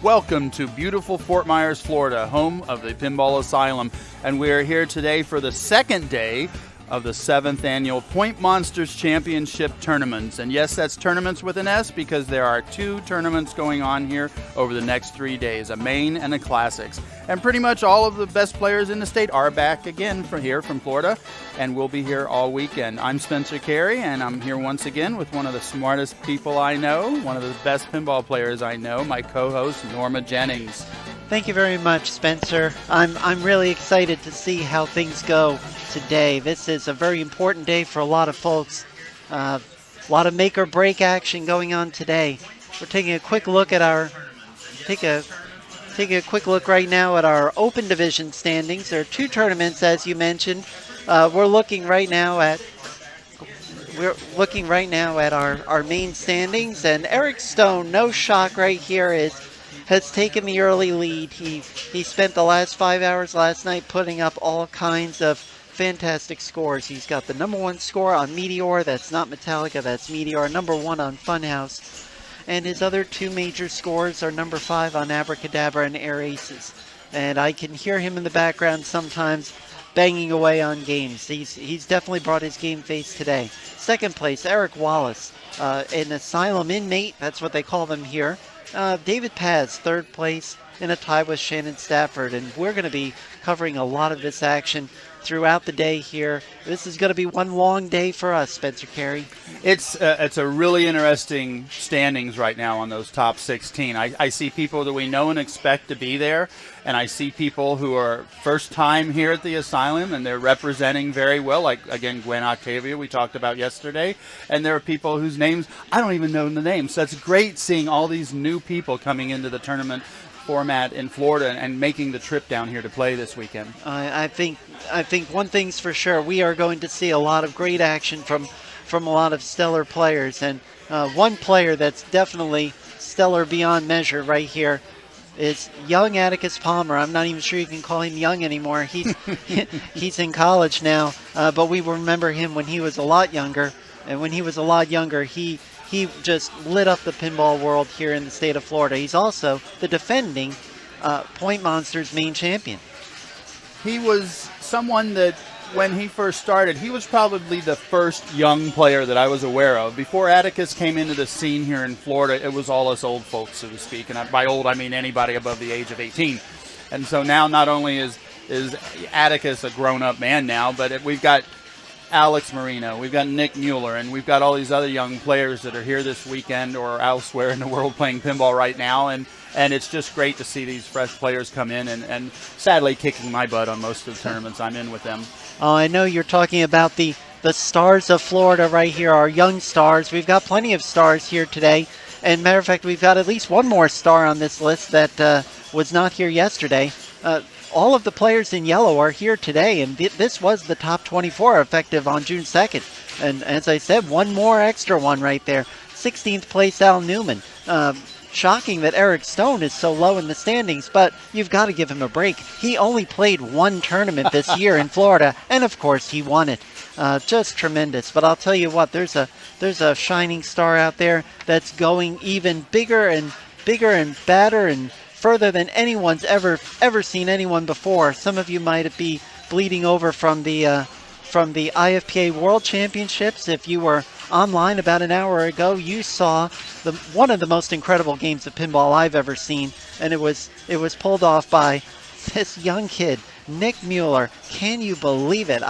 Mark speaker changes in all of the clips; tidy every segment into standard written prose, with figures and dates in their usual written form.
Speaker 1: Welcome to beautiful Fort Myers, Florida, home of the Pinball Asylum. And we are here today for the second day of the 7th annual Point Monsters Championship tournaments. And yes, that's tournaments with an S because there are 2 tournaments going on here over the next 3 days, a main and a classics. And pretty much all of the best players in the state are back again from Florida, and we'll be here all weekend. I'm Spencer Carey, and I'm here once again with one of the smartest people I know, one of the best pinball players I know, my co-host Norma Jennings.
Speaker 2: Thank you very much, Spencer. I'm really excited to see how things go today. This is a very important day for a lot of folks. A lot of make or break action going on today. We're taking a quick look at taking a quick look right now at our open division standings. There are 2 tournaments, as you mentioned. We're looking right now at our main standings, and Eric Stone, no shock right here, has taken the early lead. He spent the last 5 hours last night putting up all kinds of fantastic scores. He's got the #1 score on Meteor, that's not Metallica, that's Meteor, #1 on Funhouse. And his other 2 major scores are #5 on Abracadabra and Air Aces. And I can hear him in the background sometimes banging away on games. He's definitely brought his game face today. Second place, Eric Wallace, an Asylum inmate, that's what they call them here. David Paz, 3rd place, in a tie with Shannon Stafford. And we're going to be covering a lot of this action throughout the day here. This is going to be one long day for us, Spencer Carey.
Speaker 1: It's a really interesting standings right now on those top 16. I see people that we know and expect to be there, and I see people who are first time here at the Asylum, and they're representing very well, like, again, Gwen Octavia we talked about yesterday, and there are people whose names I don't even know the names. So it's great seeing all these new people coming into the tournament format in Florida and making the trip down here to play this weekend.
Speaker 2: I think one thing's for sure, we are going to see a lot of great action from a lot of stellar players, and one player that's definitely stellar beyond measure right here is young Atticus Palmer. I'm not even sure you can call him young anymore. He's in college now, but we remember him when he was a lot younger, and when he was a lot younger, he just lit up the pinball world here in the state of Florida. He's also the defending Point Monsters main champion.
Speaker 1: He was someone that, when he first started, he was probably the first young player that I was aware of. Before Atticus came into the scene here in Florida, it was all us old folks, so to speak. And by old, I mean anybody above the age of 18. And so now not only is Atticus a grown-up man now, but we've got Alex Marino, we've got Nick Mueller, and we've got all these other young players that are here this weekend or elsewhere in the world playing pinball right now, and it's just great to see these fresh players come in and sadly kicking my butt on most of the tournaments I'm in with them.
Speaker 2: Oh, I know you're talking about the stars of Florida right here, our young stars. We've got plenty of stars here today, and matter of fact, we've got at least one more star on this list that was not here yesterday. All of the players in yellow are here today, and this was the top 24 effective on June 2nd. And as I said, one more extra one right there. 16th place, Al Newman. Shocking that Eric Stone is so low in the standings, but you've got to give him a break. He only played 1 tournament this year in Florida, and of course he won it. Just tremendous. But I'll tell you what, there's a shining star out there that's going even bigger and badder and further than anyone's ever seen anyone before. Some of you might be bleeding over from the IFPA World Championships. If you were online about an hour ago, you saw one of the most incredible games of pinball I've ever seen, and it was pulled off by this young kid, Nick Mueller. Can you believe it?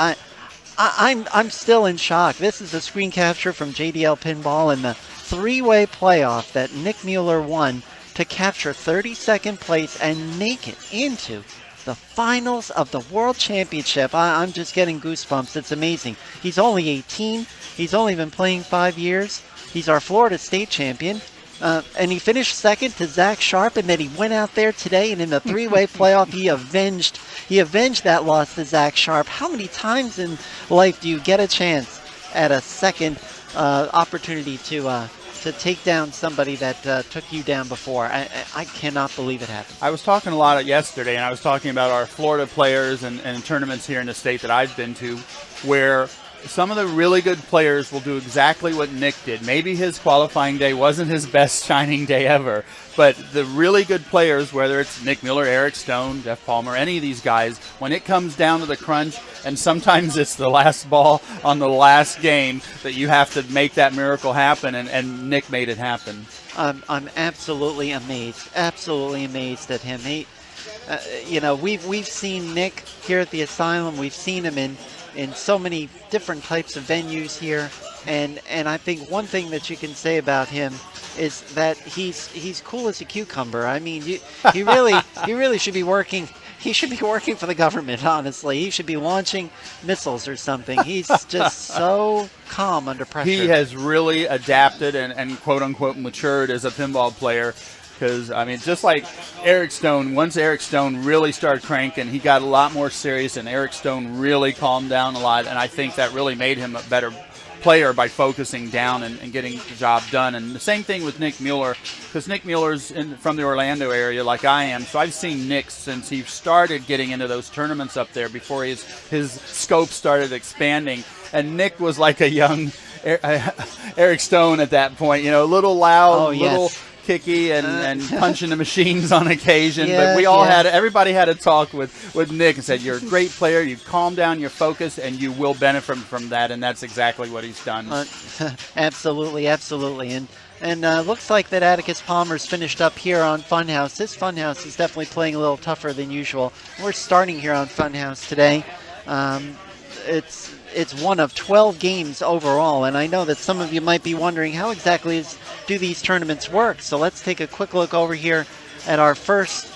Speaker 2: I'm still in shock. This is a screen capture from JDL Pinball in the 3-way playoff that Nick Mueller won to capture 32nd place and make it into the finals of the World Championship. I'm just getting goosebumps. It's amazing. He's only 18. He's only been playing 5 years. He's our Florida State champion. And he finished second to Zach Sharp, and then he went out there today, and in the 3-way playoff, he avenged that loss to Zach Sharp. How many times in life do you get a chance at a second opportunity to take down somebody that took you down before? I cannot believe it happened.
Speaker 1: I was talking a lot yesterday, and I was talking about our Florida players and tournaments here in the state that I've been to, where some of the really good players will do exactly what Nick did. Maybe his qualifying day wasn't his best shining day ever, but the really good players, whether it's Nick Mueller, Eric Stone, Jeff Palmer, any of these guys, when it comes down to the crunch, and sometimes it's the last ball on the last game that you have to make that miracle happen, and Nick made it happen.
Speaker 2: I'm absolutely amazed at him. We've seen Nick here at the Asylum. We've seen him in so many different types of venues here, and I think one thing that you can say about him is that he's cool as a cucumber. I mean, he really should be working. He should be working for the government, honestly. He should be launching missiles or something. He's just so calm under pressure.
Speaker 1: He has really adapted and quote-unquote matured as a pinball player. Because, I mean, just like Eric Stone, once Eric Stone really started cranking, he got a lot more serious, and Eric Stone really calmed down a lot, and I think that really made him a better player by focusing down and getting the job done. And the same thing with Nick Mueller, because Nick Mueller's from the Orlando area like I am, so I've seen Nick since he started getting into those tournaments up there before his scope started expanding. And Nick was like a young Eric Stone at that point, a little loud, little kicky and punching the machines on occasion, but we all everybody had a talk with Nick and said, you're a great player, you calm down your focus, and you will benefit from that, and that's exactly what he's done.
Speaker 2: Absolutely. And looks like that Atticus Palmer's finished up here on Funhouse. This Funhouse is definitely playing a little tougher than usual. We're starting here on Funhouse today. It's one of 12 games overall, and I know that some of you might be wondering how exactly do these tournaments work. So let's take a quick look over here at our first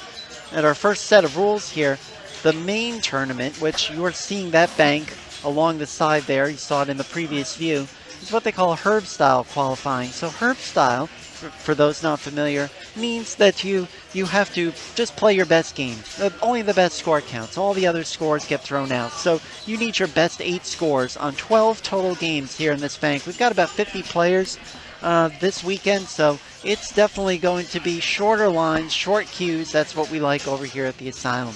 Speaker 2: set of rules here. The main tournament, which you're seeing that bank along the side there, you saw it in the previous view, is what they call Herb style qualifying. So Herb style, for those not familiar, means that you have to just play your best game. Only the best score counts. All the other scores get thrown out. So you need your best 8 scores on 12 total games here in this bank. We've got about 50 players this weekend, so it's definitely going to be shorter lines, short queues. That's what we like over here at the Asylum.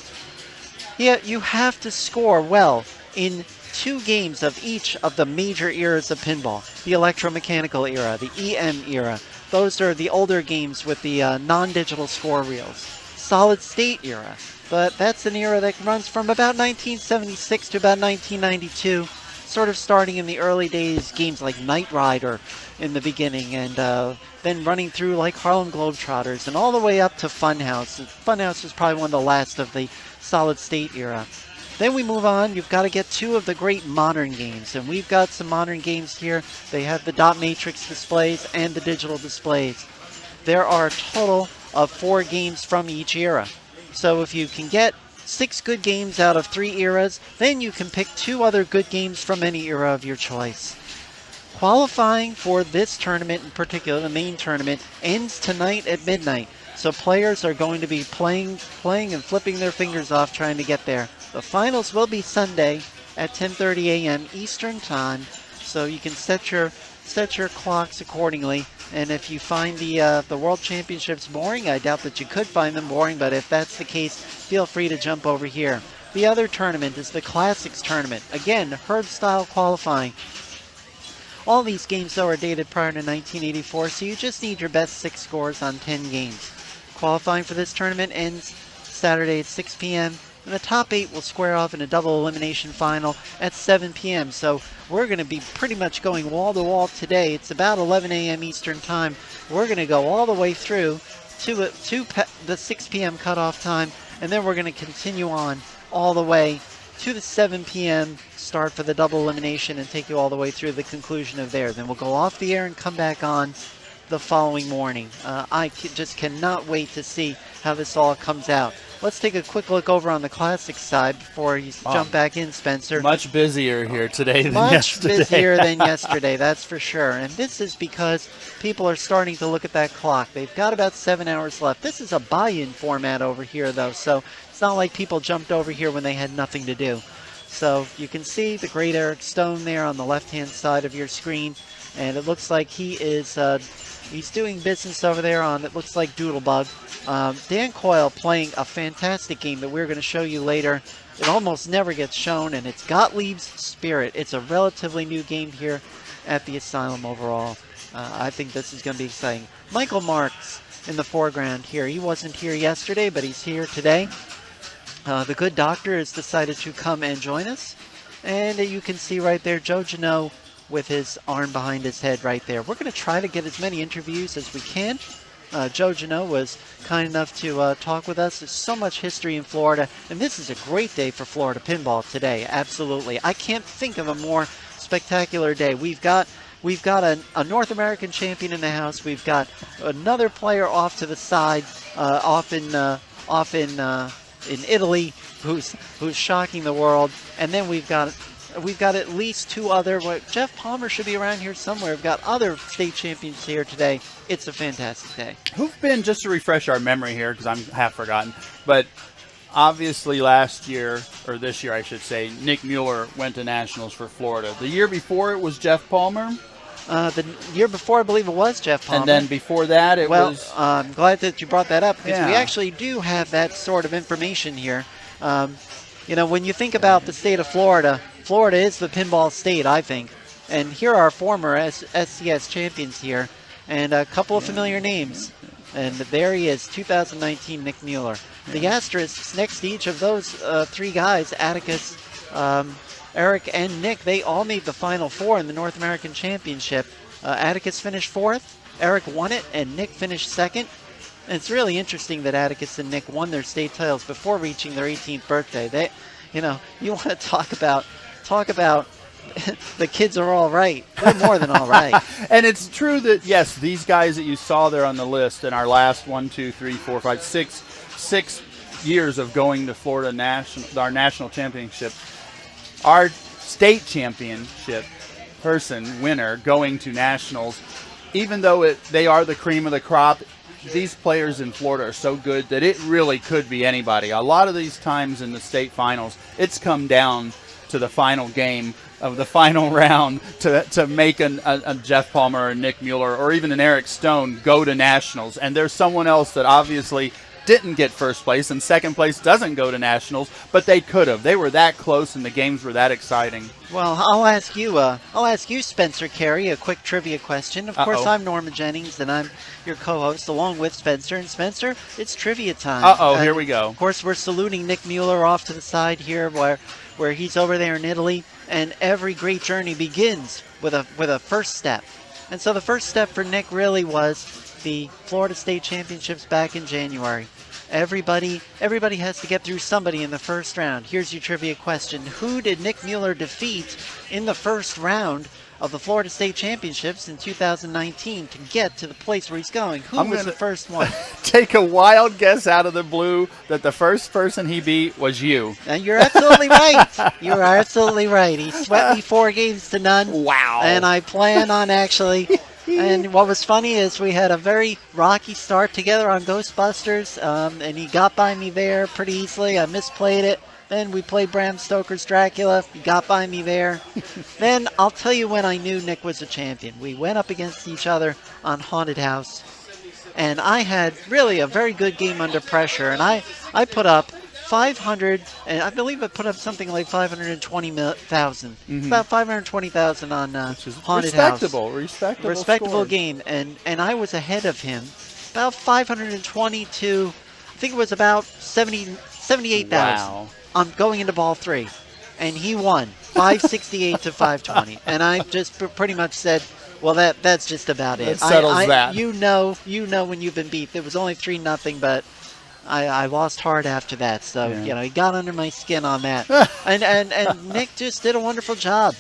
Speaker 2: Yeah, you have to score well in 2 games of each of the major eras of pinball. The electromechanical era, the EM era. Those are the older games with the non-digital score reels. Solid state era, but that's an era that runs from about 1976 to about 1992, sort of starting in the early days, games like Knight Rider in the beginning, and then running through like Harlem Globetrotters, and all the way up to Funhouse. Funhouse was probably one of the last of the solid state era. Then we move on. You've got to get 2 of the great modern games, and we've got some modern games here. They have the dot matrix displays and the digital displays. There are a total of 4 games from each era. So if you can get 6 good games out of 3 eras, then you can pick 2 other good games from any era of your choice. Qualifying for this tournament in particular, the main tournament, ends tonight at midnight. So players are going to be playing and flipping their fingers off trying to get there. The finals will be Sunday at 10:30 a.m. Eastern Time, so you can set your clocks accordingly. And if you find the World Championships boring, I doubt that you could find them boring, but if that's the case, feel free to jump over here. The other tournament is the Classics Tournament. Again, Herb-style qualifying. All these games, though, are dated prior to 1984, so you just need your best 6 scores on 10 games. Qualifying for this tournament ends Saturday at 6 p.m., and the top 8 will square off in a double elimination final at 7 p.m. So we're going to be pretty much going wall to wall today. It's about 11 a.m. Eastern Time. We're going to go all the way through to the 6 p.m. cutoff time, and then we're going to continue on all the way to the 7 p.m. start for the double elimination and take you all the way through the conclusion of there. Then we'll go off the air and come back on the following morning. I just cannot wait to see how this all comes out. Let's take a quick look over on the Classics side before you jump back in, Spencer.
Speaker 1: Much busier here today than yesterday.
Speaker 2: Much busier than yesterday, that's for sure. And this is because people are starting to look at that clock. They've got about 7 hours left. This is a buy-in format over here, though, so it's not like people jumped over here when they had nothing to do. So you can see the great Eric Stone there on the left-hand side of your screen. and it looks like he is he's doing business over there on, it looks like Doodlebug. Dan Coyle playing a fantastic game that we're going to show you later. It almost never gets shown, and it's Gottlieb's Spirit. It's a relatively new game here at the Asylum overall. I think this is going to be exciting. Michael Marks in the foreground here. He wasn't here yesterday, but he's here today. The good doctor has decided to come and join us. And you can see right there Joe Janot with his arm behind his head right there. We're going to try to get as many interviews as we can. Joe Janot was kind enough to talk with us. There's so much history in Florida, and this is a great day for Florida pinball today. Absolutely. I can't think of a more spectacular day. We've got a North American champion in the house. We've got another player off to the side, off in Italy, who's shocking the world, and then we've got at least two other. Jeff Palmer should be around here somewhere. We've got other state champions here today. It's a fantastic day.
Speaker 1: Who've been, just to refresh our memory here, because I'm half forgotten, but obviously last year, or this year I should say, Nick Mueller went to nationals for Florida. The year before it was Jeff Palmer.
Speaker 2: The year before, I believe it was Jeff Palmer.
Speaker 1: And then before that, it was...
Speaker 2: I'm glad that you brought that up, because we actually do have that sort of information here. When you think about the state of Florida, Florida is the pinball state, I think. And here are former SCS champions here, and a couple of familiar names. And there he is, 2019 Nick Mueller. The asterisks next to each of those three guys, Atticus, Eric, and Nick, they all made the Final Four in the North American Championship. Atticus finished fourth, Eric won it, and Nick finished second. And it's really interesting that Atticus and Nick won their state titles before reaching their 18th birthday. You want to talk about the kids are all right. They're more than all right.
Speaker 1: And it's true that, yes, these guys that you saw there on the list in our last 6 years of going to Florida our national championship, our state championship winner going to nationals, even though they are the cream of the crop, these players in Florida are so good that it really could be anybody. A lot of these times in the state finals, it's come down to the final game of the final round to make a Jeff Palmer or Nick Mueller or even an Eric Stone go to nationals. And there's someone else that obviously didn't get first place, and second place doesn't go to nationals, but they could have. They were that close, and the games were that exciting.
Speaker 2: Well, I'll ask you, Spencer Carey, a quick trivia question. Of course, I'm Norma Jennings, and I'm your co-host along with Spencer. And Spencer, it's trivia time.
Speaker 1: Here we go.
Speaker 2: Of course, we're saluting Nick Mueller off to the side here, where he's over there in Italy, and every great journey begins with a first step. And so the first step for Nick really was the Florida State Championships back in January. Everybody has to get through somebody in the first round. Here's your trivia question. Who did Nick Mueller defeat in the first round of the Florida State Championships in 2019 to get to the place where he's going? Who was the first one?
Speaker 1: Take a wild guess out of the blue that the first person he beat was you.
Speaker 2: And you're absolutely right. You are absolutely right. He swept me 4 games to none.
Speaker 1: Wow.
Speaker 2: And I plan on actually... And what was funny is we had a very rocky start together on Ghostbusters, and he got by me there pretty easily. I misplayed it. Then we played Bram Stoker's Dracula. He got by me there. Then I'll tell you when I knew Nick was a champion. We went up against each other on Haunted House, and I had really a very good game under pressure, and I put up 500, and I believe I put up something like 520,000. About 520,000 on Haunted House. Respectable
Speaker 1: score.
Speaker 2: Game, and I was ahead of him, about 522. I think it was about 78,000.
Speaker 1: Wow.
Speaker 2: On going into ball 3, and he won 568 to 520, and I just pretty much said, well, that's just about it.
Speaker 1: It settles that.
Speaker 2: You know when you've been beat. It was only 3-0, but I lost hard after that, so he got under my skin on that. and Nick just did a wonderful job.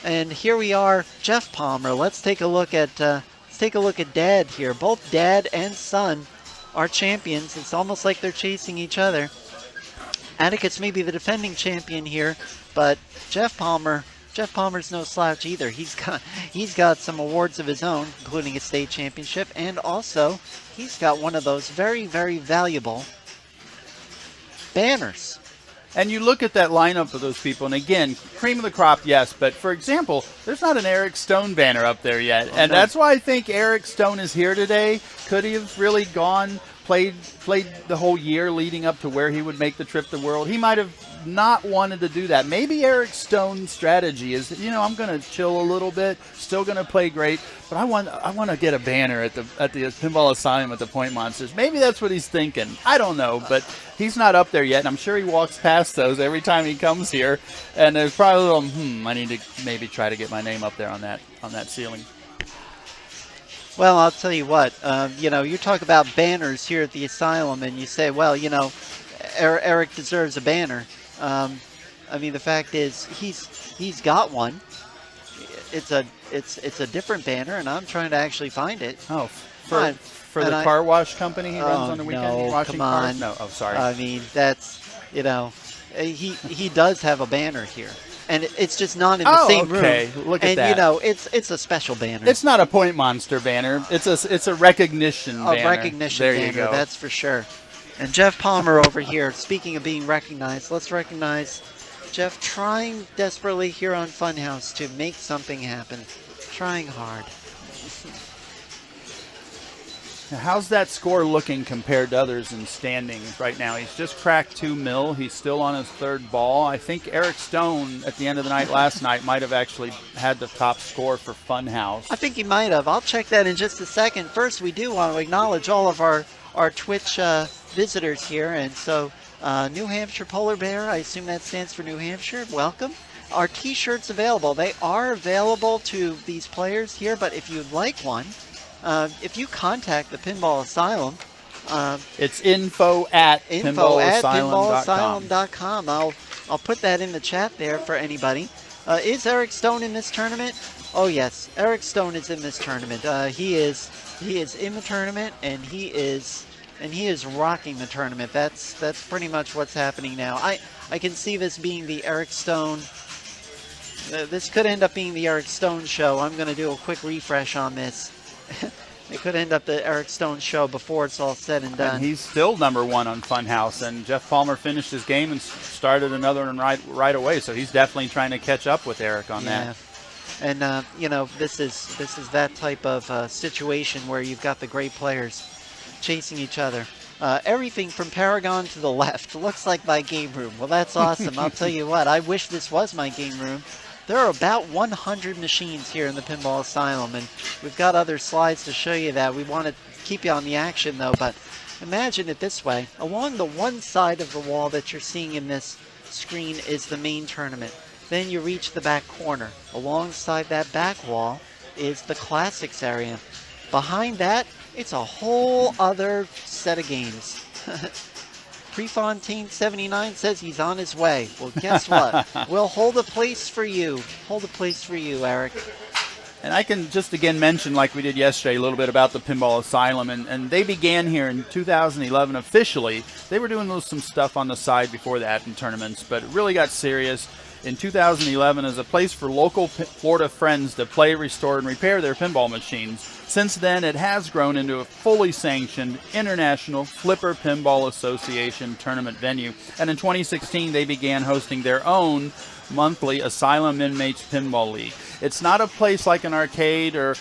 Speaker 2: And here we are, Jeff Palmer. Let's take a look at Dad here. Both Dad and son are champions. It's almost like they're chasing each other. Atticus may be the defending champion here, but Jeff Palmer's no slouch either. He's got some awards of his own, including a state championship, and also he's got one of those very, very valuable banners.
Speaker 1: And you look at that lineup of those people, and again, cream of the crop, yes. But for example, there's not an Eric Stone banner up there yet, and that's why I think Eric Stone is here today. Could he have really played the whole year leading up to where he would make the trip to World? He might have not wanted to do that. Maybe Eric Stone's strategy is, I'm going to chill a little bit, still going to play great, but I want to get a banner at the Pinball Asylum at the Point Monsters. Maybe that's what he's thinking. I don't know, but he's not up there yet, and I'm sure he walks past those every time he comes here, and there's probably a little, I need to maybe try to get my name up there on that ceiling.
Speaker 2: Well, I'll tell you what, you talk about banners here at the Asylum, and you say, well, Eric deserves a banner. The fact is, he's got one. It's a different banner, and I'm trying to actually find it.
Speaker 1: Oh, for the car wash company he runs on the weekend,
Speaker 2: no,
Speaker 1: washing
Speaker 2: come on.
Speaker 1: cars? No, oh, sorry.
Speaker 2: That's he does have a banner here. And it's just not in the same room.
Speaker 1: Look at that.
Speaker 2: And it's a special banner.
Speaker 1: It's not a Point Monster banner. It's a recognition banner.
Speaker 2: A recognition
Speaker 1: there
Speaker 2: banner,
Speaker 1: you go.
Speaker 2: That's for sure. And Jeff Palmer over here, speaking of being recognized, let's recognize Jeff trying desperately here on Funhouse to make something happen. Trying hard.
Speaker 1: Now, how's that score looking compared to others in standings right now? He's just cracked 2 mil. He's still on his 3rd ball. I think Eric Stone at the end of the night last night might have actually had the top score for Funhouse.
Speaker 2: I think he might have. I'll check that in just a second. First, we do want to acknowledge all of our Twitch visitors here. And so New Hampshire Polar Bear, I assume that stands for New Hampshire. Welcome. Our T-shirts available. They are available to these players here, but if you'd like one, if you contact the Pinball Asylum,
Speaker 1: it's info at pinballasylum.com.
Speaker 2: I'll put that in the chat there for anybody. Is Eric Stone in this tournament? Oh yes, Eric Stone is in this tournament. He is in the tournament, and he is rocking the tournament. That's pretty much what's happening now. I can see this being the Eric Stone. This could end up being the Eric Stone show. I'm going to do a quick refresh on this. It could end up the Eric Stone show before it's all said and done.
Speaker 1: And he's still #1 on Funhouse, and Jeff Palmer finished his game and started another one right away. So he's definitely trying to catch up with Eric on that.
Speaker 2: And this is that type of situation where you've got the great players chasing each other. Everything from Paragon to the left looks like my game room. Well, that's awesome. I'll tell you what. I wish this was my game room. There are about 100 machines here in the Pinball Asylum, and we've got other slides to show you that. We want to keep you on the action, though, but imagine it this way. Along the one side of the wall that you're seeing in this screen is the main tournament. Then you reach the back corner. Alongside that back wall is the Classics area. Behind that, it's a whole other set of games. Prefontaine79 says he's on his way. Well, guess what? We'll hold a place for you. Hold a place for you, Eric.
Speaker 1: And I can just again mention, like we did yesterday, a little bit about the Pinball Asylum. And they began here in 2011 officially. They were doing some stuff on the side before that in tournaments, but it really got serious in 2011 as a place for local Florida friends to play, restore, and repair their pinball machines. Since then, it has grown into a fully sanctioned international Flipper Pinball Association tournament venue. And in 2016, they began hosting their own monthly Asylum Inmates Pinball League. It's not a place like an arcade or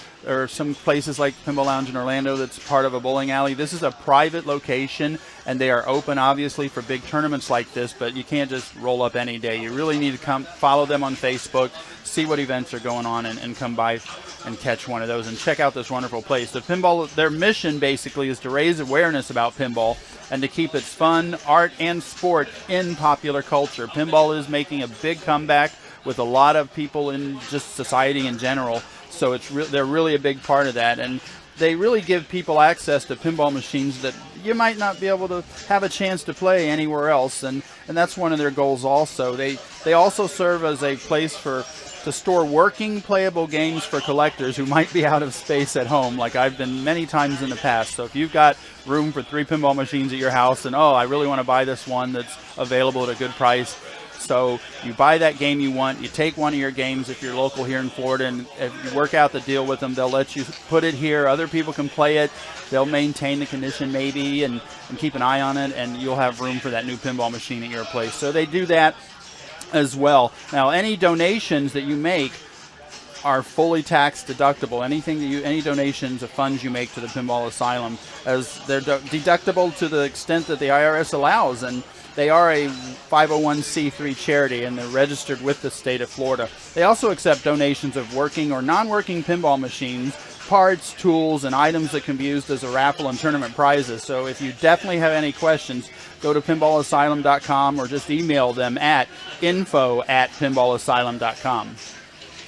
Speaker 1: some places like Pinball Lounge in Orlando that's part of a bowling alley. This is a private location, and they are open, obviously, for big tournaments like this, but you can't just roll up any day. You really need to come follow them on Facebook, see what events are going on, and come by and catch one of those and check out this wonderful place. The pinball, their mission basically is to raise awareness about pinball and to keep its fun, art, and sport in popular culture. Pinball is making a big comeback with a lot of people in just society in general, so they're really a big part of that. And they really give people access to pinball machines that you might not be able to have a chance to play anywhere else, and that's one of their goals also. They also serve as a place to store working playable games for collectors who might be out of space at home, like I've been many times in the past. So if you've got room for 3 pinball machines at your house and, I really want to buy this one that's available at a good price, So you buy that game you want, you take one of your games if you're local here in Florida, and if you work out the deal with them, they'll let you put it here. Other people can play it. They'll maintain the condition maybe and keep an eye on it, and you'll have room for that new pinball machine at your place. So they do that as well. Now, any donations that you make are fully tax deductible. Any donations of funds you make to the Pinball Asylum, as they're deductible to the extent that the IRS allows, and they are a 501c3 charity, and they're registered with the state of Florida. They also accept donations of working or non-working pinball machines, parts, tools, and items that can be used as a raffle and tournament prizes. So if you definitely have any questions, go to pinballasylum.com or just email them at info@pinballasylum.com.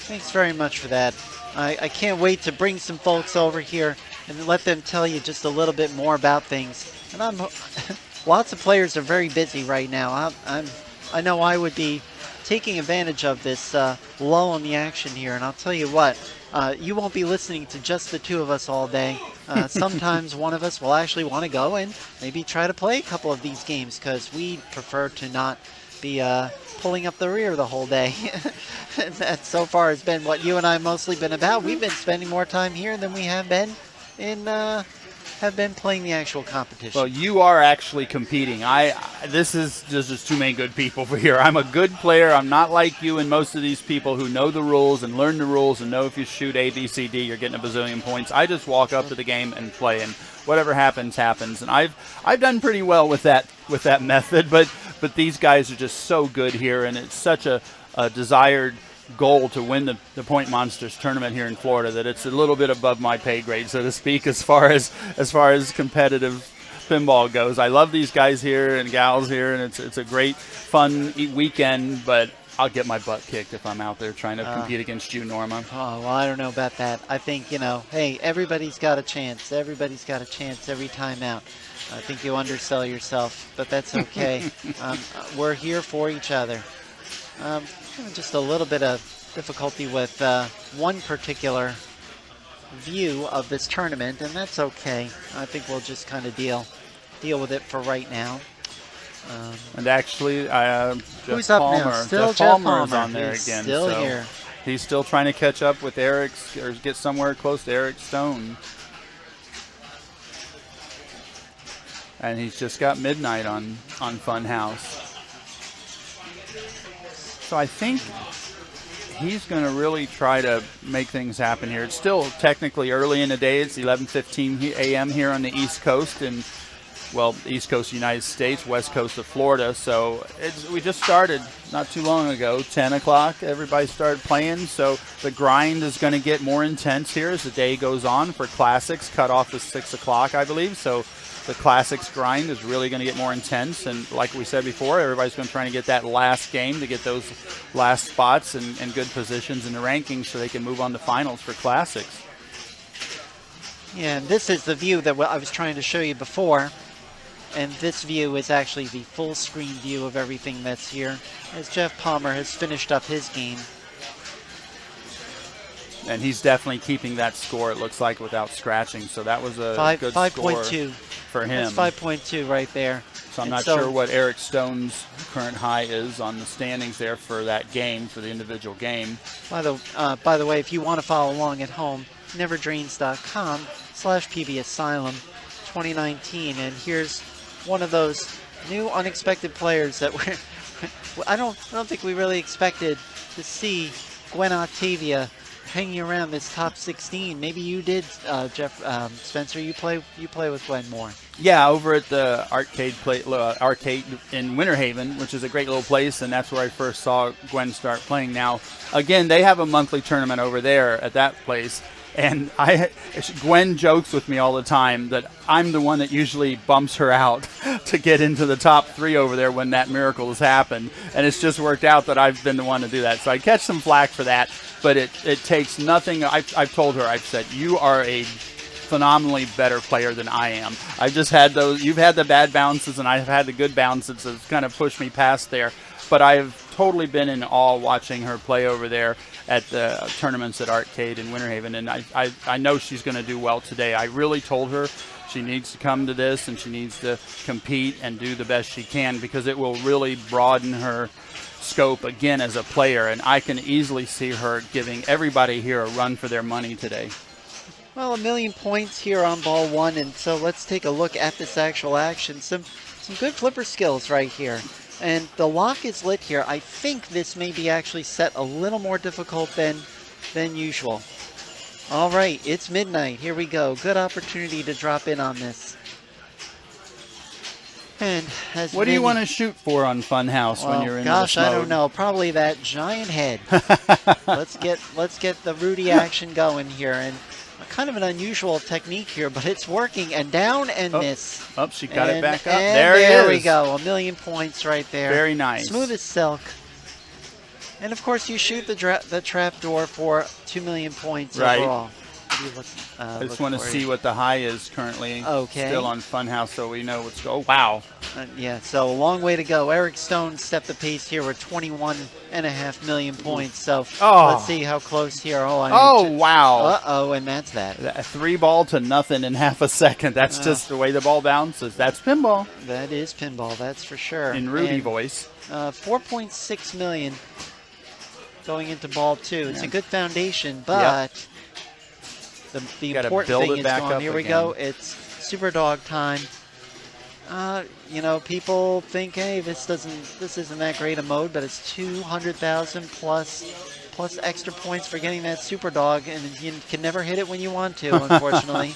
Speaker 2: Thanks very much for that. I can't wait to bring some folks over here and let them tell you just a little bit more about things. And lots of players are very busy right now. I know I would be taking advantage of this lull in the action here, and I'll tell you what, you won't be listening to just the two of us all day. Sometimes one of us will actually want to go and maybe try to play a couple of these games, because we prefer to not be pulling up the rear the whole day. And that so far has been what you and I mostly been about. We've been spending more time here than we have been playing the actual competition.
Speaker 1: Well, you are actually competing. This is just too many good people for here. I'm a good player. I'm not like you and most of these people who know the rules and learn the rules and know if you shoot A, B, C, D, you're getting a bazillion points. I just walk up to the game and play, and whatever happens, happens. And I've done pretty well with that method, but these guys are just so good here, and it's such a desired goal to win the Point Monsters tournament here in Florida that it's a little bit above my pay grade, so to speak, as far as competitive pinball goes. I love these guys here and gals here, and it's a great fun weekend, but I'll get my butt kicked if I'm out there trying to compete against you, Norma.
Speaker 2: Oh, well, I don't know about that. I think, hey, everybody's got a chance. Everybody's got a chance every time out. I think you undersell yourself, but that's okay. We're here for each other. Just a little bit of difficulty with one particular view of this tournament, and that's okay. I think we'll just kind of deal with it for right now.
Speaker 1: And actually,
Speaker 2: who's up now? Still
Speaker 1: Jeff Palmer's on there
Speaker 2: He's
Speaker 1: again.
Speaker 2: Still
Speaker 1: so
Speaker 2: here.
Speaker 1: He's still trying to catch up with Eric, or get somewhere close to Eric Stone. And he's just got midnight on Funhouse. So I think he's going to really try to make things happen here. It's still technically early in the day. It's 11:15 a.m. here on the East Coast, and East Coast of the United States, West Coast of Florida. So we just started not too long ago, 10 o'clock. Everybody started playing, so the grind is going to get more intense here as the day goes on for Classics. Cutoff is 6 o'clock, I believe. So the Classics grind is really going to get more intense. And like we said before, everybody's going to try to get that last game to get those last spots and good positions in the rankings so they can move on to finals for Classics.
Speaker 2: Yeah, and this is the view that I was trying to show you before. And this view is actually the full screen view of everything that's here, as Jeff Palmer has finished up his game. And
Speaker 1: he's definitely keeping that score, it looks like, without scratching. So that was a good
Speaker 2: 5.2
Speaker 1: for him.
Speaker 2: That's 5.2 right there.
Speaker 1: So I'm not sure what Eric Stone's current high is on the standings there for that game, for the individual game.
Speaker 2: By the way, if you want to follow along at home, neverdrains.com/PBAsylum 2019. And here's one of those new unexpected players that I don't think we really expected to see. Gwen Octavia hanging around this top 16. Maybe you did, Spencer. You play with Gwen more. Yeah,
Speaker 1: over at the arcade in Winter Haven, which is a great little place, and that's where I first saw Gwen start playing. Now, again, they have a monthly tournament over there at that place. And Gwen jokes with me all the time that I'm the one that usually bumps her out to get into the top 3 over there when that miracle has happened. And it's just worked out that I've been the one to do that. So I catch some flack for that, but it takes nothing. I've told her, I've said, you are a phenomenally better player than I am. I've just had you've had the bad bounces and I've had the good bounces that's kind of pushed me past there. But I've totally been in awe watching her play over there at the tournaments at Arcade in Winter Haven, and I know she's going to do well today. I really told her she needs to come to this and she needs to compete and do the best she can, because it will really broaden her scope again as a player, and I can easily see her giving everybody here a run for their money today.
Speaker 2: Well, 1,000,000 points here on ball one, and so let's take a look at this actual action. Some good flipper skills right here. And the lock is lit here. I think this may be actually set a little more difficult than usual. All right, it's midnight. Here we go. Good opportunity to drop in on this. And as
Speaker 1: what do you want to shoot for on Funhouse when you're in this mode?
Speaker 2: I don't know. Probably that giant head. let's get the Rudy action going here, and kind of an unusual technique here, but it's working. And down and miss.
Speaker 1: Oh, she got it back up.
Speaker 2: And
Speaker 1: there it is.
Speaker 2: There we go. 1,000,000 points right there.
Speaker 1: Very nice.
Speaker 2: Smooth as silk. And of course, you shoot the trap door for 2,000,000 points overall.
Speaker 1: I just want to see what the high is currently.
Speaker 2: Okay.
Speaker 1: Still on Funhouse, so we know what's going. Oh, wow.
Speaker 2: Yeah, so a long way to go. Eric Stone stepped the pace here with 21.5 million points. So let's see how close here.
Speaker 1: Wow.
Speaker 2: Uh-oh, and that's that.
Speaker 1: A 3-ball to nothing in half a second. That's just the way the ball bounces. That's pinball.
Speaker 2: That is pinball, that's for sure.
Speaker 1: In Rudy voice.
Speaker 2: 4.6 million going into ball two. It's a good foundation, but the important thing is going. Here we go. It's Super Dog time. You know, people think, hey, this isn't that great a mode, but it's 200,000 plus extra points for getting that Super Dog, and you can never hit it when you want to, unfortunately.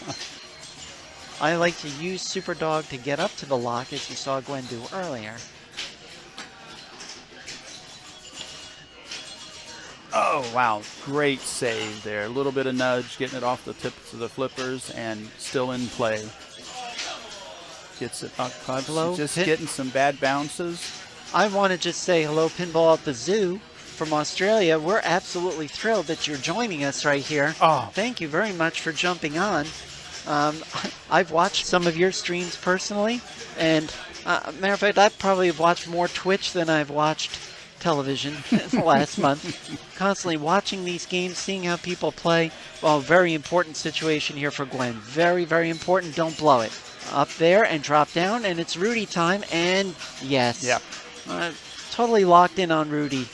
Speaker 2: I like to use Super Dog to get up to the lock, as you saw Gwen do earlier.
Speaker 1: Oh, wow. Great save there. A little bit of nudge, getting it off the tips of the flippers, and still in play. Gets it up. Just getting some bad bounces.
Speaker 2: I want to just say hello, Pinball at the Zoo from Australia. We're absolutely thrilled that you're joining us right here.
Speaker 1: Oh.
Speaker 2: Thank you very much for jumping on. I've watched some of your streams personally, and matter of fact, I probably have watched more Twitch than I've watched television in the last month. Constantly watching these games, seeing how people play. Well, very important situation here for Gwen. Very, very important. Don't blow it. Up there and drop down, and it's Rudy time, and yes.
Speaker 1: Yep.
Speaker 2: Totally locked in on Rudy.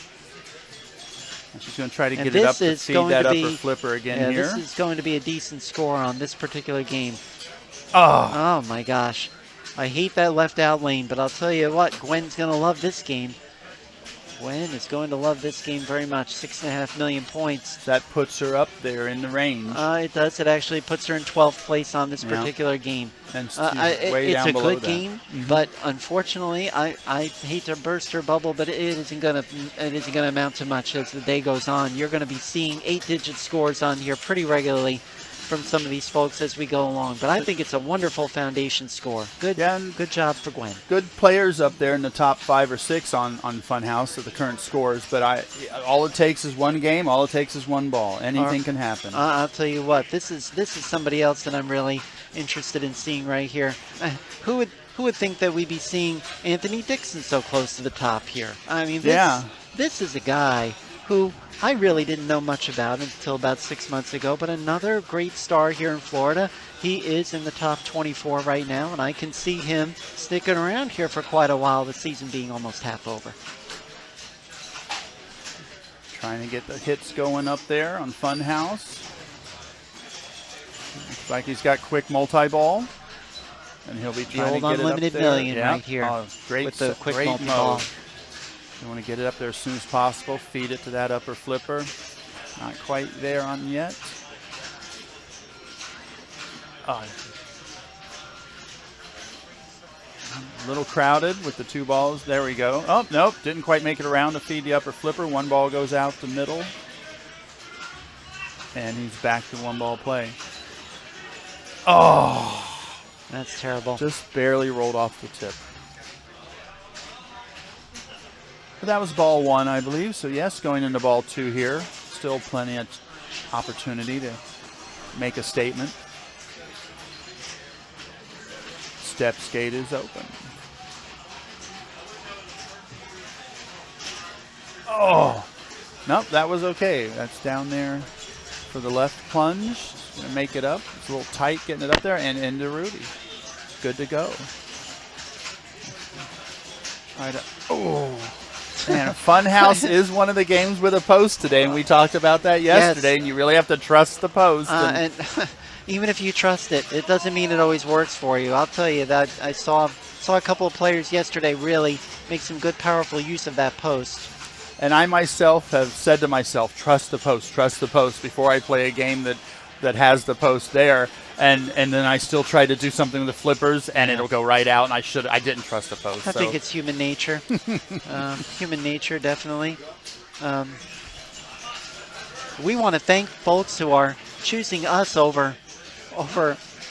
Speaker 1: And she's going to try to get it up to feed that upper flipper again here.
Speaker 2: This is going to be a decent score on this particular game.
Speaker 1: Oh
Speaker 2: my gosh. I hate that left out lane, but I'll tell you what, Gwen's going to love this game. Gwen is going to love this game very much. 6.5 million points.
Speaker 1: That puts her up there in the range.
Speaker 2: It does. It actually puts her in 12th place on this particular game.
Speaker 1: And
Speaker 2: it's a good game, but unfortunately, I hate to burst her bubble, but it isn't gonna amount to much as the day goes on. You're going to be seeing 8-digit scores on here pretty regularly from some of these folks as we go along. But I think it's a wonderful foundation score. Good job for Gwen.
Speaker 1: Good players up there in the top 5 or 6 on Funhouse at the current scores. But all it takes is one game. All it takes is one ball. Anything can happen.
Speaker 2: I'll tell you what. This is somebody else that I'm really interested in seeing right here. Who would think that we'd be seeing Anthony Dixon so close to the top here? I mean, this is a guy who I really didn't know much about until about 6 months ago, but another great star here in Florida. He is in the top 24 right now, and I can see him sticking around here for quite a while, the season being almost half over.
Speaker 1: Trying to get the hits going up there on Funhouse. Looks like he's got quick multi-ball, and he'll be trying to get it up there.
Speaker 2: The old unlimited million right here
Speaker 1: with
Speaker 2: the quick multi-ball.
Speaker 1: You want to get it up there as soon as possible, feed it to that upper flipper. Not quite there on yet. A little crowded with the 2 balls. There we go. Oh, nope, didn't quite make it around to feed the upper flipper. 1 ball goes out the middle. And he's back to 1 ball play. Oh,
Speaker 2: that's terrible.
Speaker 1: Just barely rolled off the tip. But that was ball 1, I believe. So, yes, going into ball 2 here. Still plenty of opportunity to make a statement. Step skate is open. Oh, nope, that was okay. That's down there for the left plunge. Going to make it up. It's a little tight getting it up there and into Rudy. Good to go. Right up. Oh, man, Funhouse is one of the games with a post today, and we talked about that yesterday, and you really have to trust the post.
Speaker 2: And even if you trust it, it doesn't mean it always works for you. I'll tell you that I saw a couple of players yesterday really make some good, powerful use of that post.
Speaker 1: And I myself have said to myself, trust the post before I play a game that has the post there. And then I still try to do something with the flippers, and it'll go right out, and I didn't trust the post.
Speaker 2: I think it's human nature. Human nature, definitely. We want to thank folks who are choosing us over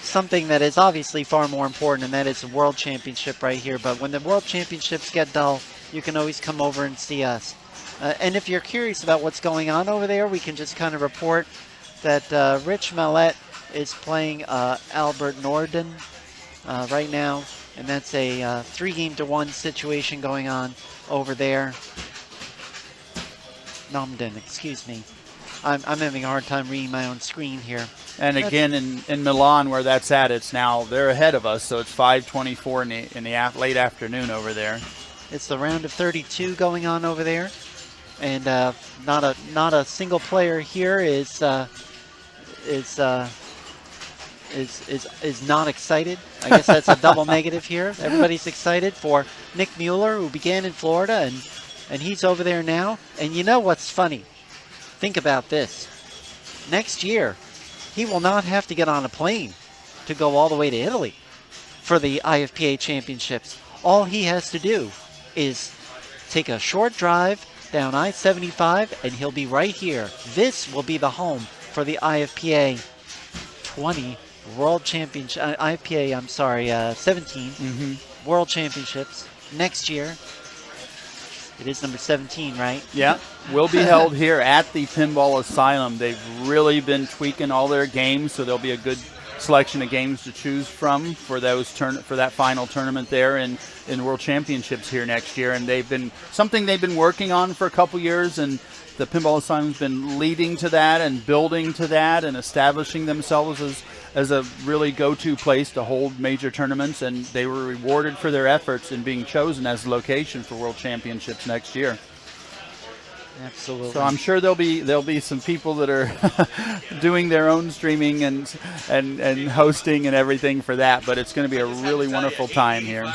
Speaker 2: something that is obviously far more important, and that is the World Championship right here. But when the World Championships get dull, you can always come over and see us. And if you're curious about what's going on over there, we can just kind of report that Rich Mallette is playing Albert Norden right now, and that's a 3-game-to-1 situation going on over there. Nomden, excuse me. I'm having a hard time reading my own screen here.
Speaker 1: And again, in Milan, where that's at, it's now they're ahead of us, so it's 5:24 in the late afternoon over there.
Speaker 2: It's the round of 32 going on over there, and not a single player here is not excited. I guess that's a double negative here. Everybody's excited for Nick Mueller, who began in Florida, and he's over there now. And you know what's funny? Think about this. Next year, he will not have to get on a plane to go all the way to Italy for the IFPA championships. All he has to do is take a short drive down I-75, and he'll be right here. This will be the home for the IFPA 20 World Championship, IFPA, 17 World Championships next year. It is number 17, right?
Speaker 1: Yeah, will be held here at the Pinball Asylum. They've really been tweaking all their games, so there'll be a good selection of games to choose from for that final tournament there in World Championships here next year. And they've been working on for a couple years, and the Pinball Asylum's been leading to that and building to that and establishing themselves as a really go-to place to hold major tournaments, and they were rewarded for their efforts in being chosen as the location for World Championships next year.
Speaker 2: Absolutely.
Speaker 1: So I'm sure there'll be some people that are doing their own streaming and hosting and everything for that, but it's going to be a really wonderful time here.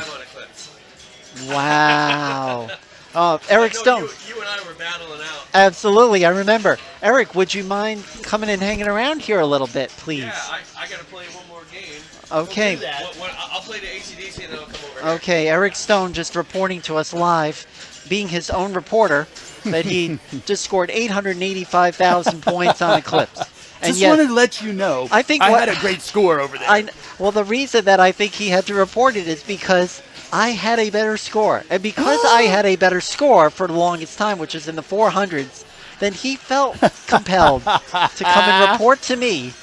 Speaker 2: Wow. Oh, Eric Stone.
Speaker 3: You and I were battling out.
Speaker 2: Absolutely, I remember. Eric, would you mind coming and hanging around here a little bit, please?
Speaker 3: Yeah, I got to play one more game.
Speaker 2: Okay.
Speaker 3: I'll play the ACDC and then I'll come over here.
Speaker 2: Okay, Eric Stone just reporting to us live, being his own reporter, that he just scored 885,000 points on Eclipse. And
Speaker 1: just wanted to let you know I had a great score over there.
Speaker 2: Well, the reason that I think he had to report it is because I had a better score. And because I had a better score for the longest time, which is in the 400s, then he felt compelled to come and report to me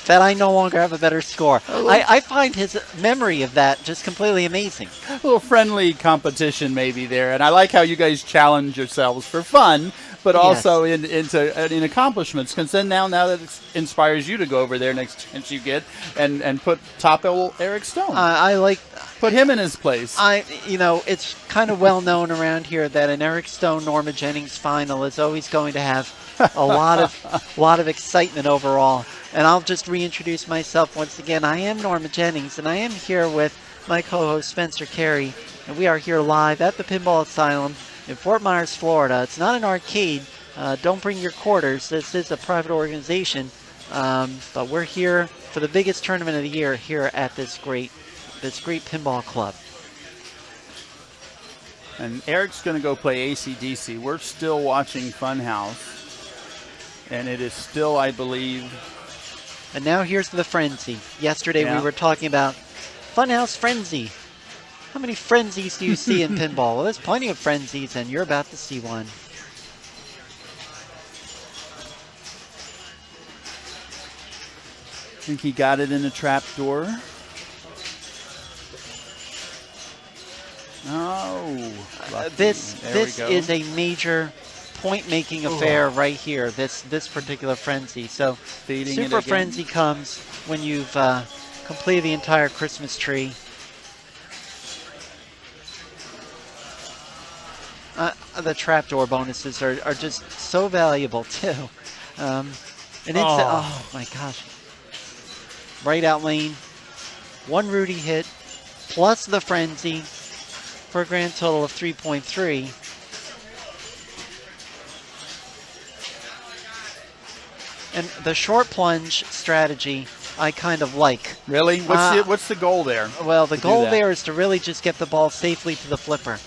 Speaker 2: that I no longer have a better score. I find his memory of that just completely amazing.
Speaker 1: A little friendly competition maybe there. And I like how you guys challenge yourselves for fun, but also in accomplishments. Because then now that it inspires you to go over there next chance you get and put top Eric Stone. Put him in his place.
Speaker 2: It's kind of well known around here that an Eric Stone Norma Jennings final is always going to have a lot of excitement overall. And I'll just reintroduce myself once again. I am Norma Jennings, and I am here with my co-host Spencer Carey, and we are here live at the Pinball Asylum in Fort Myers, Florida. It's not an arcade. Don't bring your quarters. This is a private organization, but we're here for the biggest tournament of the year here at this great pinball club.
Speaker 1: And Eric's going to go play AC/DC. We're still watching Funhouse, and it is still, I believe.
Speaker 2: And now here's the frenzy. Yesterday we were talking about Funhouse Frenzy. How many frenzies do you see in pinball? Well, there's plenty of frenzies, and you're about to see one.
Speaker 1: I think he got it in the trap door. Oh. Lucky.
Speaker 2: This
Speaker 1: There we go.
Speaker 2: is a major point-making affair right here. This particular frenzy. So
Speaker 1: Feeding it
Speaker 2: Super
Speaker 1: again.
Speaker 2: Frenzy comes when you've completed the entire Christmas tree. The trapdoor bonuses are just so valuable too. Oh my gosh! Right out lane, one Rudy hit, plus the frenzy, for a grand total of 3.3. And the short plunge strategy I kind of like.
Speaker 1: Really? What's the goal there?
Speaker 2: Well, the goal there is to really just get the ball safely to the flipper.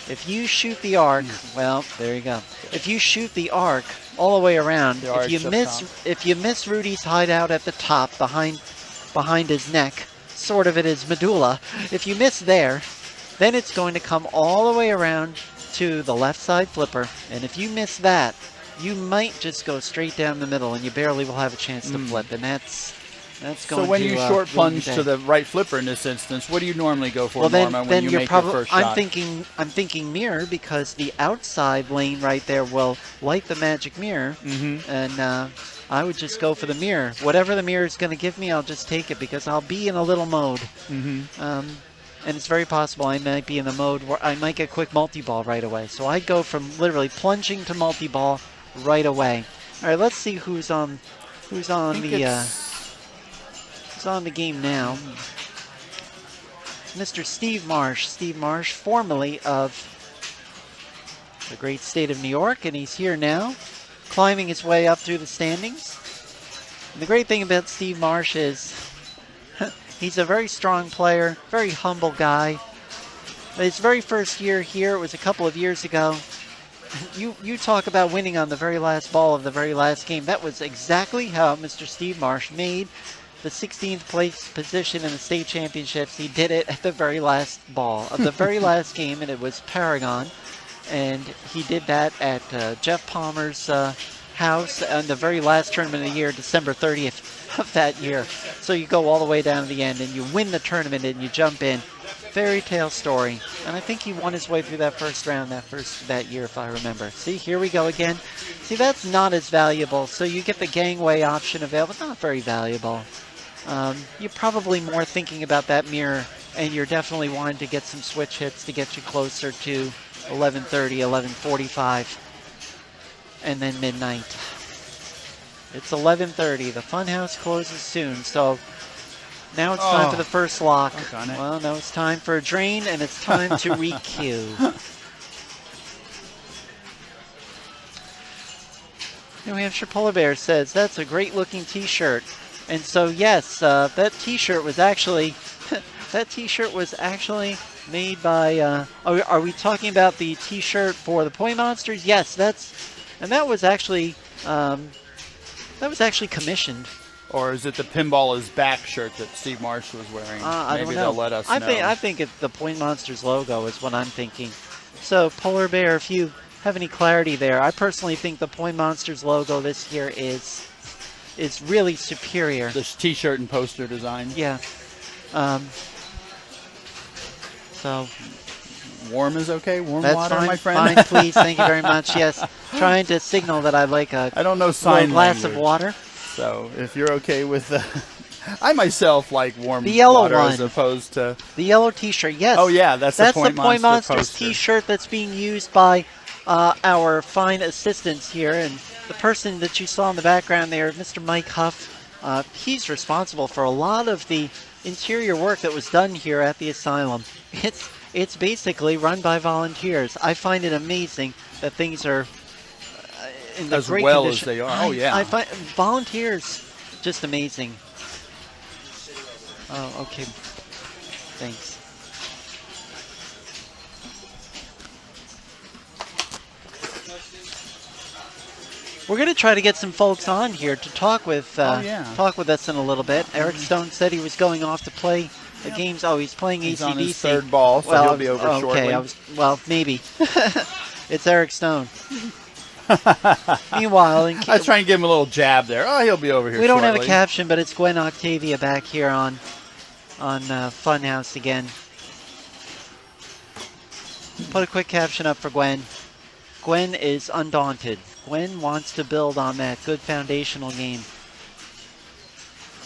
Speaker 2: If you shoot the arc, well, there you go. If you shoot the arc all the way around, if you miss Rudy's hideout at the top behind his neck, sort of at his medulla, if you miss there, then it's going to come all the way around to the left side flipper, and if you miss that, you might just go straight down the middle, and you barely will have a chance to flip, and that's going to.
Speaker 1: So when you short plunge to the right flipper in this instance, what do you normally go for, Norma, when you make your first shot?
Speaker 2: I'm thinking mirror, because the outside lane right there will light the magic mirror, and I would just go for the mirror. Whatever the mirror is going to give me, I'll just take it, because I'll be in a little mode. And it's very possible I might be in the mode where I might get quick multi-ball right away. So I go from literally plunging to multi-ball right away. All right, let's see who's on the game now. Mr. Steve Marsh. Steve Marsh, formerly of the great state of New York, and he's here now, climbing his way up through the standings. And the great thing about Steve Marsh is he's a very strong player, very humble guy. His very first year here, it was a couple of years ago. You talk about winning on the very last ball of the very last game. That was exactly how Mr. Steve Marsh made the 16th place position in the state championships. He did it at the very last ball of the very last game, and it was Paragon. And he did that at Jeff Palmer's house on the very last tournament of the year, December 30th of that year. So you go all the way down to the end, and you win the tournament, and you jump in. Fairy tale story. And I think he won his way through that first round that year, if I remember. See, here we go again. See, that's not as valuable. So you get the gangway option available. Not very valuable. You're probably more thinking about that mirror, and you're definitely wanting to get some switch hits to get you closer to 11:30, 11:45, and then midnight. It's 11:30. The funhouse closes soon, so now it's time for the first lock. Well, now it's time for a drain, and it's time to re-queue. New Hampshire Polar Bear says, that's a great looking t-shirt. And so, yes, that t-shirt was actually made by, are we talking about the t-shirt for the Point Monsters? Yes, that was actually commissioned.
Speaker 1: Or is it the Pinball is Back shirt that Steve Marsh was wearing?
Speaker 2: I don't
Speaker 1: Maybe
Speaker 2: know.
Speaker 1: they'll let us know.
Speaker 2: I think it's the Point Monsters logo is what I'm thinking. So, Polar Bear, if you have any clarity there, I personally think the Point Monsters logo this year is really superior.
Speaker 1: This t-shirt and poster design.
Speaker 2: Yeah. So
Speaker 1: warm is okay. Warm
Speaker 2: that's
Speaker 1: water,
Speaker 2: fine,
Speaker 1: my friend.
Speaker 2: Fine, please. Thank you very much. Yes, trying to signal that I'd like a
Speaker 1: I don't know sign
Speaker 2: glass
Speaker 1: language.
Speaker 2: of water.
Speaker 1: So if you're okay with I myself like warm
Speaker 2: the yellow
Speaker 1: water
Speaker 2: one.
Speaker 1: as opposed to
Speaker 2: the yellow T-shirt. Yes.
Speaker 1: Oh yeah, that's the Point
Speaker 2: Monsters
Speaker 1: poster.
Speaker 2: T-shirt that's being used by our fine assistants here, and the person that you saw in the background there, Mr. Mike Huff. He's responsible for a lot of the interior work that was done here at the Asylum. It's basically run by volunteers. I find it amazing that things are in the
Speaker 1: as
Speaker 2: great
Speaker 1: well
Speaker 2: condition.
Speaker 1: as they are. Oh yeah.
Speaker 2: I find volunteers just amazing. Oh, okay. Thanks. We're going to try to get some folks on here to talk with us in a little bit. Eric Stone said he was going off to play the games. Oh, he's playing
Speaker 1: He's
Speaker 2: ACDC.
Speaker 1: on his third ball, so he'll be over shortly.
Speaker 2: Maybe. It's Eric Stone. Meanwhile,
Speaker 1: I was trying to give him a little jab there. Oh, he'll be over here.
Speaker 2: We don't
Speaker 1: shortly.
Speaker 2: have a caption, but it's Gwen Octavia back here on Funhouse again. Put a quick caption up for Gwen. Gwen is undaunted. Gwen wants to build on that good foundational game.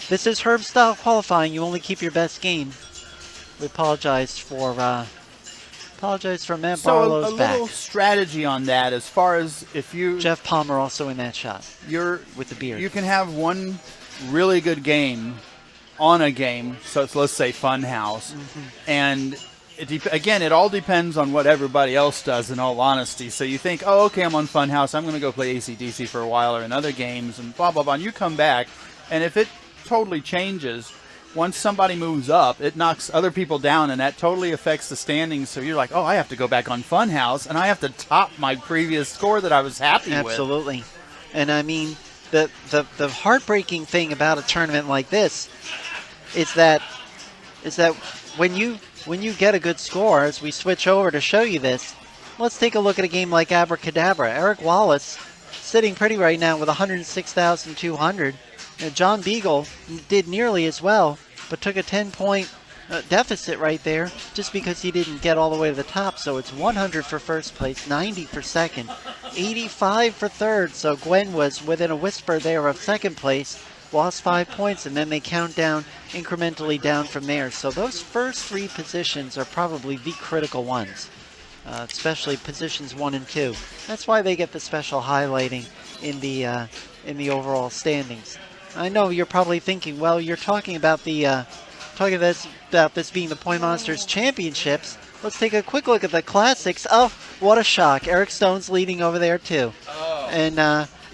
Speaker 2: This is Herb style qualifying. You only keep your best game. We apologize for Matt
Speaker 1: So
Speaker 2: Barlow's
Speaker 1: a
Speaker 2: back.
Speaker 1: little strategy on that, as far as if you
Speaker 2: Jeff Palmer also in that shot with the beard.
Speaker 1: you can have one really good game on a game. So let's say Funhouse, and again, it all depends on what everybody else does. In all honesty, so you think, oh, okay, I'm on Funhouse. I'm going to go play AC/DC for a while or in other games, and blah blah blah. And you come back, and if it totally changes. Once somebody moves up, it knocks other people down, and that totally affects the standings. So you're like, oh, I have to go back on Funhouse, and I have to top my previous score that I was happy with.
Speaker 2: Absolutely. And I mean, the heartbreaking thing about a tournament like this is that when you get a good score, as we switch over to show you this, let's take a look at a game like Abracadabra. Eric Wallace sitting pretty right now with 106,200. John Beagle did nearly as well, but took a 10-point deficit right there just because he didn't get all the way to the top. So it's 100 for first place, 90 for second, 85 for third. So Gwen was within a whisper there of second place, lost 5 points, and then they count down incrementally down from there. So those first 3 positions are probably the critical ones, especially positions 1 and 2. That's why they get the special highlighting in the overall standings. I know you're probably thinking, well, you're talking about about this being the Point Monsters Championships. Let's take a quick look at the classics. Oh, what a shock! Eric Stone's leading over there too, and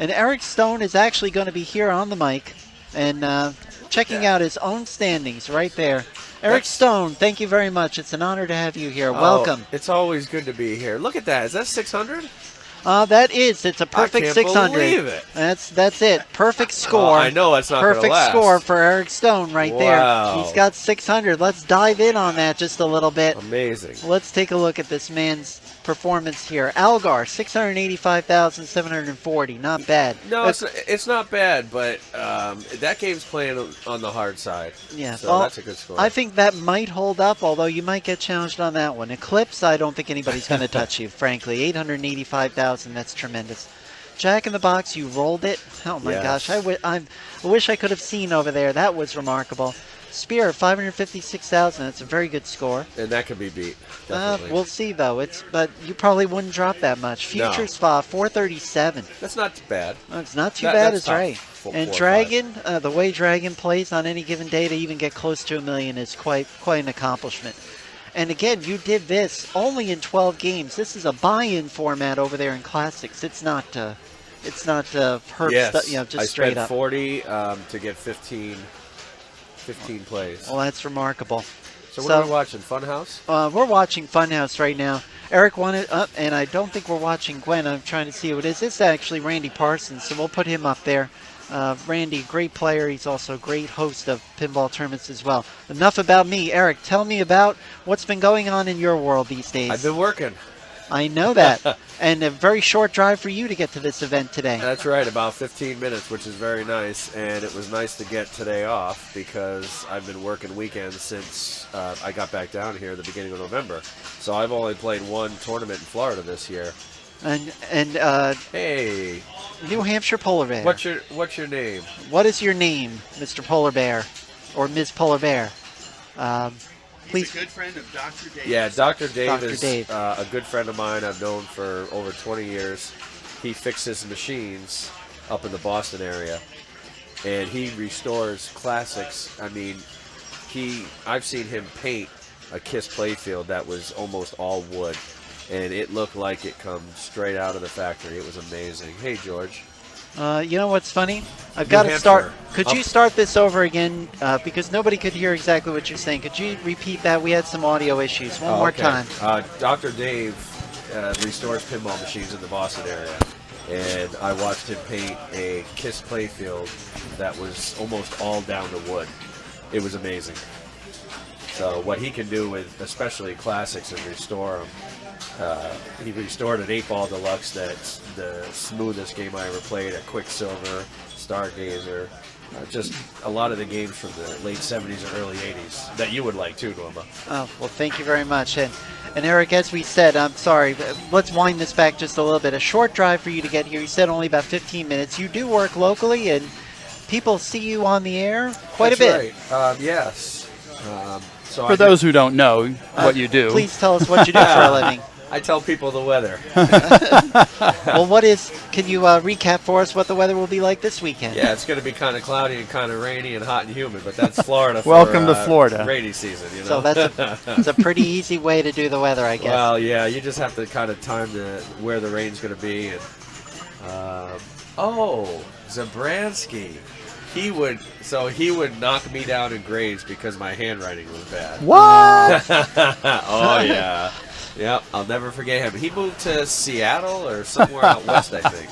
Speaker 2: Eric Stone is actually going to be here on the mic and checking out his own standings right there. Eric Stone, thank you very much. It's an honor to have you here. Welcome.
Speaker 4: It's always good to be here. Look at that. Is that 600?
Speaker 2: It's a perfect
Speaker 4: I can't
Speaker 2: 600.
Speaker 4: believe it.
Speaker 2: That's it. Perfect score.
Speaker 4: I know it's not going to
Speaker 2: Perfect
Speaker 4: last.
Speaker 2: score for Eric Stone right
Speaker 4: Wow.
Speaker 2: there. He's got 600. Let's dive in on that just a little bit.
Speaker 4: Amazing.
Speaker 2: Let's take a look at this man's performance here. Algar, 685,740. Not bad.
Speaker 4: No, it's not bad, but that game's playing on the hard side.
Speaker 2: Yeah,
Speaker 4: so
Speaker 2: well,
Speaker 4: that's a good score.
Speaker 2: I think that might hold up, although you might get challenged on that one. Eclipse, I don't think anybody's going to touch you, frankly. 885,000, that's tremendous. Jack in the Box, you rolled it. Oh my gosh, I wish I could have seen over there. That was remarkable. Spear, 556,000. That's a very good score.
Speaker 4: And that could be beat. Definitely.
Speaker 2: We'll see though. But you probably wouldn't drop that much. Future Spa, 437.
Speaker 4: That's not too bad.
Speaker 2: It's not too bad. It's
Speaker 4: top
Speaker 2: right. And Dragon, the way Dragon plays on any given day to even get close to $1 million is quite an accomplishment. And again, you did this only in 12 games. This is a buy-in format over there in Classics. It's not Herb
Speaker 4: Yes,
Speaker 2: just straight up.
Speaker 4: I spent 40 to get 15 plays.
Speaker 2: Well, that's remarkable.
Speaker 4: So what are we watching? Funhouse?
Speaker 2: We're watching Funhouse right now. Eric won it up, and I don't think we're watching Gwen. I'm trying to see who it is. It's actually Randy Parsons, so we'll put him up there. Randy, great player. He's also a great host of pinball tournaments as well. Enough about me. Eric, tell me about what's been going on in your world these days.
Speaker 4: I've been working.
Speaker 2: I know that. And a very short drive for you to get to this event today.
Speaker 4: That's right, about 15 minutes, which is very nice. And it was nice to get today off because I've been working weekends since I got back down here at the beginning of November. So I've only played one tournament in Florida this year.
Speaker 2: And
Speaker 4: hey,
Speaker 2: New Hampshire Polar Bear.
Speaker 4: What's your name?
Speaker 2: What is your name, Mr. Polar Bear, or Ms. Polar Bear? Please.
Speaker 1: He's a good friend of Dr. Dave.
Speaker 4: Yeah, Dr. Dave
Speaker 2: Dr.
Speaker 4: is
Speaker 2: Dave.
Speaker 4: A good friend of mine I've known for over 20 years. He fixes machines up in the Boston area, and he restores classics. I mean, I've seen him paint a KISS playfield that was almost all wood, and it looked like it comes straight out of the factory. It was amazing. Hey, George.
Speaker 2: You know what's funny? I've got to start. Could you start this over again? Because nobody could hear exactly what you're saying. Could you repeat that? We had some audio issues. One more time.
Speaker 4: Dr. Dave restores pinball machines in the Boston area, and I watched him paint a KISS playfield that was almost all down to wood. It was amazing. So what he can do with especially classics and restore them. He restored an 8-ball deluxe that's the smoothest game I ever played, a Quicksilver, Stargazer, just a lot of the games from the late 70s and early 80s that you would like too, Norma.
Speaker 2: Oh, well, thank you very much. And Eric, as we said, I'm sorry, let's wind this back just a little bit. A short drive for you to get here. You said only about 15 minutes. You do work locally, and people see you on the air quite a bit.
Speaker 4: That's right. Yes. So
Speaker 1: For those who don't know what you do.
Speaker 2: Please tell us what you do for a living.
Speaker 4: I tell people the weather.
Speaker 2: Well, can you recap for us what the weather will be like this weekend?
Speaker 4: Yeah, it's going to be kind of cloudy and kind of rainy and hot and humid, but that's Florida.
Speaker 1: Welcome to Florida.
Speaker 4: Rainy season, you know.
Speaker 2: So that's a pretty easy way to do the weather, I guess.
Speaker 4: Well, yeah, you just have to kind of time where the rain's going to be. And Zabransky. He would knock me down in grades because my handwriting was bad.
Speaker 1: What?
Speaker 4: Oh, yeah. Yep, I'll never forget him. He moved to Seattle or somewhere out west, I think.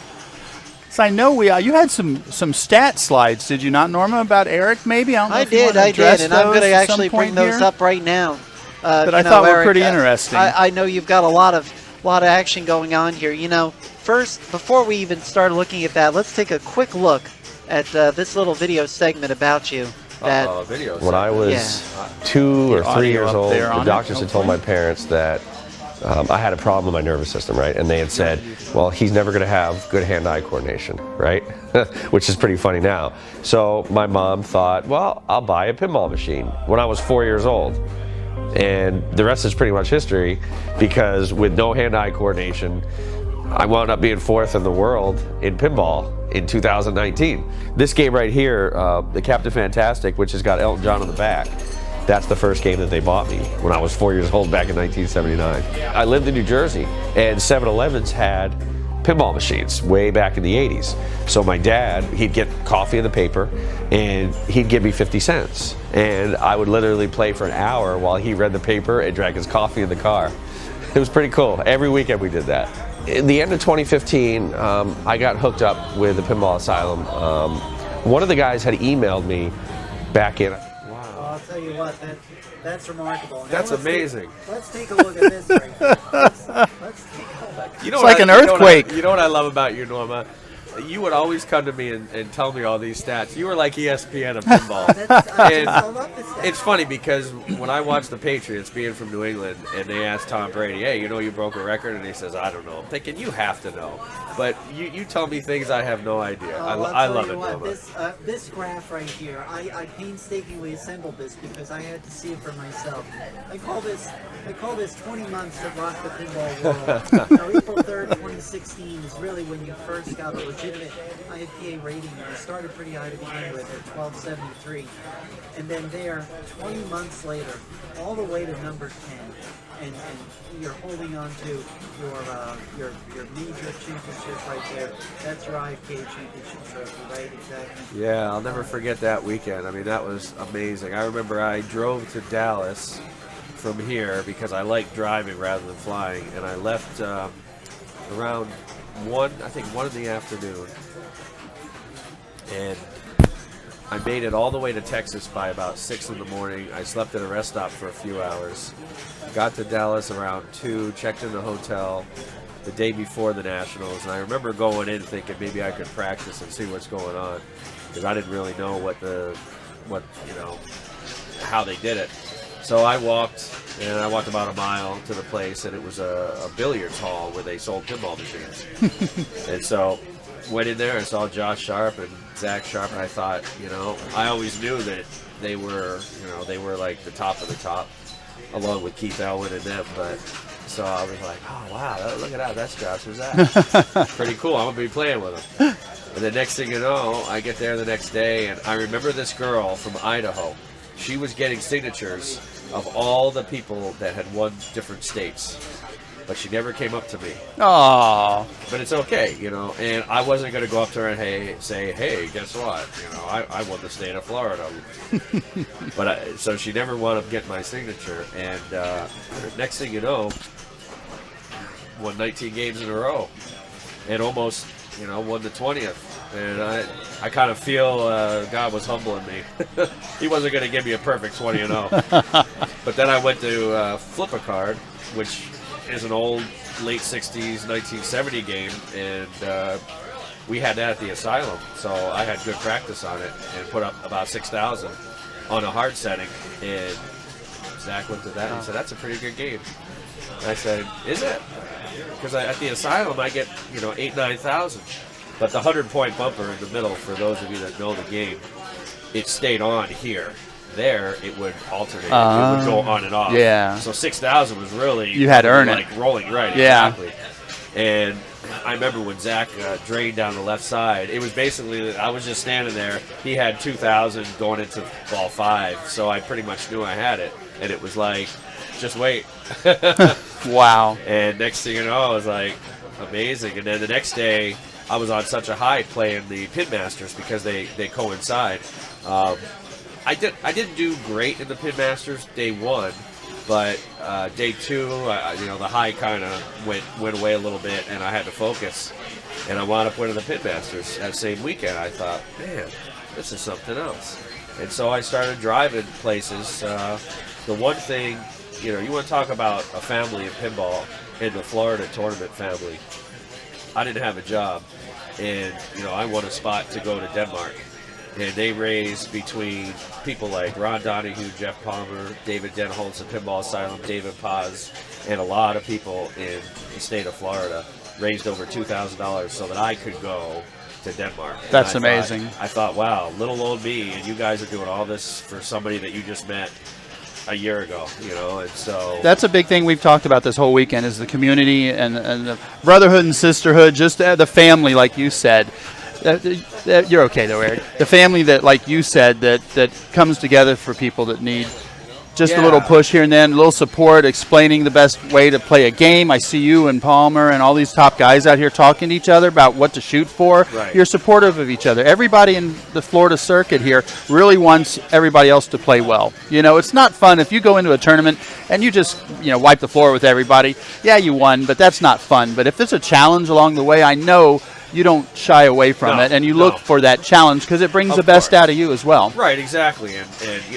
Speaker 1: So I know you had some stat slides, did you not, Norma, about Eric? Maybe
Speaker 2: I did, and I'm going to actually bring those up right now.
Speaker 1: That I thought were pretty interesting.
Speaker 2: I know you've got a lot of action going on here. You know, first, before we even start looking at that, let's take a quick look at this little video segment about you.
Speaker 5: When I was 2 or 3 years old, the doctors had told my parents that I had a problem with my nervous system, right? And they had said, well, he's never going to have good hand-eye coordination, right? Which is pretty funny now. So my mom thought, well, I'll buy a pinball machine when I was 4 years old. And the rest is pretty much history, because with no hand-eye coordination, I wound up being 4th in the world in pinball in 2019. This game right here, the Captain Fantastic, which has got Elton John on the back, that's the first game that they bought me when I was 4 years old back in 1979. I lived in New Jersey, and 7-Elevens had pinball machines way back in the 80s. So my dad, he'd get coffee in the paper, and he'd give me 50 cents. And I would literally play for an hour while he read the paper and drank his coffee in the car. It was pretty cool. Every weekend we did that. In the end of 2015, I got hooked up with the Pinball Asylum. One of the guys had emailed me back in.
Speaker 2: I'll tell you what, that's remarkable.
Speaker 4: That's amazing.
Speaker 2: Let's take a look at this right here. Let's take a look.
Speaker 1: It's like an earthquake.
Speaker 4: You know what I love about you, Norma? You would always come to me and tell me all these stats. You were like ESPN of pinball. And it's funny because when I watch the Patriots, being from New England, and they ask Tom Brady, hey, you know you broke a record? And he says, I don't know. I'm thinking, you have to know. But you tell me things I have no idea. I love it, Norma.
Speaker 2: This graph right here, I painstakingly assembled this because I had to see it for myself. I call this 20 months that rocked the pinball world. Now, April 3rd, 2016 is really when you first got a legitimate IFPA rating. You started pretty high to begin with at 1273. And then there, 20 months later, all the way to number 10. And you're holding on to your major championship right there. That's your IFPA championship trophy, right? Exactly.
Speaker 4: Yeah, I'll never forget that weekend. I mean, that was amazing. I remember I drove to Dallas from here because I like driving rather than flying, and I left around 1 in the afternoon, and I made it all the way to Texas by about 6 in the morning. I slept at a rest stop for a few hours, got to Dallas around 2, checked in the hotel the day before the Nationals, and I remember going in thinking maybe I could practice and see what's going on, because I didn't really know how they did it. So I walked about a mile to the place, and it was a billiards hall where they sold pinball machines. And so went in there and saw Josh Sharp and Zach Sharp, and I thought, I always knew that they were like the top of the top, along with Keith Elwin and them. But so I was like, oh wow, look at that, that's Josh, who's that? Pretty cool. I'm gonna be playing with him. And the next thing you know, I get there the next day, and I remember this girl from Idaho. She was getting signatures of all the people that had won different states, but she never came up to me.
Speaker 1: Aww.
Speaker 4: But it's okay, and I wasn't going to go up to her and say, hey, guess what? I won the state of Florida. But so she never wound up getting my signature, and next thing you know, won 19 games in a row, and almost, won the 20th. And I kind of feel God was humbling me. He wasn't going to give me a perfect 20-0. But then I went to flip a card, which is an old late 60s, 1970 game. And we had that at the Asylum, so I had good practice on it and put up about 6,000 on a hard setting. And Zach looked at that and he said, "That's a pretty good game." And I said, "Is it?" Because at the Asylum I get 8,000-9,000, but the 100-point bumper in the middle, for those of you that know the game, it stayed on here. There, it would alternate. It would go on and off.
Speaker 1: Yeah.
Speaker 4: So 6,000 was really
Speaker 1: you had to earn
Speaker 4: like
Speaker 1: it.
Speaker 4: rolling, right?
Speaker 1: Yeah.
Speaker 4: Exactly. And I remember when Zach drained down the left side, it was basically that I was just standing there. He had 2,000 going into ball 5, so I pretty much knew I had it. And it was like, just wait.
Speaker 1: Wow.
Speaker 4: And next thing you know, it was like amazing. And then the next day, I was on such a high playing the Pin Masters because they coincide. I didn't do great in the Pin Masters day 1, but day 2, the high kind of went away a little bit, and I had to focus. And I wound up winning the Pin Masters that same weekend. I thought, man, this is something else. And so I started driving places. The one thing, you want to talk about a family in pinball in the Florida tournament family. I didn't have a job, and I won a spot to go to Denmark. And they raised between people like Ron Donahue, Jeff Palmer, David Denholtz at Pinball Asylum, David Paz, and a lot of people in the state of Florida raised over $2,000 so that I could go to Denmark. And
Speaker 1: That's amazing.
Speaker 4: I thought, wow, little old me, and you guys are doing all this for somebody that you just met a year ago, and so
Speaker 1: that's a big thing we've talked about this whole weekend is the community and the brotherhood and sisterhood, just the family, like you said. You're okay though, Eric. The family that, like you said, that comes together for people that need just a little push here and then, a little support, explaining the best way to play a game. I see you and Palmer and all these top guys out here talking to each other about what to shoot for.
Speaker 4: Right.
Speaker 1: You're supportive of each other. Everybody in the Florida circuit here really wants everybody else to play well. It's not fun if you go into a tournament and you just, wipe the floor with everybody. Yeah, you won, but that's not fun. But if there's a challenge along the way, I know you don't shy away from it, and you look for that challenge because it brings the best out of you as well.
Speaker 4: Right, exactly. And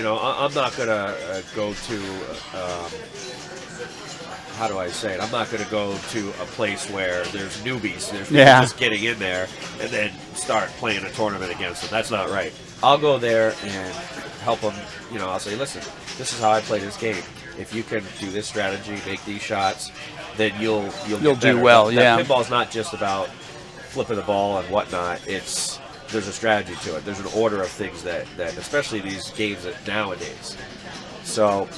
Speaker 4: I'm not going to go to, how do I say it? I'm not going to go to a place where there's newbies. There's people just getting in there and then start playing a tournament against them. That's not right. I'll go there and help them. I'll say, listen, this is how I play this game. If you can do this strategy, make these shots, then you'll
Speaker 1: do well.
Speaker 4: Pinball's not just about flipping the ball and whatnot. There's a strategy to it. There's an order of things that especially these games nowadays. So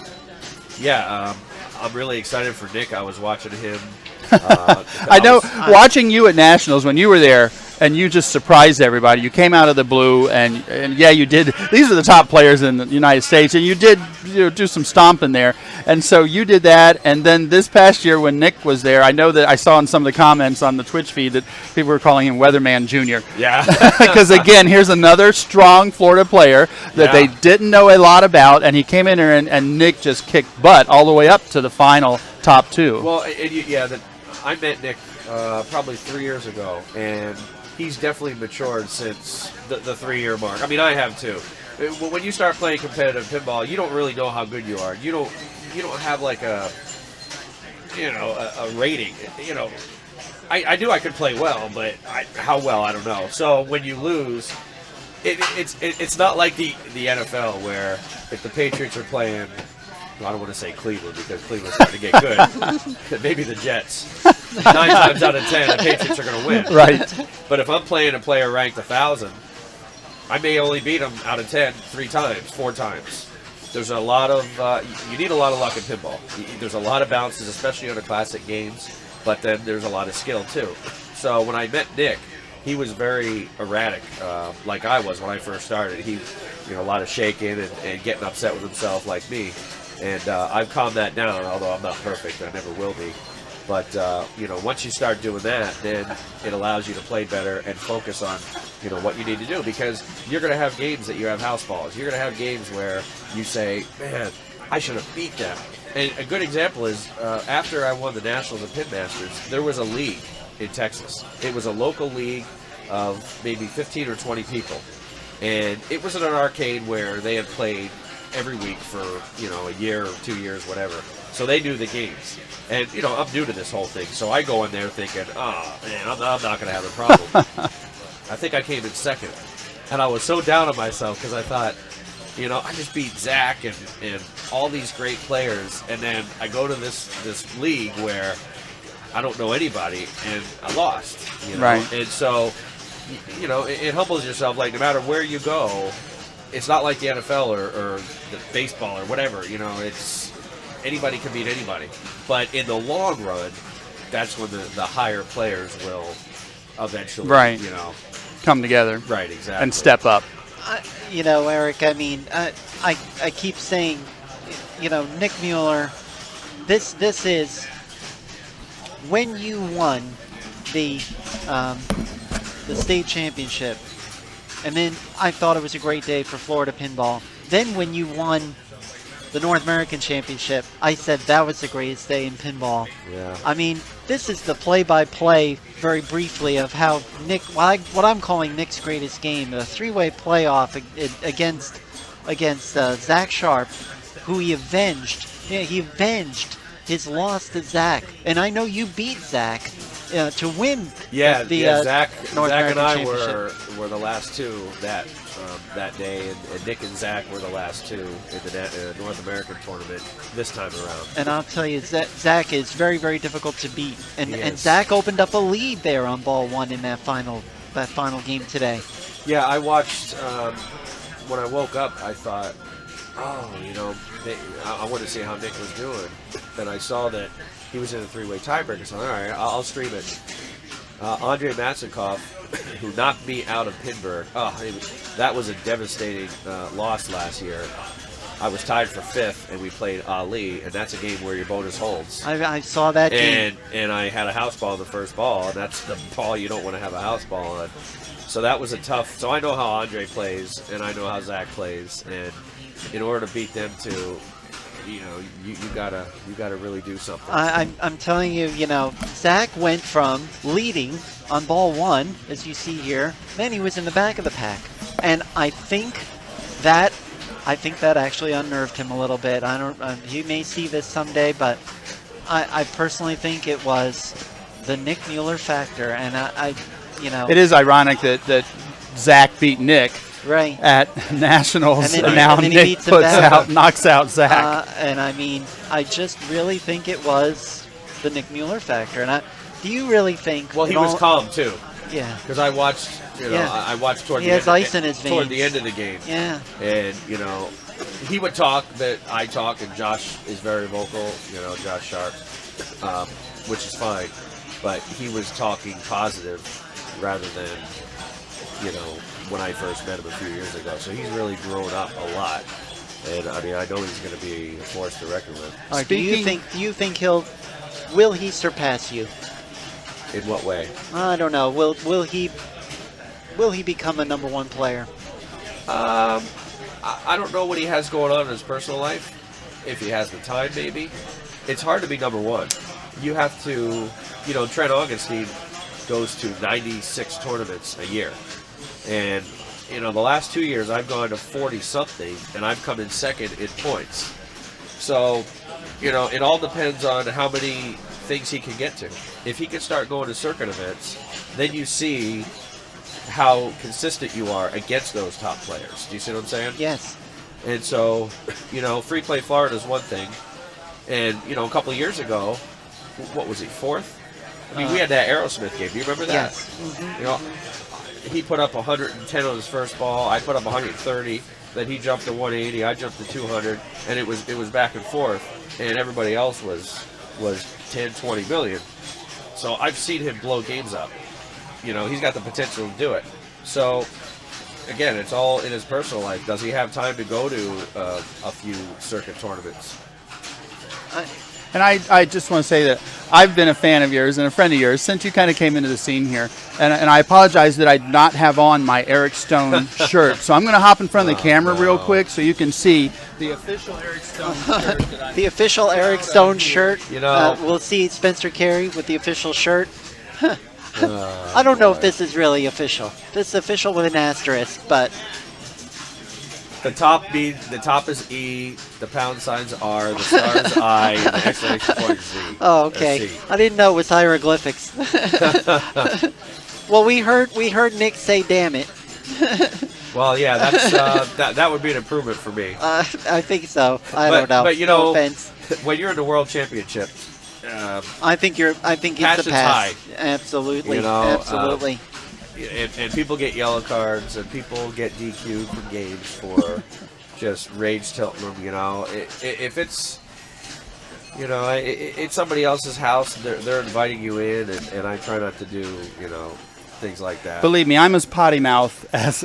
Speaker 4: I'm really excited for Nick. I was watching him.
Speaker 1: I know, watching you at Nationals when you were there, and you just surprised everybody. You came out of the blue, and you did. These are the top players in the United States, and you did do some stomping there. And so you did that, and then this past year when Nick was there, I know that I saw in some of the comments on the Twitch feed that people were calling him Weatherman Jr.
Speaker 4: Yeah.
Speaker 1: Because, again, here's another strong Florida player that they didn't know a lot about, and he came in here, and Nick just kicked butt all the way up to the final top 2.
Speaker 4: Well, I met Nick probably 3 years ago, and he's definitely matured since the 3-year mark. I mean, I have too. When you start playing competitive pinball, you don't really know how good you are. You don't have like a rating. I knew I could play well, but how well, I don't know. So when you lose, it's not like the NFL where if the Patriots are playing, I don't want to say Cleveland because Cleveland's starting to get good. Maybe the Jets. 9 times out of 10, the Patriots are going to win.
Speaker 1: Right.
Speaker 4: But if I'm playing a player ranked 1,000, I may only beat them out of 10 3 times, 4 times. There's a lot of you need a lot of luck in pinball. There's a lot of bounces, especially on the classic games. But then there's a lot of skill too. So when I met Nick, he was very erratic, like I was when I first started. He, a lot of shaking and getting upset with himself, like me. And I've calmed that down, although I'm not perfect. I never will be. But, once you start doing that, then it allows you to play better and focus on, what you need to do. Because you're going to have games that you have house balls. You're going to have games where you say, man, I should have beat them. And a good example is after I won the Nationals and Pin Masters, there was a league in Texas. It was a local league of maybe 15 or 20 people. And it was in an arcade where they had played every week for, a year or 2 years, whatever. So they knew the games. And, I'm new to this whole thing. So I go in there thinking, oh, man, I'm not going to have a problem. I think I came in second. And I was so down on myself because I thought, I just beat Zach and all these great players. And then I go to this league where I don't know anybody, and I lost.
Speaker 1: Right.
Speaker 4: And so, it humbles yourself. Like, no matter where you go, it's not like the NFL or the baseball or whatever. It's anybody can beat anybody. But in the long run, that's when the higher players will eventually,
Speaker 1: Right. come together.
Speaker 4: Right, exactly.
Speaker 1: And step up.
Speaker 2: Eric, I mean, I keep saying, Nick Mueller, this is when you won the state championship, and then I thought it was a great day for Florida Pinball. Then when you won the North American Championship, I said that was the greatest day in pinball.
Speaker 4: Yeah.
Speaker 2: I mean, this is the play-by-play, very briefly, of how Nick, what I'm calling Nick's greatest game, a three-way playoff against Zach Sharp, who he avenged. Yeah, he avenged his loss to Zach, and I know you beat Zach to win.
Speaker 4: Zach
Speaker 2: North
Speaker 4: and
Speaker 2: American
Speaker 4: I
Speaker 2: Championship.
Speaker 4: were the last two that day, and Nick and Zach were the last two in the North American tournament this time around.
Speaker 2: And I'll tell you, Zach is very, very difficult to beat. And
Speaker 4: Yes.
Speaker 2: Zach opened up a lead there on ball one in that final game today.
Speaker 4: Yeah, I watched when I woke up. I thought, I wanted to see how Nick was doing. Then I saw that he was in a three-way tiebreaker. So all right, I'll stream it. Andre Matsikov, who knocked me out of Pinburg. That was a devastating loss last year. I was tied for fifth, and we played Ali, and that's a game where your bonus holds.
Speaker 2: I saw that game.
Speaker 4: And I had a house ball in the first ball, and that's the ball you don't want to have a house ball on. So that was a tough. So I know how Andre plays, and I know how Zach plays, and in order to beat them two, you gotta really do something.
Speaker 2: I'm telling you, Zach went from leading on ball one, as you see here, then he was in the back of the pack, and I think that actually unnerved him a little bit. I don't. He may see this someday, but I personally think it was the Nick Mueller factor, and
Speaker 1: It is ironic that Zach beat Nick.
Speaker 2: Right.
Speaker 1: At Nationals, and
Speaker 2: now
Speaker 1: Nick knocks out Zach.
Speaker 2: And I mean, I just really think it was the Nick Mueller factor. And do you really think?
Speaker 4: Well, he was calm too.
Speaker 2: Yeah.
Speaker 4: Because I watched, I watched toward
Speaker 2: he
Speaker 4: the
Speaker 2: has
Speaker 4: end.
Speaker 2: Ice in his veins.
Speaker 4: Toward the end of the game.
Speaker 2: Yeah.
Speaker 4: And he would talk that I talk, and Josh is very vocal. Josh Sharp, which is fine, but he was talking positive rather than, when I first met him a few years ago. So he's really grown up a lot. And I mean, I know he's going to be a force to reckon with.
Speaker 2: All right, do you think will he surpass you?
Speaker 4: In what way?
Speaker 2: I don't know. Will he become a number one player?
Speaker 4: I don't know what he has going on in his personal life. If he has the time, maybe. It's hard to be number one. You have to, Trent Augustine goes to 96 tournaments a year. And, the last 2 years I've gone to 40-something, and I've come in second in points. So, it all depends on how many things he can get to. If he can start going to circuit events, then you see how consistent you are against those top players. Do you see what I'm saying?
Speaker 2: Yes.
Speaker 4: And so, Free Play Florida is one thing. And, a couple of years ago, what was he, fourth? I mean, we had that Aerosmith game. Do you remember that?
Speaker 2: Yes. Mm-hmm.
Speaker 4: He put up 110 on his first ball. I put up 130. Then he jumped to 180. I jumped to 200, and it was back and forth. And everybody else was 10, 20 million. So I've seen him blow games up. He's got the potential to do it. So again, it's all in his personal life. Does he have time to go to a few circuit tournaments?
Speaker 1: And I just want to say that I've been a fan of yours and a friend of yours since you kind of came into the scene here. And I apologize that I did not have on my Eric Stone shirt. So I'm going to hop in front of the camera real quick so you can see the official Eric Stone shirt.
Speaker 2: The official Eric Stone shirt. We'll see Spencer Carey with the official shirt. I don't know if this is really official. This is official with an asterisk, but...
Speaker 4: The top is E, the pound signs are, the stars I, and the exclamation point is Z.
Speaker 2: Oh, okay. I didn't know it was hieroglyphics. Well, we heard Nick say "damn it."
Speaker 4: Well, yeah, that's that would be an improvement for me.
Speaker 2: I think so. I don't know.
Speaker 4: But you
Speaker 2: no
Speaker 4: know,
Speaker 2: offense.
Speaker 4: when you're in the World Championship,
Speaker 2: I think it's
Speaker 4: passion's
Speaker 2: a pass.
Speaker 4: high.
Speaker 2: Absolutely.
Speaker 4: You know,
Speaker 2: absolutely.
Speaker 4: and people get yellow cards, and people get DQ'd from games for just rage tilting them. You know, if it's it's somebody else's house, they're inviting you in, and I try not to do things like that.
Speaker 1: Believe me, I'm as potty mouth as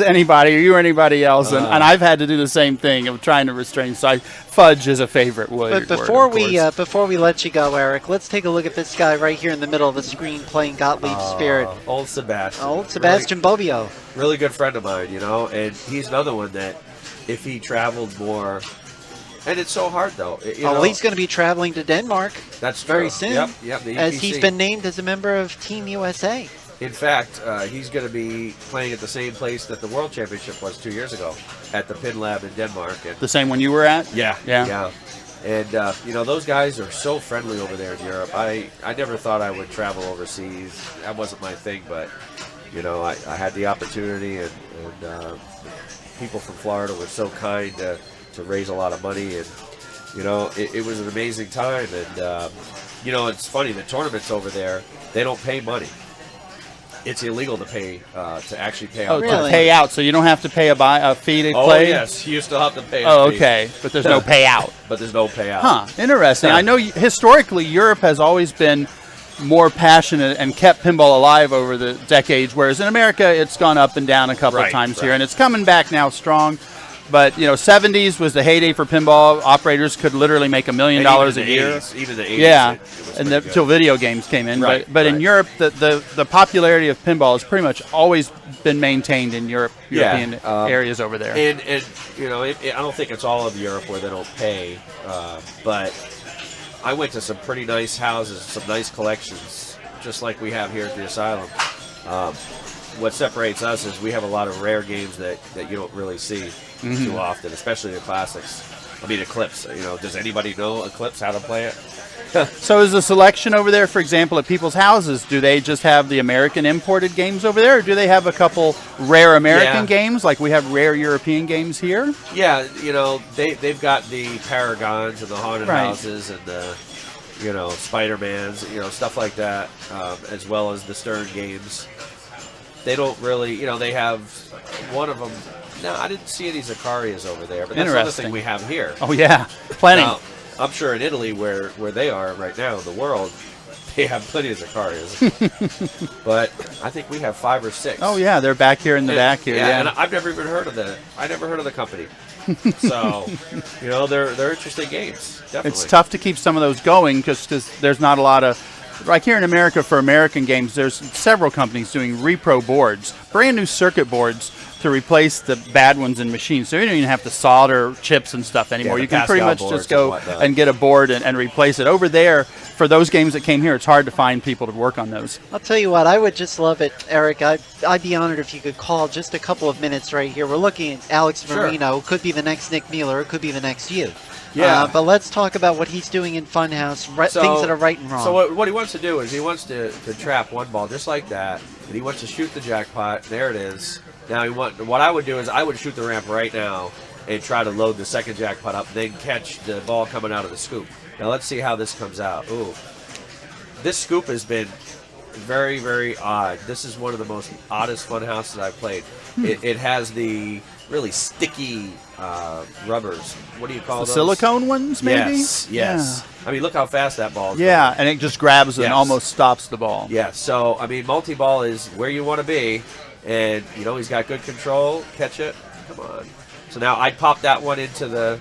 Speaker 1: anybody, or you or anybody else, and I've had to do the same thing of trying to restrain. So fudge is a favorite word.
Speaker 2: But before we let you go, Eric, let's take a look at this guy right here in the middle of the screen playing Gottlieb Spirit.
Speaker 4: Old Sebastian.
Speaker 2: Old Sebastian Bobbio.
Speaker 4: Really good friend of mine, and he's another one that if he traveled more. And it's so hard, though.
Speaker 2: He's going to be traveling to Denmark.
Speaker 4: That's
Speaker 2: very
Speaker 4: true.
Speaker 2: soon.
Speaker 4: Yep. The
Speaker 2: as
Speaker 4: EPC.
Speaker 2: he's been named as a member of Team USA.
Speaker 4: In fact, he's going to be playing at the same place that the World Championship was 2 years ago, at the Pin Lab in Denmark. And
Speaker 1: the same one you were at?
Speaker 4: Yeah. And those guys are so friendly over there in Europe. I never thought I would travel overseas. That wasn't my thing, but I had the opportunity, and people from Florida were so kind to raise a lot of money, and it was an amazing time. And it's funny, the tournaments over there, they don't pay money. It's illegal to actually pay out.
Speaker 1: Oh, really? To pay out, so you don't have to pay a fee to play?
Speaker 4: Oh, yes, you still have to pay a fee.
Speaker 1: Oh, okay, but there's no payout.
Speaker 4: But there's no payout.
Speaker 1: Huh, interesting. I know historically Europe has always been more passionate and kept pinball alive over the decades, whereas in America it's gone up and down a couple of times here, and it's coming back now strong. But 70s was the heyday for pinball. Operators could literally make $1 million a year.
Speaker 4: Even the 80s.
Speaker 1: Yeah, until video games came in.
Speaker 4: Right,
Speaker 1: but in Europe, the popularity of pinball has pretty much always been maintained in European areas over there.
Speaker 4: And I don't think it's all of Europe where they don't pay, but I went to some pretty nice houses, some nice collections, just like we have here at the Asylum. What separates us is we have a lot of rare games that you don't really see too often, especially the classics. I mean, Eclipse. Does anybody know Eclipse, how to play it?
Speaker 1: So is the selection over there, for example, at people's houses, do they just have the American imported games over there, or do they have a couple rare American games, like we have rare European games here?
Speaker 4: Yeah, they've got the Paragons and the Haunted Houses and the, Spider-Mans, stuff like that, as well as the Stern games. They don't really, they have one of them. No, I didn't see any Zacarias over there, but that's another thing we have here.
Speaker 1: Oh, yeah, plenty.
Speaker 4: Now, I'm sure in Italy, where they are right now in the world, they have plenty of Zacarias. But I think we have 5 or 6.
Speaker 1: Oh, yeah, they're back here in the back here. Yeah,
Speaker 4: and I've never even heard of I never heard of the company. So, they're interesting games, definitely.
Speaker 1: It's tough to keep some of those going because there's not a lot of... Like here in America, for American games, there's several companies doing repro boards, brand new circuit boards to replace the bad ones in machines. So you don't even have to solder chips and stuff anymore. You can pretty much just go and get a board and replace it. Over there, for those games that came here, it's hard to find people to work on those.
Speaker 2: I'll tell you what, I would just love it, Eric. I'd be honored if you could call just a couple of minutes right here. We're looking at Alex Marino. Could be the next Nick Mueller. It could be the next you.
Speaker 4: Yeah.
Speaker 2: But let's talk about what he's doing in Funhouse, things that are right and wrong.
Speaker 4: So what he wants to do is he wants to trap one ball just like that, and he wants to shoot the jackpot. There it is. Now what I would do is I would shoot the ramp right now and try to load the second jackpot up, then catch the ball coming out of the scoop. Now let's see how this comes out. Ooh. This scoop has been very, very odd. This is one of the most oddest Funhouses I've played. It has the really sticky rubbers. What do you call those?
Speaker 1: Silicone ones, maybe?
Speaker 4: Yes.
Speaker 1: Yeah.
Speaker 4: I mean, look how fast that ball is
Speaker 1: going.
Speaker 4: And
Speaker 1: it just grabs and almost stops the ball.
Speaker 4: Yeah, so, I mean, multi-ball is where you want to be, and, he's got good control. Catch it. Come on. So now I'd pop that one into the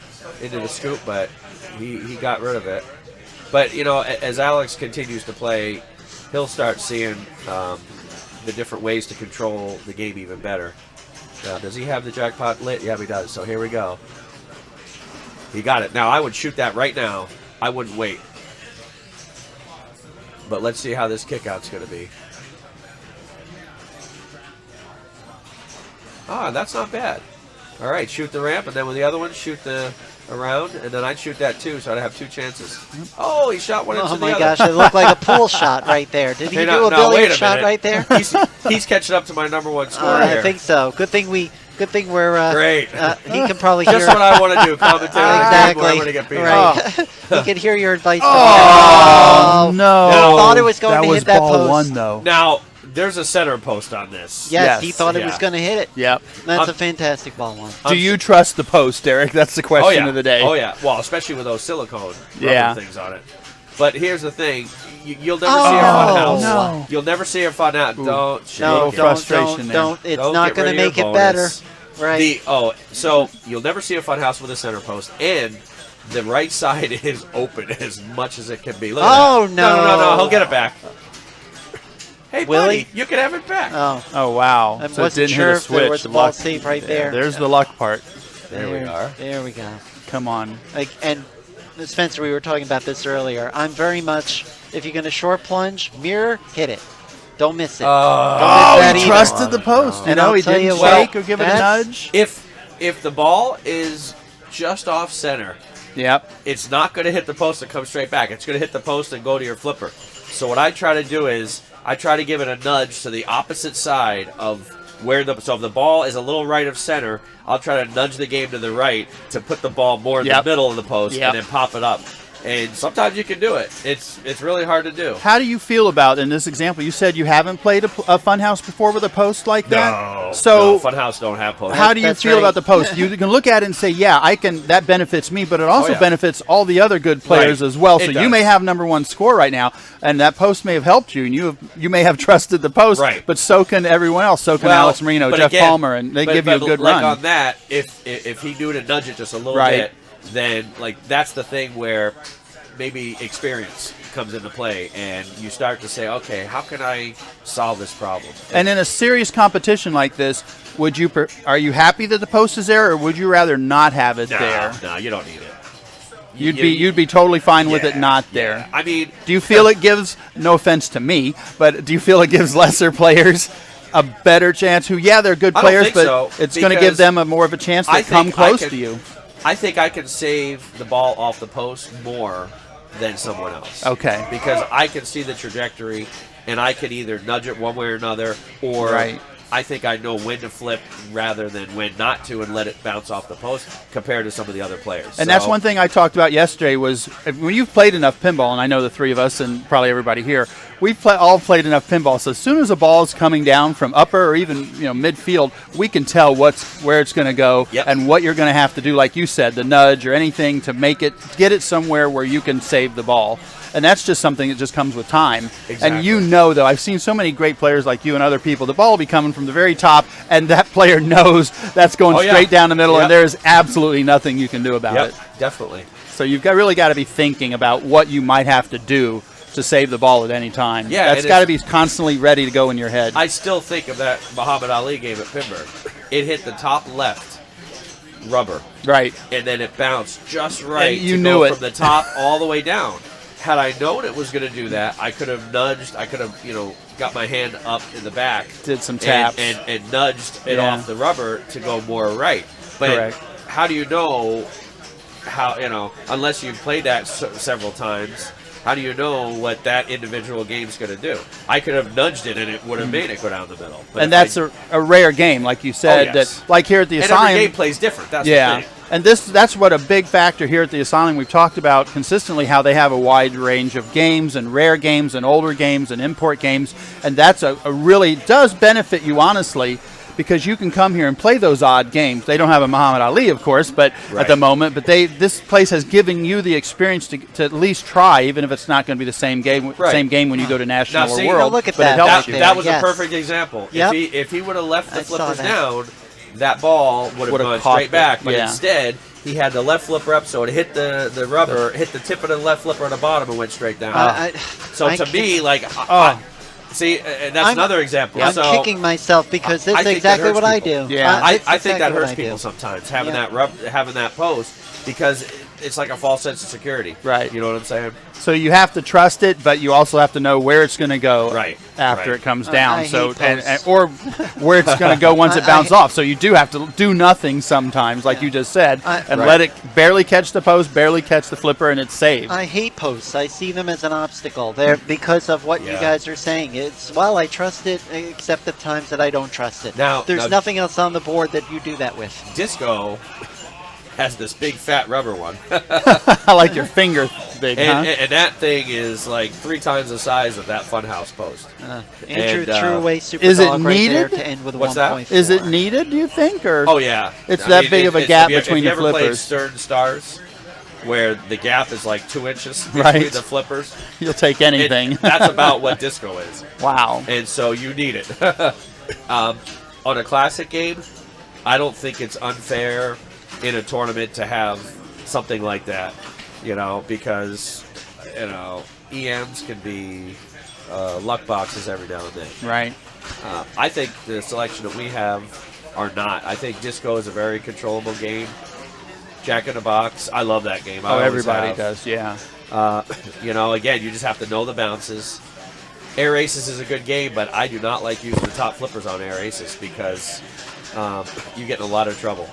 Speaker 4: scoop, but he got rid of it. But, as Alex continues to play, he'll start seeing the different ways to control the game even better. Now, does he have the jackpot lit? Yeah, he does. So here we go. He got it. Now, I would shoot that right now. I wouldn't wait. But let's see how this kickout's going to be. Ah, that's not bad. All right, shoot the ramp, and then with the other one, shoot the around, and then I'd shoot that too, so I'd have 2 chances. Oh, he shot one into
Speaker 2: Oh
Speaker 4: the
Speaker 2: my
Speaker 4: other.
Speaker 2: gosh, it looked like a pool shot right there. Did he
Speaker 4: Hey,
Speaker 2: do
Speaker 4: no,
Speaker 2: a
Speaker 4: no, wait
Speaker 2: billiard
Speaker 4: a
Speaker 2: shot
Speaker 4: minute.
Speaker 2: right there?
Speaker 4: He's catching up to my #1 score here.
Speaker 2: I think so. Good thing we're
Speaker 4: Great.
Speaker 2: he can probably hear
Speaker 4: Just what I want to do. Commentary.
Speaker 2: exactly.
Speaker 4: Where I'm going to get beat
Speaker 2: Right.
Speaker 4: up.
Speaker 2: He can hear your advice.
Speaker 1: Oh, no.
Speaker 2: He thought it was going
Speaker 1: that
Speaker 2: to
Speaker 1: was
Speaker 2: hit that
Speaker 1: ball
Speaker 2: post.
Speaker 1: 1, though.
Speaker 4: Now, there's a center post on this.
Speaker 2: Yes, he
Speaker 1: Yes,
Speaker 2: thought it
Speaker 4: yeah.
Speaker 2: was going to hit it.
Speaker 1: Yep.
Speaker 2: That's a fantastic ball one.
Speaker 1: Do you trust the post, Eric? That's the question
Speaker 4: Oh yeah.
Speaker 1: of the day.
Speaker 4: Oh yeah. Well, especially with those silicone
Speaker 1: Yeah.
Speaker 4: rubber things on it. But here's the thing: you'll never see a fun house.
Speaker 1: no.
Speaker 4: You'll never see a fun house. Don't shake
Speaker 2: No,
Speaker 4: it.
Speaker 1: frustration there.
Speaker 2: don't. It's
Speaker 4: Don't
Speaker 2: not
Speaker 4: get
Speaker 2: going to
Speaker 4: rid of
Speaker 2: make it
Speaker 4: your
Speaker 2: better.
Speaker 4: bonus.
Speaker 2: Right.
Speaker 4: So you'll never see a fun house with a center post, and the right side is open as much as it can be. Look at
Speaker 2: Oh,
Speaker 4: that.
Speaker 2: no.
Speaker 4: No, he'll get it back. Hey,
Speaker 2: Will
Speaker 4: buddy,
Speaker 2: he?
Speaker 4: you can have it back.
Speaker 2: Oh,
Speaker 1: Oh, wow.
Speaker 2: I
Speaker 1: So it
Speaker 2: wasn't
Speaker 1: didn't
Speaker 2: sure
Speaker 1: hit a
Speaker 2: if there
Speaker 1: switch.
Speaker 2: was a ball
Speaker 1: Luck.
Speaker 2: safe right there.
Speaker 1: There's the luck part.
Speaker 4: There we are.
Speaker 2: There we go.
Speaker 1: Come on.
Speaker 2: And Spencer, we were talking about this earlier. I'm very much, if you're going to short plunge, mirror, hit it. Don't miss it.
Speaker 1: Oh,
Speaker 2: that
Speaker 1: he
Speaker 2: either.
Speaker 1: trusted the post. You
Speaker 2: And
Speaker 1: know,
Speaker 2: I'll
Speaker 1: he
Speaker 2: tell
Speaker 1: didn't
Speaker 2: you what,
Speaker 1: shake or give it a
Speaker 2: that's-
Speaker 1: nudge.
Speaker 4: If the ball is just off center,
Speaker 1: Yep.
Speaker 4: it's not going to hit the post and come straight back. It's going to hit the post and go to your flipper. So what I try to do is I try to give it a nudge to the opposite side of where so if the ball is a little right of center, I'll try to nudge the game to the right to put the ball more in the middle of the post
Speaker 1: Yep.
Speaker 4: and then pop it up. And sometimes you can do it. It's really hard to do.
Speaker 1: How do you feel about, in this example, you said you haven't played a funhouse before with a post like that?
Speaker 4: No.
Speaker 1: So
Speaker 4: no, Funhouse don't have posts.
Speaker 1: how do you
Speaker 2: That's
Speaker 1: feel
Speaker 2: right.
Speaker 1: about the post? You can look at it and say, yeah, I can. That benefits me, but it also
Speaker 4: yeah.
Speaker 1: benefits all the other good players
Speaker 4: Right.
Speaker 1: as well.
Speaker 4: It
Speaker 1: So
Speaker 4: does.
Speaker 1: you may have #1 score right now, and that post may have helped you, and you may have trusted the post.
Speaker 4: Right.
Speaker 1: But so can everyone else. So can
Speaker 4: Well,
Speaker 1: Alex Marino,
Speaker 4: but
Speaker 1: Jeff
Speaker 4: again,
Speaker 1: Palmer, and they
Speaker 4: but-
Speaker 1: give you a
Speaker 4: but
Speaker 1: good
Speaker 4: like
Speaker 1: run.
Speaker 4: on that, if he do to nudge it just a little
Speaker 1: Right.
Speaker 4: bit, then like that's the thing where maybe experience comes into play, and you start to say, okay, how can I solve this problem?
Speaker 1: And in a serious competition like this, would you? Are you happy that the post is there, or would you rather not have it there?
Speaker 4: No, you don't need it.
Speaker 1: You'd be totally fine with it
Speaker 4: Yeah,
Speaker 1: not
Speaker 4: yeah.
Speaker 1: there.
Speaker 4: I mean,
Speaker 1: Do you feel it gives, no offense to me, but do you feel it gives lesser players a better chance who, yeah, they're good
Speaker 4: I don't
Speaker 1: players,
Speaker 4: think
Speaker 1: but
Speaker 4: so,
Speaker 1: it's going to give
Speaker 4: because
Speaker 1: them a more of a chance to
Speaker 4: I
Speaker 1: come
Speaker 4: think I
Speaker 1: close
Speaker 4: could-
Speaker 1: to you?
Speaker 4: I think I can save the ball off the post more than someone else.
Speaker 1: Okay.
Speaker 4: Because I can see the trajectory, and I can either nudge it one way or another, or
Speaker 1: Right.
Speaker 4: I think I know when to flip rather than when not to and let it bounce off the post compared to some of the other players.
Speaker 1: And that's one thing I talked about yesterday was when you've played enough pinball, and I know the three of us and probably everybody here, we've all played enough pinball. So as soon as a ball is coming down from upper or even midfield, we can tell where it's going to go
Speaker 4: Yep.
Speaker 1: and what you're going to have to do, like you said, the nudge or anything to get it somewhere where you can save the ball. And that's just something that just comes with time.
Speaker 4: Exactly.
Speaker 1: And though, I've seen so many great players like you and other people, the ball will be coming from the very top, and that player knows that's going
Speaker 4: Oh, yeah.
Speaker 1: straight down the middle,
Speaker 4: Yep.
Speaker 1: and there's absolutely nothing you can do about
Speaker 4: Yep,
Speaker 1: it.
Speaker 4: definitely.
Speaker 1: So you've really got to be thinking about what you might have to do to save the ball at any time.
Speaker 4: Yeah,
Speaker 1: That's
Speaker 4: and
Speaker 1: got to be constantly ready to go in your head.
Speaker 4: I still think of that Muhammad Ali game at Pinball. It hit the top left rubber,
Speaker 1: right.
Speaker 4: and then it bounced just right
Speaker 1: And you
Speaker 4: to
Speaker 1: knew
Speaker 4: go
Speaker 1: it.
Speaker 4: from the top all the way down. Had I known it was going to do that, I could have nudged. I could have, got my hand up in the back,
Speaker 1: Did some taps.
Speaker 4: and nudged it
Speaker 1: Yeah.
Speaker 4: off the rubber to go more right. But
Speaker 1: Correct.
Speaker 4: how do you know how, unless you've played that several times? How do you know what that individual game's going to do? I could have nudged it and it would have made it go down the middle. But
Speaker 1: And
Speaker 4: if
Speaker 1: that's a rare game, like you said.
Speaker 4: yes.
Speaker 1: That like here at the
Speaker 4: and
Speaker 1: Asylum.
Speaker 4: every game plays different. That's the
Speaker 1: Yeah,
Speaker 4: thing.
Speaker 1: and that's what a big factor here at the Asylum. We've talked about consistently how they have a wide range of games and rare games and older games and import games, and that's a really does benefit you honestly, because you can come here and play those odd games. They don't have a Muhammad Ali, of course, but at the moment, but this place has given you the experience to at least try, even if it's not going to be the same game when you go to national
Speaker 4: Now,
Speaker 1: or
Speaker 4: see,
Speaker 1: world.
Speaker 2: look at
Speaker 1: but it
Speaker 2: that.
Speaker 1: helps
Speaker 4: That,
Speaker 1: you.
Speaker 4: that was
Speaker 2: Yes.
Speaker 4: a perfect example.
Speaker 2: Yep.
Speaker 4: If he would have left the
Speaker 2: I saw
Speaker 4: flippers
Speaker 2: that.
Speaker 4: down, that ball would have
Speaker 1: Would've
Speaker 4: gone
Speaker 1: caught
Speaker 4: straight
Speaker 1: it,
Speaker 4: back. But
Speaker 1: yeah.
Speaker 4: instead, he had the left flipper up, so it hit the rubber, hit the tip of the left flipper on the bottom, and went straight down. So
Speaker 2: I
Speaker 4: to me, see, and that's
Speaker 2: I'm-
Speaker 4: another example.
Speaker 2: I'm
Speaker 4: so
Speaker 2: kicking myself because this
Speaker 4: I
Speaker 2: is
Speaker 4: think that
Speaker 2: exactly
Speaker 4: hurts
Speaker 2: what I
Speaker 4: people.
Speaker 2: do.
Speaker 1: Yeah.
Speaker 4: I
Speaker 2: It's
Speaker 4: think that
Speaker 2: exactly what
Speaker 4: hurts
Speaker 2: I do.
Speaker 4: people sometimes having
Speaker 2: Yeah.
Speaker 4: having that post, because it's like a false sense of security.
Speaker 1: Right.
Speaker 4: You know what I'm saying?
Speaker 1: So you have to trust it, but you also have to know where it's going to go
Speaker 4: Right.
Speaker 1: after
Speaker 4: Right.
Speaker 1: it comes down.
Speaker 2: I
Speaker 1: So
Speaker 2: hate posts.
Speaker 1: or where it's going to go once it bounces off. So you do have to do nothing sometimes, like you just said, and
Speaker 4: Right.
Speaker 1: let it barely catch the post, barely catch the flipper, and it's saved.
Speaker 2: I hate posts. I see them as an obstacle. They're because of what you
Speaker 4: Yeah.
Speaker 2: guys are saying. It's, well, I trust it, except the times that I don't trust it.
Speaker 4: Now-
Speaker 2: There's
Speaker 4: now-
Speaker 2: nothing else on the board that you do that with.
Speaker 4: Disco has this big fat rubber one.
Speaker 1: I like your finger big,
Speaker 4: And,
Speaker 1: huh?
Speaker 4: and that thing is like 3 times the size of that funhouse post.
Speaker 2: Andrew
Speaker 4: And,
Speaker 2: threw away Super
Speaker 1: is it
Speaker 2: Dog right there
Speaker 1: needed?
Speaker 2: to end with
Speaker 4: What's that?
Speaker 2: 1.4.
Speaker 1: Is it needed, do you think? Or
Speaker 4: Oh yeah,
Speaker 1: It's that big of a gap
Speaker 4: if you,
Speaker 1: between
Speaker 4: if you
Speaker 1: the
Speaker 4: ever played
Speaker 1: flippers.
Speaker 4: Stern Stars, where the gap is like 2 inches between
Speaker 1: Right.
Speaker 4: the flippers.
Speaker 1: You'll take anything.
Speaker 4: That's about what disco is,
Speaker 1: Wow.
Speaker 4: and so you need it. On a classic game, I don't think it's unfair in a tournament to have something like that, because EMs can be luck boxes every now and then.
Speaker 1: Right.
Speaker 4: I think the selection that we have are not. I think disco is a very controllable game. Jack in the Box, I love that game. I
Speaker 1: Oh,
Speaker 4: always
Speaker 1: everybody
Speaker 4: have.
Speaker 1: does, yeah.
Speaker 4: Again, you just have to know the bounces. Air Aces is a good game, but I do not like using the top flippers on Air Aces because you get in a lot of trouble.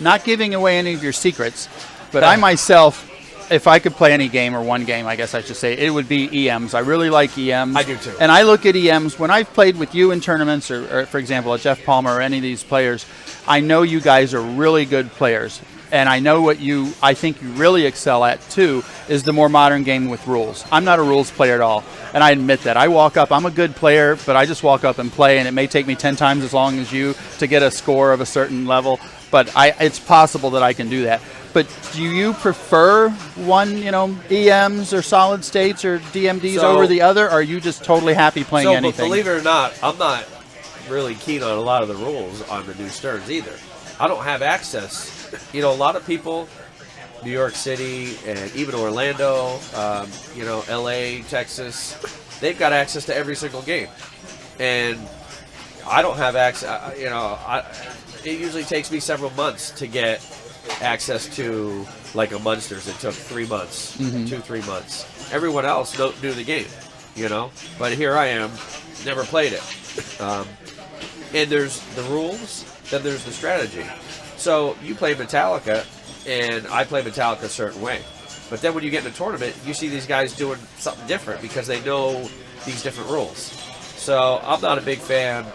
Speaker 1: Not giving away any of your secrets, but I myself, if I could play any game, or one game, I guess I should say, it would be EMs. I really like EMs.
Speaker 4: I do too.
Speaker 1: And I look at EMs, when I've played with you in tournaments, or for example, Jeff Palmer or any of these players, I know you guys are really good players. And I know what I think you really excel at, too, is the more modern game with rules. I'm not a rules player at all, and I admit that. I walk up, I'm a good player, but I just walk up and play, and it may take me 10 times as long as you to get a score of a certain level, but it's possible that I can do that. But do you prefer one, EMs or solid states or DMDs over the other, or are you just totally happy playing
Speaker 4: But
Speaker 1: anything?
Speaker 4: believe it or not, I'm not really keen on a lot of the rules on the new Sterns either. I don't have access. A lot of people, New York City and even Orlando, LA, Texas, they've got access to every single game. And I don't have access, it usually takes me several months to get access to like a Munsters. It took 3 months, 2-3 months. Everyone else knew the game, but here I am, never played it. And there's the rules, then there's the strategy. So you play Metallica, and I play Metallica a certain way. But then when you get in a tournament, you see these guys doing something different because they know these different rules. So I'm not a big fan.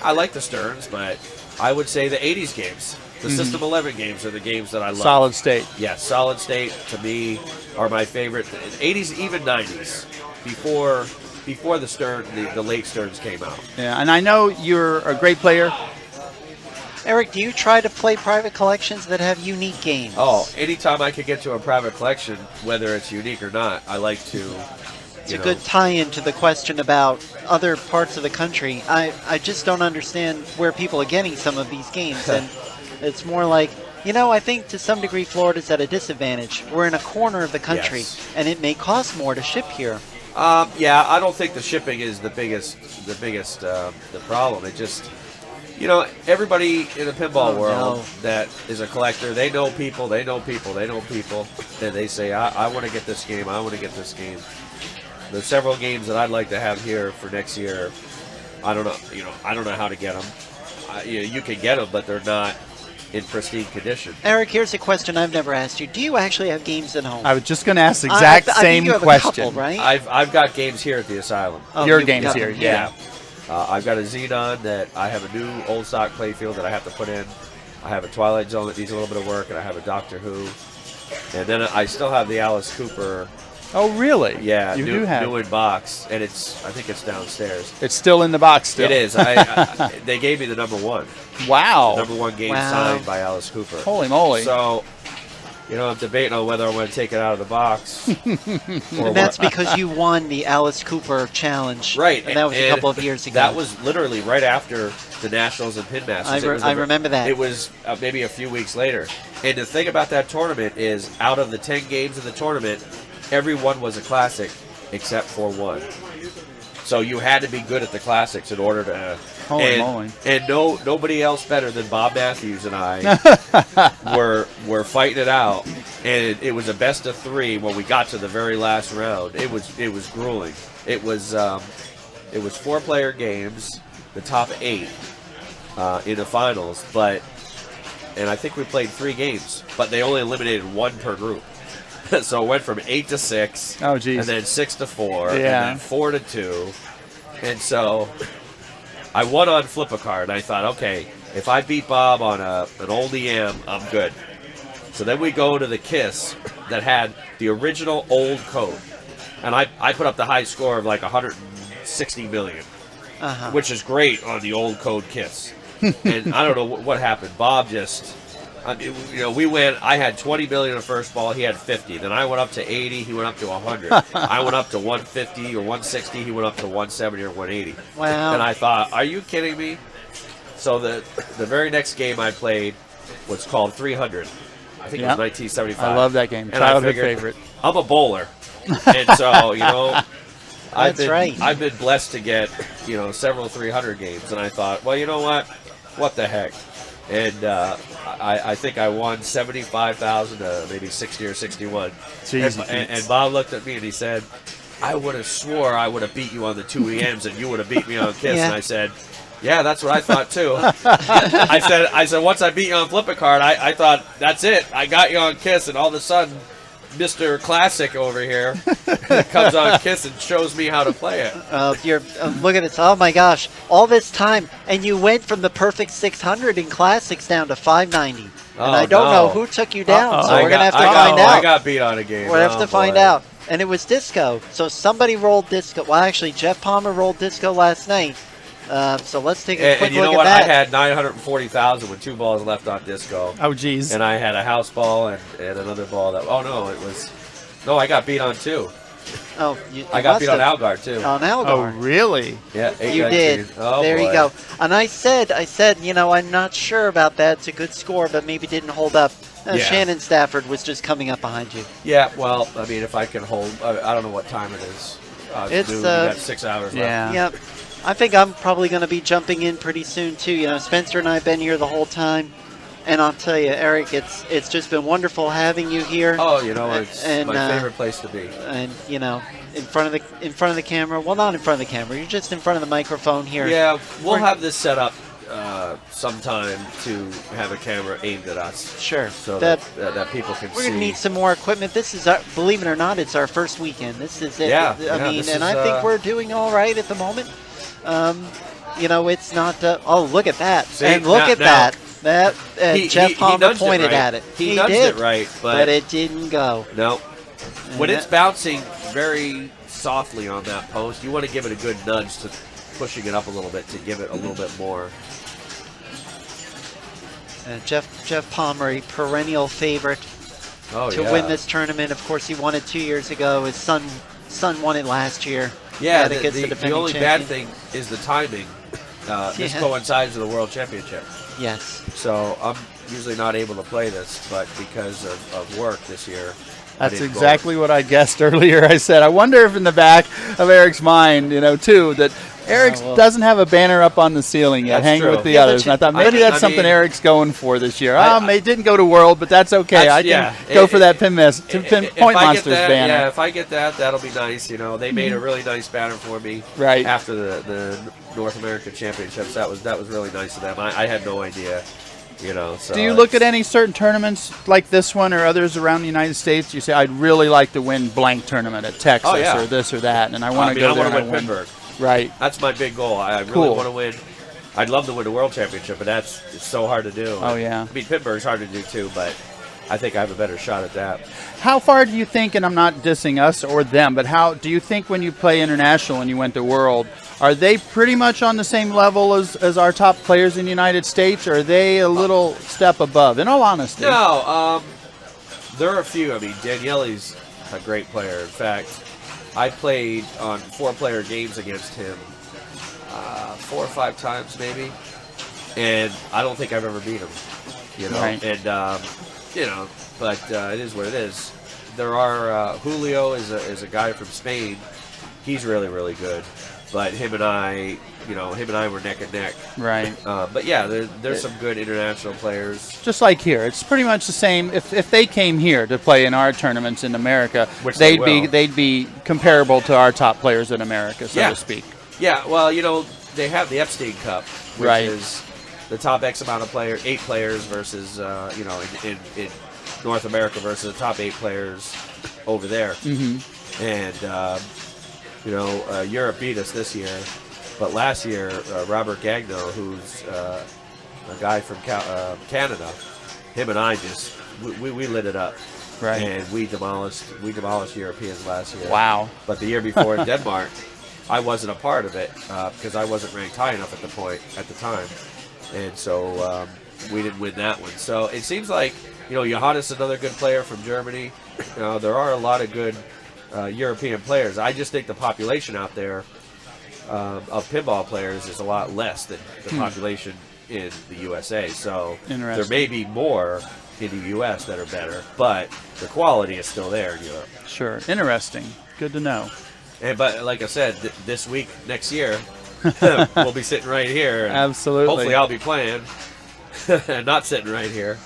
Speaker 4: I like the Sterns, but I would say the 80s games, the System 11 games are the games that I love.
Speaker 1: Solid state.
Speaker 4: Yes, Solid State, to me, are my favorite. 80s, even 90s, before the Stern, the late Sterns came out.
Speaker 1: Yeah, and I know you're a great player.
Speaker 2: Eric, do you try to play private collections that have unique games?
Speaker 4: Oh, anytime I could get to a private collection, whether it's unique or not, I like to.
Speaker 2: It's a good tie-in to the question about other parts of the country. I just don't understand where people are getting some of these games, and it's more like, I think to some degree Florida's at a disadvantage. We're in a corner of the country,
Speaker 4: Yes.
Speaker 2: and it may cost more to ship here.
Speaker 4: Yeah, I don't think the shipping is the biggest the problem. It just, everybody in the pinball world that is a collector, they know people, and they say, I want to get this game, I want to get this game. There's several games that I'd like to have here for next year. I don't know, I don't know how to get them. You can get them, but they're not in pristine condition.
Speaker 2: Eric, here's a question I've never asked you. Do you actually have games at home?
Speaker 1: I was just going to ask the exact
Speaker 2: I
Speaker 1: same
Speaker 2: think you have
Speaker 1: question.
Speaker 2: A couple, right?
Speaker 4: I've got games here at the Asylum.
Speaker 2: Oh,
Speaker 1: Your
Speaker 2: you've
Speaker 1: game's
Speaker 2: got
Speaker 1: here,
Speaker 2: them.
Speaker 1: yeah.
Speaker 4: I've got a Xenon that I have a new old stock playfield that I have to put in. I have a Twilight Zone that needs a little bit of work, and I have a Doctor Who. And then I still have the Alice Cooper.
Speaker 1: Oh, really?
Speaker 4: Yeah,
Speaker 1: you
Speaker 4: new,
Speaker 1: do have.
Speaker 4: new in box, and I think it's downstairs.
Speaker 1: It's still in the box still.
Speaker 4: It is. They gave me the number one.
Speaker 1: Wow.
Speaker 4: The number one game signed by Alice Cooper.
Speaker 1: Holy moly.
Speaker 4: So, I'm debating on whether I want to take it out of the box.
Speaker 2: And that's because you won the Alice Cooper Challenge.
Speaker 4: Right.
Speaker 2: And that was a couple of years ago.
Speaker 4: That was literally right after the Nationals and Pin Masters.
Speaker 2: I remember that.
Speaker 4: It was maybe a few weeks later. And the thing about that tournament is, out of the 10 games of the tournament, every one was a classic except for one. So you had to be good at the classics in order to
Speaker 1: Holy moly.
Speaker 4: And nobody else better than Bob Matthews and I were fighting it out, and it was a best of 3 when we got to the very last round. It was grueling. It was 4-player games, the top 8 in the finals, and I think we played 3 games, but they only eliminated 1 per group. So it went from 8 to 6.
Speaker 1: Oh, geez.
Speaker 4: And then 6 to 4.
Speaker 1: Yeah.
Speaker 4: And then 4 to 2. And so I won on flip a card. I thought, okay, if I beat Bob on an old EM, I'm good. So then we go to the KISS that had the original old code. And I put up the high score of like 160 million, which is great on the old code KISS. And I don't know what happened. Bob just... we went. I had 20 million in the first ball. He had 50. Then I went up to 80. He went up to 100. I went up to 150 or 160. He went up to 170 or 180.
Speaker 2: Wow!
Speaker 4: And I thought, are you kidding me? So the very next game I played was called 300. I think it was 1975.
Speaker 1: I love that game.
Speaker 4: And
Speaker 1: Childhood favorite.
Speaker 4: I'm a bowler, and so I've been blessed to get several 300 games, and I thought, well, you know what the heck. And I think I won 75,000 to maybe 60 or 61. And Bob looked at me and he said, I would have swore I would have beat you on the 2 EMs and you would have beat me on KISS. And I said, yeah, that's what I thought too. I said once I beat you on Flip a Card, I thought that's it. I got you on KISS, and all of a sudden, Mr. Classic over here comes on KISS and shows me how to play it.
Speaker 2: Look at this. Oh, my gosh. All this time, and you went from the perfect 600 in Classics down to 590. And I don't know who took you down, so we're going to have to find out.
Speaker 4: I got beat on a game.
Speaker 2: We're going to have to find out. And it was Disco. So somebody rolled Disco. Well, actually, Jeff Palmer rolled Disco last night. So let's take a quick
Speaker 4: and you know
Speaker 2: look
Speaker 4: what?
Speaker 2: at that.
Speaker 4: I had 940,000 with 2 balls left on Disco.
Speaker 1: Oh, geez.
Speaker 4: And I had a house ball and another ball that. Oh no, I got beat on 2.
Speaker 2: Oh,
Speaker 4: I got beat on Algar too.
Speaker 2: On Algar.
Speaker 1: Oh, really?
Speaker 4: Yeah,
Speaker 2: you did.
Speaker 4: Oh,
Speaker 2: there
Speaker 4: boy.
Speaker 2: you go. And I said, I'm not sure about that. It's a good score, but maybe didn't hold up. Shannon Stafford was just coming up behind you.
Speaker 4: Yeah, well, I mean, if I can hold, I don't know what time it is.
Speaker 2: It's
Speaker 4: we got 6 hours left.
Speaker 2: Yep. I think I'm probably going to be jumping in pretty soon too. Spencer and I have been here the whole time, and I'll tell you, Eric, it's just been wonderful having you here.
Speaker 4: Oh, it's my favorite place to be.
Speaker 2: And in front of the camera. Well, not in front of the camera. You're just in front of the microphone here.
Speaker 4: Yeah, we'll have this set up sometime to have a camera aimed at us.
Speaker 2: Sure.
Speaker 4: So that people can see.
Speaker 2: We're going to need some more equipment. This is, believe it or not, it's our first weekend. This is it.
Speaker 4: Yeah.
Speaker 2: I think we're doing all right at the moment. It's not. Oh, look at that!
Speaker 4: See,
Speaker 2: and look at that. That Jeff Palmer
Speaker 4: pointed
Speaker 2: at it.
Speaker 4: He nudged it right,
Speaker 2: but it didn't go.
Speaker 4: No. When it's bouncing very softly on that post, you want to give it a good nudge to pushing it up a little bit to give it a little bit more.
Speaker 2: Jeff Palmer, a perennial favorite to win this tournament. Of course, he won it 2 years ago. His son won it last year.
Speaker 4: Yeah, the only bad thing is the timing. This coincides with the World Championship.
Speaker 2: Yes.
Speaker 4: So I'm usually not able to play this, but because of work this year.
Speaker 1: That's exactly what I guessed earlier. I said, I wonder if in the back of Eric's mind, too, that Eric doesn't have a banner up on the ceiling yet, hanging with the others. And I thought maybe that's something Eric's going for this year. It didn't go to World, but that's okay. I can go for that Point Monsters banner.
Speaker 4: Yeah, if I get that, that'll be nice. They made a really nice banner for me after the North American Championships. That was really nice of them. I had no idea. So
Speaker 1: do you look at any certain tournaments like this one or others around the United States? You say, I'd really like to win blank tournament at Texas or this or that, and I want to go there and
Speaker 4: win Pinball.
Speaker 1: Right.
Speaker 4: That's my big goal. I really want to win. I'd love to win the World Championship, but it's so hard to do.
Speaker 1: Oh, yeah.
Speaker 4: I mean, Pinburg's hard to do, too, but I think I have a better shot at that.
Speaker 1: How far do you think, and I'm not dissing us or them, but how do you think when you play international and you went to World, are they pretty much on the same level as our top players in the United States, or are they a little step above, in all honesty?
Speaker 4: No, there are a few. I mean, Daniele's a great player. In fact, I played on 4-player games against him 4 or 5 times maybe, and I don't think I've ever beat him.
Speaker 1: Right.
Speaker 4: And but it is what it is. There are Julio is a guy from Spain. He's really, really good. But him and I him and I were neck and neck.
Speaker 1: Right.
Speaker 4: But yeah, there's some good international players.
Speaker 1: Just like here, it's pretty much the same. If they came here to play in our tournaments in America,
Speaker 4: Which they
Speaker 1: they'd be comparable to our top players in America, so to speak.
Speaker 4: Yeah, well, they have the Epstein Cup, which
Speaker 1: Right.
Speaker 4: is the top X amount of players, 8 players versus, in North America versus the top 8 players over there.
Speaker 1: Mm-hmm.
Speaker 4: And, Europe beat us this year. But last year, Robert Gagno, who's a guy from Canada, him and I we lit it up.
Speaker 1: Right.
Speaker 4: And we demolished Europeans last year.
Speaker 1: Wow.
Speaker 4: But the year before in Denmark, I wasn't a part of it because I wasn't ranked high enough at the time. And so we didn't win that one. So it seems like, Johannes, another good player from Germany. There are a lot of good European players. I just think the population out there of pinball players is a lot less than the population in the USA. So there may be more in the U.S. that are better, but the quality is still there in Europe.
Speaker 1: Sure. Interesting. Good to know.
Speaker 4: But like I said, this week, next year, we'll be sitting right here. And
Speaker 1: Absolutely.
Speaker 4: Hopefully I'll be playing and not sitting right here.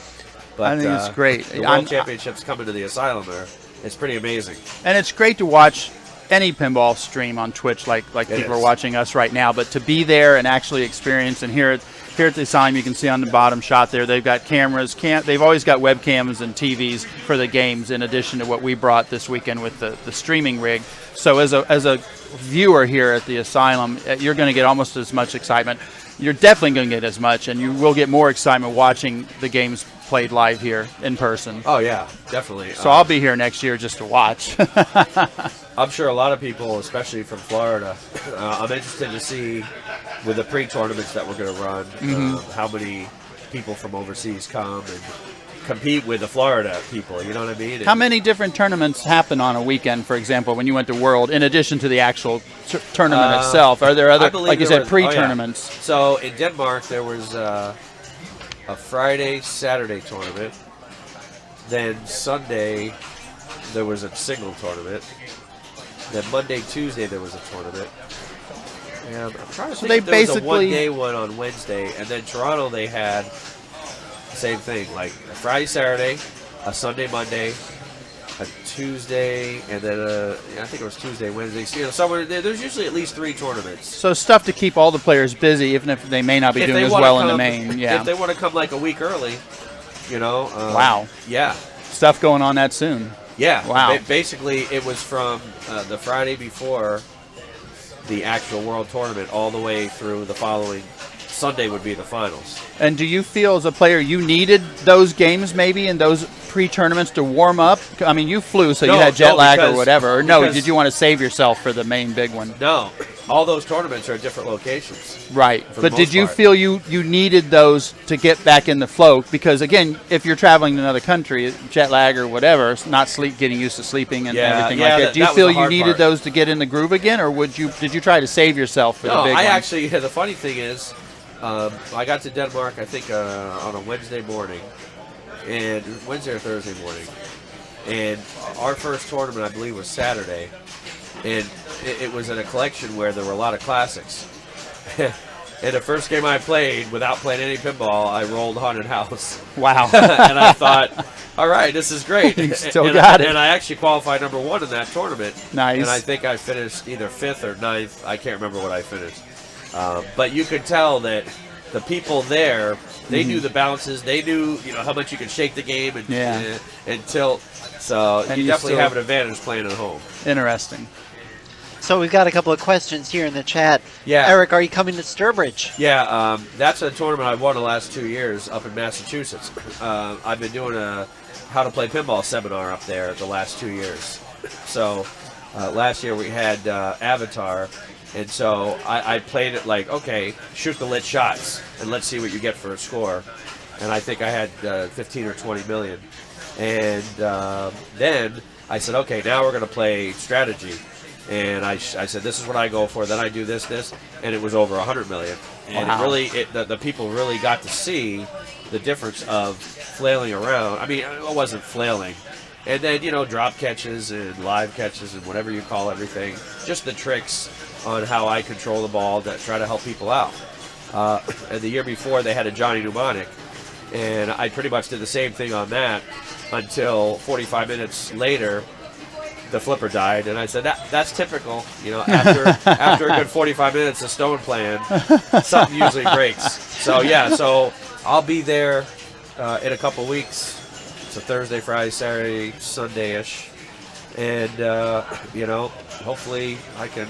Speaker 4: But
Speaker 1: I think it's great.
Speaker 4: The World Championships coming to the Asylum there. It's pretty amazing.
Speaker 1: And it's great to watch any pinball stream on Twitch like people are watching us right now, but to be there and actually experience, and here at the Asylum, you can see on the bottom shot there, they've got cameras. They've always got webcams and TVs for the games, in addition to what we brought this weekend with the streaming rig. So as a viewer here at the Asylum, you're going to get almost as much excitement. You're definitely going to get as much, and you will get more excitement watching the games played live here in person.
Speaker 4: Oh, yeah, definitely.
Speaker 1: So I'll be here next year just to watch.
Speaker 4: I'm sure a lot of people, especially from Florida, I'm interested to see with the pre-tournaments that we're going to run, how many people from overseas come and compete with the Florida people, you know what I mean?
Speaker 1: How many different tournaments happen on a weekend, for example, when you went to World, in addition to the actual tournament itself? Are there other, like you said, pre-tournaments?
Speaker 4: Oh, yeah. So in Denmark, there was a Friday, Saturday tournament. Then Sunday, there was a single tournament. Then Monday, Tuesday, there was a tournament. And I'm trying to think if there was a one-day one on Wednesday. And then Toronto, they had the same thing, like a Friday, Saturday, a Sunday, Monday, a Tuesday, and then I think it was Tuesday, Wednesday. So, somewhere there's usually at least 3 tournaments.
Speaker 1: So stuff to keep all the players busy, even if they may not be doing as well in the main. Yeah.
Speaker 4: If they want to come like a week early,
Speaker 1: wow.
Speaker 4: Yeah.
Speaker 1: Stuff going on that soon.
Speaker 4: Yeah.
Speaker 1: Wow.
Speaker 4: Basically, it was from the Friday before the actual World Tournament all the way through the following Sunday would be the finals.
Speaker 1: And do you feel as a player you needed those games maybe in those pre-tournaments to warm up? I mean, you flew, so you had jet lag or whatever. Or no, did you want to save yourself for the main big one?
Speaker 4: No. All those tournaments are at different locations.
Speaker 1: Right. But did you feel you needed those to get back in the flow? Because, again, if you're traveling to another country, jet lag or whatever, not getting used to sleeping and everything like that. Do you feel you needed those to get in the groove again, or did you try to save yourself for the big one?
Speaker 4: Actually, the funny thing is, I got to Denmark, I think, on a Wednesday morning, and Wednesday or Thursday morning. And our first tournament, I believe, was Saturday. And it was in a collection where there were a lot of classics. And the first game I played, without playing any pinball, I rolled Haunted House.
Speaker 1: Wow.
Speaker 4: And I thought, all right, this is great.
Speaker 1: You still got it.
Speaker 4: And I actually qualified number 1 in that tournament.
Speaker 1: Nice.
Speaker 4: And I think I finished either 5th or 9th. I can't remember what I finished. But you could tell that the people there, they knew the bounces. They knew, how much you could shake the game and tilt. So you definitely have an advantage playing at home.
Speaker 1: Interesting.
Speaker 2: So we've got a couple of questions here in the chat.
Speaker 4: Yeah.
Speaker 2: Eric, are you coming to Sturbridge?
Speaker 4: Yeah, that's a tournament I've won the last 2 years up in Massachusetts. I've been doing a how to play pinball seminar up there the last 2 years. So last year we had Avatar, and so I played it like, okay, shoot the lit shots, and let's see what you get for a score. And I think I had 15 or 20 million. And then I said, okay, now we're going to play strategy. And I said, this is what I go for. Then I do this, and it was over 100 million. And
Speaker 1: wow.
Speaker 4: The people really got to see the difference of flailing around. I mean, it wasn't flailing. And then, drop catches and live catches and whatever you call everything. Just the tricks on how I control the ball to try to help people out. And the year before, they had a Johnny Mnemonic, and I pretty much did the same thing on that until 45 minutes later, the flipper died, and I said that's typical. After a good 45 minutes of stone playing, something usually breaks. So so I'll be there in a couple weeks. So Thursday, Friday, Saturday, Sunday-ish, and hopefully I can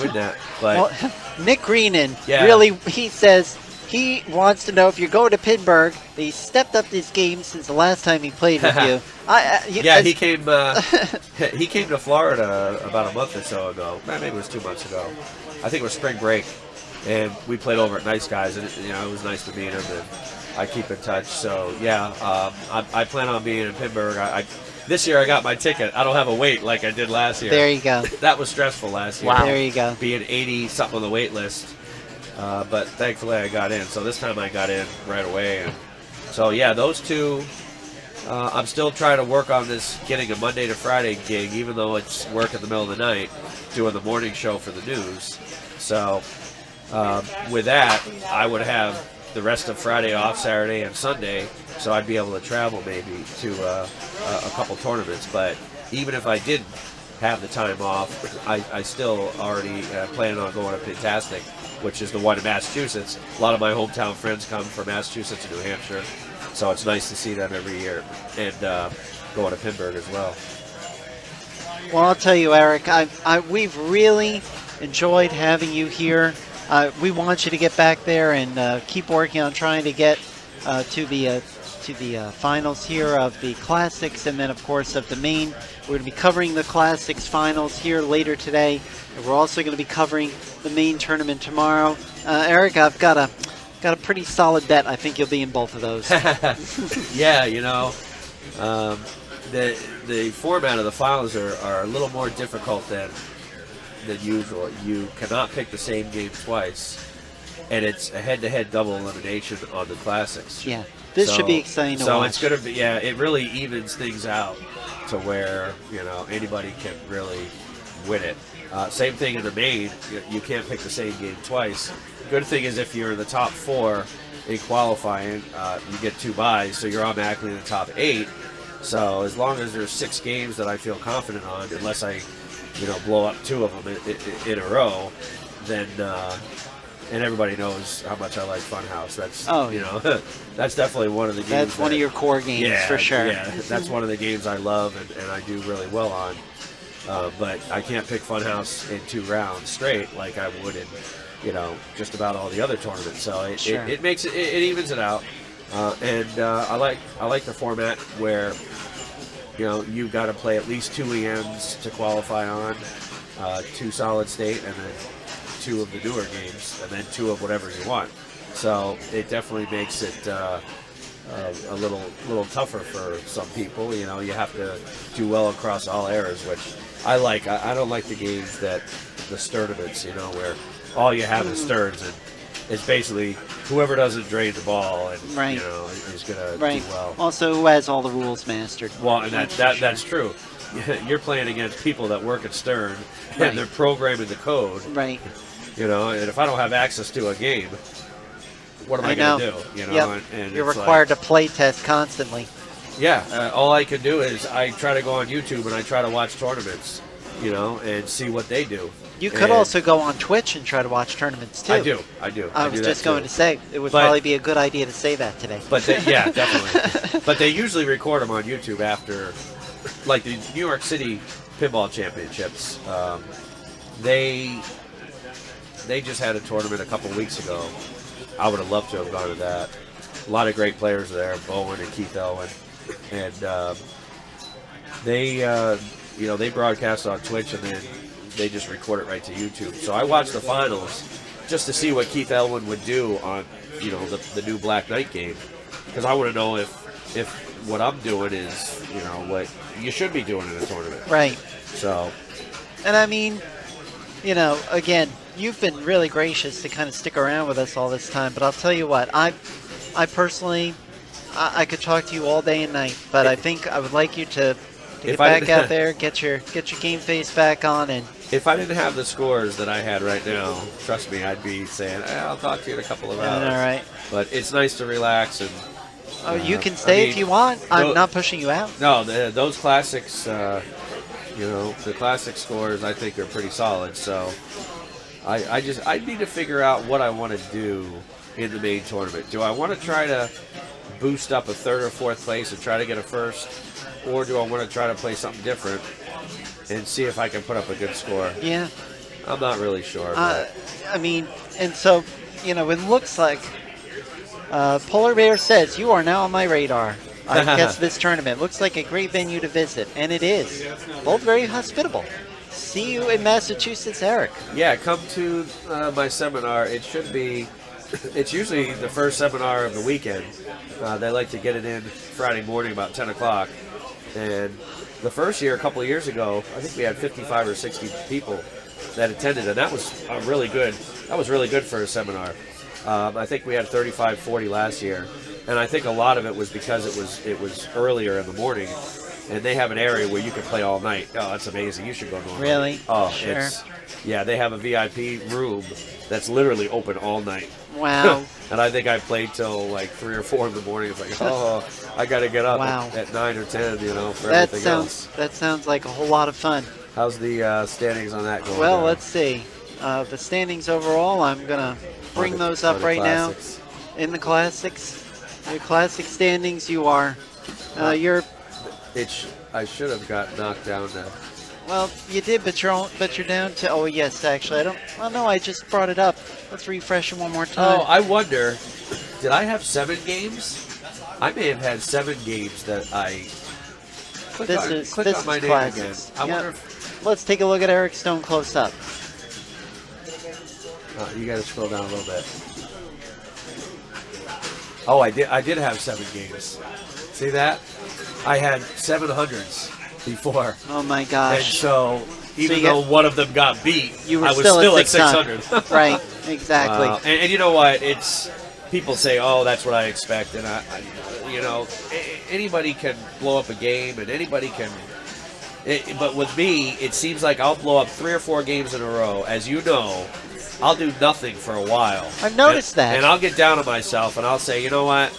Speaker 4: win that. But
Speaker 2: Nick Greenan really, he says he wants to know if you're going to Pinburg. He stepped up his game since the last time he played with you.
Speaker 4: He came. He came to Florida about a month or so ago. Maybe it was 2 months ago. I think it was spring break, and we played over at Nice Guys, and it was nice to meet him. And I keep in touch. So I plan on being in Pinburg. This year I got my ticket. I don't have a wait like I did last year.
Speaker 2: There you go.
Speaker 4: That was stressful last year.
Speaker 2: Wow. There you go.
Speaker 4: Being 80 something on the wait list. But thankfully I got in. So this time I got in right away. And so those two. I'm still trying to work on this getting a Monday to Friday gig, even though it's work in the middle of the night, doing the morning show for the news. So with that, I would have the rest of Friday off, Saturday and Sunday, so I'd be able to travel maybe to a couple tournaments. But even if I didn't have the time off, I still already plan on going to Pintastic, which is the one in Massachusetts. A lot of my hometown friends come from Massachusetts and New Hampshire, so it's nice to see them every year, and going to Pinburg as well.
Speaker 2: Well, I'll tell you, Eric, we've really enjoyed having you here. We want you to get back there and keep working on trying to get to the finals here of the Classics, and then of course of the main. We're going to be covering the Classics finals here later today, and we're also going to be covering the main tournament tomorrow. Eric, I've got a pretty solid bet. I think you'll be in both of those.
Speaker 4: The format of the finals are a little more difficult than usual. You cannot pick the same game twice, and it's a head-to-head double elimination on the Classics.
Speaker 2: Yeah, this should be exciting to watch.
Speaker 4: So it's going to be, it really evens things out to where anybody can really win it. Same thing in the main. You can't pick the same game twice. Good thing is if you're in the top 4 in qualifying, you get 2 buys, so you're automatically in the top 8. So as long as there's 6 games that I feel confident on, unless I blow up 2 of them in a row, then and everybody knows how much I like Funhouse. That's that's definitely one of the games.
Speaker 2: That's one of your core games for sure.
Speaker 4: Yeah, that's one of the games I love and I do really well on. But I can't pick Funhouse in 2 rounds straight like I would in just about all the other tournaments. So it makes it evens it out. And I like the format where you've got to play at least 2 EMs to qualify on, 2 solid state, and then 2 of the newer games, and then 2 of whatever you want. So it definitely makes it a little tougher for some people. You have to do well across all eras, which I like. I don't like the games the sturdiments, where all you have is sturds, and it's basically whoever doesn't drain the ball and is going to do well.
Speaker 2: Also, who has all the rules mastered?
Speaker 4: Well, and that's true. You're playing against people that work at Stern, and they're programming the code.
Speaker 2: Right.
Speaker 4: And if I don't have access to a game, what am I going to do? And
Speaker 2: you're required to play test constantly.
Speaker 4: Yeah. All I can do is I try to go on YouTube and I try to watch tournaments, and see what they do.
Speaker 2: You could also go on Twitch and try to watch tournaments too.
Speaker 4: I do.
Speaker 2: I was just going to say it would probably be a good idea to say that today.
Speaker 4: But definitely. But they usually record them on YouTube after, like the New York City Pinball Championships. They just had a tournament a couple weeks ago. I would have loved to have gone to that. A lot of great players there, Bowen and Keith Elwin, and they broadcast on Twitch and then they just record it right to YouTube. So I watched the finals just to see what Keith Elwin would do on the new Black Knight game, because I want to know if what I'm doing is what you should be doing in a tournament.
Speaker 2: Right.
Speaker 4: So.
Speaker 2: And I mean, again, you've been really gracious to kind of stick around with us all this time, but I'll tell you what, I personally, I could talk to you all day and night, but I think I would like you to get back out there, get your game face back on, and
Speaker 4: If I didn't have the scores that I had right now, trust me, I'd be saying, I'll talk to you in a couple of hours.
Speaker 2: All right.
Speaker 4: But it's nice to relax and.
Speaker 2: Oh, you can stay if you want. I'm not pushing you out.
Speaker 4: No, those classics, the classic scores I think are pretty solid. So I need to figure out what I want to do in the main tournament. Do I want to try to boost up a third or fourth place and try to get a first, or do I want to try to play something different and see if I can put up a good score?
Speaker 2: Yeah.
Speaker 4: I'm not really sure.
Speaker 2: And so, it looks like Polar Bear says, you are now on my radar. I guess this tournament looks like a great venue to visit, and it is. Both very hospitable. See you in Massachusetts, Eric.
Speaker 4: Yeah, come to my seminar. It's usually the first seminar of the weekend. They like to get it in Friday morning about 10 o'clock. And the first year, a couple of years ago, I think we had 55 or 60 people that attended, and that was really good. That was really good for a seminar. I think we had 35, 40 last year, and I think a lot of it was because it was earlier in the morning, and they have an area where you can play all night. Oh, that's amazing! You should go normally.
Speaker 2: Really?
Speaker 4: Oh,
Speaker 2: sure.
Speaker 4: They have a VIP room that's literally open all night.
Speaker 2: Wow.
Speaker 4: And I think I played till like 3 or 4 in the morning. It's like, I got to get up at 9 or 10, for everything else.
Speaker 2: That sounds like a whole lot of fun.
Speaker 4: How's the standings on that going?
Speaker 2: Well, let's see. The standings overall, I'm going to bring those up right now. In the classics. The classic standings, you are. You're.
Speaker 4: I should have got knocked down to.
Speaker 2: Well, you did, but you're down to. Oh yes, actually, I don't. Well, no, I just brought it up. Let's refresh it one more time.
Speaker 4: Oh, I wonder. Did I have 7 games? I may have had 7 games that I. Click on my name
Speaker 2: classics.
Speaker 4: again. I wonder if.
Speaker 2: Let's take a look at Eric Stone close up.
Speaker 4: You got to scroll down a little bit. Oh, I did have 7 games. See that? I had 700s before.
Speaker 2: Oh my gosh!
Speaker 4: And so even though one of them got beat,
Speaker 2: you were
Speaker 4: I was still at
Speaker 2: 600. Right? Exactly.
Speaker 4: And you know what? It's people say, "Oh, that's what I expect," and anybody can blow up a game, and anybody can. But with me, it seems like I'll blow up 3 or 4 games in a row. As you know, I'll do nothing for a while.
Speaker 2: I've noticed that.
Speaker 4: And I'll get down on myself, and I'll say, you know what?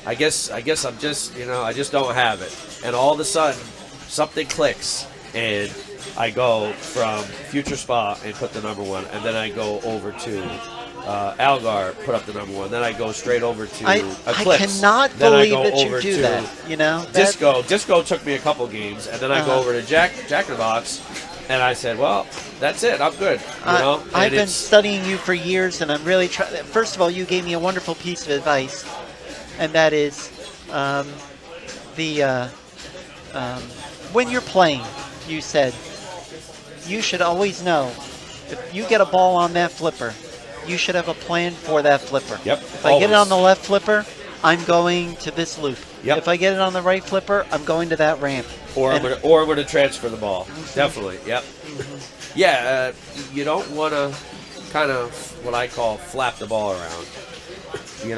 Speaker 4: I guess I'm just, I just don't have it. And all of a sudden, something clicks, and I go from Future Spa and put the number 1, and then I go over to Algar, put up the number 1. Then I go straight over to Eclipse.
Speaker 2: I cannot believe that you do that.
Speaker 4: Disco took me a couple games, and then I go over to Jack in the Box, and I said, well, that's it. I'm good.
Speaker 2: I've been studying you for years, and I'm really trying. First of all, you gave me a wonderful piece of advice, and that is when you're playing, you said, you should always know if you get a ball on that flipper, you should have a plan for that flipper.
Speaker 4: Yep.
Speaker 2: If I get it on the left flipper, I'm going to this loop.
Speaker 4: Yep.
Speaker 2: If I get it on the right flipper, I'm going to that ramp.
Speaker 4: Or I'm going to transfer the ball. Mm-hmm. Definitely. Yep. Mm-hmm. Yeah. You don't want to kind of what I call flap the ball around. You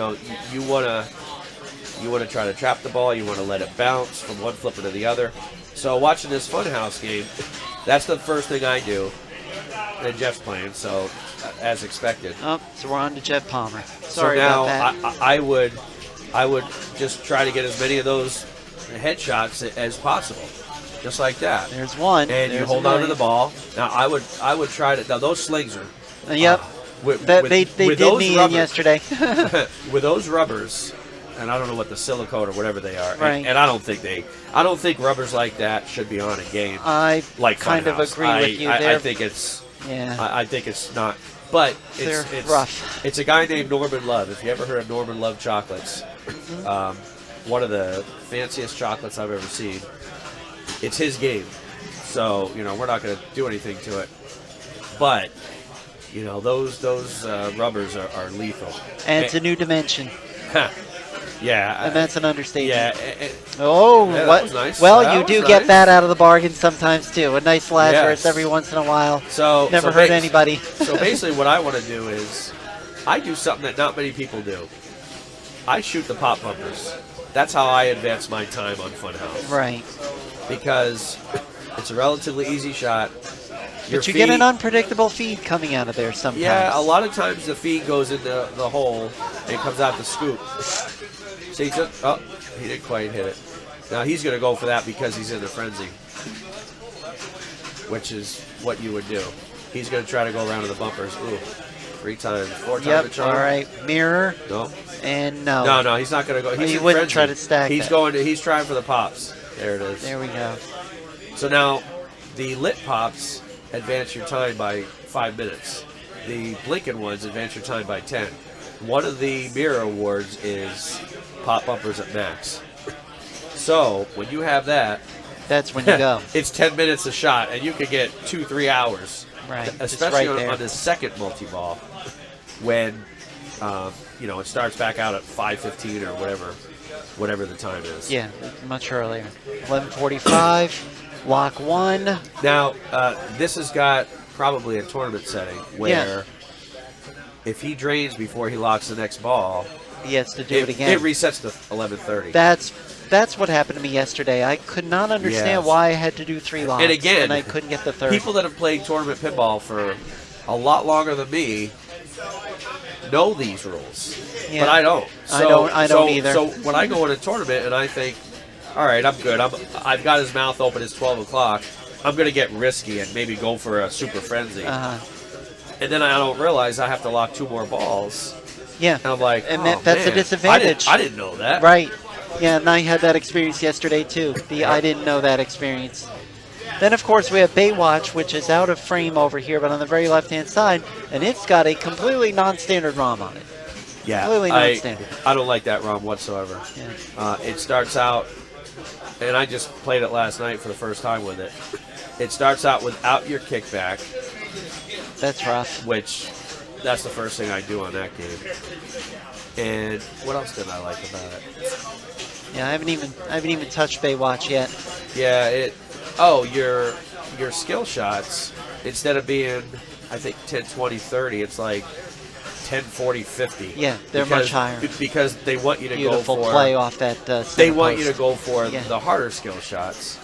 Speaker 4: want to try to trap the ball. You want to let it bounce from one flipper to the other. So watching this Funhouse game, that's the first thing I do. And Jeff's playing, so as expected.
Speaker 2: Oh, so we're on to Jeff Palmer.
Speaker 4: Sorry about that. I would just try to get as many of those headshots as possible, just like that.
Speaker 2: There's one.
Speaker 4: And you hold on to the ball. Now I would try to. Now those slings are.
Speaker 2: Yep. They did me in yesterday.
Speaker 4: With those rubbers, and I don't know what the silicone or whatever they are,
Speaker 2: right.
Speaker 4: and I don't think rubbers like that should be on a game.
Speaker 2: I
Speaker 4: like
Speaker 2: kind of agree with you there.
Speaker 4: I think it's.
Speaker 2: Yeah.
Speaker 4: I think it's not. But
Speaker 2: it's rough.
Speaker 4: It's a guy named Norman Love. If you ever heard of Norman Love chocolates, one of the fanciest chocolates I've ever seen. It's his game, so we're not going to do anything to it. But those rubbers are lethal.
Speaker 2: Adds a new dimension.
Speaker 4: Yeah,
Speaker 2: and that's an understatement.
Speaker 4: Yeah.
Speaker 2: That
Speaker 4: was nice.
Speaker 2: Well, you do get that out of the bargain sometimes too. A nice Lazarus every once in a while.
Speaker 4: So
Speaker 2: never hurt anybody.
Speaker 4: So basically, what I want to do is, I do something that not many people do. I shoot the pop bumpers. That's how I advance my time on Funhouse.
Speaker 2: Right.
Speaker 4: Because it's a relatively easy shot.
Speaker 2: But you get an unpredictable feed coming out of there sometimes.
Speaker 4: Yeah, a lot of times the feed goes into the hole and comes out the scoop. See, he didn't quite hit it. Now he's going to go for that because he's in a frenzy, which is what you would do. He's going to try to go around to the bumpers. Ooh, 3 times, 4 times.
Speaker 2: Yep,
Speaker 4: the charm.
Speaker 2: all right. Mirror.
Speaker 4: Nope.
Speaker 2: And no.
Speaker 4: No, he's not going to go.
Speaker 2: He wouldn't try to stack
Speaker 4: He's He's trying for the pops. There it is.
Speaker 2: There we go.
Speaker 4: So now the lit pops advance your time by 5 minutes. The blinking ones advance your time by 10. One of the mirror awards is pop bumpers at max. So when you have that,
Speaker 2: that's when you go.
Speaker 4: It's 10 minutes a shot, and you could get 2-3 hours.
Speaker 2: Right.
Speaker 4: Especially
Speaker 2: right
Speaker 4: on the second multi-ball, when it starts back out at 5:15 or whatever the time is.
Speaker 2: Yeah, much earlier. 11:45. Lock 1.
Speaker 4: Now, this has got probably a tournament setting where if he drains before he locks the next ball,
Speaker 2: he has to do it again.
Speaker 4: It resets to 11:30.
Speaker 2: That's what happened to me yesterday. I could not understand why I had to do 3 locks,
Speaker 4: and again,
Speaker 2: I couldn't get the third.
Speaker 4: People that have played tournament pinball for a lot longer than me know these rules, but I don't. So,
Speaker 2: I don't either.
Speaker 4: So when I go in a tournament and I think, all right, I'm good. I've got his mouth open. It's 12 o'clock. I'm going to get risky and maybe go for a super frenzy. And then I don't realize I have to lock 2 more balls.
Speaker 2: Yeah.
Speaker 4: And I'm like,
Speaker 2: and that's a disadvantage.
Speaker 4: I didn't know that.
Speaker 2: Right. Yeah, and I had that experience yesterday too. I didn't know that experience. Then, of course, we have Baywatch, which is out of frame over here, but on the very left-hand side, and it's got a completely non-standard ROM on it.
Speaker 4: Yeah,
Speaker 2: completely non-standard.
Speaker 4: I don't like that ROM whatsoever.
Speaker 2: Yeah.
Speaker 4: It starts out, and I just played it last night for the first time with it. It starts out without your kickback.
Speaker 2: That's rough.
Speaker 4: Which, that's the first thing I do on that game. And what else did I like about it?
Speaker 2: Yeah, I haven't even touched Baywatch yet.
Speaker 4: Yeah, your skill shots, instead of being, I think, 10, 20, 30, it's like 10, 40, 50.
Speaker 2: Yeah, they're much higher.
Speaker 4: Because they want you to
Speaker 2: Beautiful
Speaker 4: go for...
Speaker 2: play off that
Speaker 4: They want you to go for the harder skill shots.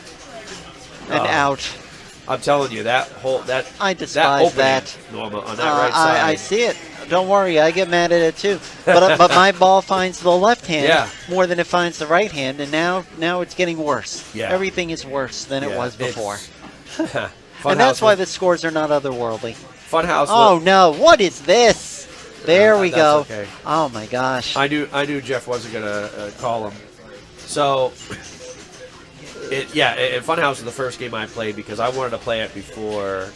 Speaker 2: And out.
Speaker 4: I'm telling you,
Speaker 2: I despise that.
Speaker 4: Norma, on that right side.
Speaker 2: I see it. Don't worry, I get mad at it too. But my ball finds the left hand more than it finds the right hand, and now it's getting worse.
Speaker 4: Yeah.
Speaker 2: Everything is worse than it was before.
Speaker 4: And
Speaker 2: that's why the scores are not otherworldly.
Speaker 4: Funhouse.
Speaker 2: Oh no! What is this? There we go.
Speaker 4: Okay.
Speaker 2: Oh my gosh.
Speaker 4: I knew Jeff wasn't gonna call him. So. Funhouse was the first game I played because I wanted to play it before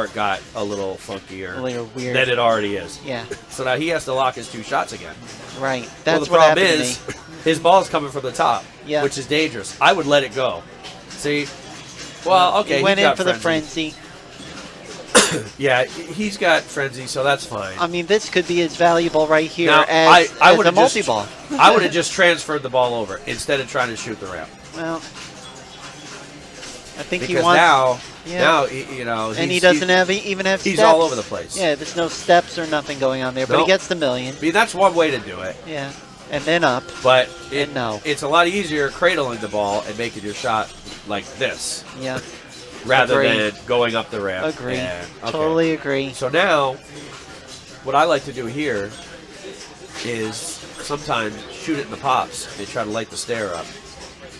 Speaker 4: it got a little funkier.
Speaker 2: A little weird.
Speaker 4: Than it already is.
Speaker 2: Yeah.
Speaker 4: So now he has to lock his 2 shots again.
Speaker 2: Right. That's
Speaker 4: the
Speaker 2: what
Speaker 4: problem
Speaker 2: happened
Speaker 4: is,
Speaker 2: to me.
Speaker 4: his ball's coming from the top, which is dangerous. I would let it go. See? Well, okay.
Speaker 2: He went in for the frenzy.
Speaker 4: Yeah, he's got frenzy, so that's fine.
Speaker 2: I mean, this could be as valuable right here
Speaker 4: now,
Speaker 2: as a multi-ball.
Speaker 4: I would have just transferred the ball over instead of trying to shoot the ramp.
Speaker 2: Well, I think
Speaker 4: because
Speaker 2: he wants...
Speaker 4: now,
Speaker 2: and he doesn't even have steps.
Speaker 4: He's all over the place.
Speaker 2: Yeah, there's no steps or nothing going on there, but he gets the million.
Speaker 4: I mean, that's one way to do it.
Speaker 2: Yeah, and then up.
Speaker 4: But it's a lot easier cradling the ball and making your shot like this.
Speaker 2: Yeah.
Speaker 4: Rather than going up the ramp.
Speaker 2: Agree. Totally agree.
Speaker 4: So now, what I like to do here is sometimes shoot it in the pops and try to light the stair up.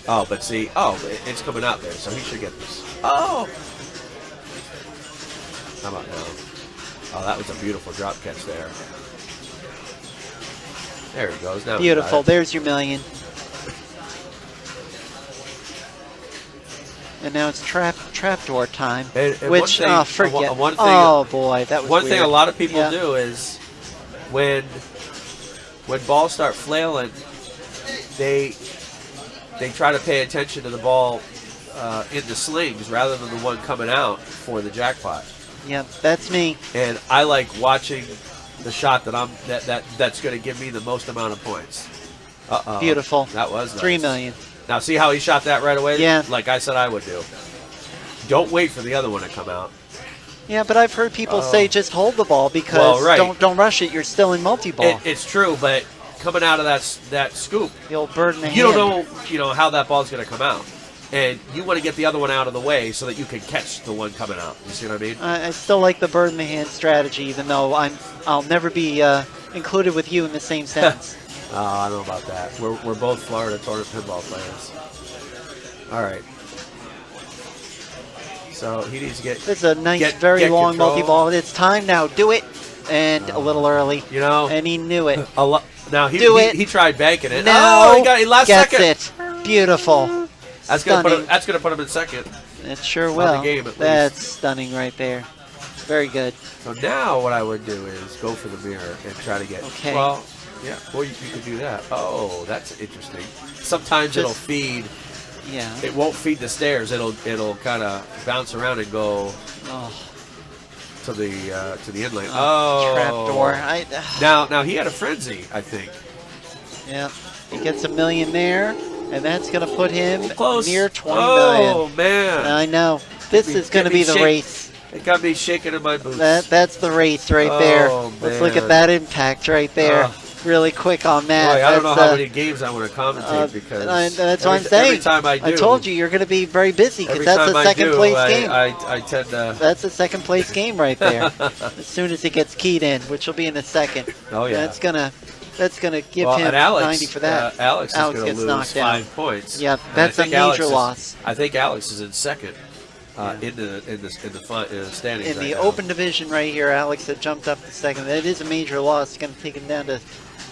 Speaker 4: Oh, but see, it's coming out there, so he should get this. Oh! How about now? Oh, that was a beautiful drop catch there. There he goes. Now
Speaker 2: beautiful. There's your million. And now it's trapdoor time. Which, forget. Oh, boy, that was
Speaker 4: one
Speaker 2: weird.
Speaker 4: thing a lot of people do is when balls start flailing, they try to pay attention to the ball in the slings rather than the one coming out for the jackpot.
Speaker 2: Yep, that's me.
Speaker 4: And I like watching the shot that's going to give me the most amount of points. Uh-oh.
Speaker 2: Beautiful.
Speaker 4: That was nice.
Speaker 2: 3 million.
Speaker 4: Now see how he shot that right away?
Speaker 2: Yeah.
Speaker 4: Like I said I would do. Don't wait for the other one to come out.
Speaker 2: Yeah, but I've heard people say just hold the ball because don't rush it. You're still in multi-ball.
Speaker 4: It's true, but coming out of that scoop,
Speaker 2: the old bird in the hand.
Speaker 4: You don't know how that ball's going to come out. and you want to get the other one out of the way so that you can catch the one coming out. You see what I mean?
Speaker 2: I still like the bird in the hand strategy, even though I'll never be included with you in the same sentence.
Speaker 4: Oh, I don't know about that. We're both Florida tournament pinball players. All right. So he needs to get.
Speaker 2: It's a nice, very long
Speaker 4: control.
Speaker 2: multi-ball. It's time now. Do it. And a little early.
Speaker 4: You know.
Speaker 2: And he knew it.
Speaker 4: Now he tried banking it.
Speaker 2: No,
Speaker 4: he got it last
Speaker 2: gets
Speaker 4: second.
Speaker 2: it. Beautiful.
Speaker 4: That's gonna put him in second.
Speaker 2: It sure will.
Speaker 4: The game, at
Speaker 2: That's
Speaker 4: least.
Speaker 2: stunning right there. Very good.
Speaker 4: So now what I would do is go for the mirror and try to get.
Speaker 2: Okay.
Speaker 4: Well, yeah. Well, you could do that. Oh, that's interesting. Sometimes it'll feed.
Speaker 2: Yeah.
Speaker 4: It won't feed the stairs. It'll kind of bounce around and go to the inlane. Oh,
Speaker 2: trapdoor.
Speaker 4: Now he had a frenzy, I think.
Speaker 2: Yeah. He gets $1 million there, and that's going to put him
Speaker 4: Close.
Speaker 2: near 20
Speaker 4: Oh
Speaker 2: million.
Speaker 4: man!
Speaker 2: I know. This is going to be the race.
Speaker 4: It got me shaking in my boots.
Speaker 2: That's the race right there. Let's look at that impact right there. Really quick on that.
Speaker 4: Boy, I don't know how many games I want to commentate because
Speaker 2: that's what I'm saying.
Speaker 4: Every time I do,
Speaker 2: I told you you're going to be very busy because that's a second place game.
Speaker 4: I tend to.
Speaker 2: That's a second place game right there. As soon as it gets keyed in, which will be in a second.
Speaker 4: Oh yeah.
Speaker 2: That's gonna give him
Speaker 4: and Alex,
Speaker 2: 90 for that.
Speaker 4: Alex is going to
Speaker 2: gets
Speaker 4: lose
Speaker 2: knocked down.
Speaker 4: 5 points.
Speaker 2: Yeah, that's a major loss.
Speaker 4: I think Alex is in second in the standings.
Speaker 2: In the open division right here, Alex had jumped up to second. That is a major loss. It's going to take him down to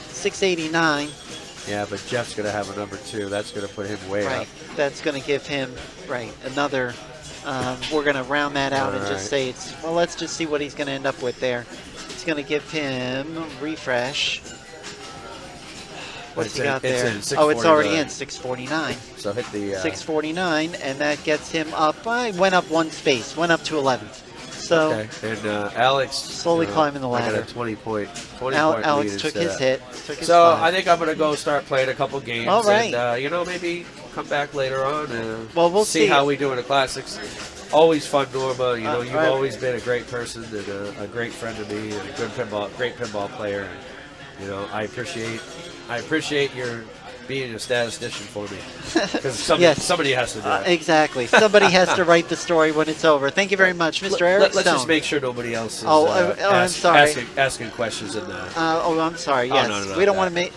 Speaker 2: 689.
Speaker 4: Yeah, but Jeff's going to have a number 2. That's going to put him way up.
Speaker 2: That's going to give him another. We're going to round that out and just say let's just see what he's going to end up with there. It's going to give him refresh. What's he got there?
Speaker 4: It's
Speaker 2: already in 649.
Speaker 4: So hit the
Speaker 2: 649, and that gets him up. I went up 1 space, went up to 11th. So
Speaker 4: and Alex
Speaker 2: slowly climbing the ladder.
Speaker 4: I got a 20 point
Speaker 2: Alex
Speaker 4: lead
Speaker 2: took his hit. Took his
Speaker 4: so
Speaker 2: 5.
Speaker 4: I think I'm going to go start playing a couple games.
Speaker 2: All right.
Speaker 4: And maybe come back later on and
Speaker 2: we'll see
Speaker 4: how we do in the classics. Always fun, Norma. You've always been a great person and a great friend to me and a great pinball player. And, I appreciate your being a statistician for me because somebody has to do it.
Speaker 2: Exactly. Somebody has to write the story when it's over. Thank you very much, Mr. Eric Stone.
Speaker 4: Let's just make sure nobody else is
Speaker 2: I'm sorry.
Speaker 4: asking questions in the.
Speaker 2: I'm sorry. Yes,
Speaker 4: no,
Speaker 2: we don't want to make.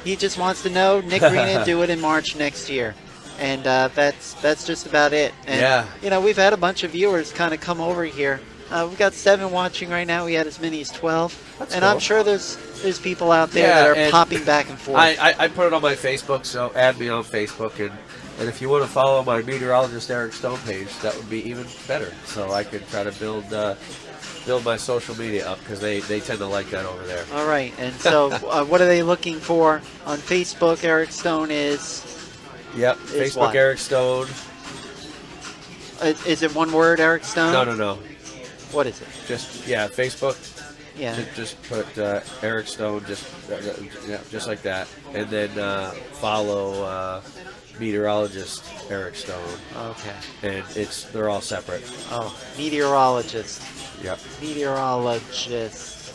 Speaker 2: He just wants to know Nick Rena do it in March next year, and that's just about it. And, we've had a bunch of viewers kind of come over here. We've got 7 watching right now. We had as many as 12.
Speaker 4: That's
Speaker 2: and
Speaker 4: cool.
Speaker 2: I'm sure there's people out there that are popping back and forth.
Speaker 4: I put it on my Facebook, so add me on Facebook. And if you want to follow my meteorologist Eric Stone page, that would be even better. So I could try to build my social media up because they tend to like that over there.
Speaker 2: All right. And so what are they looking for on Facebook? Eric Stone is...
Speaker 4: Yep, Facebook
Speaker 2: what?
Speaker 4: Eric Stone.
Speaker 2: Is it one word, Eric Stone?
Speaker 4: No.
Speaker 2: What is it?
Speaker 4: Facebook.
Speaker 2: Yeah.
Speaker 4: Just put Eric Stone, just like that, and then follow meteorologist Eric Stone.
Speaker 2: Okay.
Speaker 4: And they're all separate.
Speaker 2: Oh, meteorologist.
Speaker 4: Yep.
Speaker 2: Meteorologist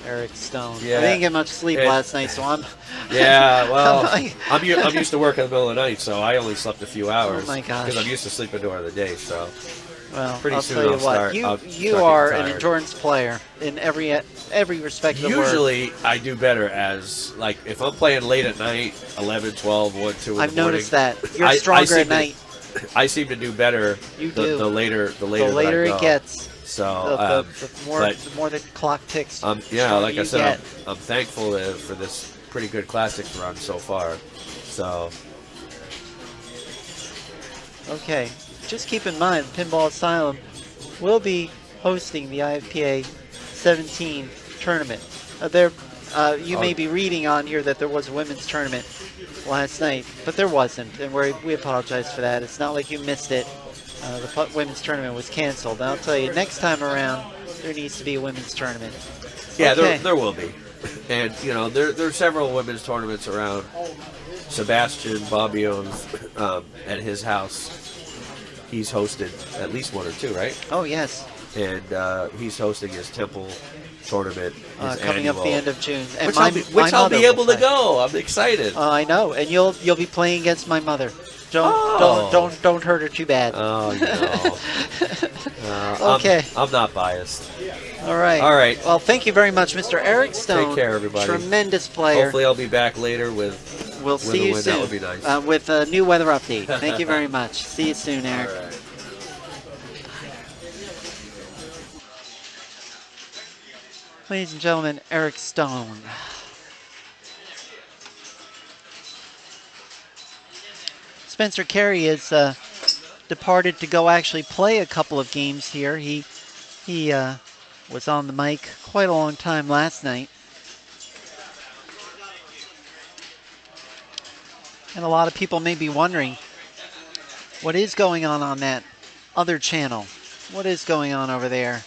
Speaker 2: Eric Stone.
Speaker 4: Yeah.
Speaker 2: I didn't get much sleep last night, so I'm.
Speaker 4: Yeah, well, I'm used to working in the middle of the night, so I only slept a few hours.
Speaker 2: Oh my gosh.
Speaker 4: Because I'm used to sleeping during the day, so.
Speaker 2: Well,
Speaker 4: pretty
Speaker 2: I'll
Speaker 4: soon
Speaker 2: tell you
Speaker 4: I'll
Speaker 2: what.
Speaker 4: start.
Speaker 2: You are an endurance player in every respect of the word.
Speaker 4: Usually, I do better as if I'm playing late at night, 11, 12, 1, 2 in the morning.
Speaker 2: I've noticed that you're stronger at night.
Speaker 4: I seem to do better.
Speaker 2: You do.
Speaker 4: The later
Speaker 2: it gets.
Speaker 4: So
Speaker 2: the more the clock ticks.
Speaker 4: Like I said, I'm thankful for this pretty good classic run so far. So.
Speaker 2: Okay. Just keep in mind, Pinball Asylum will be hosting the IFPA 17 tournament. You may be reading on here that there was a women's tournament last night, but there wasn't, and we apologize for that. It's not like you missed it. The women's tournament was canceled. And I'll tell you, next time around, there needs to be a women's tournament.
Speaker 4: Yeah, there will be. And, there are several women's tournaments around. Sebastian Bobbio's at his house. He's hosted at least 1 or 2, right?
Speaker 2: Oh, yes.
Speaker 4: And he's hosting his Temple tournament.
Speaker 2: Coming up the end of June. And
Speaker 3: Which
Speaker 2: my
Speaker 3: I'll
Speaker 2: mother
Speaker 3: be able
Speaker 2: will
Speaker 3: to
Speaker 2: play.
Speaker 3: go. I'm excited.
Speaker 2: I know, and you'll be playing against my mother. Don't hurt her too bad.
Speaker 4: Oh no.
Speaker 2: Okay.
Speaker 4: I'm not biased.
Speaker 2: All right.
Speaker 4: All right.
Speaker 2: Well, thank you very much, Mr. Eric Stone.
Speaker 4: Take care, everybody.
Speaker 2: Tremendous player.
Speaker 4: Hopefully, I'll be back later with.
Speaker 2: We'll see you
Speaker 4: win.
Speaker 2: soon.
Speaker 4: That would be nice.
Speaker 2: With a new weather update. Thank you very much. See you soon, Eric.
Speaker 4: All right.
Speaker 2: Ladies and gentlemen, Eric Stone. Spencer Carey is departed to go actually play a couple of games here. He was on the mic quite a long time last night. And a lot of people may be wondering what is going on that other channel. What is going on over there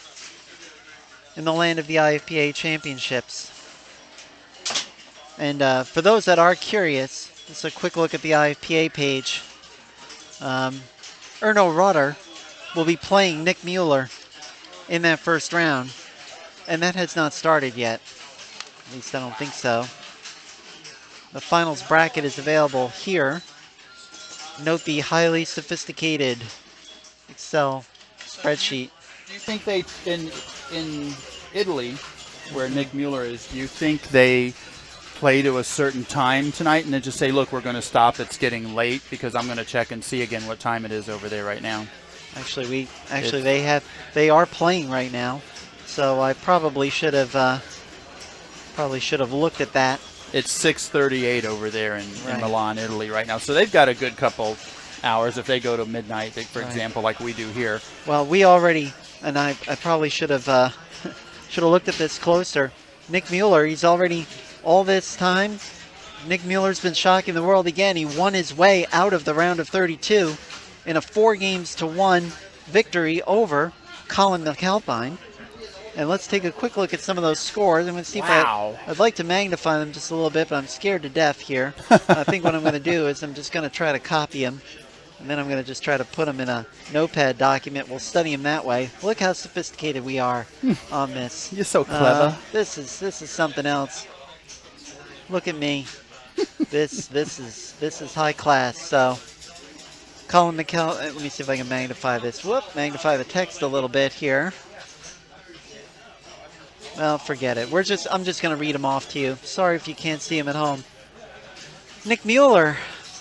Speaker 2: in the land of the IFPA Championships? And for those that are curious, just a quick look at the IFPA page. Erno Rutter will be playing Nick Mueller in that first round, and that has not started yet. At least I don't think so. The finals bracket is available here. Note the highly sophisticated Excel spreadsheet.
Speaker 1: Do you think they in Italy, where Nick Mueller is, do you think they play to a certain time tonight and then just say, look, we're going to stop, it's getting late, because I'm going to check and see again what time it is over there right now?
Speaker 2: Actually, they are playing right now, so I probably should have looked at that.
Speaker 1: It's 6:38 over there in Milan, Italy right now, so they've got a good couple hours if they go to midnight, for example, like we do here.
Speaker 2: Well, we already, and I probably should have looked at this closer. Nick Mueller, he's already, all this time, Nick Mueller's been shocking the world again. He won his way out of the round of 32 in a 4-1 victory over Colin McAlpine. And let's take a quick look at some of those scores. I'm going to see if I'd like to magnify them just a little bit, but I'm scared to death here. I think what I'm going to do is I'm just going to try to copy them, and then I'm going to just try to put them in a notepad document. We'll study them that way. Look how sophisticated we are on this.
Speaker 1: You're so clever.
Speaker 2: This is something else. Look at me. This is high class. So Colin let me see if I can magnify this. Magnify the text a little bit here. Well, forget it. I'm just going to read them off to you. Sorry if you can't see them at home. Nick Mueller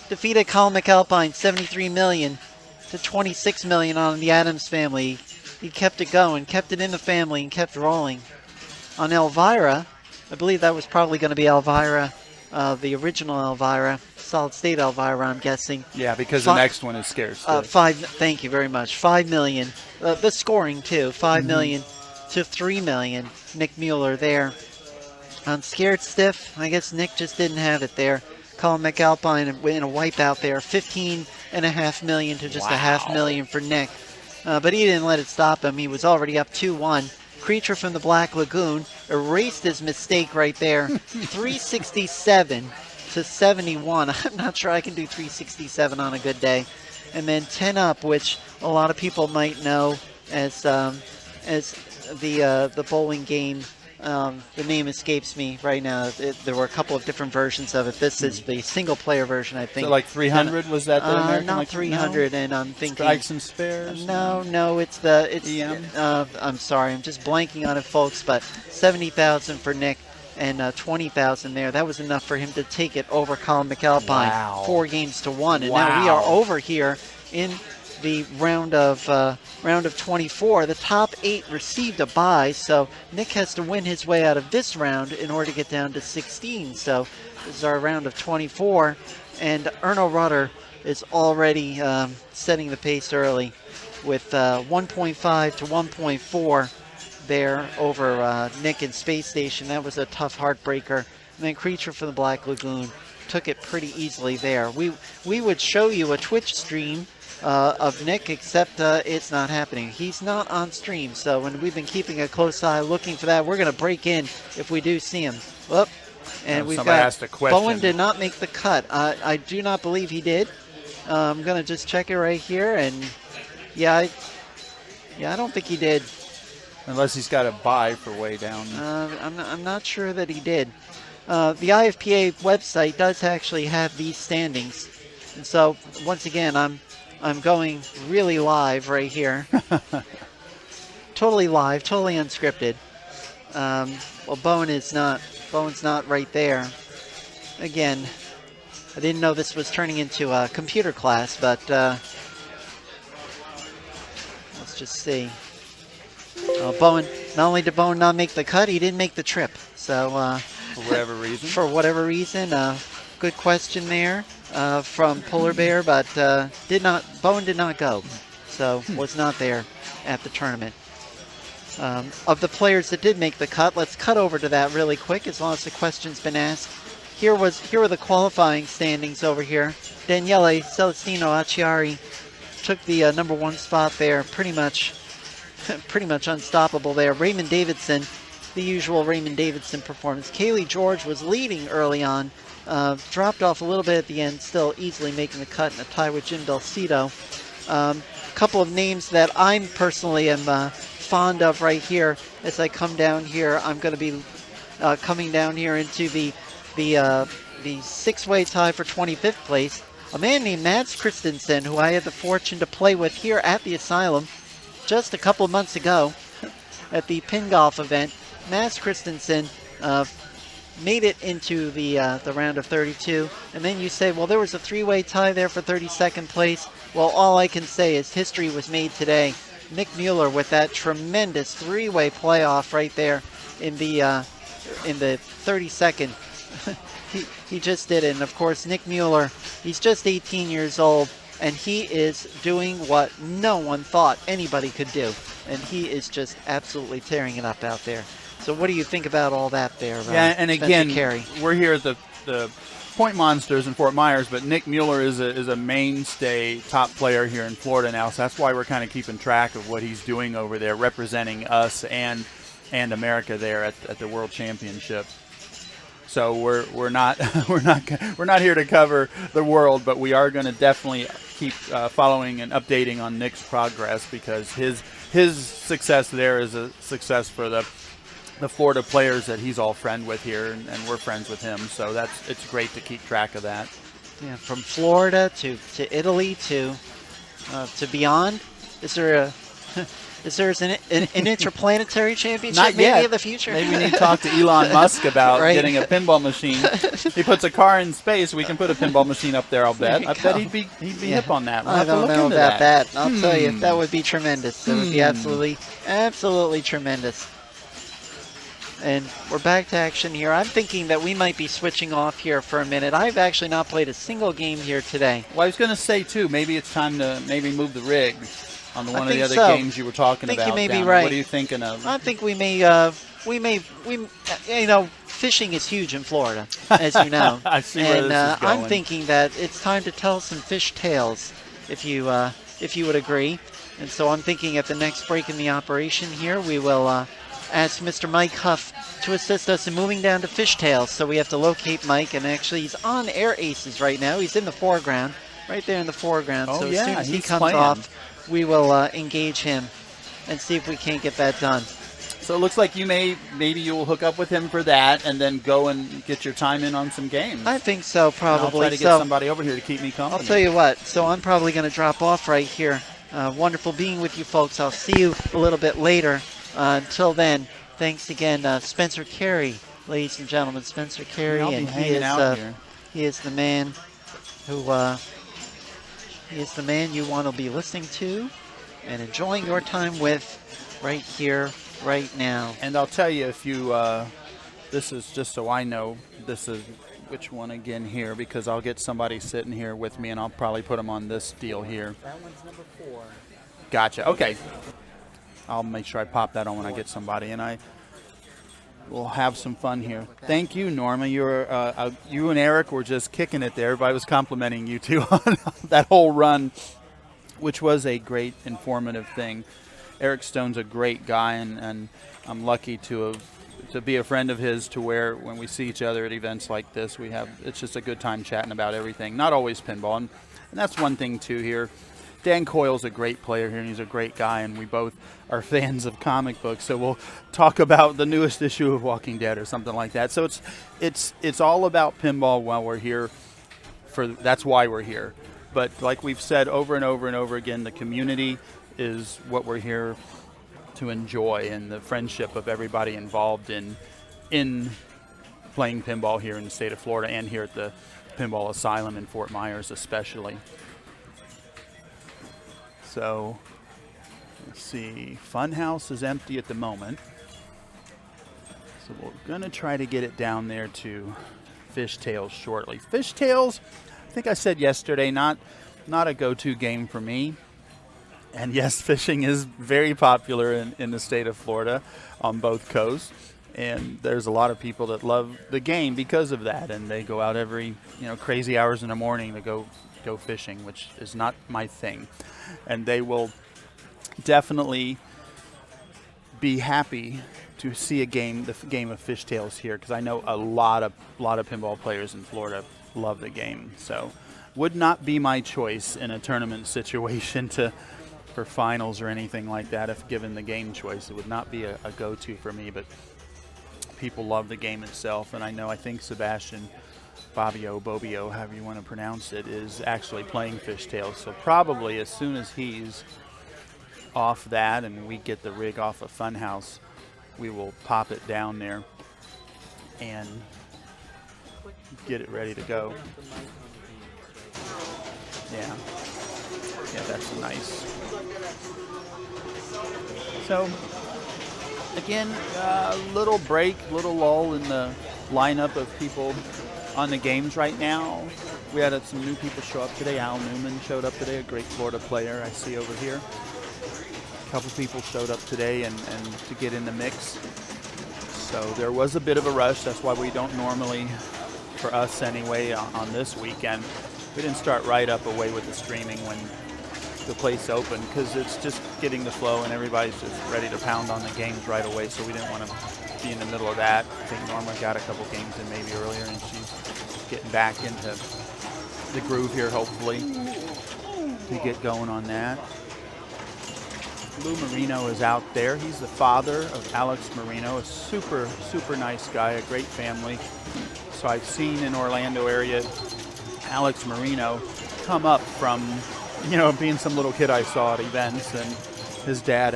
Speaker 2: defeated Colin McAlpine 73 million to 26 million on the Adams family. He kept it going, kept it in the family, and kept rolling. On Elvira, I believe that was probably going to be Elvira, the original Elvira, solid state Elvira, I'm guessing.
Speaker 1: Yeah, because the next one is scarce.
Speaker 2: Thank you very much. 5 million. The scoring, too. 5 million to 3 million. Nick Mueller there. On Scared Stiff, I guess Nick just didn't have it there. Colin McAlpine in a wipeout there. 15.5 million to just a $500,000 for Nick. But he didn't let it stop him. He was already up 2-1. Creature from the Black Lagoon erased his mistake right there. 367 to 71. I'm not sure I can do 367 on a good day. And then 10 Up, which a lot of people might know as the bowling game. The name escapes me right now. There were a couple of different versions of it. This is the single-player version, I think.
Speaker 1: So like 300, was that the American?
Speaker 2: Not
Speaker 1: like
Speaker 2: 300, no? And I'm thinking...
Speaker 1: Strikes and spares?
Speaker 2: No, it's EM? I'm sorry, I'm just blanking on it, folks, but 70,000 for Nick and 20,000 there. That was enough for him to take it over Colin McAlpine.
Speaker 1: Wow.
Speaker 2: 4-1. And now we are over here in the round of 24. The top 8 received a bye, so Nick has to win his way out of this round in order to get down to 16. So this is our round of 24, and Erno Rutter is already setting the pace early with 1.5 to 1.4 there over Nick in Space Station. That was a tough heartbreaker. And then Creature from the Black Lagoon took it pretty easily there. We would show you a Twitch stream of Nick, except it's not happening. He's not on stream, so when we've been keeping a close eye looking for that, we're going to break in if we do see him. Whoop. And we've got Bowen did not make the cut. I do not believe he did. I'm going to just check it right here, and yeah, I don't think he did.
Speaker 1: Unless he's got a bye for way down.
Speaker 2: I'm not sure that he did. The IFPA website does actually have these standings. And so, once again, I'm going really live right here. Totally live, totally unscripted. Well, Bowen's not right there. Again, I didn't know this was turning into a computer class, but let's just see. Bowen, not only did Bowen not make the cut, he didn't make the trip. So
Speaker 1: for whatever reason.
Speaker 2: For whatever reason, good question there from Polar Bear, but Bowen did not go, so was not there at the tournament. Of the players that did make the cut, let's cut over to that really quick as long as the question's been asked. Here were the qualifying standings over here. Daniele Celestino Acciari took the #1 spot there, pretty much unstoppable there. Raymond Davidson, the usual Raymond Davidson performance. Kaylee George was leading early on, dropped off a little bit at the end, still easily making the cut in a tie with Jim Delcito. A couple of names that I'm personally am fond of right here as I come down here. I'm going to be coming down here into the 6-way tie for 25th place. A man named Mads Christensen, who I had the fortune to play with here at the Asylum just a couple of months ago at the pin golf event. Mads Christensen made it into the round of 32. And then you say, well, there was a 3-way tie there for 32nd place. Well, all I can say is history was made today. Nick Mueller with that tremendous 3-way playoff right there in the 32nd. he just did it. And of course, Nick Mueller, he's just 18 years old, and he is doing what no one thought anybody could do. And he is just absolutely tearing it up out there. So what do you think about all that there,
Speaker 1: Yeah, and
Speaker 2: Spencer
Speaker 1: again,
Speaker 2: Carey?
Speaker 1: We're here at the Point Monsters in Fort Myers, but Nick Mueller is a mainstay top player here in Florida now, so that's why we're kind of keeping track of what he's doing over there, representing us and America there at the World Championship. So we're not here to cover the world, but we are going to definitely keep following and updating on Nick's progress, because his success there is a success for the Florida players that he's all friend with here, and we're friends with him. So it's great to keep track of that.
Speaker 2: Yeah, from Florida to Italy to beyond. Is there an interplanetary championship
Speaker 1: Not yet.
Speaker 2: maybe in the future?
Speaker 1: Maybe we need to talk to Elon Musk about
Speaker 2: Right.
Speaker 1: getting a pinball machine. He puts a car in space, we can put a pinball machine up there, I'll bet.
Speaker 2: There
Speaker 1: I
Speaker 2: you
Speaker 1: bet
Speaker 2: go.
Speaker 1: he'd be hip on that. We'll
Speaker 2: I
Speaker 1: have to
Speaker 2: don't
Speaker 1: look
Speaker 2: know
Speaker 1: into
Speaker 2: about that. I'll tell you,
Speaker 1: Hmm.
Speaker 2: that would be tremendous. It would be absolutely tremendous. And we're back to action here. I'm thinking that we might be switching off here for a minute. I've actually not played a single game here today.
Speaker 1: Well, I was going to say, too, maybe it's time to move the rig on one of the
Speaker 2: think
Speaker 1: other
Speaker 2: so.
Speaker 1: games you were talking
Speaker 2: I think
Speaker 1: about.
Speaker 2: you may be
Speaker 1: down there.
Speaker 2: right.
Speaker 1: What are you thinking of?
Speaker 2: I think we fishing is huge in Florida, as you know.
Speaker 1: I see where
Speaker 2: and
Speaker 1: this is going.
Speaker 2: I'm thinking that it's time to tell some fish tales, if you would agree. And so I'm thinking at the next break in the operation here, we will ask Mr. Mike Huff to assist us in moving down to fish tales. So we have to locate Mike, and actually he's on Air Aces right now. He's in the foreground, right there in the foreground.
Speaker 1: Oh,
Speaker 2: so
Speaker 1: yeah,
Speaker 2: as soon as he
Speaker 1: he's
Speaker 2: comes
Speaker 1: playing.
Speaker 2: off, we will engage him and see if we can't get that done.
Speaker 1: So it looks like maybe you'll hook up with him for that, and then go and get your time in on some games.
Speaker 2: I think so, probably.
Speaker 1: I'll try to get somebody over here to keep me company.
Speaker 2: I'll tell you what, so I'm probably going to drop off right here. Wonderful being with you folks. I'll see you a little bit later. Until then, thanks again, Spencer Carey, ladies and gentlemen. Spencer Carey,
Speaker 1: I'll be
Speaker 2: and
Speaker 1: hanging out here.
Speaker 2: he is the man who he is the man you want to be listening to and enjoying your time with right here, right now.
Speaker 1: And I'll tell you, if you, this is just so I know, this is which one again here, because I'll get somebody sitting here with me, and I'll probably put them on this deal here.
Speaker 2: That one's number 4.
Speaker 1: Gotcha. Okay. I'll make sure I pop that on when I get somebody, and I will have some fun here. Thank you, Norma. You and Eric were just kicking it there. Everybody was complimenting you two on that whole run, which was a great, informative thing. Eric Stone's a great guy, and I'm lucky to be a friend of his, to where when we see each other at events like this, it's just a good time chatting about everything. Not always pinball, and that's one thing too here. Dan Coyle's a great player here, and he's a great guy, and we both are fans of comic books, so we'll talk about the newest issue of Walking Dead or something like that. So it's all about pinball while we're here. That's why we're here. But like we've said over and over and over again, the community is what we're here to enjoy, and the friendship of everybody involved in playing pinball here in the state of Florida and here at the Pinball Asylum in Fort Myers especially. So let's see, Funhouse is empty at the moment. So we're gonna try to get it down there to Fishtails shortly. Fishtails, I think I said yesterday, not a go-to game for me. And yes, fishing is very popular in the state of Florida on both coasts. And there's a lot of people that love the game because of that. And they go out every, crazy hours in the morning to go fishing, which is not my thing. And they will definitely be happy to see the game of Fishtails here, because I know a lot of pinball players in Florida love the game. So would not be my choice in a tournament situation for finals or anything like that. If given the game choice, it would not be a go-to for me, but people love the game itself. And I think Sebastian Bobbio, however you want to pronounce it, is actually playing Fishtails. So probably as soon as he's off that and we get the rig off of Funhouse, we will pop it down there and get it ready to go. Yeah, that's nice. So again, a little break, little lull in the lineup of people on the games right now. We had some new people show up today. Al Newman showed up today, a great Florida player I see over here. A couple people showed up today and to get in the mix. So there was a bit of a rush. That's why we don't normally, for us anyway, on this weekend, we didn't start right up away with the streaming when the place opened, because it's just getting the flow and everybody's just ready to pound on the games right away. So we didn't want to be in the middle of that. I think Norma got a couple games in maybe earlier, and she's getting back into the groove here, hopefully, to get going on that. Lou Marino is out there. He's the father of Alex Marino, a super, super nice guy, a great family. So I've seen in Orlando area Alex Marino come up from, being some little kid I saw at events, and his dad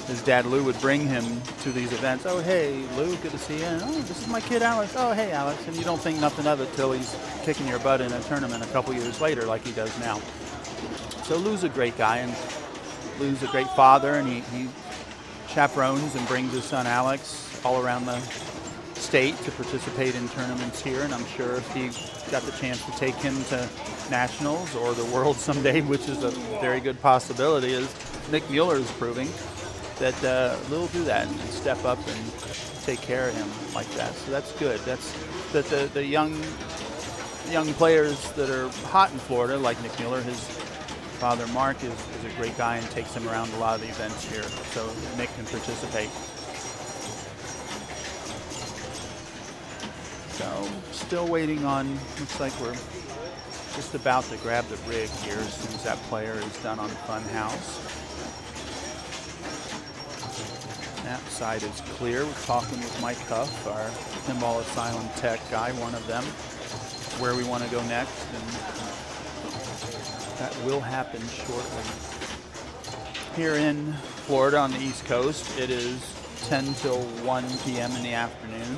Speaker 1: his dad Lou would bring him to these events. Oh, hey, Lou, good to see you. Oh, this is my kid Alex. Oh, hey, Alex. And you don't think nothing of it till he's kicking your butt in a tournament a couple years later like he does now. So Lou's a great guy, and Lou's a great father, and he chaperones and brings his son Alex all around the state to participate in tournaments here. And I'm sure if he got the chance to take him to nationals or the world someday, which is a very good possibility, as Nick Mueller is proving, that Lou will do that and step up and take care of him like that. So that's good. That's that the young players that are hot in Florida, like Nick Mueller, his father Mark is a great guy and takes him around a lot of the events here, so Nick can participate. So still waiting on, looks like we're just about to grab the rig here as soon as that player is done on Funhouse. That side is clear. We're talking with Mike Huff, our Pinball Asylum tech guy, one of them, where we want to go next, and that will happen shortly. Here in Florida on the East Coast, it is 10 till 1 p.m. in the afternoon.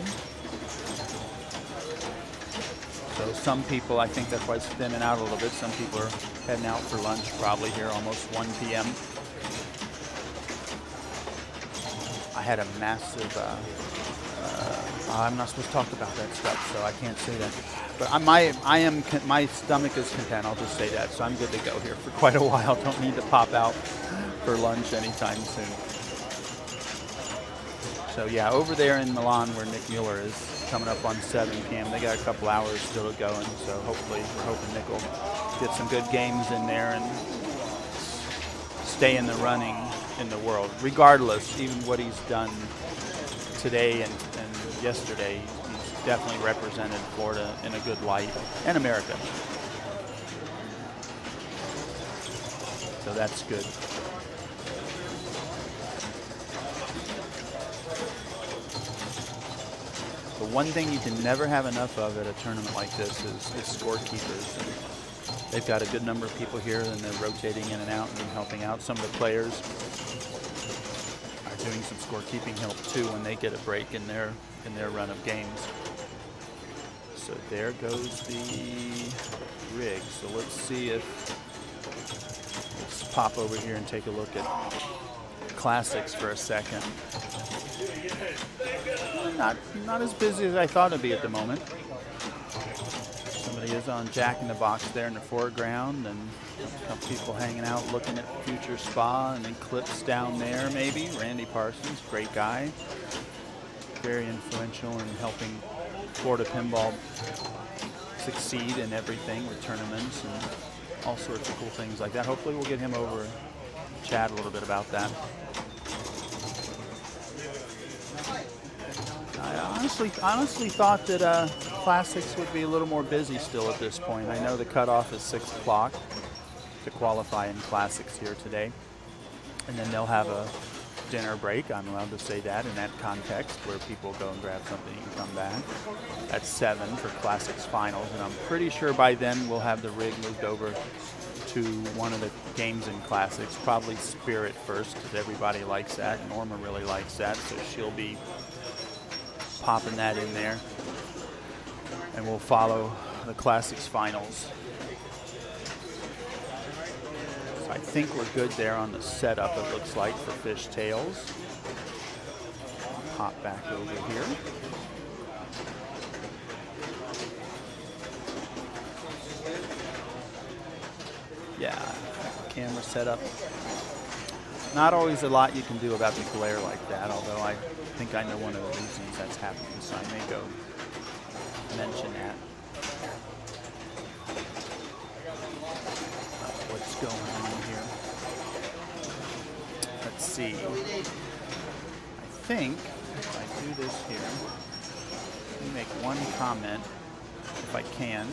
Speaker 1: So some people, I think that's why it's thinning out a little bit. Some people are heading out for lunch probably here, almost 1 p.m. I had a massive, I'm not supposed to talk about that stuff, so I can't say that. But my stomach is content, I'll just say that. So I'm good to go here for quite a while. Don't need to pop out for lunch anytime soon. So yeah, over there in Milan where Nick Mueller is, coming up on 7 p.m. They got a couple hours still to go, and so hopefully we're hoping Nick will get some good games in there and stay in the running in the world. Regardless, even what he's done today and yesterday, he's definitely represented Florida in a good light, and America. So that's good. The one thing you can never have enough of at a tournament like this is scorekeepers. And they've got a good number of people here, and they're rotating in and out and helping out. Some of the players are doing some scorekeeping help too when they get a break in their run of games. So there goes the rig. So let's see if, let's pop over here and take a look at classics for a second. Not as busy as I thought it'd be at the moment. Somebody is on Jack in the Box there in the foreground, and a couple people hanging out looking at Future Spa, and Eclipse down there maybe. Randy Parsons, great guy. Very influential in helping Florida Pinball succeed in everything with tournaments and all sorts of cool things like that. Hopefully we'll get him over and chat a little bit about that. I honestly thought that Classics would be a little more busy still at this point. I know the cutoff is 6 o'clock to qualify in Classics here today. And then they'll have a dinner break, I'm allowed to say that in that context, where people go and grab something and come back. At 7 for Classics Finals, and I'm pretty sure by then we'll have the rig moved over to one of the games in Classics, probably Spirit first, because everybody likes that. Norma really likes that, so she'll be popping that in there. And we'll follow the Classics Finals. So I think we're good there on the setup, it looks like, for Fishtails. Hop back over here. Yeah, camera setup. Not always a lot you can do about the glare like that, although I think I know one of the reasons that's happening, so I may go mention that. What's going on here? Let's see. I think if I do this here, let me make one comment if I can.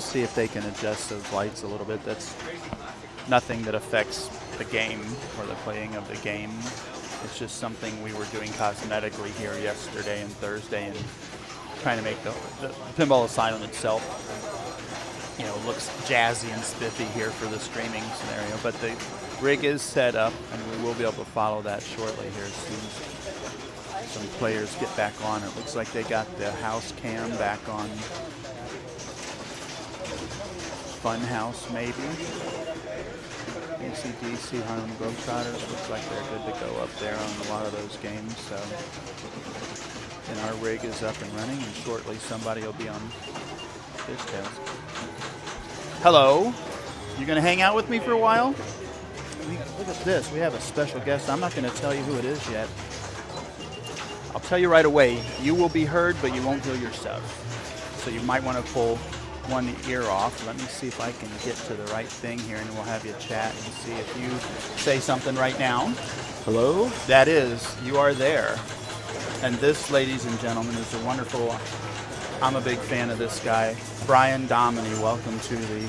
Speaker 1: See if they can adjust those lights a little bit. That's nothing that affects the game or the playing of the game. It's just something we were doing cosmetically here yesterday and Thursday, and trying to make the Pinball Asylum itself, you know, looks jazzy and spiffy here for the streaming scenario. But the rig is set up, and we will be able to follow that shortly here as soon as some players get back on. It looks like they got the house cam back on. Funhouse, maybe. ACDC, Harlem Globetrotters, looks like they're good to go up there on a lot of those games. So, and our rig is up and running, and shortly somebody will be on Fishtails. Hello, you gonna hang out with me for a while? Look at this, we have a special guest. I'm not gonna tell you who it is yet. I'll tell you right away, you will be heard, but you won't hear yourself. So you might want to pull one ear off. Let me see if I can get to the right thing here, and we'll have you chat and see if you say something right now. Hello? That is, you are there. And this, ladies and gentlemen, is a wonderful, I'm a big fan of this guy, Brian Dominy. Welcome to the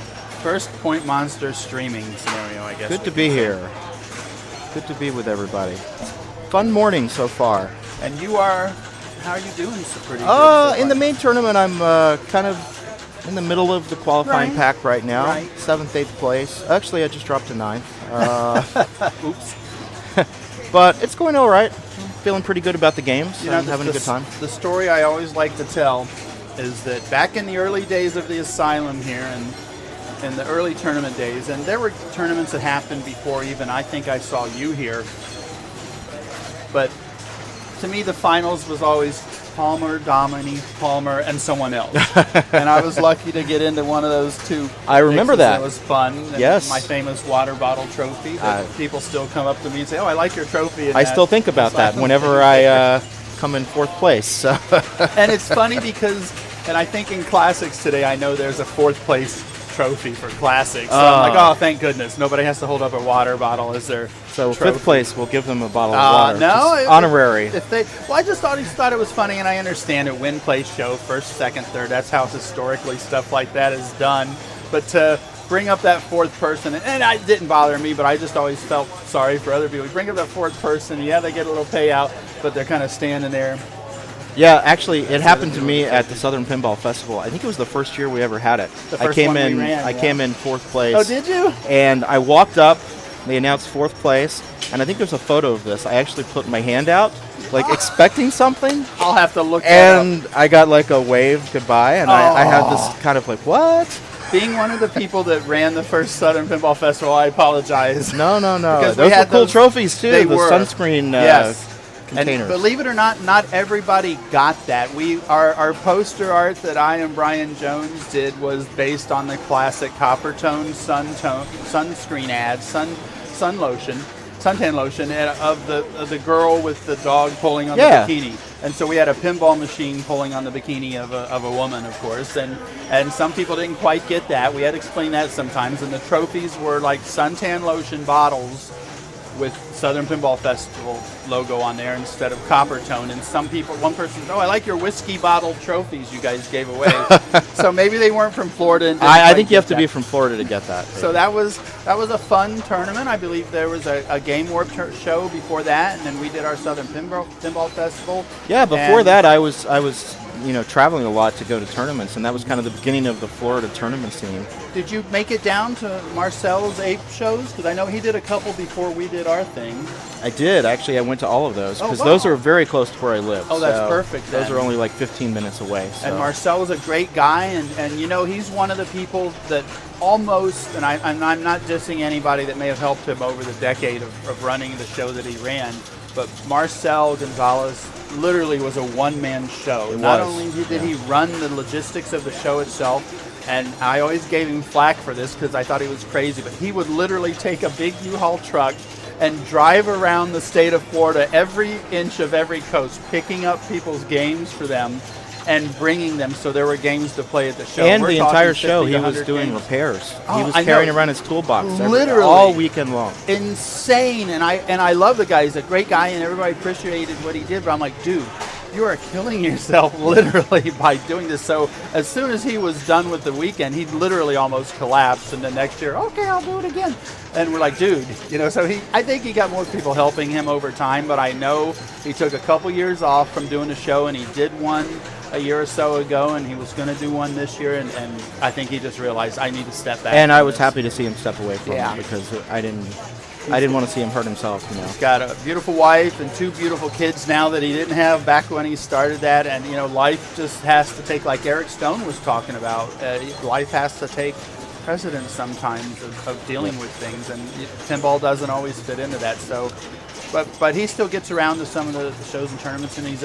Speaker 1: first Point Monster streaming scenario, I guess.
Speaker 6: Good to be here. Good to be with everybody. Fun morning so far.
Speaker 1: And you are, how are you doing so pretty good?
Speaker 6: In the main tournament, I'm kind of in the middle of the qualifying pack right now. 7th, 8th place. Actually, I just dropped to 9th. Oops. But it's going all right. I'm feeling pretty good about the games. I'm having a good time.
Speaker 1: The story I always like to tell is that back in the early days of the Asylum here, and in the early tournament days, and there were tournaments that happened before even I think I saw you here But to me, the finals was always Palmer, Domini, Palmer, and someone else. And I was lucky to get into one of those two.
Speaker 6: I remember
Speaker 1: mixes.
Speaker 6: that.
Speaker 1: It was fun. And
Speaker 6: Yes.
Speaker 1: my famous water bottle trophy. That people still come up to me and say, "Oh, I like your trophy." And
Speaker 6: I still think about that whenever I come in 4th place. So.
Speaker 1: And it's funny because, and I think in classics today, I know there's a 4th place trophy for classics. So I'm like, oh, thank goodness. Nobody has to hold up a water bottle as their
Speaker 6: So
Speaker 1: trophy.
Speaker 6: 5th place, we'll give them a bottle of water.
Speaker 1: No,
Speaker 6: Just honorary.
Speaker 1: If they, well, I just always thought it was funny, and I understand it. Win, place, show, first, second, third. That's how historically stuff like that is done. But to bring up that 4th person, and it didn't bother me, but I just always felt sorry for other people. You bring up that 4th person, yeah, they get a little payout, but they're kind of standing there.
Speaker 6: Yeah, actually, it happened to me at the Southern Pinball Festival. I think it was the first year we ever had it.
Speaker 1: The first one we ran,
Speaker 6: I came in 4th place.
Speaker 1: Oh, did you?
Speaker 6: And I walked up. They announced 4th place, and I think there's a photo of this. I actually put my hand out, like expecting something,
Speaker 1: I'll have to look that up.
Speaker 6: and I got like a wave goodbye, and I had this kind of like, what?
Speaker 1: Being one of the people that ran the first Southern Pinball Festival, I apologize.
Speaker 6: No.
Speaker 1: Because we
Speaker 6: Those were
Speaker 1: had
Speaker 6: cool
Speaker 1: those-
Speaker 6: trophies too.
Speaker 1: they
Speaker 6: The
Speaker 1: were.
Speaker 6: sunscreen
Speaker 1: Yes.
Speaker 6: containers.
Speaker 1: And believe it or not everybody got that. Our poster art that I and Brian Jones did was based on the classic Coppertone sunscreen ad, suntan lotion of the girl with the dog pulling on
Speaker 6: Yeah.
Speaker 1: the bikini. And so we had a pinball machine pulling on the bikini of a woman, of course. And some people didn't quite get that. We had to explain that sometimes. And the trophies were like suntan lotion bottles with Southern Pinball Festival logo on there instead of Coppertone. And one person said, "Oh, I like your whiskey bottle trophies you guys gave away." So maybe they weren't from Florida. And didn't
Speaker 6: I
Speaker 1: quite
Speaker 6: think you
Speaker 1: get
Speaker 6: have to
Speaker 1: that.
Speaker 6: be from Florida to get that.
Speaker 1: So that was a fun tournament. I believe there was a Game Warp show before that, and then we did our Southern Pinball Festival.
Speaker 6: Yeah, before
Speaker 1: And-
Speaker 6: that I was traveling a lot to go to tournaments, and that was kind of the beginning of the Florida tournament scene.
Speaker 1: Did you make it down to Marcel's ape shows? Because I know he did a couple before we did our thing.
Speaker 6: I did. Actually, I went to all of those
Speaker 1: Oh,
Speaker 6: because
Speaker 1: wow.
Speaker 6: those are very close to where I live.
Speaker 1: Oh, that's
Speaker 6: so
Speaker 1: perfect
Speaker 6: Those
Speaker 1: then.
Speaker 6: are only like 15 minutes away. So.
Speaker 1: And Marcel was a great guy, and he's one of the people that almost, and I'm not dissing anybody that may have helped him over the decade of running the show that he ran, but Marcel Gonzalez literally was a one-man show. Not only did he run the logistics of the show itself, and I always gave him flack for this because I thought he was crazy, but he would literally take a big U-Haul truck and drive around the state of Florida every inch of every coast, picking up people's games for them and bringing them so there were games to play at the show.
Speaker 6: And
Speaker 1: We're
Speaker 6: the
Speaker 1: talking
Speaker 6: entire
Speaker 1: 50
Speaker 6: show,
Speaker 1: to
Speaker 6: he was
Speaker 1: 100
Speaker 6: doing
Speaker 1: games.
Speaker 6: repairs.
Speaker 1: Oh,
Speaker 6: He was
Speaker 1: I know.
Speaker 6: carrying around his toolbox
Speaker 1: Literally.
Speaker 6: all weekend long.
Speaker 1: Insane, and I love the guy. He's a great guy, and everybody appreciated what he did. But I'm like, dude, you are killing yourself literally by doing this. So as soon as he was done with the weekend, he literally almost collapsed. And the next year, okay, I'll do it again. And we're like, dude, so I think he got more people helping him over time. But I know he took a couple years off from doing the show, and he did one a year or so ago, and he was going to do one this year, and I think he just realized I need to step back.
Speaker 6: And I
Speaker 1: from
Speaker 6: was
Speaker 1: this.
Speaker 6: happy to see him step away from
Speaker 1: Yeah.
Speaker 6: it because I didn't want to see him hurt himself.
Speaker 1: He's got a beautiful wife and 2 beautiful kids now that he didn't have back when he started that. And, life just has to take, like Eric Stone was talking about, life has to take precedence sometimes of dealing with things. And pinball doesn't always fit into that. So, but he still gets around to some of the shows and tournaments. And he's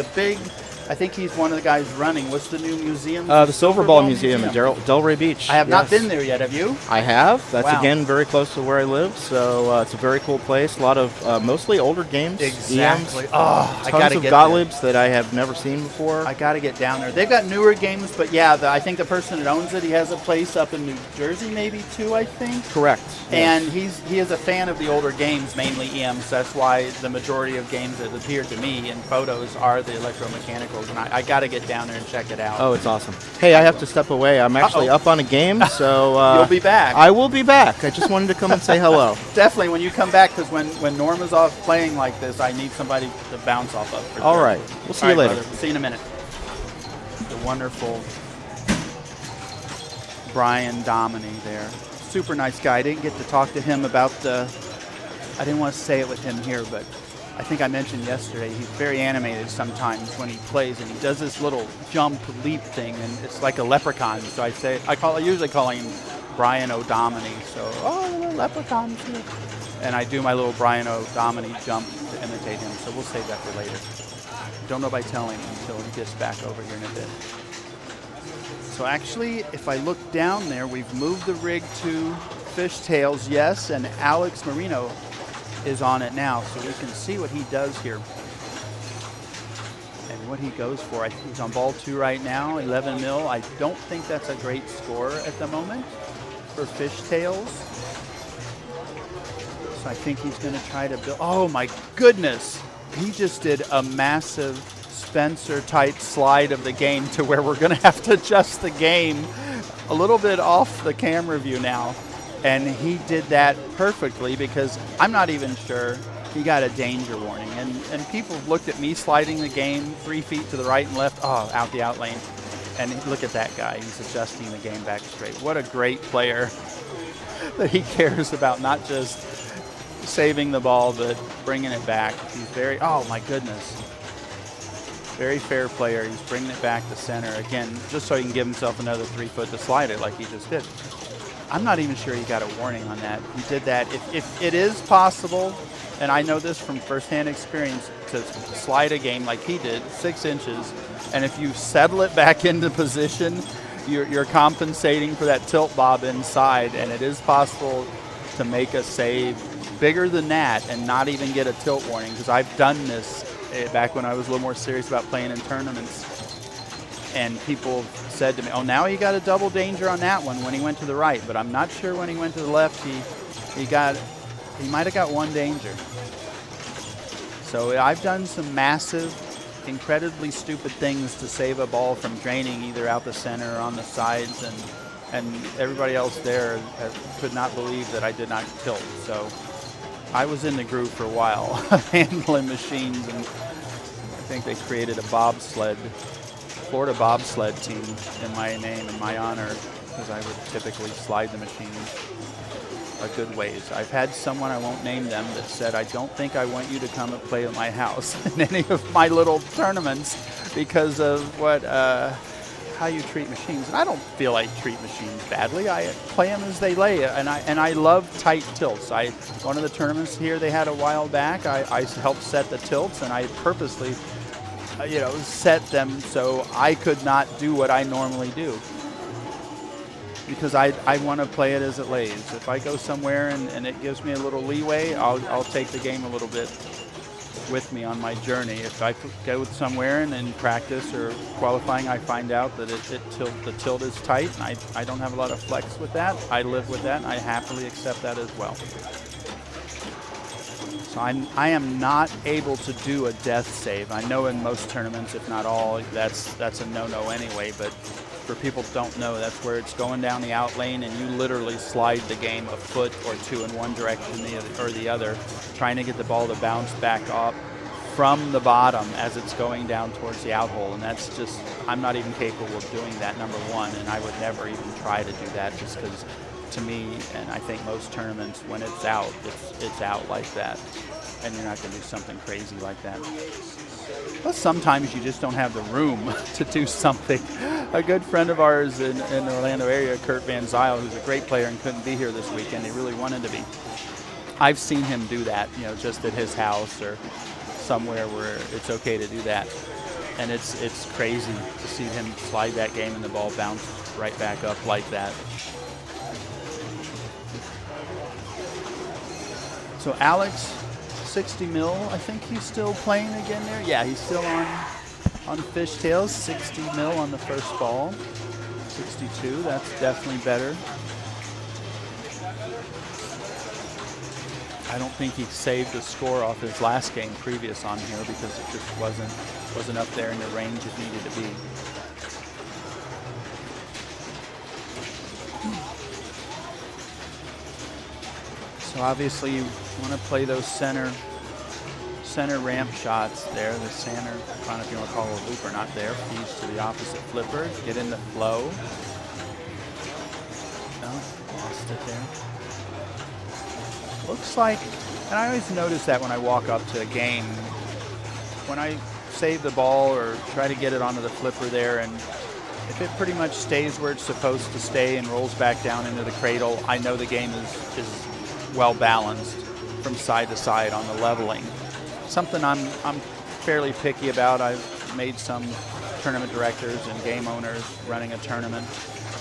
Speaker 1: I think he's one of the guys running. What's the new museum?
Speaker 6: The Silver Ball Museum in Delray Beach.
Speaker 1: I have not
Speaker 6: Yes.
Speaker 1: been there yet. Have you?
Speaker 6: I have. That's
Speaker 1: Wow.
Speaker 6: again very close to where I live, so it's a very cool place. A lot of mostly older games.
Speaker 1: Exactly.
Speaker 6: EMs,
Speaker 1: Oh, I
Speaker 6: tons
Speaker 1: gotta
Speaker 6: of
Speaker 1: get
Speaker 6: Gottliebs that I have never seen before.
Speaker 1: I got to get down there. They've got newer games, but yeah, I think the person that owns it, he has a place up in New Jersey, maybe too, I think.
Speaker 6: Correct.
Speaker 1: And he is a fan of the older games, mainly EMs. That's why the majority of games that appear to me in photos are the electromechanicals, and I got to get down there and check it out.
Speaker 6: Oh, it's awesome. Hey, I have to step away. I'm actually up on a game, so
Speaker 1: You'll be back.
Speaker 6: I will be back. I just wanted to come and say hello.
Speaker 1: Definitely when you come back, because when Norma's off playing like this, I need somebody to bounce off of. For
Speaker 6: All
Speaker 1: sure.
Speaker 6: right. We'll see
Speaker 1: All
Speaker 6: you
Speaker 1: right,
Speaker 6: later.
Speaker 1: brother. See you in a minute. The wonderful Brian Domini there. Super nice guy. I didn't get to talk to him about I didn't want to say it with him here, but I think I mentioned yesterday, he's very animated sometimes when he plays, and he does this little jump leap thing, and it's like a leprechaun. So I usually call him Brian O'Domini. So, the little leprechaun's here. And I do my little Brian O'Domini jump to imitate him, so we'll save that for later. Don't know by telling him until he gets back over here in a bit. So actually, if I look down there, we've moved the rig to fishtails, yes, and Alex Marino is on it now, so we can see what he does here. And what he goes for. I think he's on ball 2 right now, 11 mil. I don't think that's a great score at the moment for fishtails. So I think he's going to try to build. Oh my goodness! He just did a massive Spencer-type slide of the game to where we're going to have to adjust the game a little bit off the camera view now. And he did that perfectly because I'm not even sure he got a danger warning. And people looked at me sliding the game 3 feet to the right and left, out the out lane. And look at that guy. He's adjusting the game back straight. What a great player that he cares about not just saving the ball, but bringing it back. He's very, oh my goodness. Very fair player. He's bringing it back to center again, just so he can give himself another 3 foot to slide it like he just did. I'm not even sure he got a warning on that. He did that. If it is possible, and I know this from firsthand experience, to slide a game like he did, 6 inches, and if you settle it back into position, you're compensating for that tilt bob inside, and it is possible to make a save bigger than that and not even get a tilt warning, because I've done this back when I was a little more serious about playing in tournaments. And people said to me, oh, now he got a double danger on that one when he went to the right, but I'm not sure when he went to the left he might have got 1 danger. So I've done some massive, incredibly stupid things to save a ball from draining either out the center or on the sides, and everybody else there could not believe that I did not tilt. So I was in the groove for a while handling machines, and I think they created a Florida bobsled team in my name, in my honor, because I would typically slide the machines a good ways. I've had someone, I won't name them, that said, I don't think I want you to come and play at my house in any of my little tournaments because of how you treat machines. And I don't feel I treat machines badly. I play them as they lay, and I love tight tilts. One of the tournaments here they had a while back, I helped set the tilts, and I purposely set them so I could not do what I normally do, because I want to play it as it lays. If I go somewhere and it gives me a little leeway, I'll take the game a little bit with me on my journey. If I go somewhere and in practice or qualifying I find out that the tilt is tight and I don't have a lot of flex with that, I live with that and I happily accept that as well. So I am not able to do a death save. I know in most tournaments, if not all, that's a no-no anyway, but for people who don't know, that's where it's going down the out lane and you literally slide the game a foot or 2 in one direction or the other, trying to get the ball to bounce back up from the bottom as it's going down towards the out hole. And that's just, I'm not even capable of doing that, number one, and I would never even try to do that, just because to me, and I think most tournaments, when it's out like that, and you're not going to do something crazy like that. But sometimes you just don't have the room to do something. A good friend of ours in the Orlando area, Kurt Van Zyl, who's a great player and couldn't be here this weekend, he really wanted to be. I've seen him do that, just at his house or somewhere where it's okay to do that. And it's crazy to see him slide that game and the ball bounce right back up like that. So Alex, 60 mil, I think he's still playing again there. Yeah, he's still on fishtails, 60 mil on the first ball. 62, that's definitely better. I don't think he saved the score off his last game previous on here because it just wasn't up there in the range it needed to be. So obviously you want to play those center ramp shots there. The center, I don't know if you want to call it a loop or not there, feeds to the opposite flipper, get in the flow. No, lost it there. Looks like, and I always notice that when I walk up to a game, when I save the ball or try to get it onto the flipper there, and if it pretty much stays where it's supposed to stay and rolls back down into the cradle, I know the game is well balanced from side to side on the leveling. something I'm fairly picky about. I've made some tournament directors and game owners running a tournament.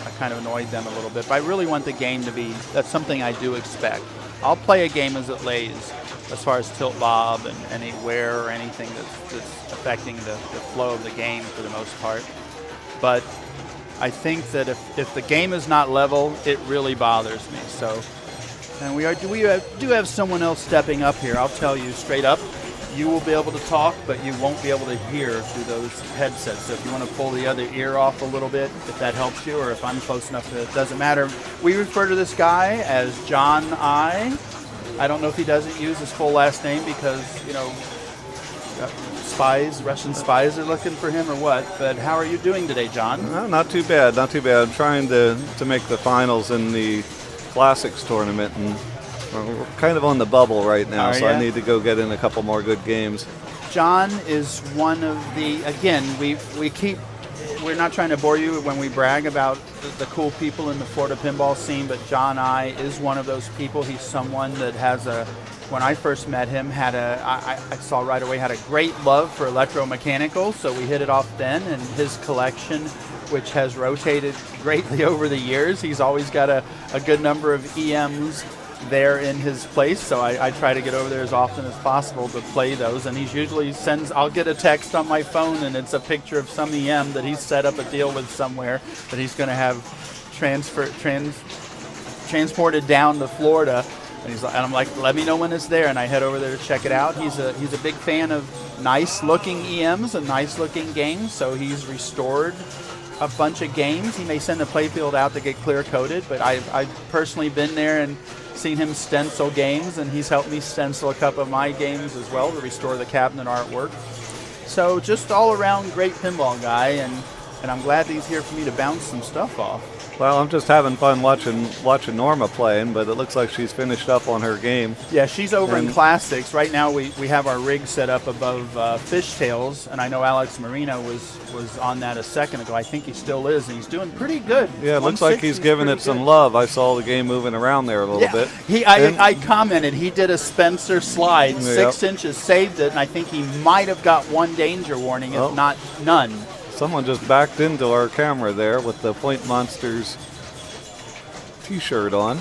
Speaker 1: I kind of annoyed them a little bit, but I really want the game to be, that's something I do expect. I'll play a game as it lays, as far as tilt bob and any wear or anything that's affecting the flow of the game for the most part. But I think that if the game is not level, it really bothers me. So, and we do have someone else stepping up here. I'll tell you straight up, you will be able to talk, but you won't be able to hear through those headsets. So if you want to pull the other ear off a little bit, if that helps you, or if I'm close enough, it doesn't matter. We refer to this guy as John I. I don't know if he doesn't use his full last name because, spies, Russian spies are looking for him or what. But how are you doing today, John?
Speaker 7: Not too bad, not too bad. I'm trying to make the finals in the Classics tournament, and we're kind of on the bubble right now, so I need to go get in a couple more good games.
Speaker 1: John is one of the, again, we're not trying to bore you when we brag about the cool people in the Florida pinball scene, but John I is one of those people. He's someone that has when I first met him, I saw right away, had a great love for electromechanical, so we hit it off then, and his collection, which has rotated greatly over the years, he's always got a good number of EMs there in his place, so I try to get over there as often as possible to play those, and he's usually I'll get a text on my phone and it's a picture of some EM that he's set up a deal with somewhere that he's going to have transported down to Florida, and I'm like, let me know when it's there, and I head over there to check it out. He's a big fan of nice looking EMs and nice looking games, so he's restored a bunch of games. He may send the playfield out to get clear coated, but I've personally been there and seen him stencil games, and he's helped me stencil a couple of my games as well to restore the cabinet artwork. So just all around great pinball guy, and I'm glad that he's here for me to bounce some stuff off.
Speaker 7: Well, I'm just having fun watching Norma playing, but it looks like she's finished up on her game.
Speaker 1: Yeah, she's over in Classics. Right now we have our rig set up above Fishtails, and I know Alex Marino was on that a second ago. I think he still is, and he's doing pretty good.
Speaker 7: Yeah, it looks like he's giving it some love. I saw the game moving around there a little bit.
Speaker 1: I commented, he did a Spencer slide, 6 inches, saved it, and I think he might have got one danger warning, if not none.
Speaker 7: Someone just backed into our camera there with the Point Monsters t-shirt on.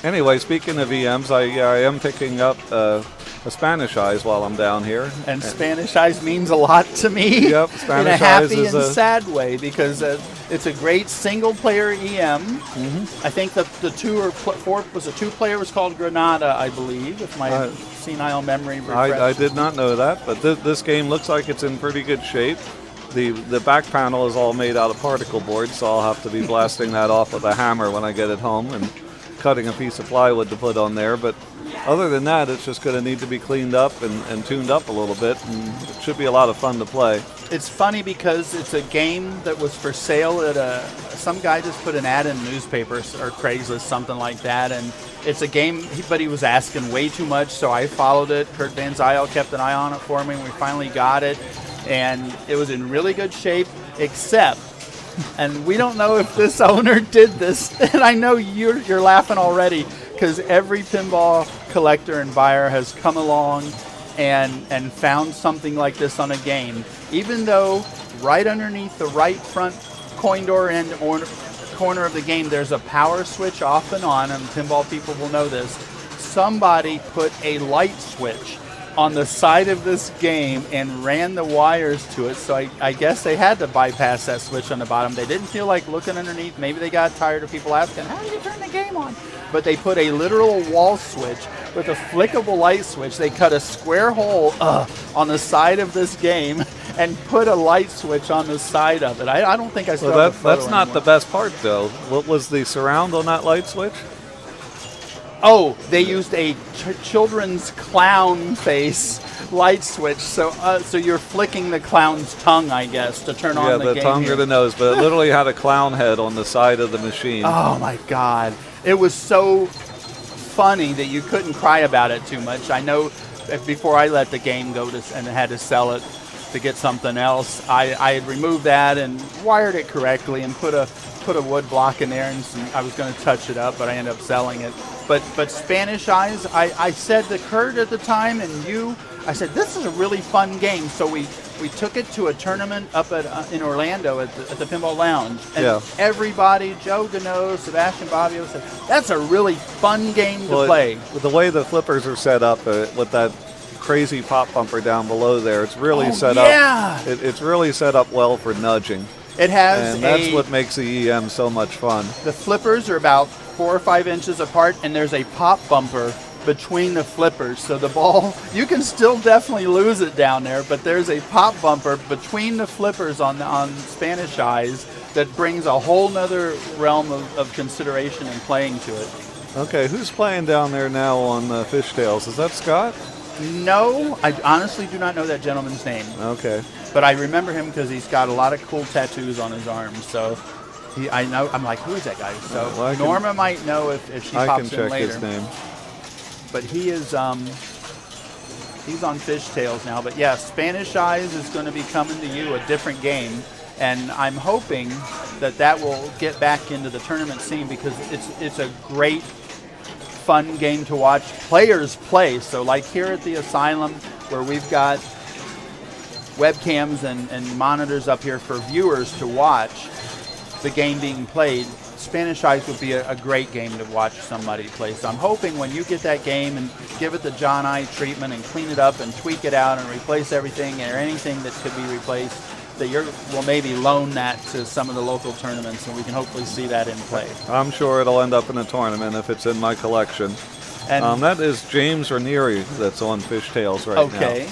Speaker 7: Anyway, speaking of EMs, I am picking up a Spanish Eyes while I'm down here.
Speaker 1: And Spanish Eyes means a lot to me.
Speaker 7: Yep, Spanish
Speaker 1: in a happy
Speaker 7: Eyes
Speaker 1: and sad way, because it's a great single-player EM. I think the 2 or 4 was a 2-player, was called Granada, I believe, if my senile memory refreshes.
Speaker 7: I did not know that, but this game looks like it's in pretty good shape. The back panel is all made out of particle board, so I'll have to be blasting that off with a hammer when I get it home and cutting a piece of plywood to put on there. But other than that, it's just going to need to be cleaned up and tuned up a little bit, and it should be a lot of fun to play.
Speaker 1: It's funny because it's a game that was for sale at some guy just put an ad in newspaper or Craigslist, something like that, and it's a game, but he was asking way too much, so I followed it. Kurt Van Zyl kept an eye on it for me, and we finally got it, and it was in really good shape, except, and we don't know if this owner did this, and I know you're laughing already, because every pinball collector and buyer has come along and found something like this on a game, even though right underneath the right front coin door end or corner of the game there's a power switch off and on, and pinball people will know this. Somebody put a light switch on the side of this game and ran the wires to it, so I guess they had to bypass that switch on the bottom. They didn't feel like looking underneath. Maybe they got tired of people asking, how do you turn the game on? But they put a literal wall switch with a flickable light switch. They cut a square hole on the side of this game and put a light switch on the side of it. I don't think I saw the photo
Speaker 7: that's not
Speaker 1: anymore.
Speaker 7: the best part, though. What was the surround on that light switch?
Speaker 1: Oh, they used a children's clown face light switch. So you're flicking the clown's tongue, I guess, to turn on the game.
Speaker 7: Yeah, the tongue
Speaker 1: here.
Speaker 7: or the nose, but it literally had a clown head on the side of the machine.
Speaker 1: Oh, my God. It was so funny that you couldn't cry about it too much. I know before I let the game go and had to sell it to get something else, I had removed that and wired it correctly and put a put a wood block in there, and I was going to touch it up, but I ended up selling it. But Spanish Eyes, I said to Kurt at the time and you, I said, this is a really fun game. So we took it to a tournament up in Orlando at the Pinball Lounge. And everybody, Joe Gano, Sebastian Bobbio said, that's a really fun game to play.
Speaker 7: The way the flippers are set up with that crazy pop bumper down below there, it's really set up. It's really set up well for nudging.
Speaker 1: It has,
Speaker 7: and that's what makes the EM so much fun.
Speaker 1: The flippers are about 4 or 5 inches apart, and there's a pop bumper between the flippers. So the ball, you can still definitely lose it down there, but there's a pop bumper between the flippers on Spanish Eyes that brings a whole nother realm of consideration and playing to it.
Speaker 7: Okay, who's playing down there now on Fishtails? Is that Scott?
Speaker 1: No, I honestly do not know that gentleman's name.
Speaker 7: Okay.
Speaker 1: But I remember him because he's got a lot of cool tattoos on his arms. So I know. I'm like, who is that guy? So Norma might know if she pops in later.
Speaker 7: I can check his name.
Speaker 1: But he is he's on Fishtails now. But yeah, Spanish Eyes is going to be coming to you, a different game, and I'm hoping that will get back into the tournament scene because it's a great, fun game to watch players play. So like here at the Asylum, where we've got webcams and monitors up here for viewers to watch the game being played, Spanish Eyes would be a great game to watch somebody play. So I'm hoping when you get that game and give it the John I treatment and clean it up and tweak it out and replace everything or anything that could be replaced, that we'll maybe loan that to some of the local tournaments and we can hopefully see that in play.
Speaker 7: I'm sure it'll end up in a tournament if it's in my collection. And that is James Ranieri that's on Fishtails right now.
Speaker 1: Okay.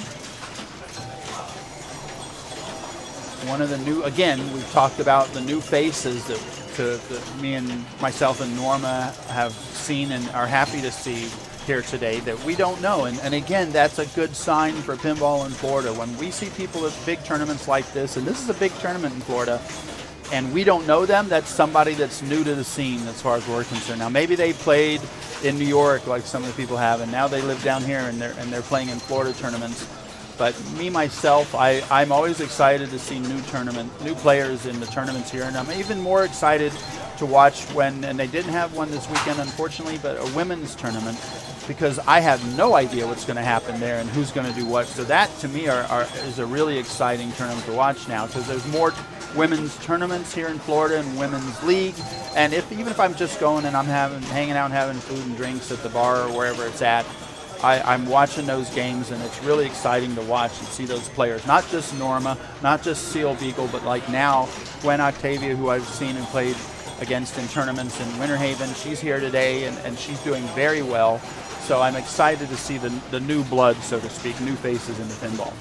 Speaker 1: One of the new, again, we've talked about the new faces that me and myself and Norma have seen and are happy to see here today that we don't know. And again, that's a good sign for pinball in Florida. When we see people at big tournaments like this, and this is a big tournament in Florida, and we don't know them, that's somebody that's new to the scene as far as we're concerned. Now, maybe they played in New York like some of the people have, and now they live down here and they're playing in Florida tournaments. But me, myself, I'm always excited to see new players in the tournaments here. And I'm even more excited to watch and they didn't have one this weekend, unfortunately, but a women's tournament, because I have no idea what's going to happen there and who's going to do what. So that, to me, is a really exciting tournament to watch now, because there's more women's tournaments here in Florida and women's league. And even if I'm just going and I'm hanging out and having food and drinks at the bar or wherever it's at, I'm watching those games, and it's really exciting to watch and see those players. Not just Norma, not just Seal Beagle, but like now, Gwen Octavia, who I've seen and played against in tournaments in Winter Haven. She's here today, and she's doing very well. So I'm excited to see the new blood, so to speak, new faces in the pinball.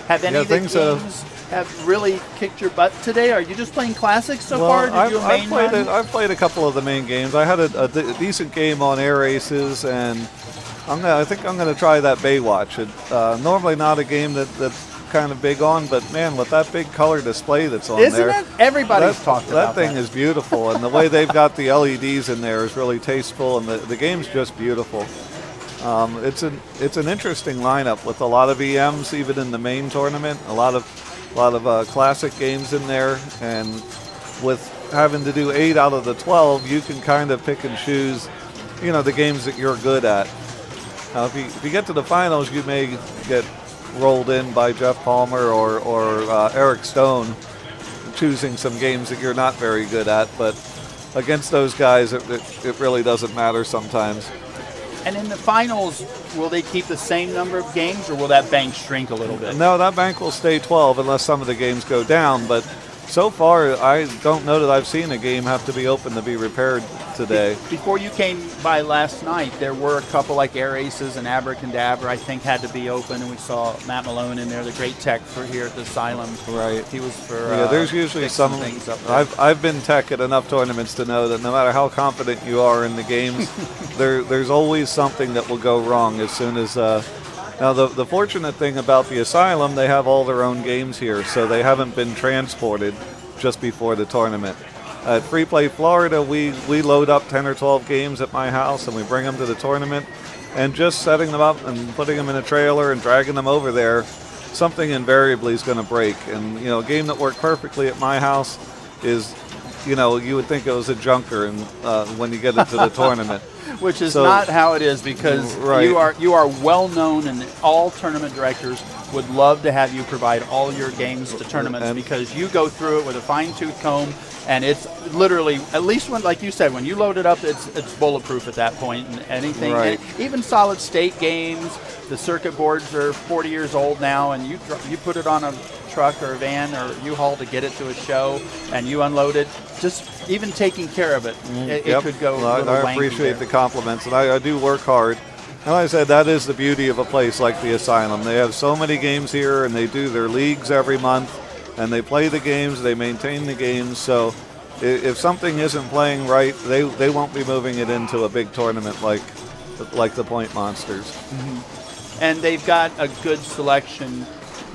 Speaker 1: Have any of the games have really kicked your butt today? Are you just playing classics so far?
Speaker 7: I've played a couple of the main games. I had a decent game on Air Aces, and I think I'm going to try that Baywatch. Normally not a game that's kind of big on, but man, with that big color display that's on
Speaker 1: Isn't
Speaker 7: there.
Speaker 1: It? Everybody's talked about
Speaker 7: that. That thing is beautiful, and the way they've got the LEDs in there is really tasteful, and the game's just beautiful. It's an interesting lineup with a lot of EMs, even in the main tournament. A lot of classic games in there, and with having to do 8 out of the 12, you can kind of pick and choose, the games that you're good at. Now, if you get to the finals, you may get rolled in by Jeff Palmer or Eric Stone, choosing some games that you're not very good at. But against those guys, it really doesn't matter sometimes.
Speaker 1: And in the finals, will they keep the same number of games, or will that bank shrink a little bit?
Speaker 7: No, that bank will stay 12 unless some of the games go down. But so far, I don't know that I've seen a game have to be open to be repaired today.
Speaker 1: Before you came by last night, there were a couple like Air Aces and Abracadabra, I think, had to be open, and we saw Matt Malone in there, the great tech for here at the Asylum.
Speaker 7: Right.
Speaker 1: He was for
Speaker 7: there's usually some
Speaker 1: things up there.
Speaker 7: I've been tech at enough tournaments to know that no matter how confident you are in the games, there's always something that will go wrong as soon as. Now, the fortunate thing about the Asylum, they have all their own games here, so they haven't been transported just before the tournament. At Free Play Florida, we load up 10 or 12 games at my house, and we bring them to the tournament, and just setting them up and putting them in a trailer and dragging them over there something invariably is going to break. And a game that worked perfectly at my house is, you would think it was a junker, and when you get into the tournament.
Speaker 1: Which is not how it is, because you are well known, and all tournament directors would love to have you provide all your games to tournaments, because you go through it with a fine-tooth comb, and it's literally, at least when, like you said, when you load it up, it's bulletproof at that point. And anything, and even solid state games, the circuit boards are 40 years old now, and you put it on a truck or a van or U-Haul to get it to a show, and you unload it. Just even taking care of it, it could go.
Speaker 7: I appreciate the compliments, and I do work hard. And like I said, that is the beauty of a place like the Asylum. They have so many games here, and they do their leagues every month, and they play the games, they maintain the games. So if something isn't playing right, they won't be moving it into a big tournament like the Point Monsters.
Speaker 1: Mm-hmm. And they've got a good selection,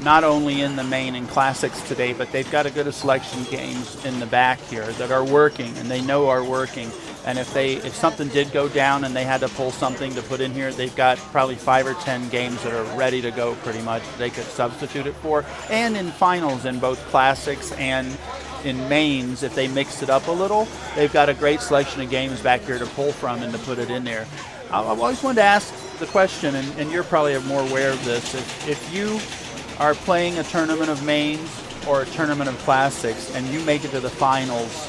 Speaker 1: not only in the main and classics today, but they've got a good selection of games in the back here that are working, and they know are working. And if something did go down and they had to pull something to put in here, they've got probably 5 or 10 games that are ready to go pretty much. They could substitute it for. And in finals, in both classics and in mains, if they mix it up a little, they've got a great selection of games back here to pull from and to put it in there. I've always wanted to ask the question, and you're probably more aware of this, if you are playing a tournament of mains or a tournament of classics and you make it to the finals,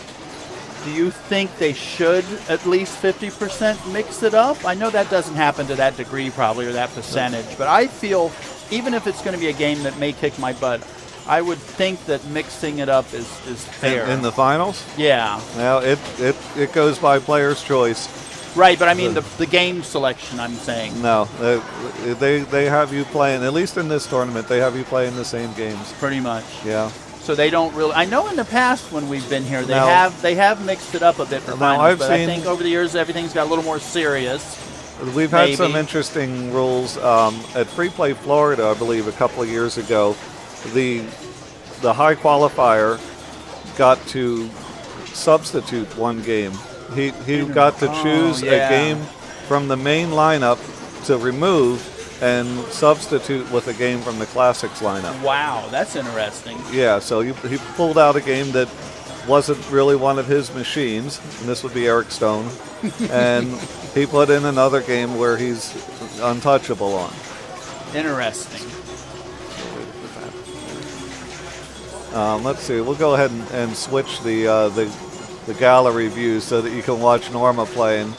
Speaker 1: do you think they should at least 50% mix it up? I know that doesn't happen to that degree probably, or that percentage, but I feel even if it's going to be a game that may kick my butt, I would think that mixing it up is fair.
Speaker 7: In the finals?
Speaker 1: Yeah.
Speaker 7: Now, it goes by player's choice.
Speaker 1: Right, but I mean the game selection, I'm saying.
Speaker 7: No, they have you playing, at least in this tournament, they have you playing the same games.
Speaker 1: Pretty much.
Speaker 7: Yeah.
Speaker 1: So they don't really. I know in the past when we've been here, they have mixed it up a bit for finals, but I think over the years everything's got a little more serious.
Speaker 7: We've had some interesting rules at Free Play Florida, I believe, a couple of years ago. The high qualifier got to substitute one game. He got to choose a game from the main lineup to remove and substitute with a game from the Classics lineup.
Speaker 1: Wow, that's interesting.
Speaker 7: Yeah, so he pulled out a game that wasn't really one of his machines, and this would be Eric Stone, and he put in another game where he's untouchable on.
Speaker 1: Interesting.
Speaker 7: Let's see, we'll go ahead and switch the gallery view so that you can watch Norma playing.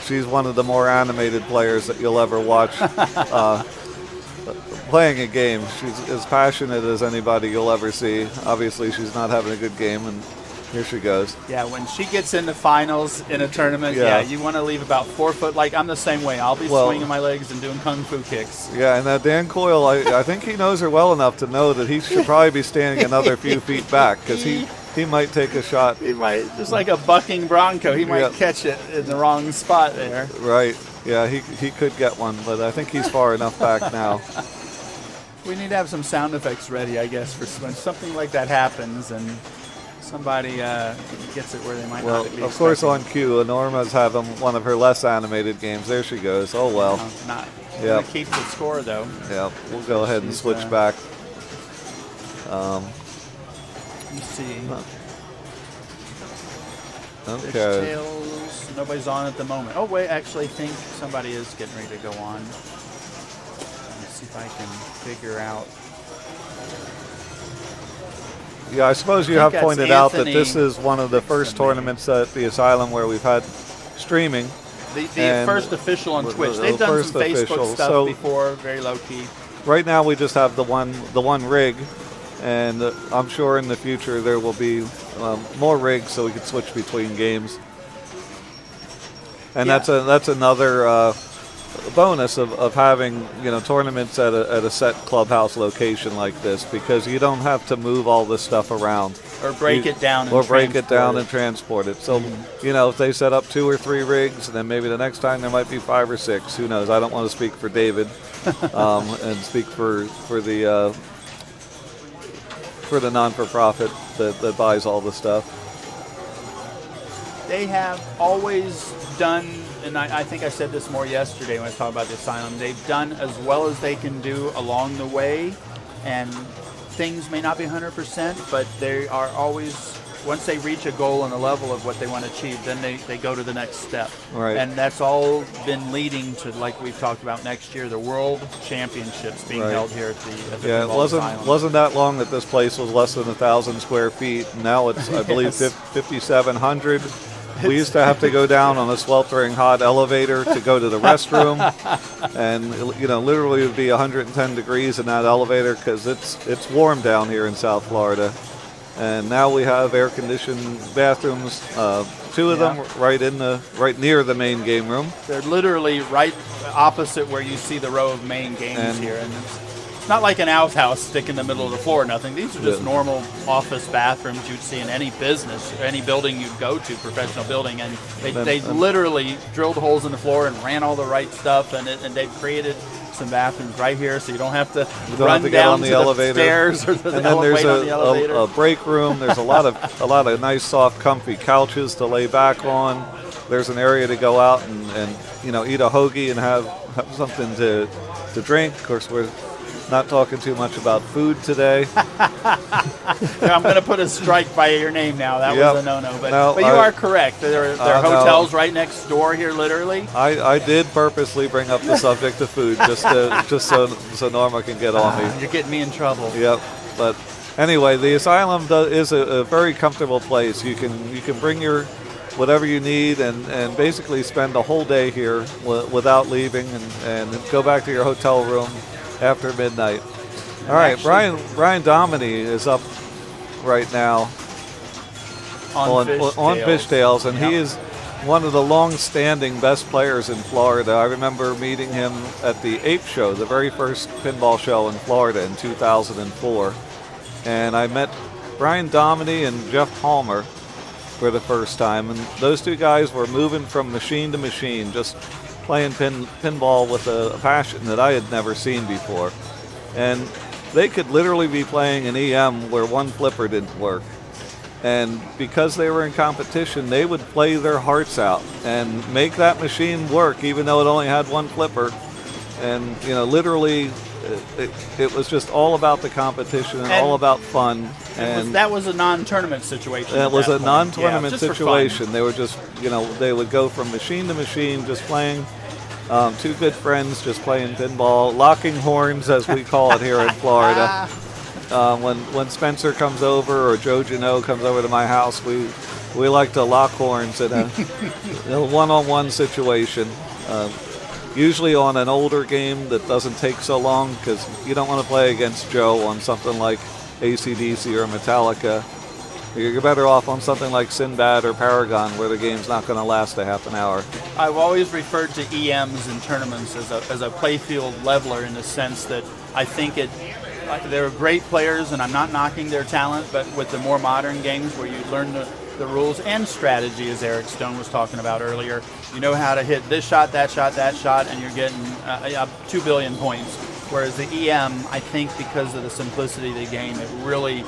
Speaker 7: She's one of the more animated players that you'll ever watch playing a game. She's as passionate as anybody you'll ever see. Obviously, she's not having a good game, and here she goes. Yeah,
Speaker 1: when she gets into finals in a tournament, you want to leave about 4 foot. Like, I'm the same way. I'll be swinging my legs and doing kung fu kicks.
Speaker 7: Yeah, and Dan Coyle, I think he knows her well enough to know that he should probably be standing another few feet back, because he might take a shot.
Speaker 1: He might, just like a bucking bronco, he might catch it in the wrong spot there.
Speaker 7: Right. Yeah, he could get one, but I think he's far enough back now.
Speaker 1: We need to have some sound effects ready, I guess, for when something like that happens and somebody gets it where they might not be expecting.
Speaker 7: Of course, on cue, Norma's having one of her less animated games. There she goes. Oh, well.
Speaker 1: No, not. Yeah. Keep the score, though.
Speaker 7: Yeah, we'll go ahead and switch back.
Speaker 1: Let's see.
Speaker 7: Okay.
Speaker 1: Tails, nobody's on at the moment. Oh, wait, actually, I think somebody is getting ready to go on. Let's see if I can figure out.
Speaker 7: Yeah, I suppose you have pointed out that this is one of the first tournaments at the Asylum where we've had streaming.
Speaker 1: The first official on Twitch. They've done some Facebook stuff before, very low key.
Speaker 7: Right now we just have the one rig, and I'm sure in the future there will be more rigs so we can switch between games. And that's another bonus of having tournaments at a set clubhouse location like this, because you don't have to move all this stuff around
Speaker 1: or break it down
Speaker 7: and transport it. So if they set up 2 or 3 rigs, and then maybe the next time there might be 5 or 6. Who knows? I don't want to speak for David and speak for the non-for-profit that buys all the stuff.
Speaker 1: They have always done, and I think I said this more yesterday when I was talking about the Asylum, they've done as well as they can do along the way. and things may not be 100%, but they are always, once they reach a goal and a level of what they want to achieve, then they go to the next step.
Speaker 7: Right.
Speaker 1: And that's all been leading to, like we've talked about next year, the World Championships being held here at the
Speaker 7: Yeah, it wasn't that long that this place was less than 1,000 square feet. Now it's, I believe, 5,700. We used to have to go down on a sweltering hot elevator to go to the restroom, and literally it would be 110 degrees in that elevator because it's warm down here in South Florida. And now we have air-conditioned bathrooms, 2 of them right near the main game room.
Speaker 1: They're literally right opposite where you see the row of main games here, and it's not like an outhouse stick in the middle of the floor or nothing. These are just normal office bathrooms you'd see in any business, any building you'd go to, professional building, and they literally drilled holes in the floor and ran all the right stuff, and they've created some bathrooms right here, so you don't have to run down the elevator. Stairs or the
Speaker 7: and then there's
Speaker 1: elevator.
Speaker 7: a break room. There's a lot of nice, soft, comfy couches to lay back on. There's an area to go out and eat a hoagie and have something to drink. Of course, we're not talking too much about food today.
Speaker 1: I'm going to put a strike by your name now. That was a no-no. But you are correct. There are hotels right next door here, literally.
Speaker 7: I did purposely bring up the subject of food just so Norma can get on me.
Speaker 1: You're getting me in trouble.
Speaker 7: Yep. But anyway, the Asylum is a very comfortable place. You can bring your whatever you need and basically spend a whole day here without leaving and go back to your hotel room after midnight. All right, Brian Dominy is up right now on Fishtails, and he is one of the long-standing best players in Florida. I remember meeting him at the Ape Show, the very first pinball show in Florida in 2004, and I met Brian Dominy and Jeff Palmer for the first time, and those 2 guys were moving from machine to machine, just playing pinball with a passion that I had never seen before. And they could literally be playing an EM where one flipper didn't work. And because they were in competition, they would play their hearts out and make that machine work even though it only had one flipper. And, literally it was just all about the competition and all about fun. And
Speaker 1: that was a non-tournament situation.
Speaker 7: It was a non-tournament situation. They were just, they would go from machine to machine, just playing. 2 good friends just playing pinball, locking horns as we call it here in Florida. When Spencer comes over or Joe Janot comes over to my house, we like to lock horns in a one-on-one situation. Usually on an older game that doesn't take so long because you don't want to play against Joe on something like AC/DC or Metallica. You're better off on something like Sinbad or Paragon where the game's not going to last a half an hour.
Speaker 1: I've always referred to EMs and tournaments as a playfield leveler in the sense that I think they're great players, and I'm not knocking their talent, but with the more modern games where you learn the rules and strategy, as Eric Stone was talking about earlier, you know how to hit this shot, and you're getting 2 billion points. Whereas the EM, I think because of the simplicity of the game, it really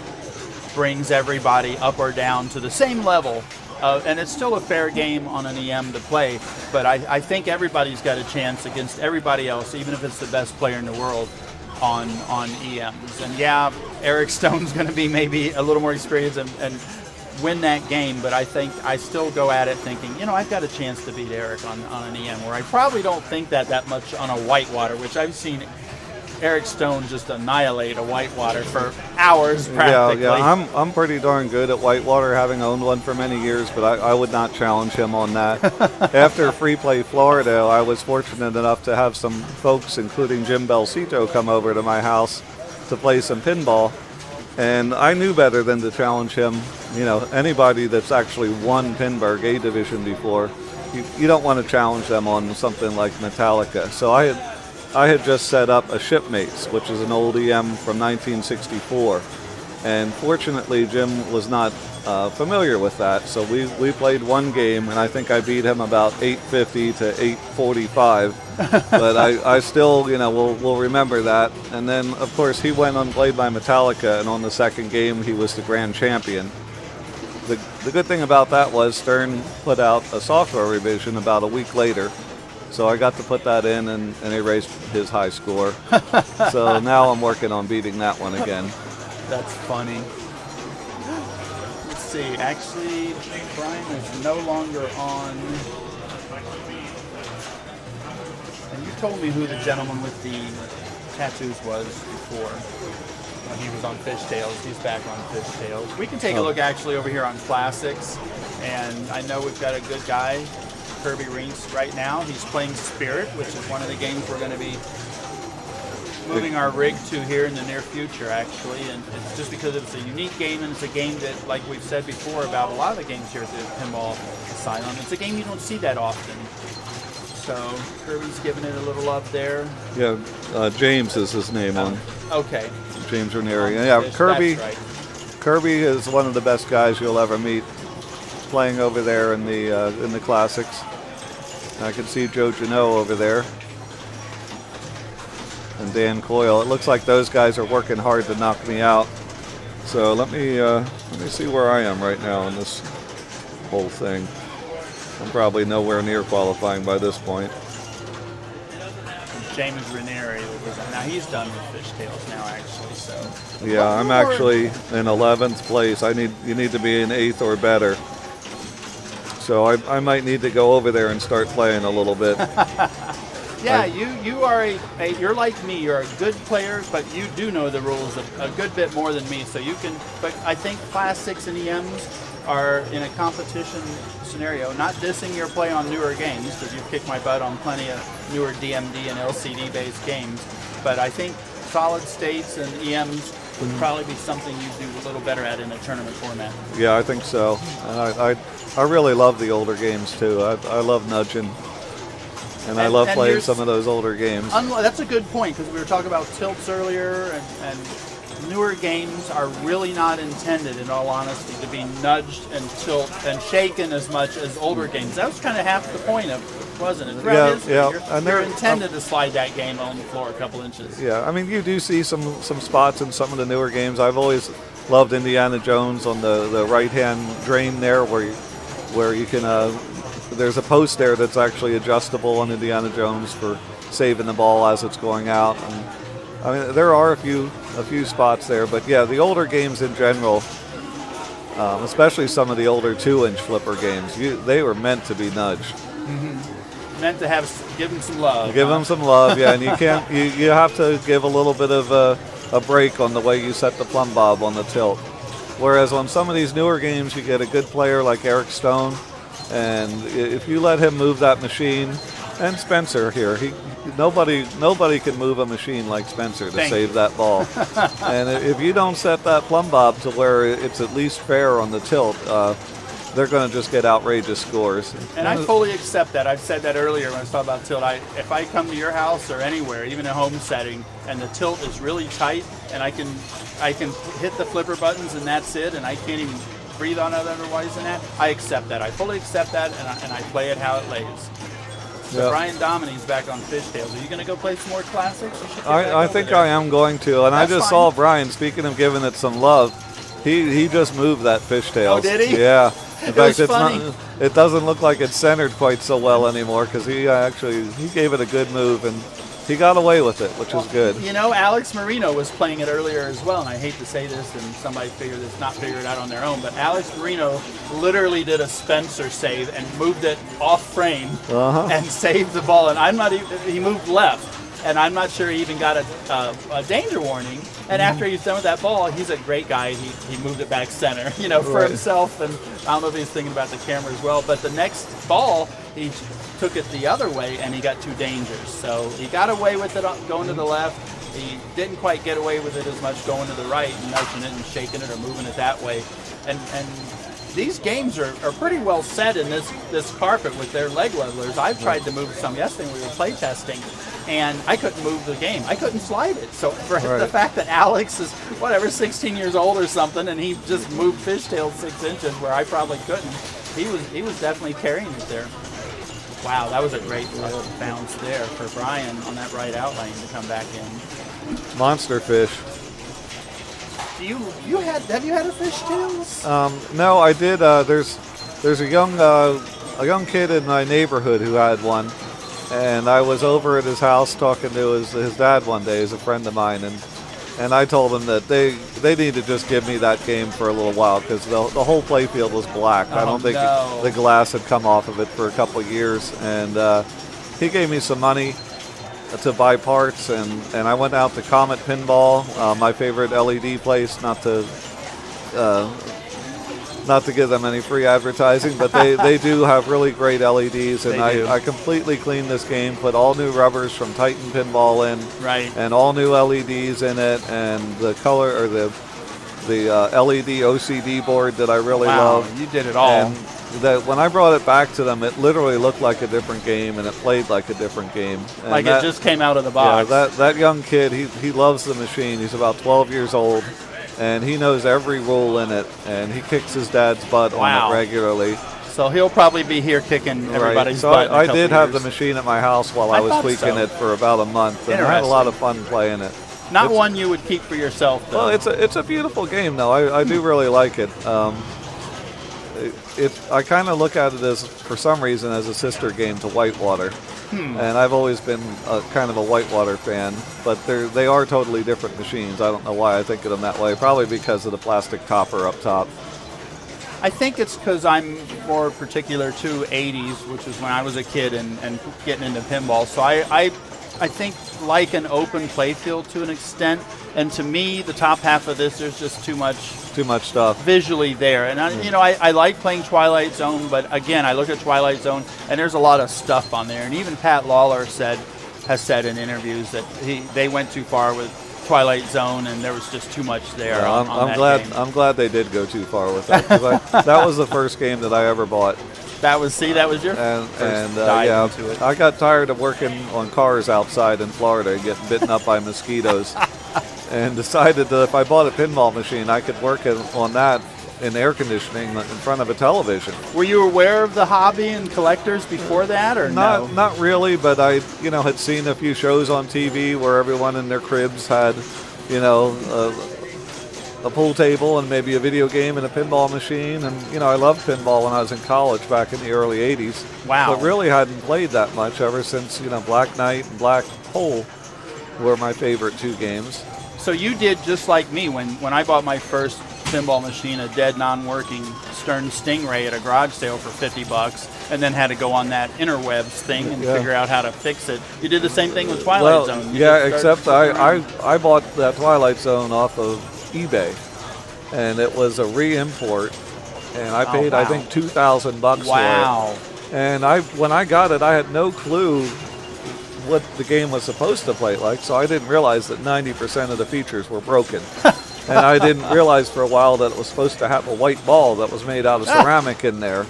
Speaker 1: brings everybody up or down to the same level. And it's still a fair game on an EM to play, but I think everybody's got a chance against everybody else, even if it's the best player in the world on EMs. And yeah, Eric Stone's going to be maybe a little more experienced and win that game, but I think I still go at it thinking, I've got a chance to beat Eric on an EM, where I probably don't think that much on a whitewater, which I've seen Eric Stone just annihilate a whitewater for hours practically.
Speaker 7: Yeah, I'm pretty darn good at whitewater, having owned one for many years, but I would not challenge him on that. After Free Play Florida, I was fortunate enough to have some folks, including Jim Belsito, come over to my house to play some pinball, and I knew better than to challenge him. Anybody that's actually won Pinburg A Division before, you don't want to challenge them on something like Metallica. So I had just set up a Shipmates, which is an old EM from 1964. And fortunately, Jim was not familiar with that. So we played one game, and I think I beat him about 850 to 845. But I still, will remember that. And then, of course, he went and played by Metallica, and on the second game, he was the grand champion. The good thing about that was Stern put out a software revision about a week later, So I got to put that in and erase his high score. So now I'm working on beating that one again.
Speaker 1: That's funny. Let's see. Actually, Brian is no longer on. And you told me who the gentleman with the tattoos was before. When he was on Fishtails. He's back on Fishtails. We can take a look actually over here on Classics. And I know we've got a good guy, Kirby Rinks, right now. He's playing Spirit, which is one of the games we're going to be moving our rig to here in the near future, actually. And it's just because it's a unique game, and it's a game that, like we've said before about a lot of the games here at the Pinball Asylum, it's a game you don't see that often. So Kirby's giving it a little love there.
Speaker 7: Yeah, James is his name on.
Speaker 1: Okay.
Speaker 7: James Ranieri. Yeah, Kirby.
Speaker 1: Right.
Speaker 7: Kirby is one of the best guys you'll ever meet, playing over there in the classics. I can see Joe Janot over there, and Dan Coyle. It looks like those guys are working hard to knock me out. So let me see where I am right now in this whole thing. I'm probably nowhere near qualifying by this point.
Speaker 1: James Ranieri, now he's done with Fishtails now, actually. So
Speaker 7: yeah, I'm actually in 11th place. You need to be in 8th or better. So I might need to go over there and start playing a little bit.
Speaker 1: Yeah, you are you're like me. You're a good player, but you do know the rules a good bit more than me. So you can. But I think Classics and EMs are in a competition scenario. Not dissing your play on newer games, because you've kicked my butt on plenty of newer DMD and LCD based games. But I think solid states and EMs would probably be something you do a little better at in a tournament format.
Speaker 7: Yeah, I think so. And I really love the older games too. I love nudging. And I love playing some of those older games.
Speaker 1: That's a good point, because we were talking about tilts earlier, and newer games are really not intended, in all honesty, to be nudged and tilt and shaken as much as older games. That was kind of half the point of it, wasn't it?
Speaker 7: Yeah.
Speaker 1: You're intended to slide that game on the floor a couple inches.
Speaker 7: Yeah, I mean, you do see some spots in some of the newer games. I've always loved Indiana Jones on the right-hand drain there, where you can. There's a post there that's actually adjustable on Indiana Jones for saving the ball as it's going out. And, I mean, there are a few spots there, but yeah, the older games in general, especially some of the older 2-inch flipper games, they were meant to be nudged.
Speaker 1: Mm-hmm. Meant to give them some love.
Speaker 7: Give them some love, yeah, and you can't. You have to give a little bit of a break on the way you set the plumb bob on the tilt. Whereas on some of these newer games, you get a good player like Eric Stone, and if you let him move that machine, and Spencer here, nobody can move a machine like Spencer to save that ball. And if you don't set that plumb bob to where it's at least fair on the tilt, they're going to just get outrageous scores.
Speaker 1: And I fully accept that. I've said that earlier when I was talking about tilt. If I come to your house or anywhere, even a home setting, and the tilt is really tight, and I can hit the flipper buttons and that's it, and I can't even breathe on it otherwise than that, I accept that. I fully accept that, and I play it how it lays. So Brian Domini's back on Fishtails. Are you going to go play some more classics?
Speaker 7: I think I am going to, and I just saw Brian, speaking of giving it some love, he just moved that Fishtails.
Speaker 1: Oh, did he?
Speaker 7: Yeah. In fact, it doesn't look like it's centered quite so well anymore, because he gave it a good move, and he got away with it, which is good.
Speaker 1: You know, Alex Marino was playing it earlier as well, and I hate to say this, and somebody not figure it out on their own, but Alex Marino literally did a Spencer save and moved it off frame and saved the ball. And he moved left, and I'm not sure he even got a danger warning. And after he's done with that ball, he's a great guy. He moved it back center, for himself. And I don't know if he's thinking about the camera as well. But the next ball, he took it the other way, and he got 2 dangers. So he got away with it going to the left. He didn't quite get away with it as much going to the right and nudging it and shaking it or moving it that way. And these games are pretty well set in this carpet with their leg levelers. I've tried to move some yesterday when we were play testing, and I couldn't move the game. I couldn't slide it. So for the fact that Alex is, 16 years old or something, and he just moved Fishtail 6 inches where I probably couldn't, he was definitely carrying it there. Wow, that was a great bounce there for Brian on that right outline to come back in.
Speaker 7: Monster fish.
Speaker 1: Have you had a Fishtails?
Speaker 7: No, I did. There's a young kid in my neighborhood who had one, And I was over at his house talking to his dad one day, he's a friend of mine, and I told him that they need to just give me that game for a little while because the whole playfield was black. I don't think the glass had come off of it for a couple of years. And he gave me some money to buy parts, and I went out to Comet Pinball, my favorite LED place, not to give them any free advertising, but they do have really great LEDs, and I completely cleaned this game, put all new rubbers from Titan Pinball in,
Speaker 1: Right.
Speaker 7: and all new LEDs in it, and the color or the LED OCD board that I really love.
Speaker 1: You did it all.
Speaker 7: And that when I brought it back to them, it literally looked like a different game, and it played like a different game. And
Speaker 1: Like it just came out of the box.
Speaker 7: Yeah, that young kid, he loves the machine. He's about 12 years old, and he knows every rule in it, and he kicks his dad's butt on it regularly.
Speaker 1: So he'll probably be here kicking everybody's
Speaker 7: so
Speaker 1: butt.
Speaker 7: I did have the machine at my house while I was tweaking it for about a month, and I had a lot of fun playing it.
Speaker 1: Not one you would keep for yourself, though.
Speaker 7: Well, it's a beautiful game, though. I do really like it. I kind of look at it as, for some reason, as a sister game to Whitewater. And I've always been kind of a Whitewater fan, but they are totally different machines. I don't know why I think of them that way. Probably because of the plastic topper up top.
Speaker 1: I think it's because I'm more particular to 80s, which is when I was a kid and getting into pinball. So I think like an open playfield to an extent. And to me, the top half of this, there's just too much
Speaker 7: stuff
Speaker 1: visually there. And I like playing Twilight Zone, but again, I look at Twilight Zone and there's a lot of stuff on there. And even Pat Lawler has said in interviews that they went too far with Twilight Zone, and there was just too much there.
Speaker 7: Yeah,
Speaker 1: on
Speaker 7: I'm
Speaker 1: that
Speaker 7: glad.
Speaker 1: game.
Speaker 7: I'm glad they did go too far with that. 'Cause that was the first game that I ever bought.
Speaker 1: That was your first dive into it.
Speaker 7: I got tired of working on cars outside in Florida and getting bitten up by mosquitoes, and decided that if I bought a pinball machine, I could work on that in air conditioning in front of a television.
Speaker 1: Were you aware of the hobby and collectors before that, or no?
Speaker 7: Not really, but I had seen a few shows on TV where everyone in their cribs had, a pool table and maybe a video game and a pinball machine. And, I loved pinball when I was in college back in the early 80s.
Speaker 1: Wow.
Speaker 7: But really hadn't played that much ever since, Black Knight and Black Hole were my favorite two games.
Speaker 1: So you did just like me when I bought my first pinball machine, a dead non-working Stern Stingray at a garage sale for $50, and then had to go on that interwebs thing and figure out how to fix it. You did the same thing with Twilight Zone.
Speaker 7: Except I bought that Twilight Zone off of eBay, and it was a re-import, and I paid I think $2,000 for it. And when I got it, I had no clue what the game was supposed to play like, so I didn't realize that 90% of the features were broken. And I didn't realize for a while that it was supposed to have a white ball that was made out of ceramic in there.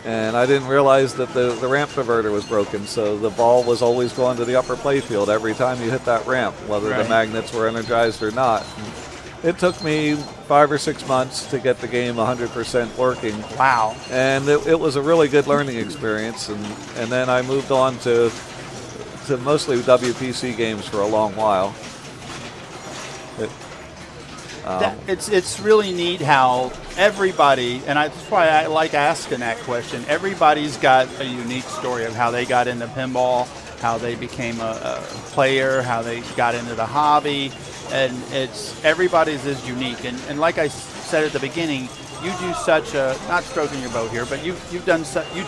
Speaker 7: And I didn't realize that the ramp diverter was broken, so the ball was always going to the upper playfield every time you hit that ramp, whether the magnets were energized or not. It took me 5 or 6 months to get the game 100% working.
Speaker 1: Wow.
Speaker 7: And it was a really good learning experience, and then I moved on to mostly WPC games for a long while.
Speaker 1: It's really neat how everybody, and that's why I like asking that question, everybody's got a unique story of how they got into pinball, how they became a player, how they got into the hobby, and everybody's is unique. And like I said at the beginning, you do such a, not stroking your boat here, but you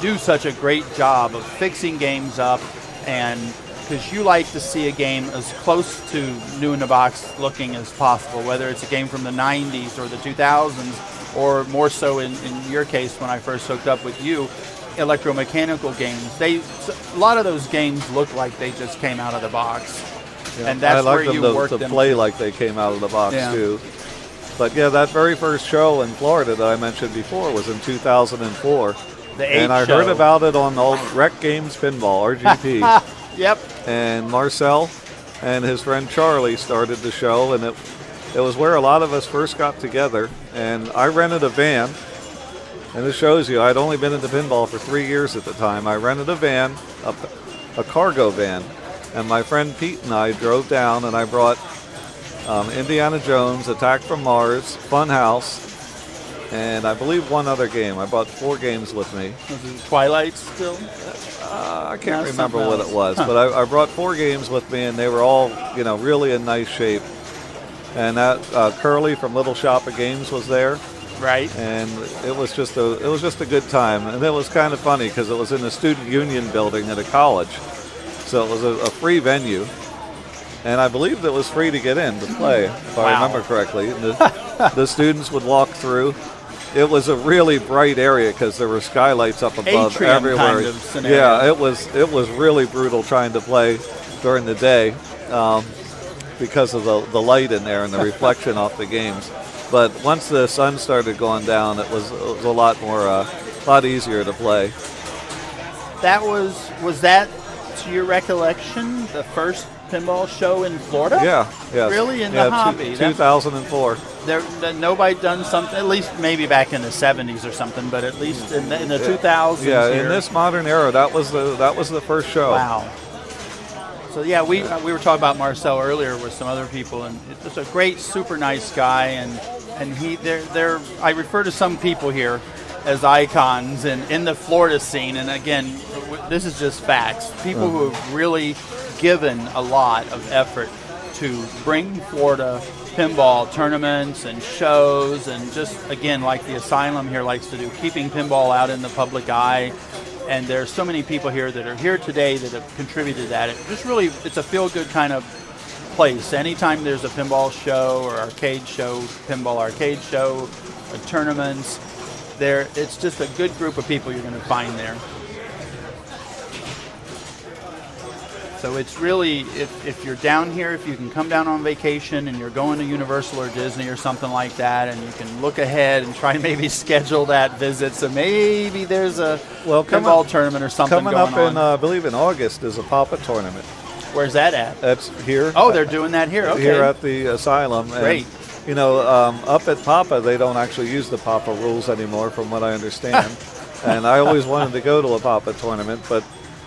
Speaker 1: do such a great job of fixing games up, and because you like to see a game as close to new in the box looking as possible, whether it's a game from the 90s or the 2000s, or more so in your case when I first hooked up with you, electromechanical games. A lot of those games look like they just came out of the box.
Speaker 7: Yeah,
Speaker 1: and that's
Speaker 7: I like
Speaker 1: where you work
Speaker 7: to
Speaker 1: them
Speaker 7: play like they came out of the box too. But yeah, that very first show in Florida that I mentioned before was in 2004. And I heard about it on old Rec Games Pinball, RGP.
Speaker 1: Yep.
Speaker 7: And Marcel and his friend Charlie started the show, and it was where a lot of us first got together. And I rented a van, and this shows you I'd only been into pinball for 3 years at the time. I rented a van, a cargo van, and my friend Pete and I drove down, and I brought Indiana Jones, Attack from Mars, Funhouse, and I believe one other game. I brought 4 games with me.
Speaker 1: Was it Twilight still?
Speaker 7: I can't
Speaker 1: No,
Speaker 7: remember
Speaker 1: something
Speaker 7: what
Speaker 1: else.
Speaker 7: it was,
Speaker 1: Huh.
Speaker 7: but I brought 4 games with me, and they were all, really in nice shape. And that Curly from Little Shop of Games was there,
Speaker 1: Right.
Speaker 7: and it was just a good time. And it was kind of funny because it was in the student union building at a college, so it was a free venue. And I believe it was free to get in to play, if I remember correctly. And the students would walk through. It was a really bright area because there were skylights up above
Speaker 1: Atrium
Speaker 7: everywhere.
Speaker 1: kind of scenario.
Speaker 7: Yeah, it was really brutal trying to play during the day because of the light in there and the reflection off the games. But once the sun started going down, it was a lot easier to play.
Speaker 1: That was that, to your recollection, the first pinball show in Florida?
Speaker 7: Yeah.
Speaker 1: Really, in the hobby?
Speaker 7: 2004.
Speaker 1: Nobody done something, at least maybe back in the 70s or something, but at least in the 2000s.
Speaker 7: Yeah,
Speaker 1: here.
Speaker 7: in this modern era, that was the first show.
Speaker 1: Wow. So yeah, we were talking about Marcel earlier with some other people, and it's a great, super nice guy, and I refer to some people here as icons in the Florida scene, and again, this is just facts. People who have really given a lot of effort to bring Florida pinball tournaments and shows, and just again, like the Asylum here likes to do, keeping pinball out in the public eye. And there's so many people here that are here today that have contributed to that. It's a feel-good kind of place. Anytime there's a pinball show or arcade show, pinball arcade show, or tournaments, it's just a good group of people you're going to find there. So it's really, if you're down here, if you can come down on vacation and you're going to Universal or Disney or something like that, and you can look ahead and try and maybe schedule that visit. So maybe there's a pinball tournament or something
Speaker 7: coming
Speaker 1: going
Speaker 7: up
Speaker 1: on.
Speaker 7: I believe in August is a Papa tournament.
Speaker 1: Where's that at?
Speaker 7: That's here.
Speaker 1: Oh, they're doing that here. Okay.
Speaker 7: Here at the Asylum.
Speaker 1: Great.
Speaker 7: And, up at Papa, they don't actually use the Papa rules anymore, from what I understand. And I always wanted to go to a Papa tournament, but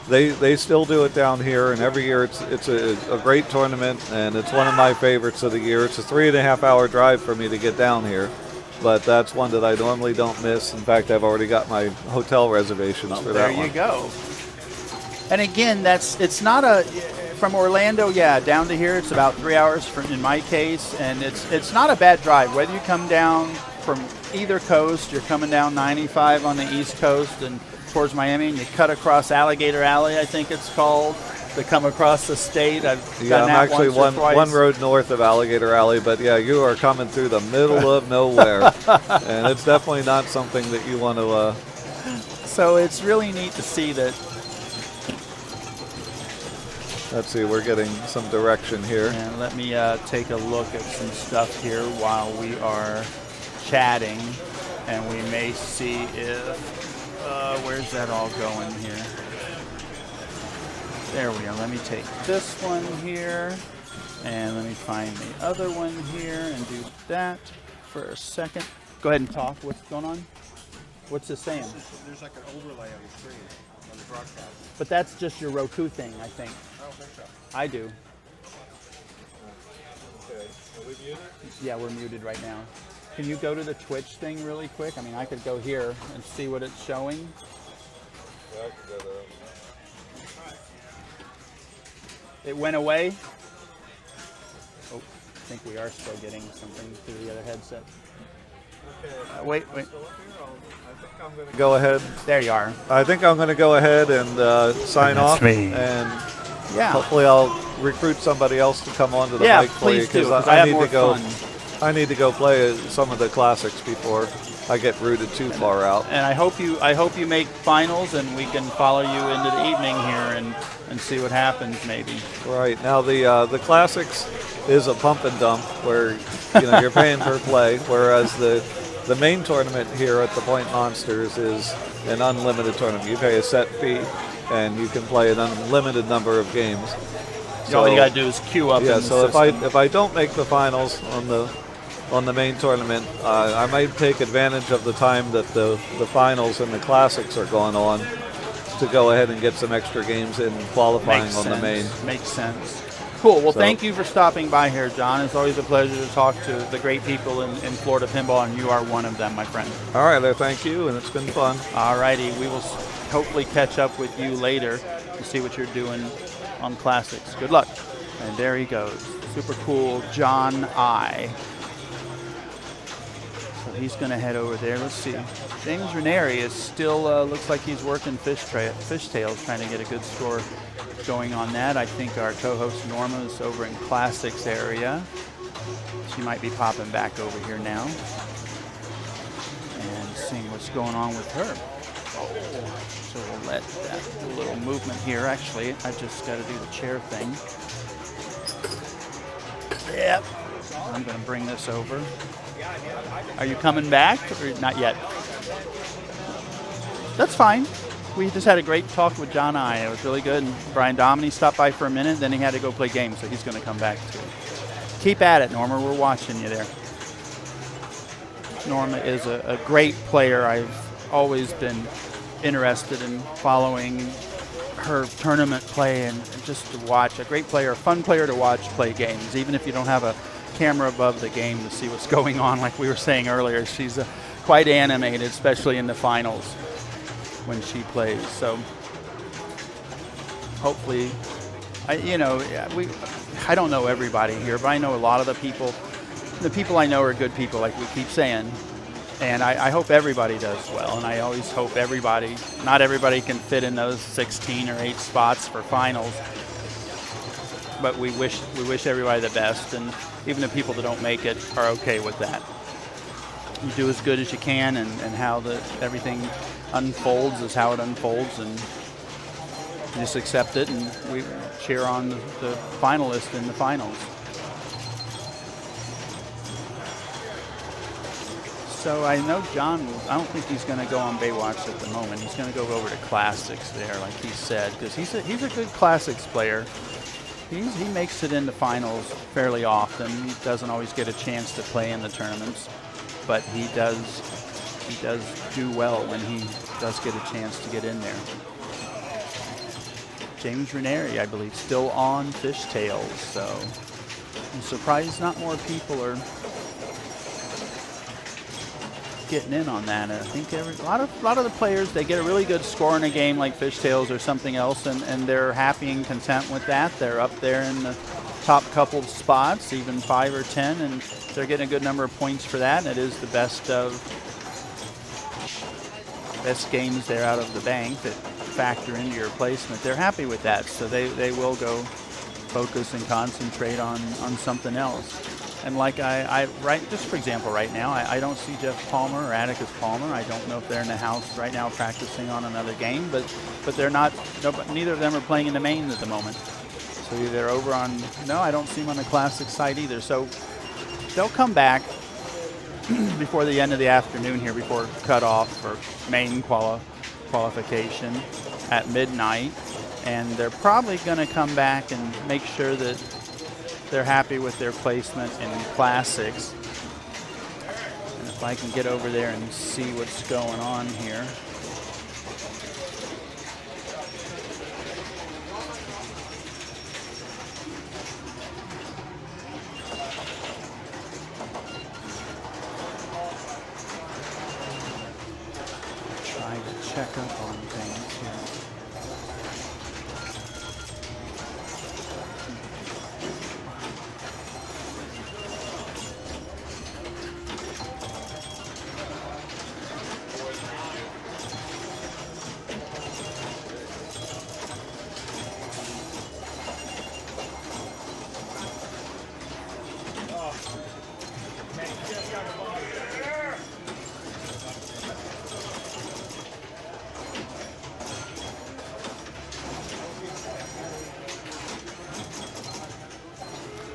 Speaker 7: they still do it down here, and every year it's a great tournament, and it's one of my favorites of the year. It's a 3.5-hour drive for me to get down here, but that's one that I normally don't miss. In fact, I've already got my hotel reservations for that one.
Speaker 1: There you go. And again, it's not from Orlando, down to here. It's about 3 hours in my case, and it's not a bad drive. Whether you come down from either coast, you're coming down 95 on the East Coast and towards Miami, and you cut across Alligator Alley, I think it's called, to come across the state. I've done
Speaker 7: I'm
Speaker 1: that
Speaker 7: actually
Speaker 1: once or twice.
Speaker 7: one road north of Alligator Alley, but you are coming through the middle of nowhere, and it's definitely not something that you want to.
Speaker 1: So it's really neat to see that.
Speaker 7: Let's see, we're getting some direction here.
Speaker 1: And let me take a look at some stuff here while we are chatting, and we may see if. Where's that all going here? There we go. Let me take this one here, and let me find the other one here and do that for a second. Go ahead and talk. What's going on? What's this saying?
Speaker 8: There's like an overlay on the screen on the broadcast.
Speaker 1: But that's just your Roku thing, I think.
Speaker 8: I don't think so.
Speaker 1: I do.
Speaker 8: Okay. Are we muted?
Speaker 1: Yeah, we're muted right now. Can you go to the Twitch thing really quick? I mean, I could go here and see what it's showing.
Speaker 8: Yeah, I could go there.
Speaker 1: It went away. Oh, I think we are still getting something through the other headset.
Speaker 7: Okay.
Speaker 1: Wait.
Speaker 7: I think I'm going to go ahead.
Speaker 1: There you are.
Speaker 7: I think I'm going to go ahead and sign
Speaker 1: That's
Speaker 7: off.
Speaker 1: me.
Speaker 7: And
Speaker 1: Yeah.
Speaker 7: hopefully I'll recruit somebody else to come onto the
Speaker 1: Yeah,
Speaker 7: mic for you,
Speaker 1: please do, 'cause
Speaker 7: I
Speaker 1: have
Speaker 7: need
Speaker 1: more
Speaker 7: to go.
Speaker 1: fun.
Speaker 7: I need to go play some of the classics before I get rooted too far out.
Speaker 1: And I hope you make finals, and we can follow you into the evening here and see what happens maybe.
Speaker 7: Right now, the classics is a pump and dump where you're paying per play, whereas the main tournament here at the Point Monsters is an unlimited tournament. You pay a set fee, and you can play an unlimited number of games.
Speaker 1: All you gotta do is queue up.
Speaker 7: Yeah.
Speaker 1: in the
Speaker 7: So
Speaker 1: system.
Speaker 7: if I don't make the finals on the main tournament, I might take advantage of the time that the finals and the classics are going on to go ahead and get some extra games in qualifying on the main.
Speaker 1: Makes sense. Cool. Well,
Speaker 7: So-
Speaker 1: thank you for stopping by here, John. It's always a pleasure to talk to the great people in Florida Pinball, and you are one of them, my friend.
Speaker 7: All right, there. Thank you, and it's been fun.
Speaker 1: All righty. We will hopefully catch up with you later to see what you're doing on Classics. Good luck. And there he goes. Super cool John I. So he's going to head over there. Let's see. James Ranieri is still, looks like he's working fishtails, trying to get a good score going on that. I think our co-host Norma is over in Classics area. She might be popping back over here now and seeing what's going on with her. So we'll let that little movement here. Actually, I just got to do the chair thing. Yep. I'm going to bring this over. Are you coming back or not yet? That's fine. We just had a great talk with John I. It was really good. And Brian Dominy stopped by for a minute, then he had to go play games, so he's going to come back too. Keep at it, Norma. We're watching you there. Norma is a great player. I've always been interested in following her tournament play and just to watch. A great player, a fun player to watch play games, even if you don't have a camera above the game to see what's going on. Like we were saying earlier, she's quite animated, especially in the finals when she plays. So hopefully, I don't know everybody here, but I know a lot of the people. The people I know are good people, like we keep saying. And I hope everybody does well. And I always hope not everybody can fit in those 16 or 8 spots for finals. But we wish everybody the best. And even the people that don't make it are okay with that. You do as good as you can, and how everything unfolds is how it unfolds. And you just accept it, and we cheer on the finalist in the finals. So I know John, I don't think he's going to go on Baywatch at the moment. He's going to go over to Classics there, like he said, because he's a good Classics player. He makes it into finals fairly often. He doesn't always get a chance to play in the tournaments, but he does do well when he does get a chance to get in there. James Ranieri, I believe, still on Fishtails, so I'm surprised not more people are getting in on that. I think a lot of the players, they get a really good score in a game like Fishtails or something else, and they're happy and content with that. They're up there in the top couple spots, even 5 or 10, and they're getting a good number of points for that. And it is the best games there out of the bank that factor into your placement. They're happy with that, so they will go focus and concentrate on something else. And like just for example, right now, I don't see Jeff Palmer or Atticus Palmer. I don't know if they're in the house right now practicing on another game, but they're not. Neither of them are playing in the mains at the moment. So they're over on. No, I don't see them on the Classic side either. So they'll come back before the end of the afternoon here, before cutoff for main qualification at midnight, and they're probably going to come back and make sure that they're happy with their placement in Classics. And if I can get over there and see what's going on here. Try to check up on things here.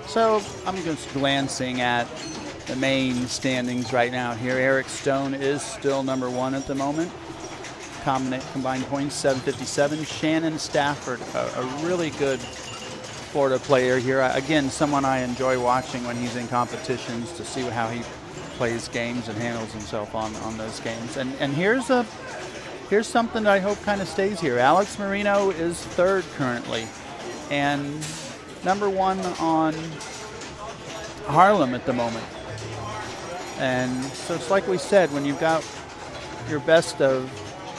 Speaker 1: So I'm just glancing at the main standings right now here. Eric Stone is still number 1 at the moment. Combined points 757. Shannon Stafford, a really good Florida player here. Again, someone I enjoy watching when he's in competitions to see how he plays games and handles himself on those games. And here's something that I hope kind of stays here. Alex Marino is 3rd currently, and #1 on Harlem at the moment. And so it's like we said, when you've got your best of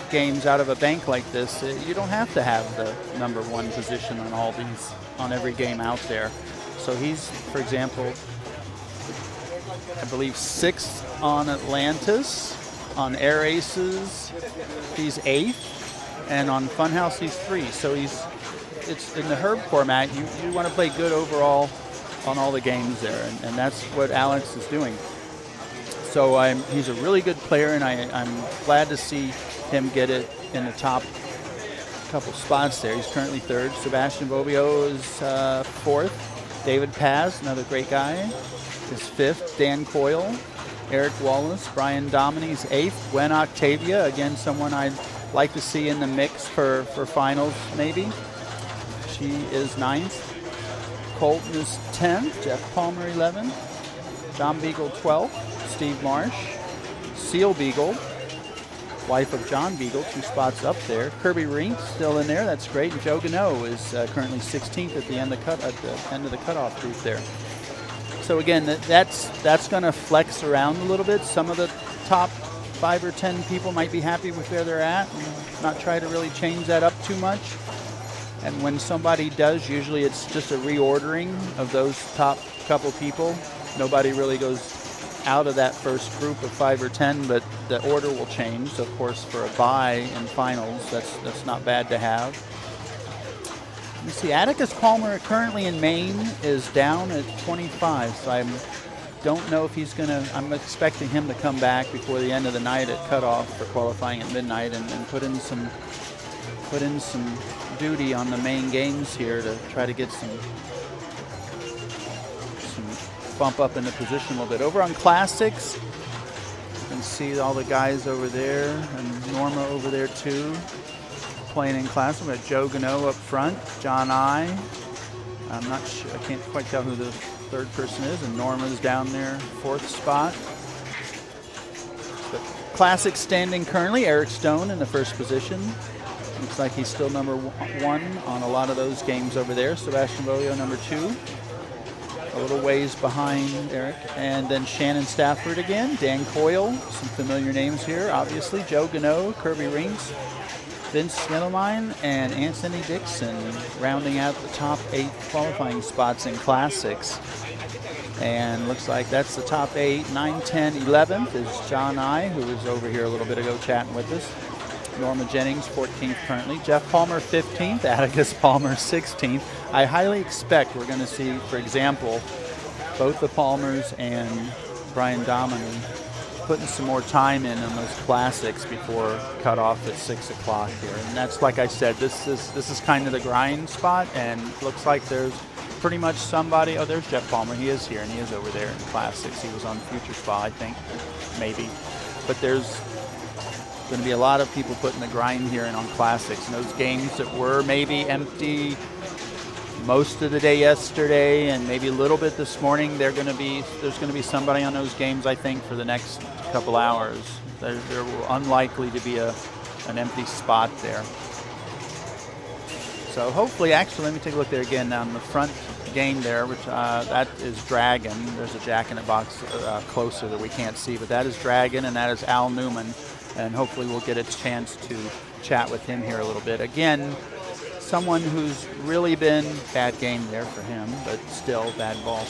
Speaker 1: games out of a bank like this, you don't have to have the #1 position on every game out there. So he's, for example, I believe 6th on Atlantis. On Air Aces, he's 8th. And on Funhouse, he's 3. So it's in the Herb format, you want to play good overall on all the games there. And that's what Alex is doing. So he's a really good player, and I'm glad to see him get it in the top couple spots there. He's currently 3rd. Sebastian Bobbio is 4th. David Paz, another great guy, is 5th. Dan Coyle, Eric Wallace, Brian Domini's 8th. Gwen Octavia, again, someone I'd like to see in the mix for finals, maybe. She is 9th. Colton is 10th. Jeff Palmer, 11th. John Beagle, 12th. Steve Marsh. Seal Beagle, wife of John Beagle, 2 spots up there. Kirby Rink still in there. That's great. And Joe Gano is currently 16th at the end of the cutoff group there. So again, that's going to flex around a little bit. Some of the top 5 or 10 people might be happy with where they're at and not try to really change that up too much. And when somebody does, usually it's just a reordering of those top couple people. Nobody really goes out of that first group of 5 or 10, but the order will change. So of course, for a bye in finals, that's not bad to have. You see, Atticus Palmer currently in Maine is down at 25, so I don't know if he's going to. I'm expecting him to come back before the end of the night at cutoff for qualifying at midnight and put in some duty on the main games here to try to get some bump up in the position a little bit. Over on Classics, you can see all the guys over there, and Norma over there too, playing in Classics. We got Joe Gano up front, John I. I'm not sure, I can't quite tell who the 3rd person is, and Norma's down there, 4th spot. But Classics standing currently, Eric Stone in the 1st position. Looks like he's still #1 on a lot of those games over there. Sebastian Boio, #2. A little ways behind Eric. And then Shannon Stafford again, Dan Coyle, some familiar names here, obviously. Joe Gano, Kirby Rinks, Vince Smittelmein, and Anthony Dixon rounding out the top 8 qualifying spots in Classics. And looks like that's the top 8. 9, 10, 11th is John I, who was over here a little bit ago chatting with us. Norma Jennings, 14th currently. Jeff Palmer, 15th. Atticus Palmer, 16th. I highly expect we're going to see, for example, both the Palmers and Brian Domini putting some more time in on those Classics before cutoff at 6 o'clock here. And that's, like I said, this is kind of the grind spot, and looks like there's pretty much somebody. Oh, there's Jeff Palmer. He is here, and he is over there in Classics. He was on Future Spa, I think, maybe. But there's going to be a lot of people putting the grind here and on Classics. And those games that were maybe empty most of the day yesterday and maybe a little bit this morning, there's going to be somebody on those games, I think, for the next couple hours. There will unlikely to be an empty spot there. So hopefully, actually, let me take a look there again on the front game there, which that is Dragon. There's a Jack in the Box closer that we can't see, but that is Dragon, and that is Al Newman. And hopefully we'll get a chance to chat with him here a little bit. Again, someone who's really been, bad game there for him, but still bad ball.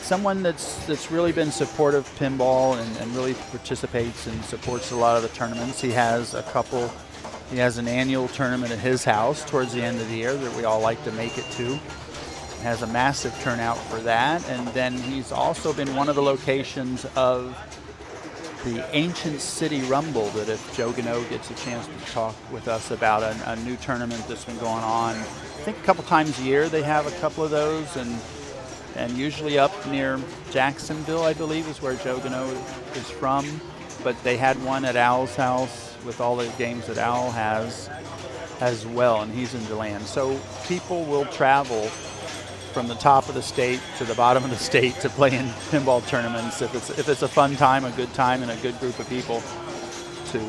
Speaker 1: Someone that's really been supportive of pinball and really participates and supports a lot of the tournaments. He has an annual tournament at his house towards the end of the year that we all like to make it to. Has a massive turnout for that. And then he's also been one of the locations of the Ancient City Rumble, that if Joe Gano gets a chance to talk with us about a new tournament that's been going on. I think a couple times a year they have a couple of those, and usually up near Jacksonville, I believe, is where Joe Gano is from. But they had one at Al's house with all the games that Al has as well, and he's in DeLand. So people will travel from the top of the state to the bottom of the state to play in pinball tournaments if it's a fun time, a good time, and a good group of people to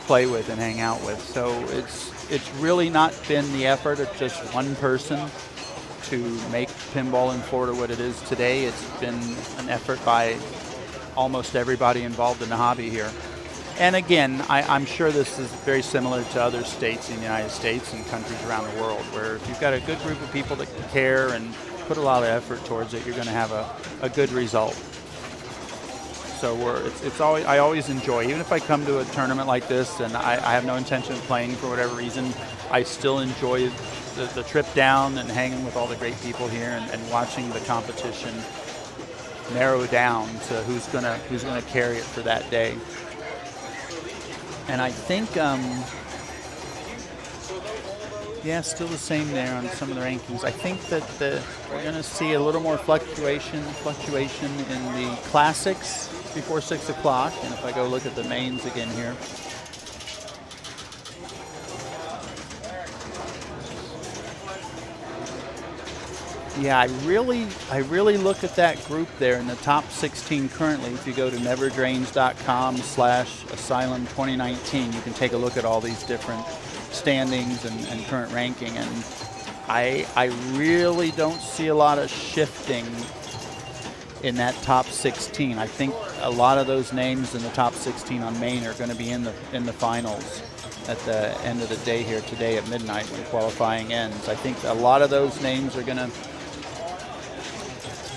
Speaker 1: play with and hang out with. So it's really not been the effort of just one person to make pinball in Florida what it is today. It's been an effort by almost everybody involved in the hobby here. And again, I'm sure this is very similar to other states in the United States and countries around the world, where if you've got a good group of people that care and put a lot of effort towards it, you're going to have a good result. So it's always, I always enjoy, even if I come to a tournament like this and I have no intention of playing for whatever reason, I still enjoy the trip down and hanging with all the great people here and watching the competition narrow down to who's gonna carry it for that day. And I think, yeah, still the same there on some of the rankings. I think that we're going to see a little more fluctuation in the classics before 6 o'clock. And if I go look at the mains again here, yeah, I really look at that group there in the top 16 currently. If you go to neverdrains.com/Asylum 2019, you can take a look at all these different standings and current ranking. And I really don't see a lot of shifting in that top 16. I think a lot of those names in the top 16 on main are going to be in the finals at the end of the day here today at midnight when qualifying ends. I think a lot of those names are going to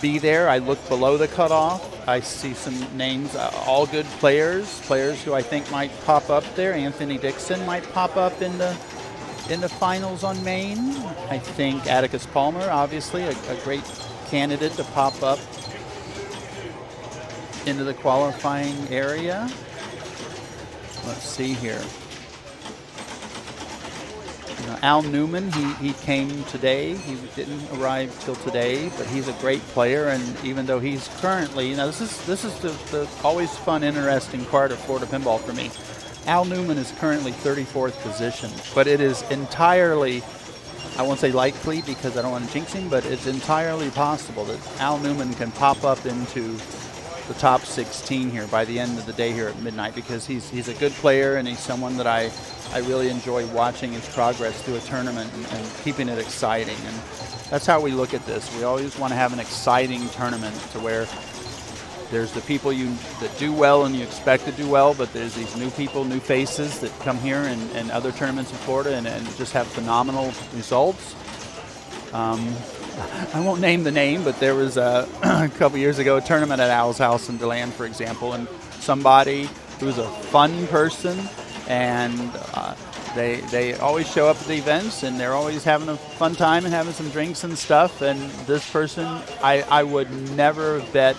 Speaker 1: be there. I look below the cutoff. I see some names, all good players who I think might pop up there. Anthony Dixon might pop up in the finals on main. I think Atticus Palmer, obviously, a great candidate to pop up into the qualifying area. Let's see here. Al Newman, he came today. He didn't arrive till today, but he's a great player. And even though he's currently, this is the always fun, interesting part of Florida pinball for me. Al Newman is currently 34th position, but it is entirely, I won't say likely because I don't want to jinx him, but it's entirely possible that Al Newman can pop up into the top 16 here by the end of the day here at midnight, because he's a good player and he's someone that I really enjoy watching his progress through a tournament and keeping it exciting. And that's how we look at this. We always want to have an exciting tournament to where there's the people that do well and you expect to do well, but there's these new people, new faces that come here and other tournaments in Florida and just have phenomenal results. I won't name the name, but there was a couple years ago a tournament at Al's house in DeLand, for example, and somebody who was a fun person, and they always show up at the events and they're always having a fun time and having some drinks and stuff. And this person, I would never bet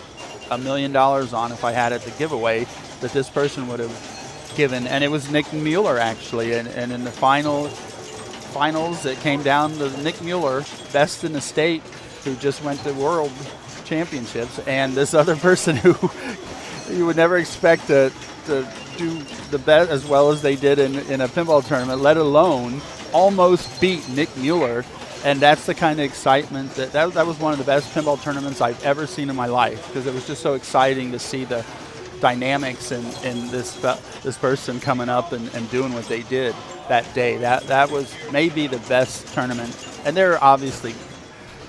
Speaker 1: $1 million on, if I had it to give away, that this person would have given. And it was Nick Mueller, actually, and in the finals it came down to Nick Mueller, best in the state, who just went to World Championships, and this other person who you would never expect to do the best as well as they did in a pinball tournament, let alone almost beat Nick Mueller. And that's the kind of excitement that was one of the best pinball tournaments I've ever seen in my life, because it was just so exciting to see the dynamics in this person coming up and doing what they did that day. That was maybe the best tournament. And there are obviously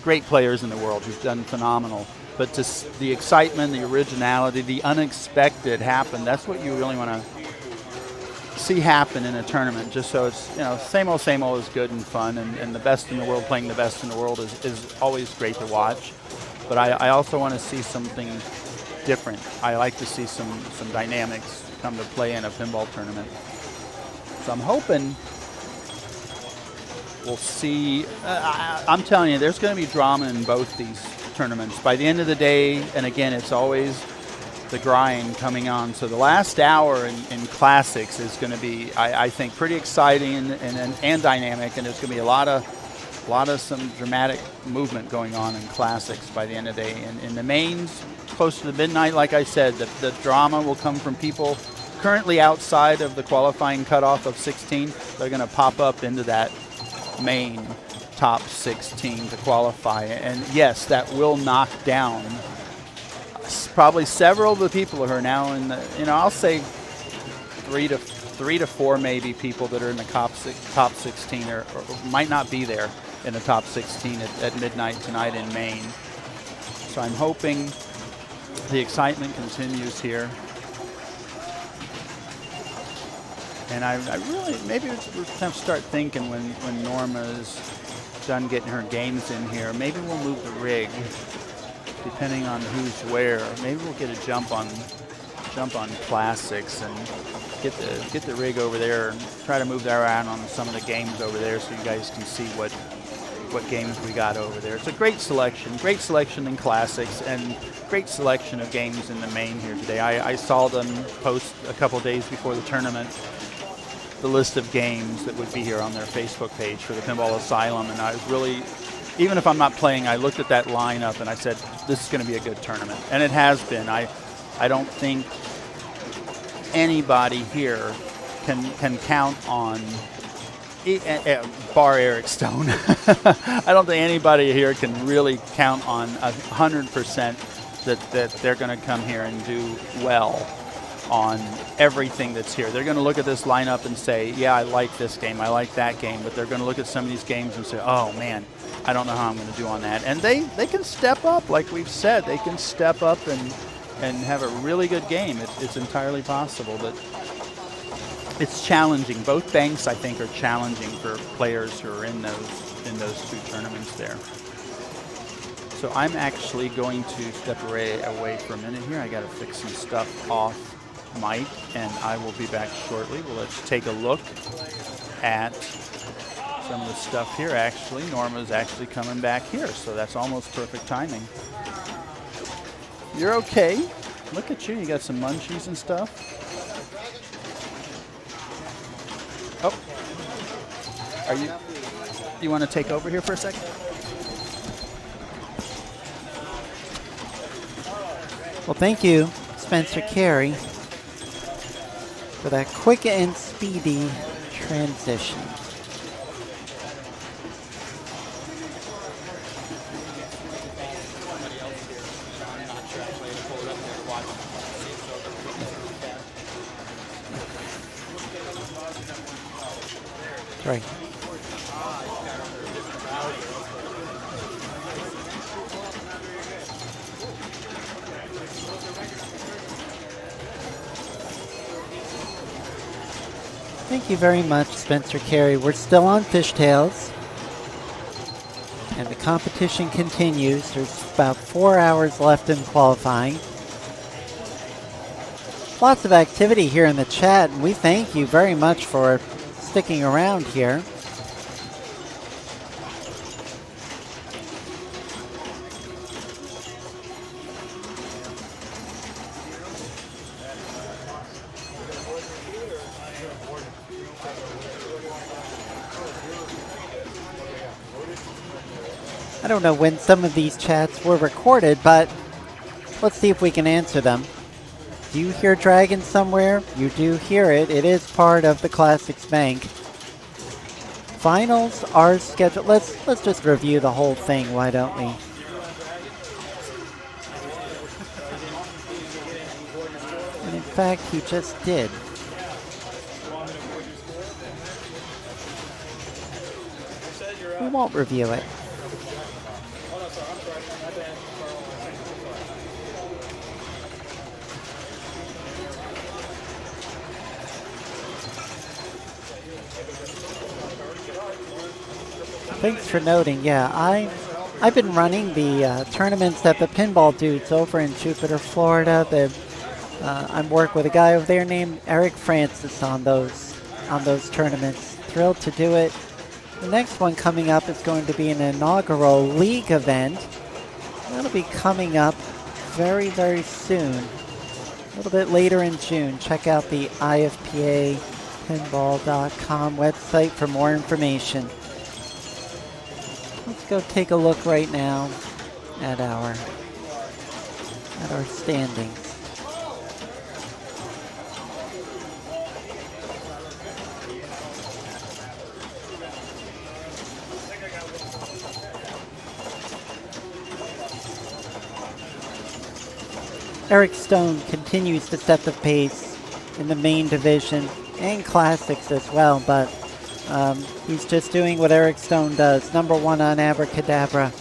Speaker 1: great players in the world who've done phenomenal, but just the excitement, the originality, the unexpected happened. That's what you really want to see happen in a tournament, just so it's, same old is good and fun, and the best in the world playing the best in the world is always great to watch. But I also want to see something different. I like to see some dynamics come to play in a pinball tournament. So I'm hoping we'll see. I'm telling you, there's going to be drama in both these tournaments by the end of the day. And again, it's always the grind coming on. So the last hour in classics is going to be, I think, pretty exciting and dynamic. And there's going to be a lot of some dramatic movement going on in classics by the end of the day. And in the mains, close to the midnight, like I said, the drama will come from people currently outside of the qualifying cutoff of 16. They're going to pop up into that main top 16 to qualify. And yes, that will knock down probably several of the people who are now in the, I'll say three to four maybe people that are in the top 16 or might not be there. in the top 16 at midnight tonight in Maine. So I'm hoping the excitement continues here. And I really, maybe we'll have to start thinking when Norma's done getting her games in here, maybe we'll move the rig, depending on who's where. Maybe we'll get a jump on classics and get the rig over there and try to move that around on some of the games over there so you guys can see what games we got over there. It's a great selection in classics, and great selection of games in the main here today. I saw them post a couple days before the tournament the list of games that would be here on their Facebook page for the Pinball Asylum, and I was really, even if I'm not playing, I looked at that lineup and I said, this is going to be a good tournament, and it has been. I don't think anybody here can count on, bar Eric Stone, I don't think anybody here can really count on 100% that they're going to come here and do well on everything that's here. They're going to look at this lineup and say, yeah, I like this game, I like that game, but they're going to look at some of these games and say, oh man, I don't know how I'm going to do on that. And they can step up, like we've said, they can step up and have a really good game. It's entirely possible, but it's challenging. Both banks, I think, are challenging for players who are in those two tournaments there. So I'm actually going to step away for a minute here. I got to fix some stuff off mic, and I will be back shortly. Well, let's take a look at some of the stuff here. Actually, Norma's actually coming back here, so that's almost perfect timing. You're okay. Look at you. You got some munchies and stuff. Oh, you want to take over here for a second?
Speaker 2: Well, thank you, Spencer Carey, for that quick and speedy transition. Right. Thank you very much, Spencer Carey. We're still on Fishtails, and the competition continues. There's about 4 hours left in qualifying. Lots of activity here in the chat, and we thank you very much for sticking around here. I don't know when some of these chats were recorded, but let's see if we can answer them. Do you hear Dragon somewhere? You do hear it. It is part of the Classics Bank. Finals are scheduled. Let's just review the whole thing, why don't we? And in fact, he just did. We won't review it. Thanks for noting. Yeah, I've been running the tournaments at the Pinball Dudes over in Jupiter, Florida. I'm working with a guy over there named Eric Francis on those tournaments. Thrilled to do it. The next one coming up is going to be an inaugural league event. That'll be coming up very, very soon. A little bit later in June. Check out the ifpapinball.com website for more information. Let's go take a look right now at our standings. Eric Stone continues to set the pace in the main division and classics as well, but He's just doing what Eric Stone does. Number 1 on Abracadabra.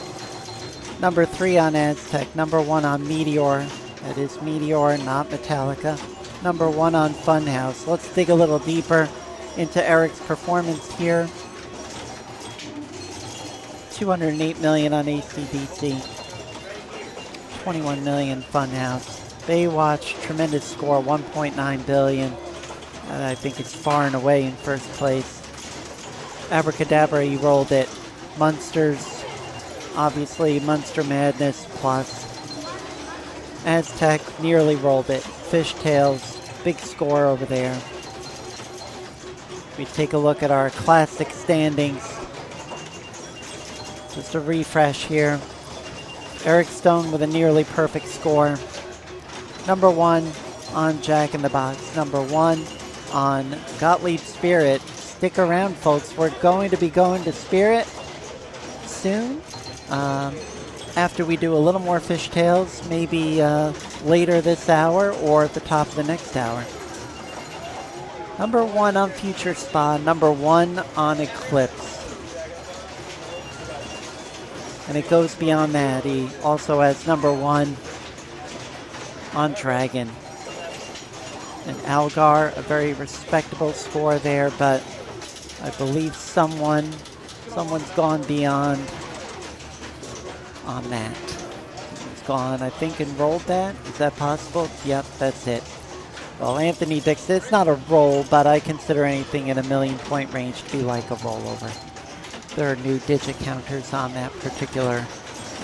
Speaker 2: Number 3 on Aztec. Number 1 on Meteor. That is Meteor, not Metallica. Number 1 on Funhouse. Let's dig a little deeper into Eric's performance here. 208 million on AC/DC. 21 million Funhouse. Baywatch, tremendous score, 1.9 billion. I think it's far and away in first place. Abracadabra, he rolled it. Munsters, obviously Munster Madness plus. Aztec nearly rolled it. Fishtails, big score over there. We take a look at our classic standings. Just a refresh here. Eric Stone with a nearly perfect score. Number 1 on Jack in the Box. Number 1 on Gottlieb Spirit. Stick around, folks. We're going to be going to Spirit soon. After we do a little more fishtails, maybe later this hour or at the top of the next hour. Number 1 on Future Spa. Number 1 on Eclipse. And it goes beyond that. He also has number 1 on Dragon. And Algar, a very respectable score there, but I believe someone's gone beyond on that. He's gone, I think, and rolled that. Is that possible? Yep, that's it. Well, Anthony Dixon, it's not a roll, but I consider anything in a 1,000,000-point range to be like a rollover. There are new digit counters on that particular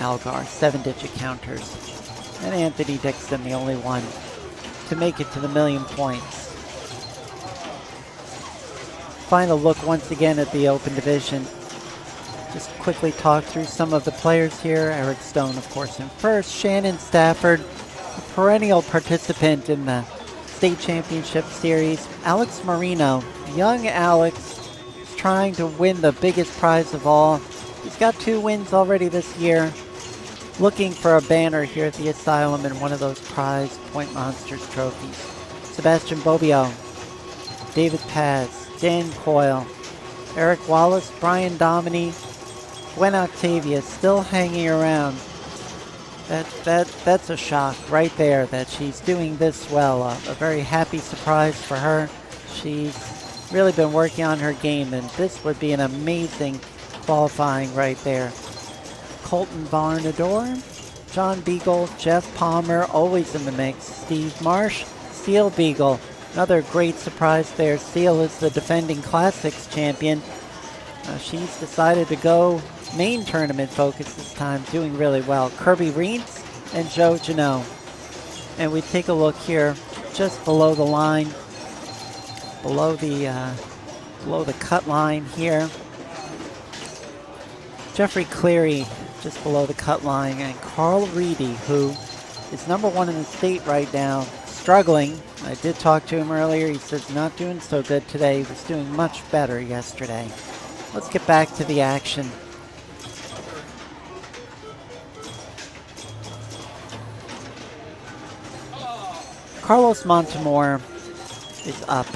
Speaker 2: Algar, 7-digit counters. And Anthony Dixon, the only one to make it to the 1,000,000 points. Final look once again at the Open Division. Just quickly talk through some of the players here. Eric Stone, of course, in first. Shannon Stafford, a perennial participant in the State Championship Series. Alex Marino, young Alex, is trying to win the biggest prize of all. He's got 2 wins already this year. Looking for a banner here at the Asylum in one of those prize Point Monsters trophies. Sebastian Bobbio, David Paz, Dan Coyle, Eric Wallace, Brian Dominy, Gwen Octavia still hanging around. That's a shock right there that she's doing this well. A very happy surprise for her. She's really been working on her game, and this would be an amazing qualifying right there. Colton Varnador, John Beagle, Jeff Palmer, always in the mix. Steve Marsh, Seal Beagle, another great surprise there. Seal is the defending Classics champion. She's decided to go main tournament focus this time, doing really well. Kirby Reentz and Joe Janot. And we take a look here, just below the line, below the cut line here. Jeffrey Cleary, just below the cut line, and Carl Reedy, who is number 1 in the state right now, struggling. I did talk to him earlier. He says not doing so good today. He was doing much better yesterday. Let's get back to the action. Carlos Montemor is up.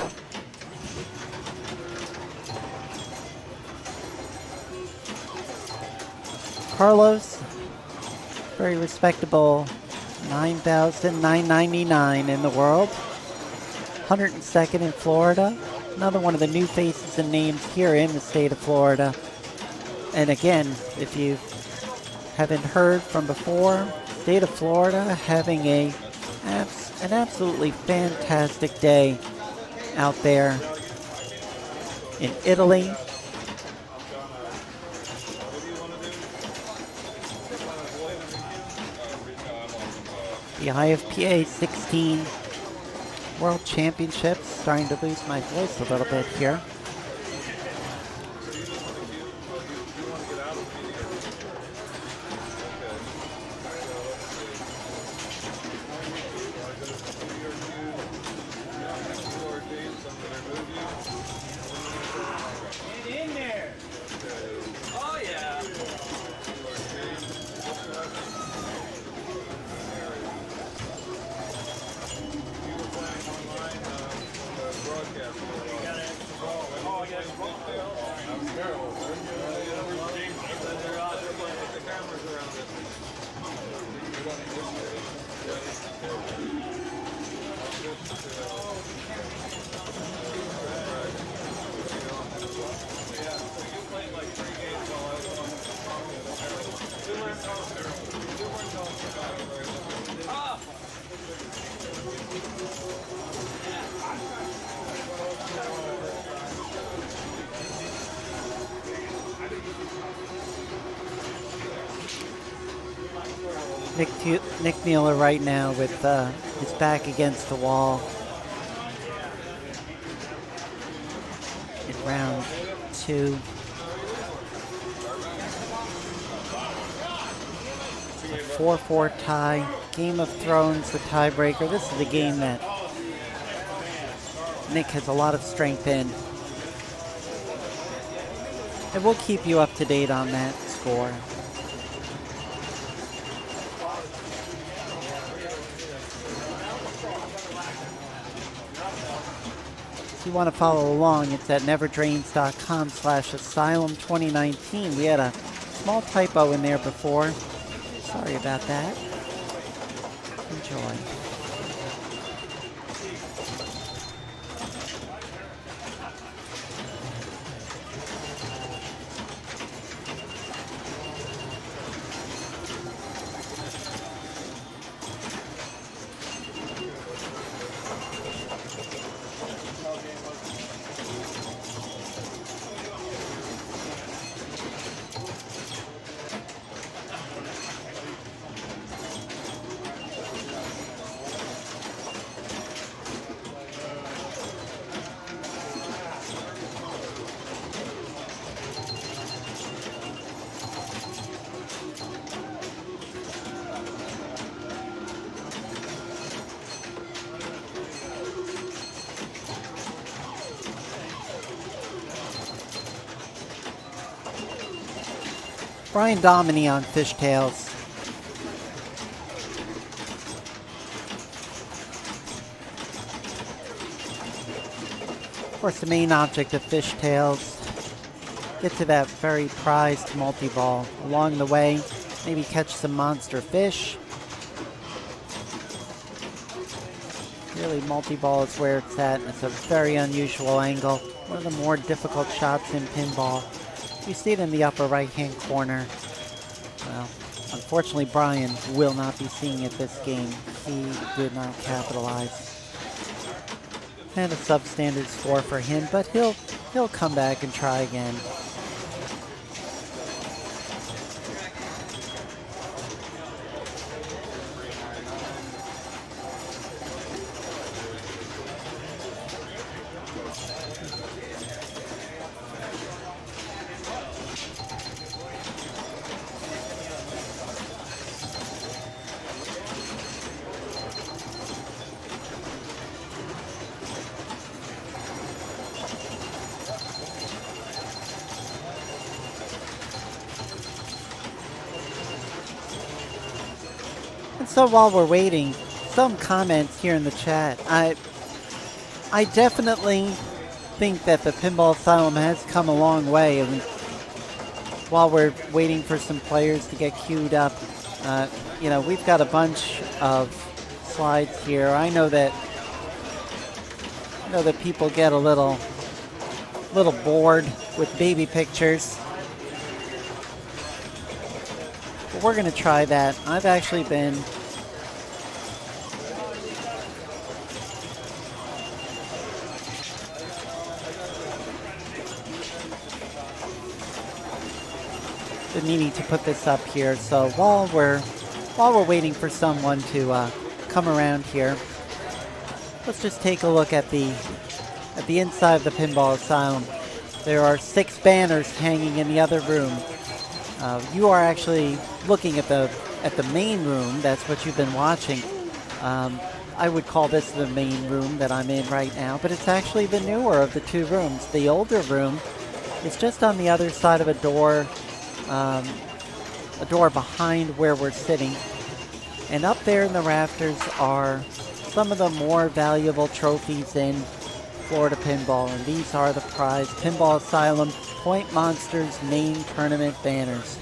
Speaker 2: Carlos, very respectable, 9,999 in the world. 102nd in Florida. Another one of the new faces and names here in the state of Florida. And again, if you haven't heard from before, state of Florida having an absolutely fantastic day out there in Italy. The IFPA 16 World Championships. Starting to lose my voice a little bit here. Nick Mueller right now with his back against the wall in round 2. It's a 4-4 tie. Game of Thrones, the tiebreaker. This is a game that Nick has a lot of strength in. And we'll keep you up to date on that score. If you want to follow along, it's at neverdrains.com/asylum2019. We had a small typo in there before. Sorry about that. Enjoy. Brian Dominy on Fishtails. Of course, the main object of Fishtails, get to that very prized multi-ball. Along the way, maybe catch some monster fish. Really, multi-ball is where it's at, and it's a very unusual angle. One of the more difficult shots in pinball. You see it in the upper right-hand corner. Well, unfortunately, Brian will not be seeing it this game. He did not capitalize. And a substandard score for him, but he'll come back and try again. So while we're waiting, some comments here in the chat. I definitely think that the Pinball Asylum has come a long way. And while we're waiting for some players to get queued up, you know, we've got a bunch of slides here. I know that people get a little bored with baby pictures. But we're going to try that. I've actually been needing to put this up here. So while we're waiting for someone to come around here, let's just take a look at the inside of the Pinball Asylum. There are 6 banners hanging in the other room. You are actually looking at the main room. That's what you've been watching. I would call this the main room that I'm in right now, but it's actually the newer of the 2 rooms. The older room is just on the other side of a door behind where we're sitting. And up there in the rafters are some of the more valuable trophies in Florida Pinball, and these are the prize Pinball Asylum Point Monsters main tournament banners.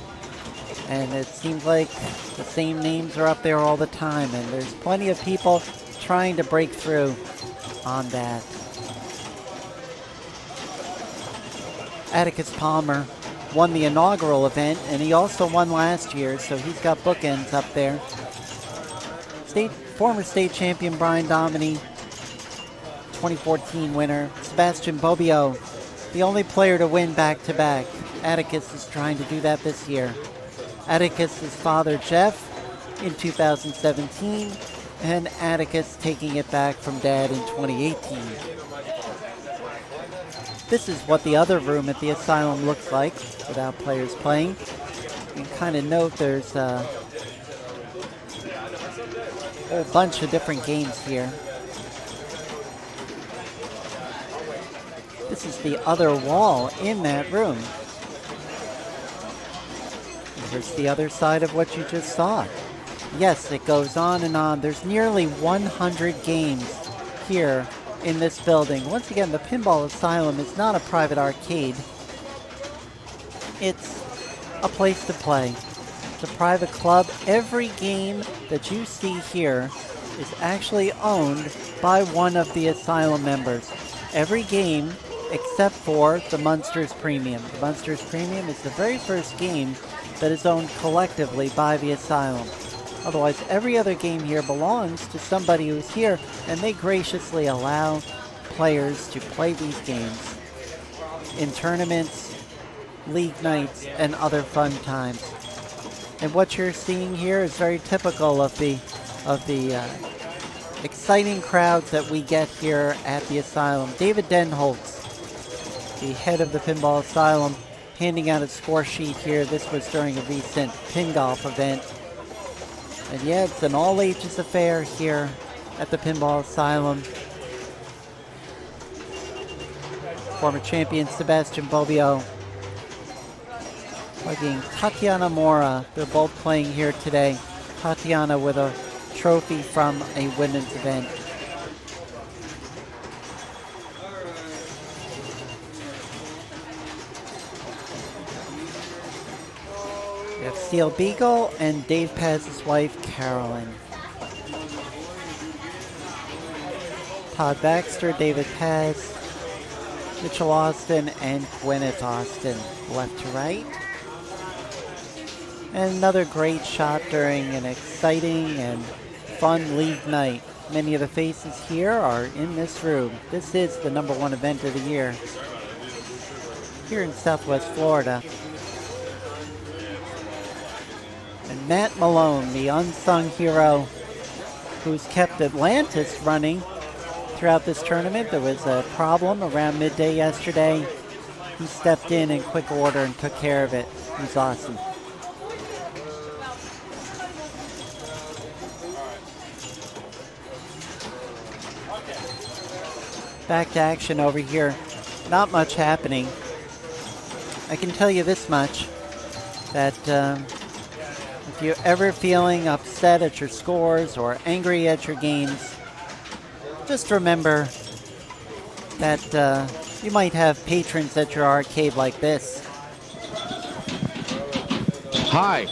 Speaker 2: And it seems like the same names are up there all the time, and there's plenty of people trying to break through on that. Atticus Palmer won the inaugural event, and he also won last year, so he's got bookends up there. Former state champion Brian Dominy, 2014 winner. Sebastian Bobbio, the only player to win back-to-back. Atticus is trying to do that this year. Atticus' father, Jeff, in 2017, and Atticus taking it back from Dad in 2018. This is what the other room at the Asylum looks like without players playing. You can kind of note there's a whole bunch of different games here. This is the other wall in that room. Here's the other side of what you just saw. Yes, it goes on and on. There's nearly 100 games here in this building. Once again, the Pinball Asylum is not a private arcade. It's a place to play. It's a private club. Every game that you see here is actually owned by one of the Asylum members. Every game except for the Munsters Premium. The Munsters Premium is the very first game that is owned collectively by the Asylum. Otherwise, every other game here belongs to somebody who's here, and they graciously allow players to play these games in tournaments, league nights, and other fun times. And what you're seeing here is very typical of the exciting crowds that we get here at the Asylum. David Denholtz, the head of the Pinball Asylum, handing out a score sheet here. This was during a recent pin golf event. And yeah, it's an all-ages affair here at the Pinball Asylum. Former champion Sebastian Bobbio hugging Tatiana Mora. They're both playing here today. Tatiana with a trophy from a women's event. We have Steel Beagle and Dave Paz's wife, Carolyn. Todd Baxter, David Paz, Mitchell Austin, and Gwyneth Austin, left to right. And another great shot during an exciting and fun league night. Many of the faces here are in this room. This is the #1 event of the year here in Southwest Florida. And Matt Malone, the unsung hero who's kept Atlantis running throughout this tournament. There was a problem around midday yesterday. He stepped in quick order and took care of it. He's awesome. Back to action over here. Not much happening. I can tell you this much, that if you're ever feeling upset at your scores or angry at your games, just remember that you might have patrons at your arcade like this.
Speaker 9: Hi,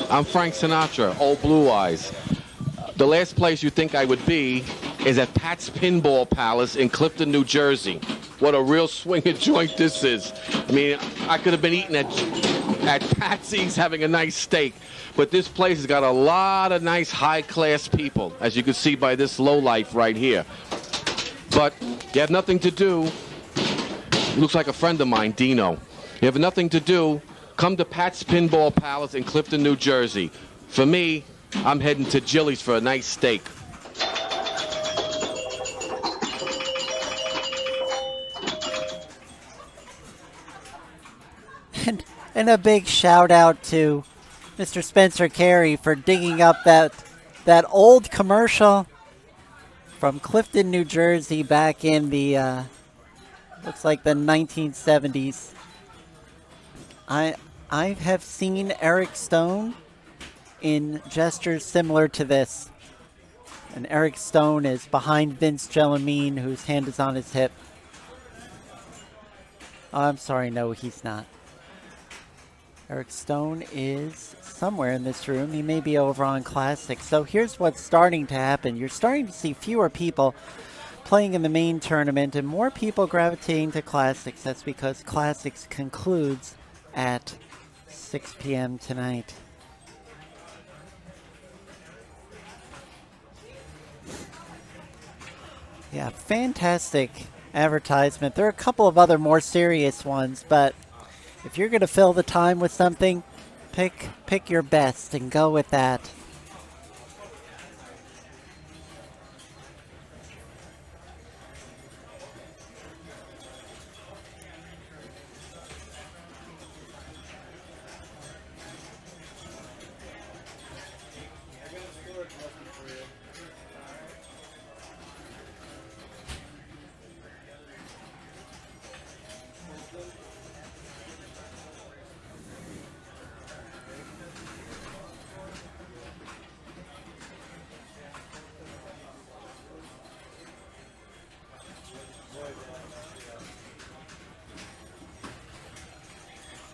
Speaker 9: I'm Frank Sinatra, Old Blue Eyes. The last place you think I would be is at Pat's Pinball Palace in Clifton, New Jersey. What a real swinger joint this is. I mean, I could have been eating at Patsy's having a nice steak, but this place has got a lot of nice high-class people, as you can see by this lowlife right here. But you have nothing to do. Looks like a friend of mine, Dino. You have nothing to do. Come to Pat's Pinball Palace in Clifton, New Jersey. For me, I'm heading to Jilly's for a nice steak.
Speaker 2: And a big shout out to Mr. Spencer Carey for digging up that old commercial from Clifton, New Jersey back in the looks like the 1970s. I have seen Eric Stone in gestures similar to this. And Eric Stone is behind Vince Gellamine, whose hand is on his hip. Oh, I'm sorry, no, he's not. Eric Stone is somewhere in this room. He may be over on Classic. So here's what's starting to happen. You're starting to see fewer people playing in the main tournament and more people gravitating to Classics. That's because Classics concludes at 6 p.m. tonight. Yeah, fantastic advertisement. There are a couple of other more serious ones, but if you're going to fill the time with something, pick your best and go with that.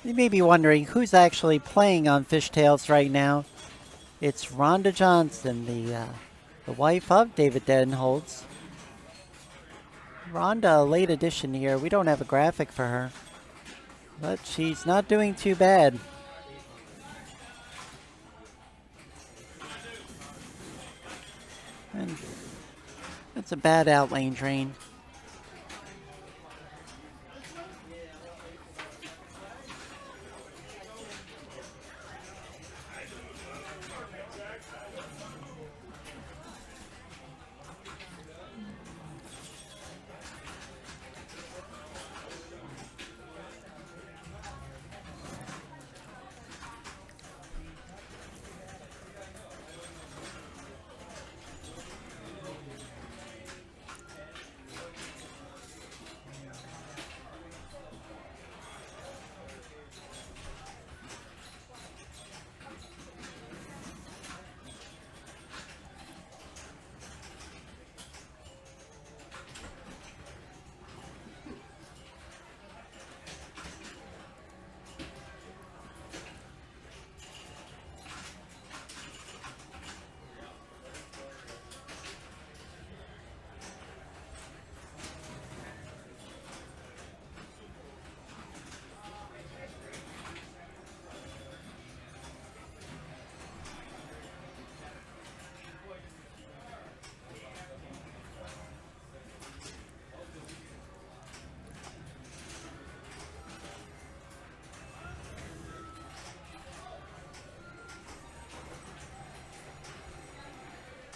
Speaker 2: You may be wondering who's actually playing on Fishtails right now. It's Rhonda Johnson, the wife of David Denholtz. Rhonda, a late addition here. We don't have a graphic for her, but she's not doing too bad. And that's a bad outlane drain.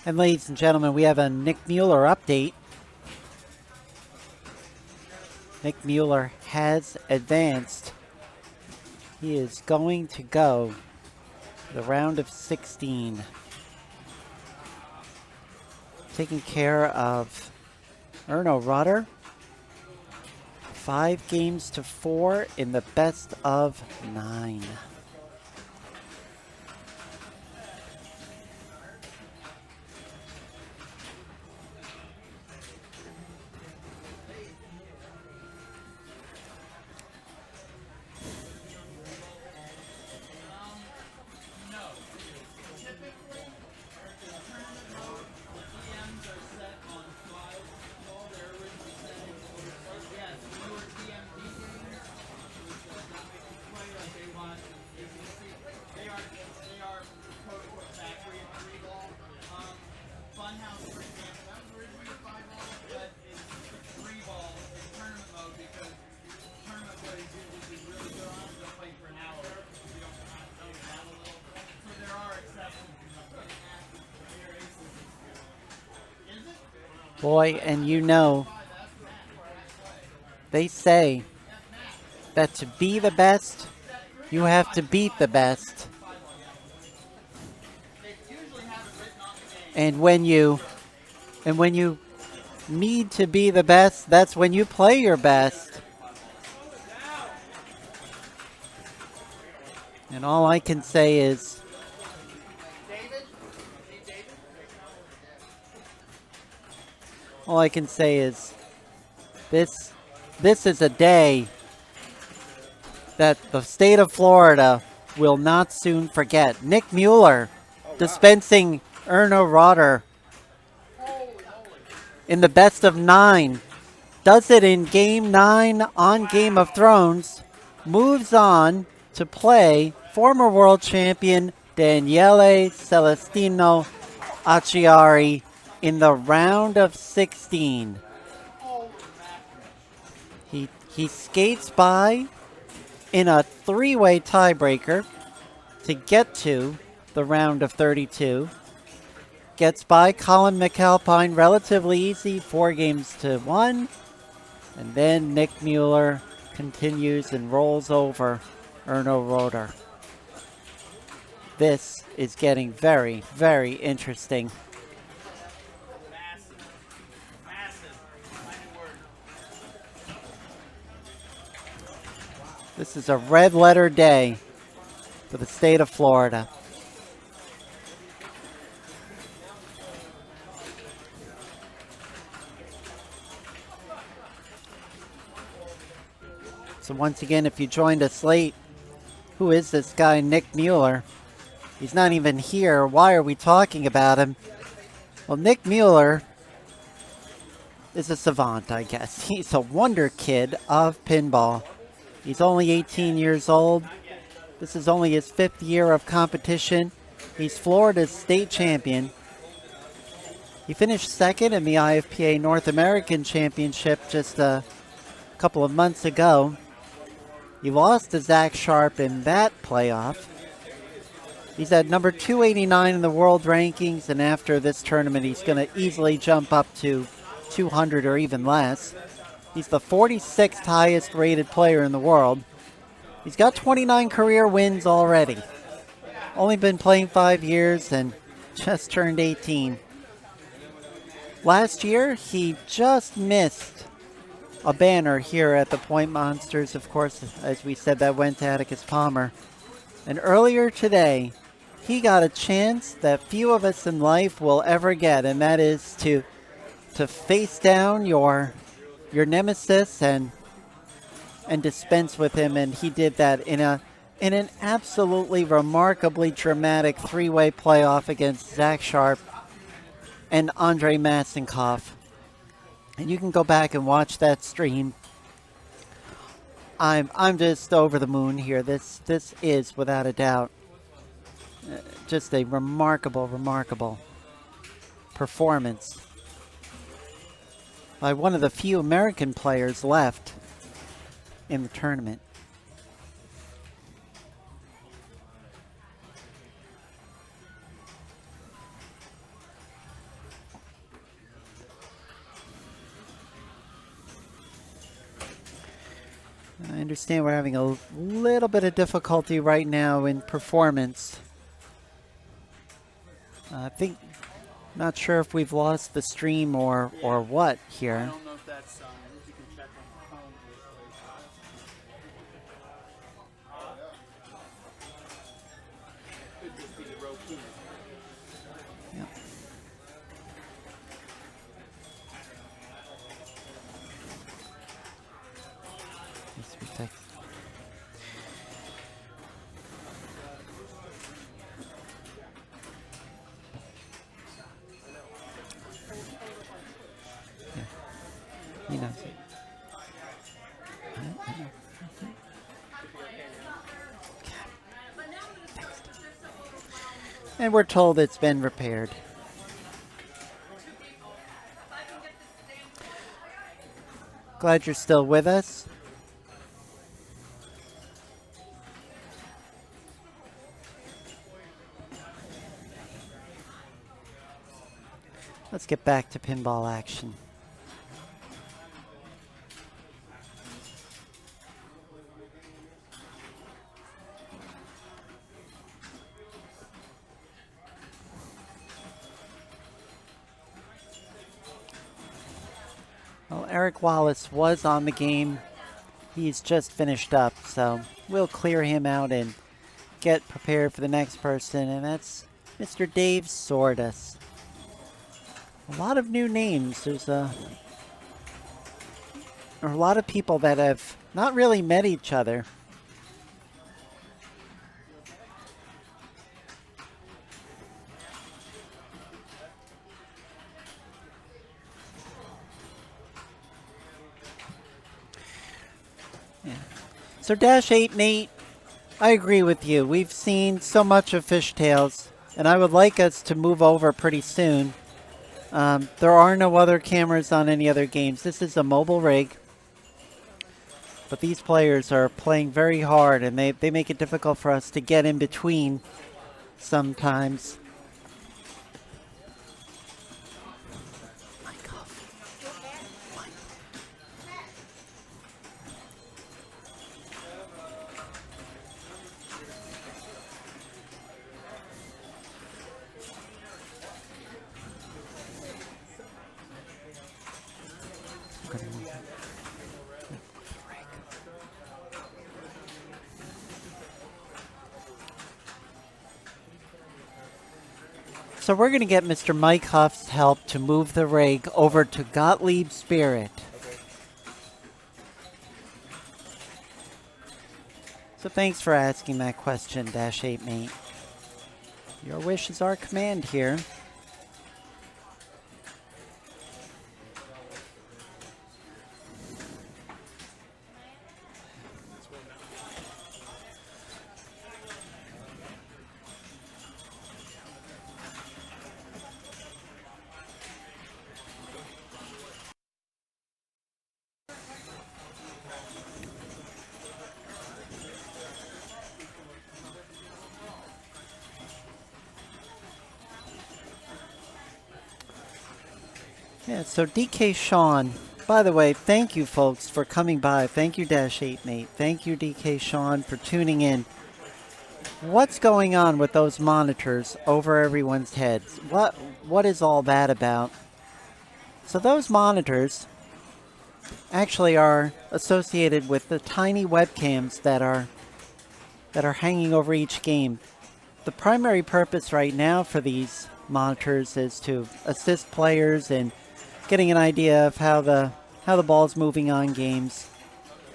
Speaker 2: And ladies and gentlemen, we have a Nick Mueller update. Nick Mueller has advanced. He is going to go the round of 16. Taking care of Erno Rotter. 5-4 in the best of 9. Boy, and you know, they say that to be the best, you have to beat the best. And when you need to be the best, that's when you play your best. And all I can say is this is a day that the state of Florida will not soon forget. Nick Mueller dispensing Erno Rotter in the best of 9. Does it in Game 9 on Game of Thrones. Moves on to play former world champion Daniele Celestino Acciari in the round of 16. He skates by in a 3-way tiebreaker to get to the round of 32. Gets by Colin McAlpine relatively easy, 4-1. And then Nick Mueller continues and rolls over Erno Rotter. This is getting very, very interesting. This is a red letter day for the state of Florida. So once again, if you joined us late, who is this guy, Nick Mueller? He's not even here. Why are we talking about him? Well, Nick Mueller is a savant, I guess. He's a wonder kid of pinball. He's only 18 years old. This is only his 5th year of competition. He's Florida's state champion. He finished 2nd in the IFPA North American Championship just a couple of months ago. He lost to Zach Sharp in that playoff. He's at number 289 in the world rankings, and after this tournament, he's going to easily jump up to 200 or even less. He's the 46th highest rated player in the world. He's got 29 career wins already. Only been playing 5 years and just turned 18. Last year, he just missed a banner here at the Point Monsters. Of course, as we said, that went to Atticus Palmer. And earlier today, he got a chance that few of us in life will ever get, and that is to face down your nemesis and dispense with him. And he did that in an absolutely remarkably dramatic 3-way playoff against Zach Sharp and Andrei Masenkov. And you can go back and watch that stream. I'm just over the moon here. This is without a doubt just a remarkable performance by one of the few American players left in the tournament. I understand we're having a little bit of difficulty right now in performance. Not sure if we've lost the stream or what here.
Speaker 1: I don't know if that's, if you can check on the phone. Could just be the row key.
Speaker 2: Yep. Needs to be fixed. He knows it. And we're told it's been repaired. Glad you're still with us. Let's get back to pinball action. Well, Eric Wallace was on the game. He's just finished up, so we'll clear him out and get prepared for the next person, and that's Mr. Dave Sordus. A lot of new names. There's a lot of people that have not really met each other So Dash 8 Nate, I agree with you. We've seen so much of Fishtails, and I would like us to move over pretty soon. There are no other cameras on any other games. This is a mobile rig. But these players are playing very hard, and they make it difficult for us to get in between sometimes. So we're going to get Mr. Mike Huff's help to move the rig over to Gottlieb Spirit. So thanks for asking that question, Dash 8 Mate. Your wish is our command here. Yeah, so DK Sean, by the way, thank you folks for coming by. Thank you, Dash 8 Nate. Thank you, DK Sean, for tuning in. What's going on with those monitors over everyone's heads? What is all that about? So those monitors actually are associated with the tiny webcams that are hanging over each game. The primary purpose right now for these monitors is to assist players in getting an idea of how the ball's moving on games.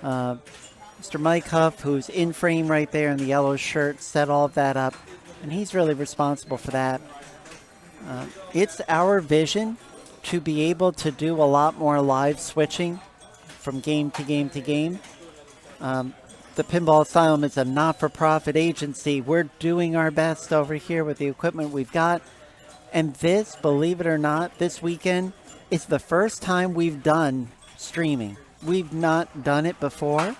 Speaker 2: Mr. Mike Huff, who's in frame right there in the yellow shirt, set all of that up, and he's really responsible for that. It's our vision to be able to do a lot more live switching from game to game to game. The Pinball Asylum is a not-for-profit agency. We're doing our best over here with the equipment we've got. And this, believe it or not, this weekend is the first time we've done streaming. We've not done it before.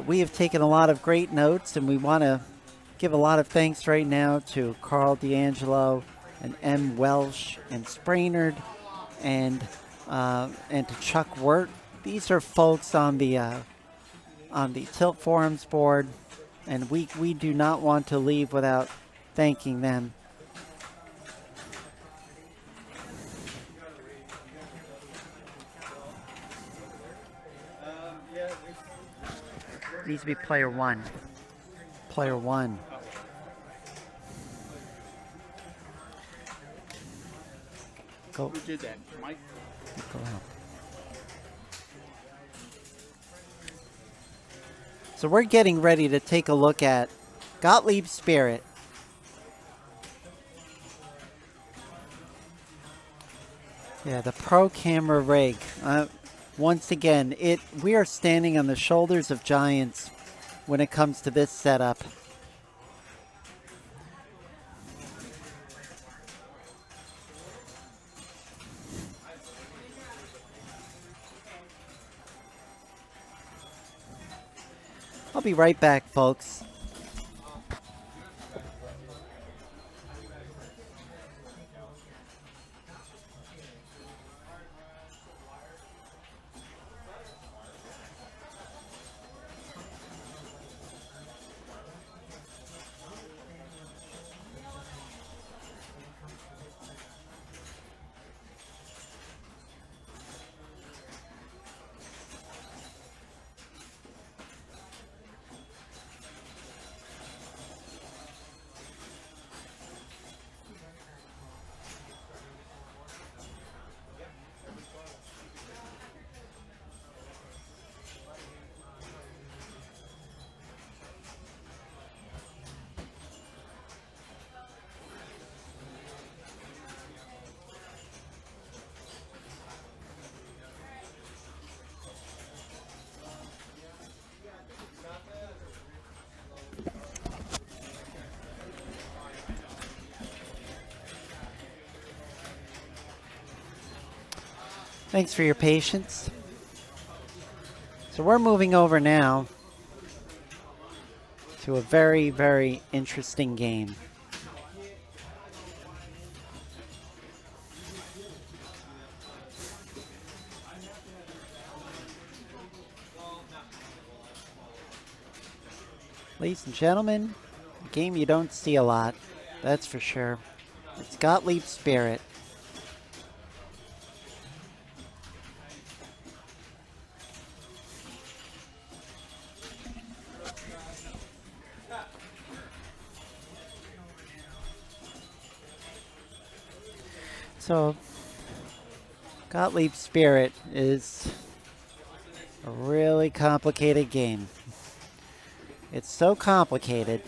Speaker 2: We have taken a lot of great notes, and we want to give a lot of thanks right now to Carl D'Angelo and M. Welsh and Sprainerd and to Chuck Wirt. These are folks on the Tilt Forums board, and we do not want to leave without thanking them. Needs to be player one. Player one. Go.
Speaker 1: Who did that, Mike?
Speaker 2: Go out. So we're getting ready to take a look at Gottlieb Spirit. Yeah, the Pro Camera rig. Once again, we are standing on the shoulders of giants when it comes to this setup. I'll be right back, folks. Thanks for your patience. So we're moving over now to a very, very interesting game. Ladies and gentlemen, a game you don't see a lot, that's for sure. It's Gottlieb Spirit. So, Gottlieb Spirit is a really complicated game. It's so complicated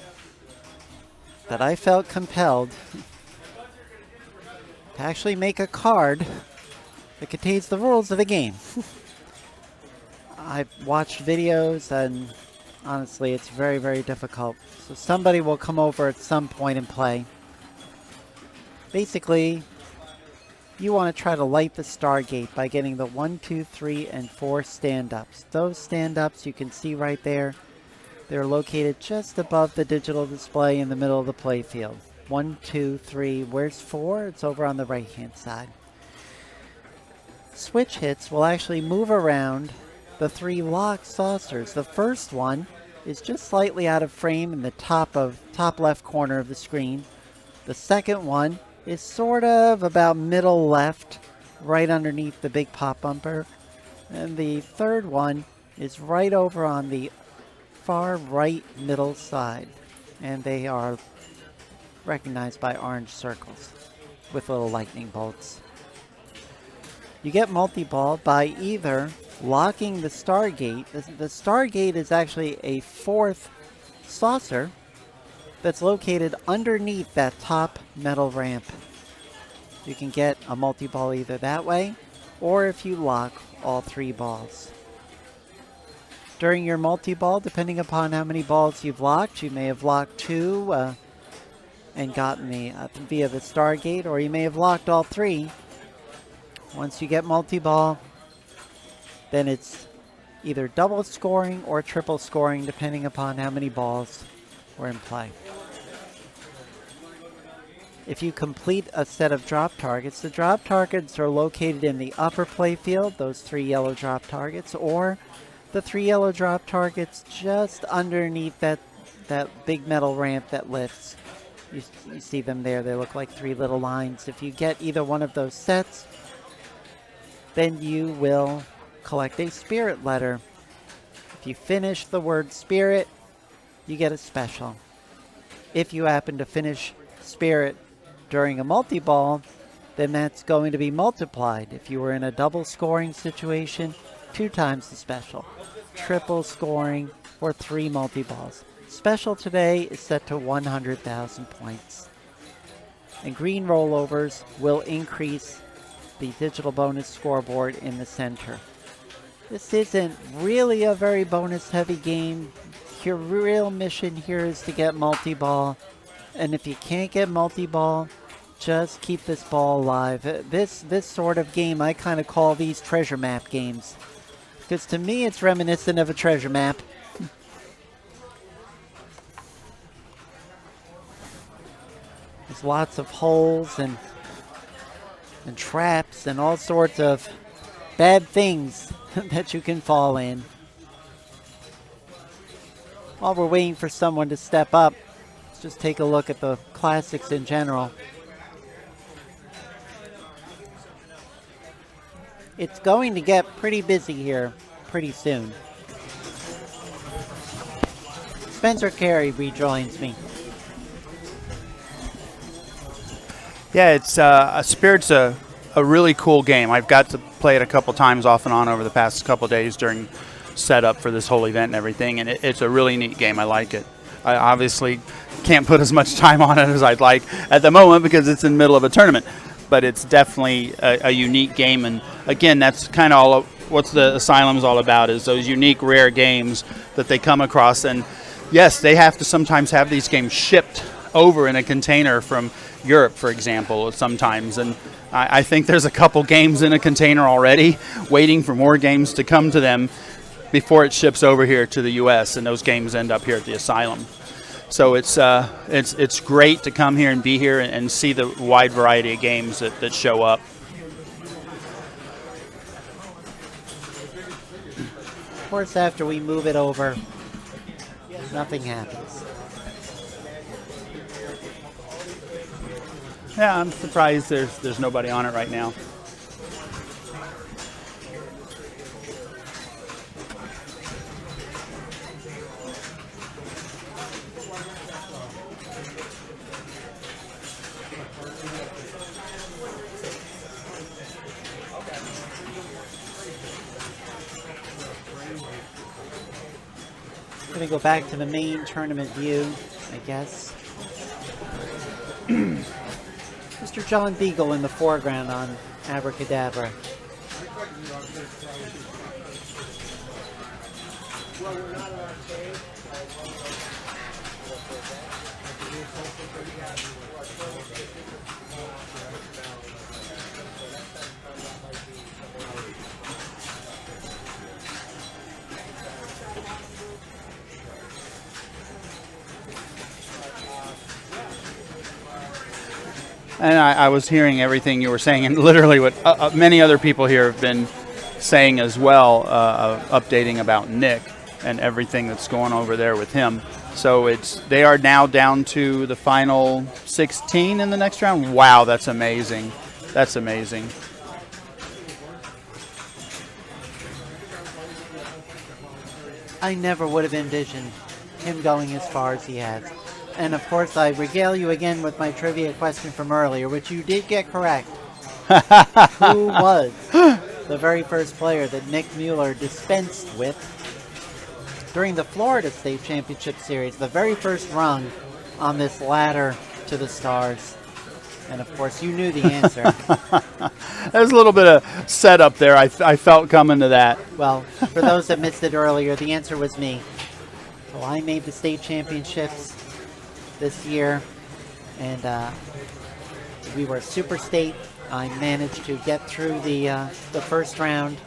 Speaker 2: that I felt compelled to actually make a card that contains the rules of the game. I've watched videos and honestly it's very, very difficult. So somebody will come over at some point and play. Basically, you want to try to light the Stargate by getting the 1, 2, 3, and 4 stand-ups. Those stand-ups you can see right there. They're located just above the digital display in the middle of the playfield. 1, 2, 3. Where's 4? It's over on the right-hand side. Switch hits will actually move around the 3 locked saucers. The first one is just slightly out of frame in the top left corner of the screen. The second one is sort of about middle left, right underneath the big pop bumper. And the third one is right over on the far right middle side, and they are recognized by orange circles with little lightning bolts. You get multi-ball by either locking the Stargate. The Stargate is actually a 4th saucer that's located underneath that top metal ramp. You can get a multi-ball either that way, or if you lock all 3 balls. During your multi-ball, depending upon how many balls you've locked, you may have locked 2 and gotten via the Stargate, or you may have locked all 3. Once you get multi-ball, then it's either double scoring or triple scoring, depending upon how many balls were in play. If you complete a set of drop targets, the drop targets are located in the upper playfield, those 3 yellow drop targets, or the 3 yellow drop targets just underneath that big metal ramp that lifts. You see them there. They look like 3 little lines. If you get either one of those sets, then you will collect a spirit letter. If you finish the word spirit, you get a special. If you happen to finish spirit during a multi-ball, then that's going to be multiplied. If you were in a double scoring situation, 2 times the special. Triple scoring or 3 multi-balls. Special today is set to 100,000 points. And green rollovers will increase the digital bonus scoreboard in the center. This isn't really a very bonus heavy game. Your real mission here is to get multi-ball. And if you can't get multi-ball, just keep this ball alive. This sort of game, I kind of call these treasure map games. Because to me, it's reminiscent of a treasure map. There's lots of holes and traps and all sorts of bad things that you can fall in. While we're waiting for someone to step up, let's just take a look at the classics in general. It's going to get pretty busy here pretty soon. Spencer Carey rejoins me.
Speaker 1: Yeah, it's Spirit's a really cool game. I've got to play it a couple times off and on over the past couple days during setup for this whole event and everything, and it's a really neat game. I like it. I obviously can't put as much time on it as I'd like at the moment because it's in the middle of a tournament, but it's definitely a unique game. And again, that's kind of all of what the Asylum's all about, is those unique, rare games that they come across. And yes, they have to sometimes have these games shipped over in a container from Europe, for example, sometimes. And I think there's a couple games in a container already, waiting for more games to come to them before it ships over here to the U.S., and those games end up here at the Asylum. So it's great to come here and be here and see the wide variety of games that show up.
Speaker 2: Of course, after we move it over, nothing happens.
Speaker 1: Yeah, I'm surprised there's nobody on it right now.
Speaker 2: I'm going to go back to the main tournament view, I guess. Mr. John Beagle in the foreground on Abracadabra.
Speaker 1: And I was hearing everything you were saying, and literally what many other people here have been saying as well, updating about Nick and everything that's going over there with him. So they are now down to the final 16 in the next round. Wow, that's amazing. That's amazing.
Speaker 2: I never would have envisioned him going as far as he has. And of course, I regale you again with my trivia question from earlier, which you did get correct. Who was the very first player that Nick Mueller dispensed with during the Florida State Championship Series, the very first rung on this ladder to the stars? And of course, you knew the answer.
Speaker 1: There's a little bit of setup there. I felt coming to that.
Speaker 2: Well, for those that missed it earlier, the answer was me. So I made the state championships this year, and we were super state. I managed to get through the first round,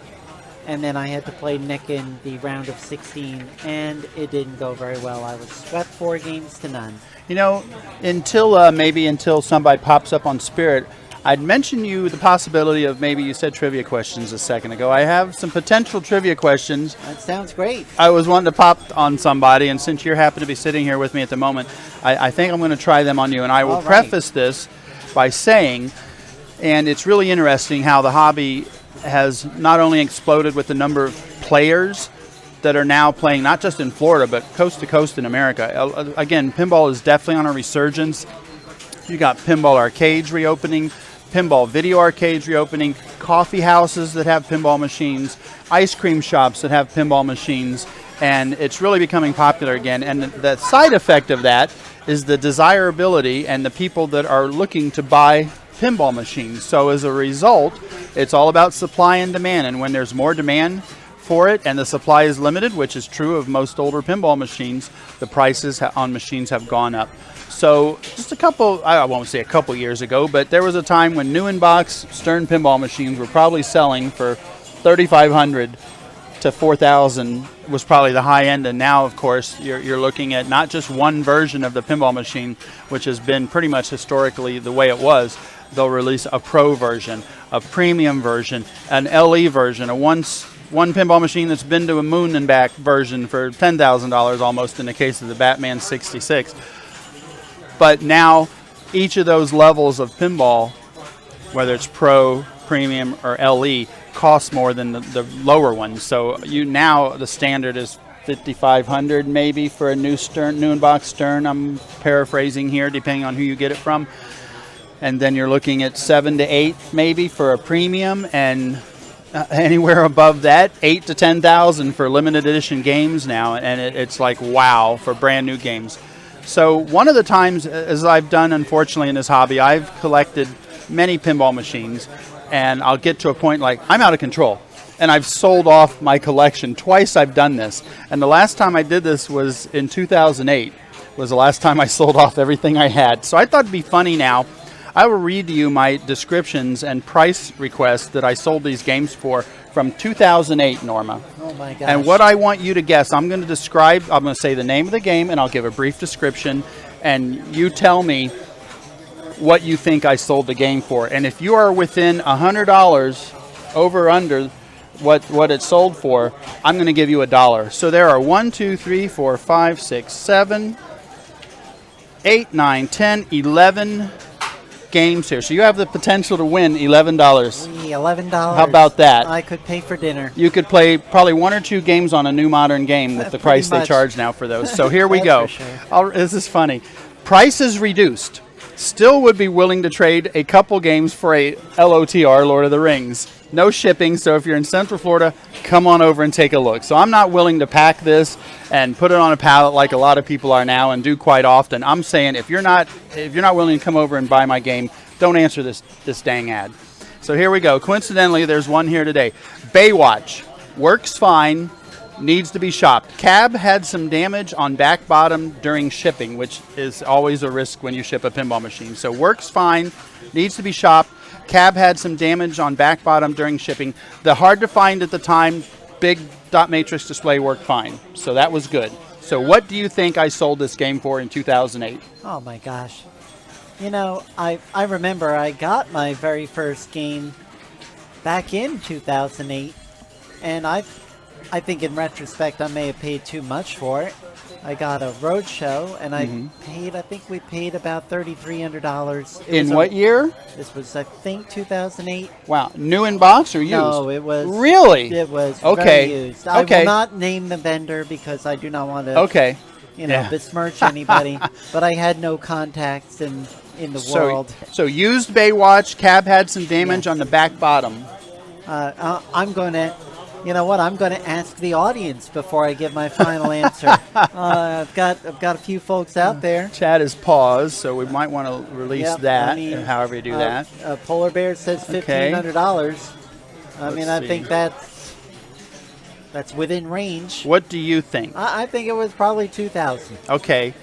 Speaker 2: and then I had to play Nick in the round of 16, and it didn't go very well. I was swept 4 games to none.
Speaker 1: You know, until somebody pops up on Spirit, I'd mention you the possibility of maybe you said trivia questions a second ago. I have some potential trivia questions.
Speaker 2: That sounds great.
Speaker 1: I was wanting to pop on somebody, and since you happen to be sitting here with me at the moment, I think I'm going to try them on you. And I will preface this by saying, and it's really interesting how the hobby has not only exploded with the number of players that are now playing, not just in Florida, but coast to coast in America. Again, pinball is definitely on a resurgence. You got pinball arcades reopening, pinball video arcades reopening, coffee houses that have pinball machines, ice cream shops that have pinball machines, and it's really becoming popular again. And the side effect of that is the desirability and the people that are looking to buy pinball machines. So as a result, it's all about supply and demand, and when there's more demand for it and the supply is limited, which is true of most older pinball machines, the prices on machines have gone up. So just I won't say a couple years ago, but there was a time when new in-box Stern pinball machines were probably selling for $3,500 to $4,000 was probably the high end. And now, of course, you're looking at not just one version of the pinball machine, which has been pretty much historically the way it was. They'll release a pro version, a premium version, an LE version, one pinball machine that's been to a moon and back version for $10,000 almost in the case of the Batman 66. But now each of those levels of pinball, whether it's pro, premium, or LE, costs more than the lower ones. So now the standard is $5,500 maybe for a new in-box Stern. I'm paraphrasing here depending on who you get it from. And then you're looking at $7,000 to $8,000 maybe for a premium, and anywhere above that, $8,000 to $10,000 for limited edition games now, and it's like wow for brand new games. So one of the times, as I've done unfortunately in this hobby, I've collected many pinball machines, and I'll get to a point like I'm out of control, and I've sold off my collection. Twice I've done this, and the last time I did this was in 2008. was the last time I sold off everything I had. So I thought it'd be funny now. I will read to you my descriptions and price requests that I sold these games for from 2008, Norma.
Speaker 2: Oh my gosh.
Speaker 1: And what I want you to guess, I'm going to say the name of the game, and I'll give a brief description, and you tell me what you think I sold the game for. And if you are within $100 over or under what it sold for, I'm going to give you $1. So there are 1, 2, 3, 4, 5, 6, 7, 8, 9, 10, 11 games here. So you have the potential to win $11.
Speaker 2: $11.
Speaker 1: How about that?
Speaker 2: I could pay for dinner.
Speaker 1: You could play probably 1 or 2 games on a new modern game with the price they charge now for those. So here we go.
Speaker 2: Sure.
Speaker 1: This is funny. Price is reduced. Still would be willing to trade a couple games for a LOTR, Lord of the Rings. No shipping, so if you're in Central Florida, come on over and take a look. So I'm not willing to pack this and put it on a pallet like a lot of people are now and do quite often. I'm saying if you're not willing to come over and buy my game, don't answer this dang ad. So here we go. Coincidentally, there's one here today. Baywatch works fine. Needs to be shopped. Cab had some damage on back bottom during shipping, which is always a risk when you ship a pinball machine. So works fine, needs to be shopped. Cab had some damage on back bottom during shipping. The hard to find at the time, big dot matrix display worked fine. So that was good. So what do you think I sold this game for in 2008?
Speaker 2: Oh my gosh. You know, I remember I got my very first game back in 2008, and I think in retrospect I may have paid too much for it. I got a roadshow, and I think we paid about $3,300.
Speaker 1: In what year?
Speaker 2: This was, I think, 2008.
Speaker 1: Wow. New in box or used?
Speaker 2: No, it was.
Speaker 1: Really?
Speaker 2: It was
Speaker 1: okay.
Speaker 2: very used. I will not name the vendor because I do not want to besmirch anybody, but I had no contacts in the world.
Speaker 1: So used Baywatch, Cab had some damage on the back bottom.
Speaker 2: I'm going to... You know what? I'm going to ask the audience before I give my final answer. I've got a few folks out there.
Speaker 1: Chat is paused, so we might want to release that. However you do that.
Speaker 2: Polar Bear says $1,500. I think that's within range.
Speaker 1: What do you think?
Speaker 2: I think it was probably $2,000.
Speaker 1: Okay.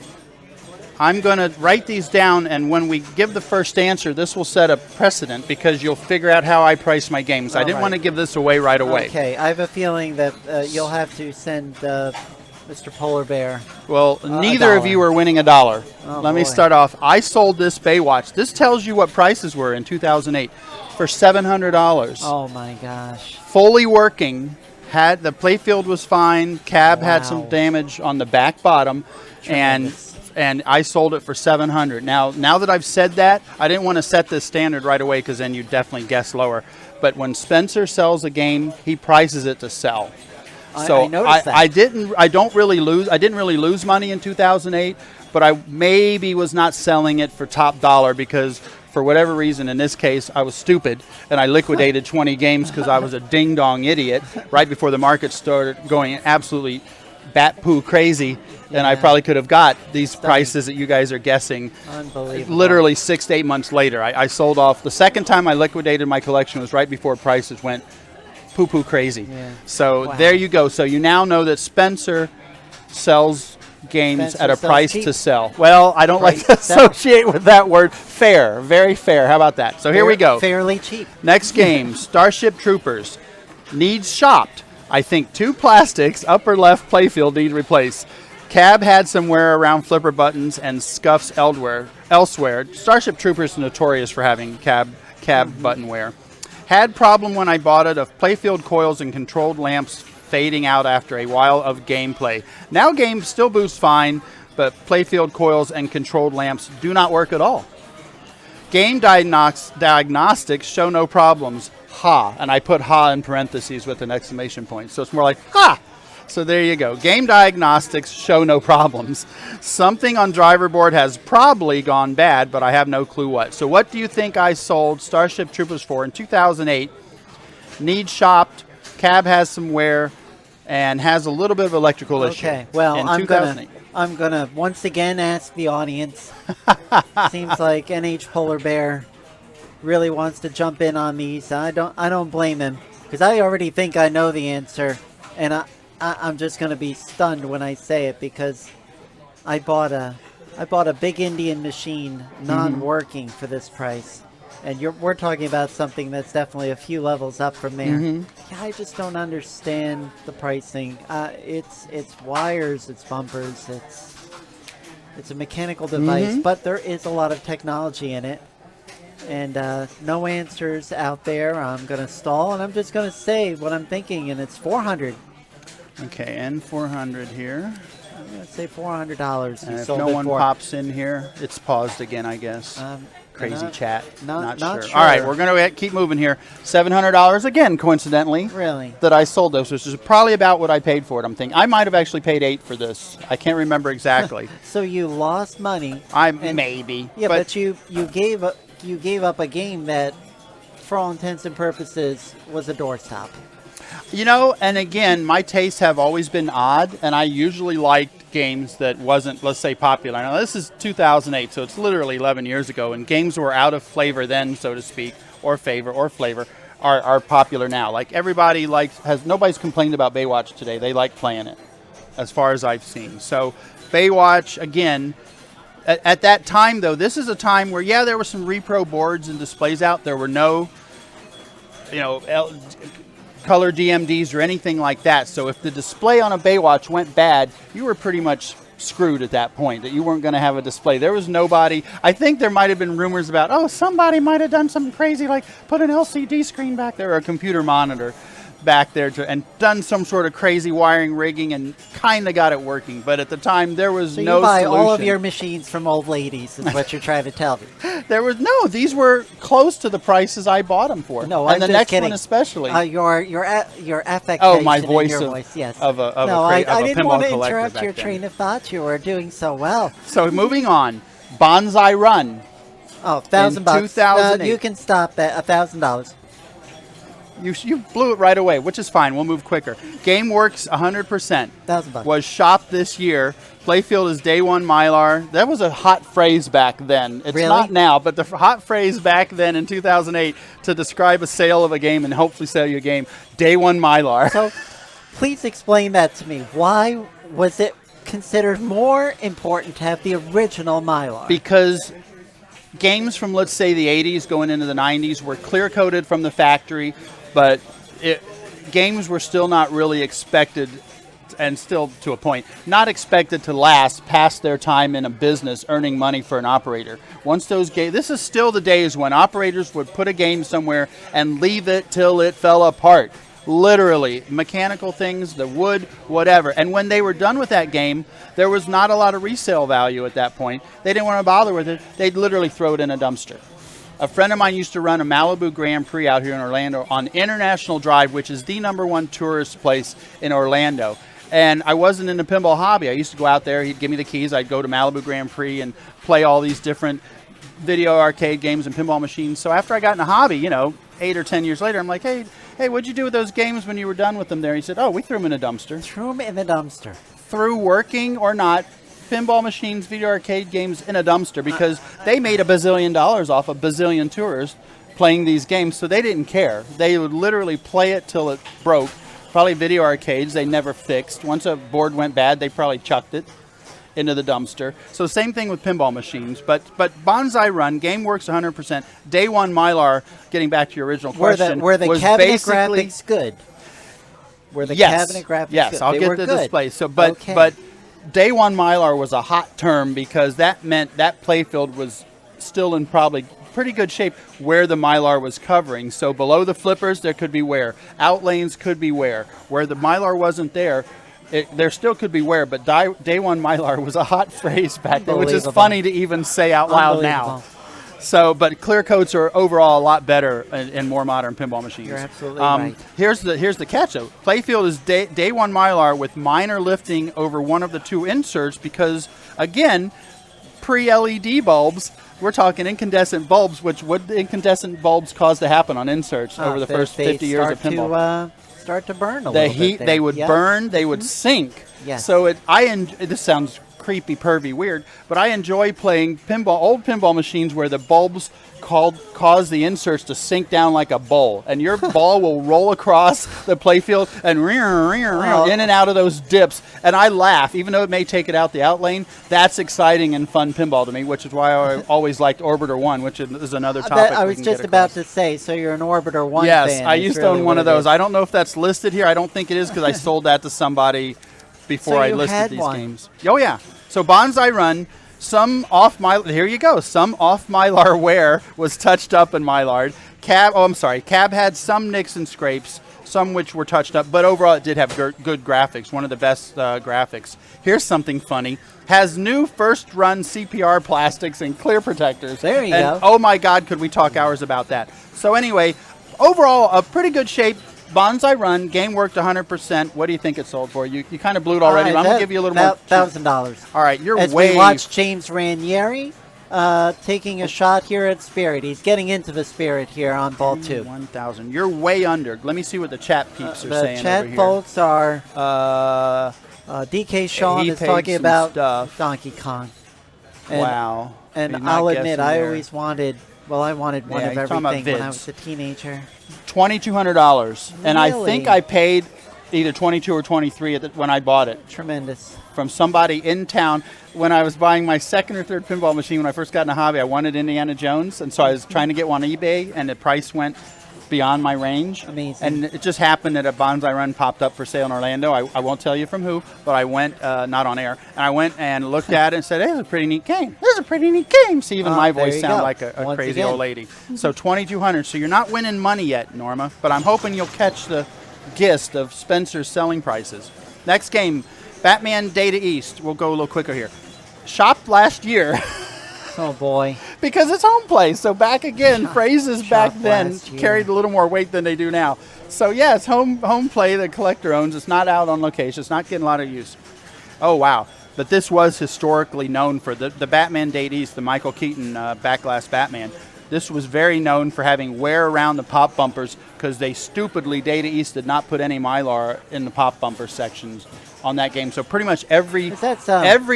Speaker 1: I'm going to write these down, and when we give the first answer, this will set a precedent because you'll figure out how I price my games. I didn't want to give this away right away.
Speaker 2: Okay, I have a feeling that you'll have to send Mr. Polar Bear.
Speaker 1: Well, neither of you are winning $1. Let me start off. I sold this Baywatch. This tells you what prices were in 2008 for $700.
Speaker 2: Oh my gosh!
Speaker 1: Fully working. The playfield was fine. Cab had some damage on the back bottom, and I sold it for $700. Now that I've said that, I didn't want to set this standard right away because then you definitely guess lower. But when Spencer sells a game, he prices it to sell. So
Speaker 2: I noticed that.
Speaker 1: I didn't really lose money in 2008, but I maybe was not selling it for top dollar because for whatever reason, in this case, I was stupid and I liquidated 20 games because I was a ding dong idiot right before the market started going absolutely bat poo crazy. And I probably could have got these prices that you guys are guessing.
Speaker 2: Unbelievable.
Speaker 1: Literally 6 to 8 months later. I sold off. The second time I liquidated my collection was right before prices went poo-poo crazy. Yeah. So there you go. So you now know that Spencer sells games at a price to sell. Well, I don't like to associate with that word. Fair. Very fair. How about that? So here we go.
Speaker 2: Fairly cheap.
Speaker 1: Next game, Starship Troopers. Needs shopped. I think 2 plastics, upper left playfield need replaced. Cab had some wear around flipper buttons and scuffs elsewhere. Starship Troopers is notorious for having cab button wear. Had problem when I bought it of playfield coils and controlled lamps fading out after a while of gameplay. Now game still boosts fine, but playfield coils and controlled lamps do not work at all. Game diagnostics show no problems. Ha, and I put ha in parentheses with an exclamation point. So it's more like ha. So there you go. Game diagnostics show no problems. Something on driver board has probably gone bad, but I have no clue what. So what do you think I sold Starship Troopers for in 2008? Needs shopped. Cab has some wear and has a little bit of electrical issue.
Speaker 2: Okay, well,
Speaker 1: in
Speaker 2: I'm gonna once again ask the audience. Seems like NH Polar Bear really wants to jump in on these. I don't blame him because I already think I know the answer, and I'm just going to be stunned when I say it because I bought a big Indian machine, non-working for this price, and we're talking about something that's definitely a few levels up from there. Yeah, I just don't understand the pricing. It's wires, it's bumpers, it's a mechanical device, but there is a lot of technology in it. And no answers out there. I'm going to stall, and I'm just going to say what I'm thinking, and it's $400.
Speaker 1: Okay, and 400 here.
Speaker 2: I'm going to say $400.
Speaker 1: And if no one pops in here, it's paused again, I guess. Crazy chat. Not sure. All right, we're going to keep moving here. $700 again, coincidentally.
Speaker 2: Really?
Speaker 1: That I sold those, which is probably about what I paid for it. I'm thinking I might have actually paid $8 for this. I can't remember exactly.
Speaker 2: So you lost money.
Speaker 1: Maybe.
Speaker 2: Yeah, but you gave up a game that, for all intents and purposes, was a doorstop.
Speaker 1: You know, and again, my tastes have always been odd, and I usually liked games that wasn't, let's say, popular. Now, this is 2008, so it's literally 11 years ago, and games were out of flavor then, so to speak, or flavor, are popular now. Like, everybody nobody's complained about Baywatch today. They like playing it, as far as I've seen. So, Baywatch, again, at that time, though, this is a time where, yeah, there were some repro boards and displays out. There were no, color DMDs or anything like that. So if the display on a Baywatch went bad, you were pretty much screwed at that point, that you weren't going to have a display. There was nobody. I think there might have been rumors about, somebody might have done something crazy, like put an LCD screen back there or a computer monitor back there and done some sort of crazy wiring rigging and kind of got it working. But at the time, there was no
Speaker 2: you buy
Speaker 1: solution.
Speaker 2: All of your machines from old ladies is what you're trying to tell me.
Speaker 1: These were close to the prices I bought them for.
Speaker 2: No,
Speaker 1: and
Speaker 2: I'm
Speaker 1: the
Speaker 2: just
Speaker 1: next
Speaker 2: kidding.
Speaker 1: one especially.
Speaker 2: Your affectation.
Speaker 1: Oh, my voice.
Speaker 2: Yes.
Speaker 1: I
Speaker 2: didn't want to interrupt your train of thought. You were doing so well.
Speaker 1: So moving on, Bonsai Run.
Speaker 2: Oh, $1,000.
Speaker 1: 2008.
Speaker 2: You can stop at $1,000.
Speaker 1: You blew it right away, which is fine. We'll move quicker. GameWorks 100%
Speaker 2: $1,000
Speaker 1: was shopped this year. Playfield is day one Mylar. That was a hot phrase back then. It's
Speaker 2: really?
Speaker 1: Not now, but the hot phrase back then in 2008 to describe a sale of a game and hopefully sell you a game, day one Mylar.
Speaker 2: So please explain that to me. Why was it considered more important to have the original Mylar?
Speaker 1: Because games from, let's say, the 80s going into the 90s were clear-coated from the factory, but games were still not really expected, and still to a point, not expected to last past their time in a business earning money for an operator. Once those games, this is still the days when operators would put a game somewhere and leave it till it fell apart. Literally, mechanical things, the wood, whatever. And when they were done with that game, there was not a lot of resale value at that point. They didn't want to bother with it. They'd literally throw it in a dumpster. A friend of mine used to run a Malibu Grand Prix out here in Orlando on International Drive, which is the #1 tourist place in Orlando. And I wasn't in the pinball hobby. I used to go out there. He'd give me the keys. I'd go to Malibu Grand Prix and play all these different video arcade games and pinball machines. So after I got in the hobby, 8 or 10 years later, I'm like, hey, what'd you do with those games when you were done with them there? He said, we threw them in a dumpster.
Speaker 2: Threw them in the dumpster.
Speaker 1: Threw working or not, pinball machines, video arcade games in a dumpster, because they made $1 bazillion off a bazillion tourists playing these games, so they didn't care. They would literally play it till it broke. Probably video arcades they never fixed. Once a board went bad, they probably chucked it into the dumpster. So same thing with pinball machines. But Bonsai Run, GameWorks 100%, day one Mylar, getting back to your original question,
Speaker 2: were the cabinet graphics good? Were the cabinet graphics good?
Speaker 1: Yes, I'll get the display. So, but day one Mylar was a hot term because that meant that playfield was still in probably pretty good shape where the Mylar was covering. So below the flippers, there could be wear. Out lanes could be wear. Where the Mylar wasn't there, there still could be wear, but day one Mylar was a hot phrase back then, which is funny to even say out loud now. So, but clear coats are overall a lot better in more modern pinball machines.
Speaker 2: You're absolutely right.
Speaker 1: Here's the catch though. Playfield is day one Mylar with minor lifting over one of the two inserts because, again, pre-LED bulbs, we're talking incandescent bulbs, which what the incandescent bulbs cause to happen on inserts over the first 50 years of pinball.
Speaker 2: Start to burn a
Speaker 1: the
Speaker 2: little
Speaker 1: heat,
Speaker 2: bit.
Speaker 1: They would burn, they would sink.
Speaker 2: Yes.
Speaker 1: So this sounds creepy, pervy, weird, but I enjoy playing old pinball machines where the bulbs cause the inserts to sink down like a bowl, and your ball will roll across the playfield and in and out of those dips, and I laugh, even though it may take it out the out lane. That's exciting and fun pinball to me, which is why I always liked Orbiter 1, which is another topic.
Speaker 2: I was just about to say, so you're an Orbiter 1 fan.
Speaker 1: Yes, I used to own one of those. I don't know if that's listed here. I don't think it is because I sold that to somebody before I listed these games. Oh, yeah. So Bonsai Run. Some off Mylar wear was touched up in Mylar. Cab had some nicks and scrapes, some which were touched up, but overall it did have good graphics, one of the best graphics. Here's something funny. Has new first run CPR plastics and clear protectors.
Speaker 2: There you go.
Speaker 1: Oh my God, could we talk hours about that? So anyway, overall a pretty good shape. Bonsai Run, game worked 100%. What do you think it sold for? You kind of blew it already, but I'm going to give you a little more.
Speaker 2: $1,000.
Speaker 1: All right,
Speaker 2: As we watch James Ranieri taking a shot here at Spirit. He's getting into the Spirit here on ball 2.
Speaker 1: 1,000. You're way under. Let me see what the chat peeps are saying
Speaker 2: The chat
Speaker 1: over here.
Speaker 2: folks are DK Sean is talking about Donkey Kong. And,
Speaker 1: wow.
Speaker 2: And I'll admit, I always wanted... Well, I wanted one of everything when I was a teenager.
Speaker 1: $2,200, and I think I paid either $22 or $23 when I bought it.
Speaker 2: Tremendous.
Speaker 1: From somebody in town. When I was buying my second or third pinball machine when I first got in the hobby, I wanted Indiana Jones, and so I was trying to get one on eBay, and the price went beyond my range.
Speaker 2: Amazing.
Speaker 1: And it just happened that a Bonsai Run popped up for sale in Orlando. I won't tell you from who, but I went, not on air, and I went and looked at it and said, hey, this is a pretty neat game. This is a pretty neat game. See, even my voice sounds like a crazy old lady. So $2,200. So you're not winning money yet, Norma, but I'm hoping you'll catch the gist of Spencer's selling prices. Next game, Batman Data East. We'll go a little quicker here. Shopped last year.
Speaker 2: Oh, boy.
Speaker 1: Because it's home play. So back again, phrases back then carried a little more weight than they do now. So, yeah, it's home play the collector owns. It's not out on location. It's not getting a lot of use. Oh, wow. But this was historically known for the Batman Date East, the Michael Keaton backglass Batman. This was very known for having wear around the pop bumpers because they stupidly, Data East did not put any Mylar in the pop bumper sections on that game. So pretty much every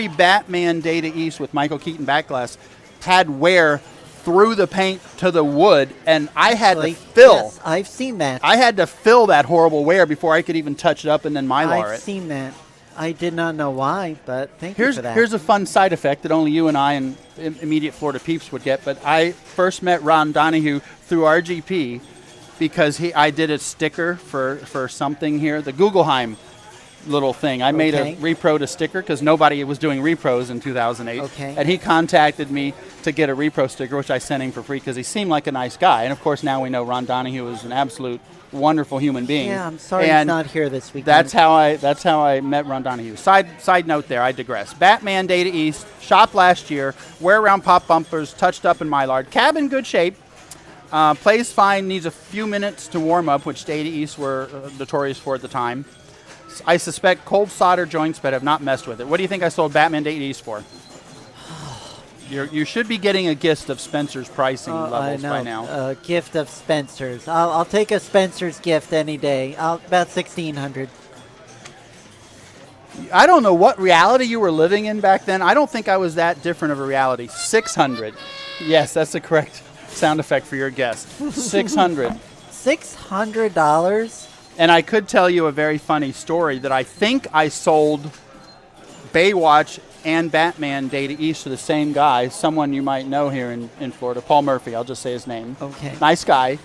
Speaker 1: Batman Data East with Michael Keaton backglass had wear through the paint to the wood, and I had to fill.
Speaker 2: Yes, I've seen that.
Speaker 1: I had to fill that horrible wear before I could even touch it up and then Mylar it.
Speaker 2: I've seen that. I did not know why, but thank you for that.
Speaker 1: Here's a fun side effect that only you and I and immediate Florida peeps would get, but I first met Ron Donahue through RGP because I did a sticker for something here, the Guggenheim little thing. I made a repro to sticker because nobody was doing repros in 2008.
Speaker 2: Okay.
Speaker 1: And he contacted me to get a repro sticker, which I sent him for free because he seemed like a nice guy. And, of course, now we know Ron Donahue is an absolute wonderful human being.
Speaker 2: Yeah, I'm sorry he's not here this weekend.
Speaker 1: That's how I met Ron Donahue. Side note there, I digress. Batman Data East, shop last year, wear around pop bumpers, touched up in Mylar. Cab in good shape. Plays fine, needs a few minutes to warm up, which Data East were notorious for at the time. I suspect cold solder joints, but have not messed with it. What do you think I sold Batman Data East for? You should be getting a gift of Spencer's pricing levels by now.
Speaker 2: A gift of Spencer's. I'll take a Spencer's gift any day. About $1,600.
Speaker 1: I don't know what reality you were living in back then. I don't think I was that different of a reality. $600. Yes, that's the correct sound effect for your guest. $600.
Speaker 2: $600?
Speaker 1: And I could tell you a very funny story that I think I sold Baywatch and Batman Data East to the same guy, someone you might know here in Florida, Paul Murphy. I'll just say his name.
Speaker 2: Okay.
Speaker 1: Nice guy.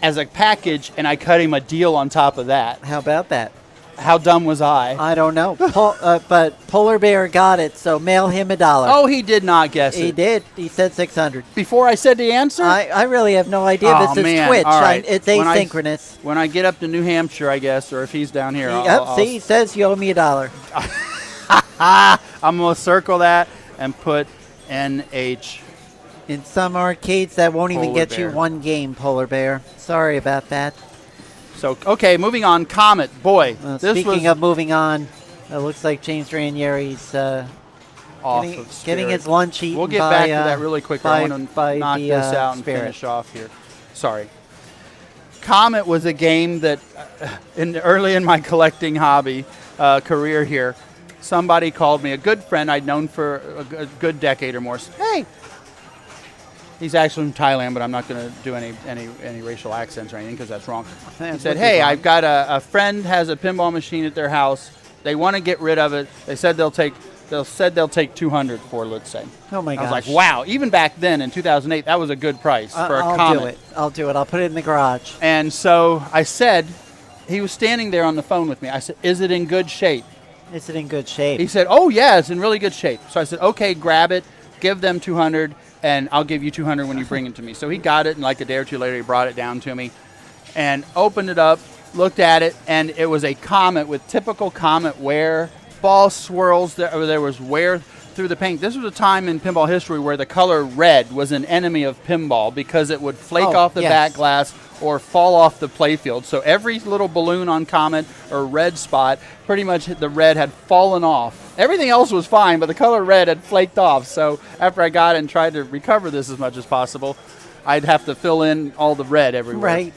Speaker 1: As a package, and I cut him a deal on top of that.
Speaker 2: How about that?
Speaker 1: How dumb was I?
Speaker 2: I don't know. But Polar Bear got it, so mail him $1.
Speaker 1: Oh, he did not guess it.
Speaker 2: He did. He said $600.
Speaker 1: Before I said the answer?
Speaker 2: I really have no idea.
Speaker 1: Oh,
Speaker 2: this is
Speaker 1: man.
Speaker 2: Twitch.
Speaker 1: All right.
Speaker 2: It's asynchronous.
Speaker 1: When I get up to New Hampshire, I guess, or if he's down here,
Speaker 2: See, he says you owe me $1.
Speaker 1: I'm going to circle that and put NH.
Speaker 2: In some arcades, that won't even
Speaker 1: Polar
Speaker 2: get
Speaker 1: Bear.
Speaker 2: you one game, Polar Bear. Sorry about that.
Speaker 1: So, okay, moving on. Comet, boy.
Speaker 2: Speaking of moving on, it looks like James Ranieri's getting his lunch eaten.
Speaker 1: We'll get back to that really quick. I want to knock this out and
Speaker 2: Spirit.
Speaker 1: finish off here. Sorry. Comet was a game that, early in my collecting hobby career here, somebody called me, a good friend I'd known for a good decade or more. Said, hey, he's actually from Thailand, but I'm not going to do any racial accents or anything because that's wrong. He said, hey, I've got a friend has a pinball machine at their house. They want to get rid of it. They said they'll take 200 for it, let's say.
Speaker 2: Oh my gosh.
Speaker 1: I was like, wow. Even back then in 2008, that was a good price for a Comet.
Speaker 2: I'll do it. I'll put it in the garage.
Speaker 1: And so I said, he was standing there on the phone with me. I said, is it in good shape?
Speaker 2: Is it in good shape?
Speaker 1: He said, oh yeah, it's in really good shape. So I said, okay, grab it, give them 200, and I'll give you 200 when you bring it to me. So he got it, and like a day or two later, he brought it down to me and opened it up, looked at it, and it was a Comet with typical Comet wear, ball swirls. There was wear through the paint. This was a time in pinball history where the color red was an enemy of pinball because it would flake off the back glass or fall off the playfield. So every little balloon on Comet or red spot, pretty much the red had fallen off. Everything else was fine, but the color red had flaked off. So after I got it and tried to recover this as much as possible, I'd have to fill in all the red everywhere.
Speaker 2: Right.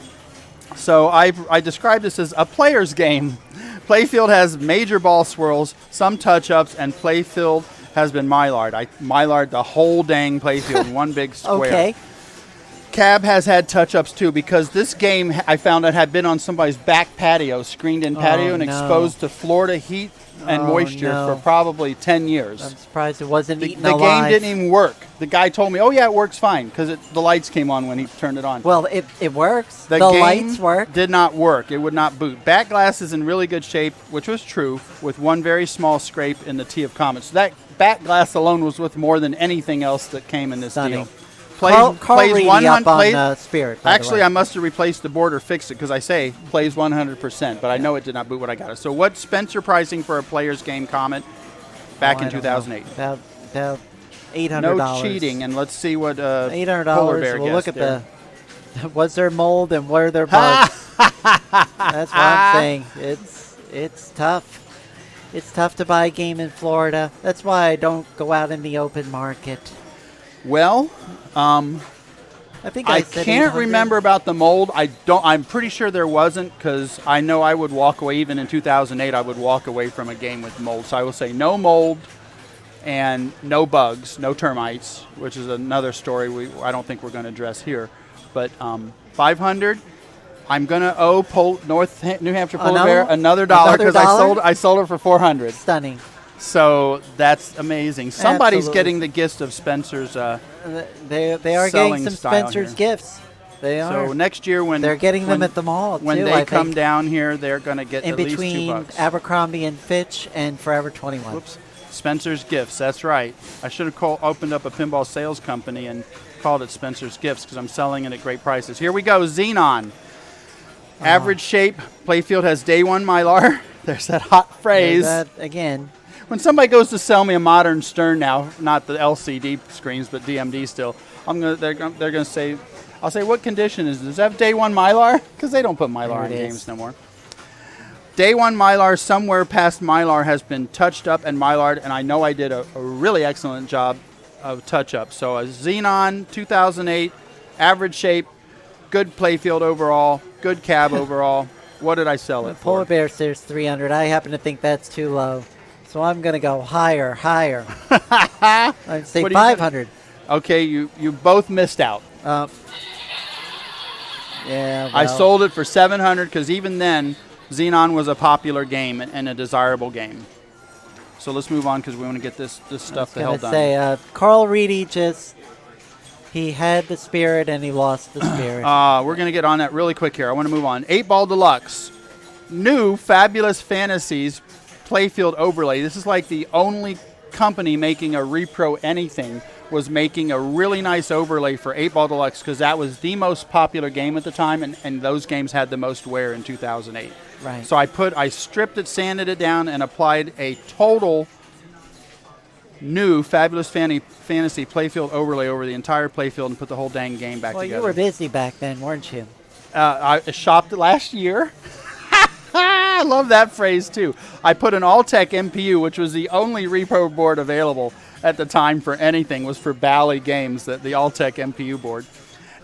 Speaker 1: So I described this as a player's game. Playfield has major ball swirls, some touch-ups, and playfield has been Mylar'd. I Mylar'd the whole dang playfield in one big square.
Speaker 2: Okay.
Speaker 1: Cab has had touch-ups too because this game I found out had been on somebody's back patio, screened-in patio, and exposed to Florida heat and moisture for probably 10 years.
Speaker 2: I'm surprised it wasn't eaten
Speaker 1: The
Speaker 2: alive.
Speaker 1: game didn't even work. The guy told me, oh yeah, it works fine because the lights came on when he turned it on.
Speaker 2: Well, it works. The
Speaker 1: game
Speaker 2: lights work.
Speaker 1: Did not work. It would not boot. Back glass is in really good shape, which was true, with one very small scrape in the T of Comet. So that back glass alone was worth more than anything else that came in this deal.
Speaker 2: Carl
Speaker 1: Plays
Speaker 2: Reedy
Speaker 1: 100.
Speaker 2: up on Spirit.
Speaker 1: Actually, I must have replaced the board or fixed it because I say plays 100%, but I know it did not boot when I got it. So what's Spencer pricing for a player's game Comet back in 2008?
Speaker 2: About $800.
Speaker 1: No cheating, and let's see what
Speaker 2: $800.
Speaker 1: Polar Bear
Speaker 2: We'll look
Speaker 1: guessed
Speaker 2: at
Speaker 1: there.
Speaker 2: was there mold and were there bugs? That's what I'm saying. It's tough. It's tough to buy a game in Florida. That's why I don't go out in the open market.
Speaker 1: Well,
Speaker 2: I think I said
Speaker 1: can't
Speaker 2: 800.
Speaker 1: remember about the mold. I'm pretty sure there wasn't because I know I would walk away. Even in 2008, I would walk away from a game with mold. So I will say no mold and no bugs, no termites, which is another story I don't think we're going to address here. But 500. I'm going to owe New Hampshire Polar Bear another $1 because I sold it for 400.
Speaker 2: Stunning.
Speaker 1: So that's amazing. Somebody's getting the gift of Spencer's.
Speaker 2: They are getting some Spencer's gifts. They are.
Speaker 1: So next year when
Speaker 2: they're getting them at the mall
Speaker 1: when
Speaker 2: too,
Speaker 1: they come down here, they're going to get
Speaker 2: in
Speaker 1: at least
Speaker 2: between
Speaker 1: $2.
Speaker 2: Abercrombie and Fitch and Forever 21.
Speaker 1: Whoops. Spencer's Gifts. That's right. I should have opened up a pinball sales company and called it Spencer's Gifts because I'm selling it at great prices. Here we go. Xenon. Average shape. Playfield has day one Mylar. There's that hot phrase.
Speaker 2: That again.
Speaker 1: When somebody goes to sell me a modern Stern now, not the LCD screens, but DMD still, they're gonna say, I'll say, what condition is this? Does it have day one Mylar? Because they don't put Mylar in games no more. Day one Mylar, somewhere past Mylar has been touched up and Mylar'd, and I know I did a really excellent job of touch up. So a Xenon 2008, average shape, good playfield overall, good cab overall. What did I sell it for?
Speaker 2: Polar Bear says 300. I happen to think that's too low. So I'm going to go higher. I'd say 500.
Speaker 1: Okay, you both missed out.
Speaker 2: Yeah. Well.
Speaker 1: I sold it for 700 because even then, Xenon was a popular game and a desirable game. So let's move on because we want to get this stuff the hell done.
Speaker 2: Say, Carl Reedy he had the spirit and he lost the spirit.
Speaker 1: We're going to get on that really quick here. I want to move on. 8-Ball Deluxe. New Fabulous Fantasies Playfield Overlay. This is like the only company making a repro anything was making a really nice overlay for 8-Ball Deluxe because that was the most popular game at the time, and those games had the most wear in 2008.
Speaker 2: Right.
Speaker 1: So I stripped it, sanded it down, and applied a total new Fabulous Fantasy Playfield Overlay over the entire playfield and put the whole dang game back together.
Speaker 2: Well, you were busy back then, weren't you?
Speaker 1: I shopped it last year. I love that phrase, too. I put an All-Tech MPU, which was the only repro board available at the time for anything, was for Bally Games, the All-Tech MPU board.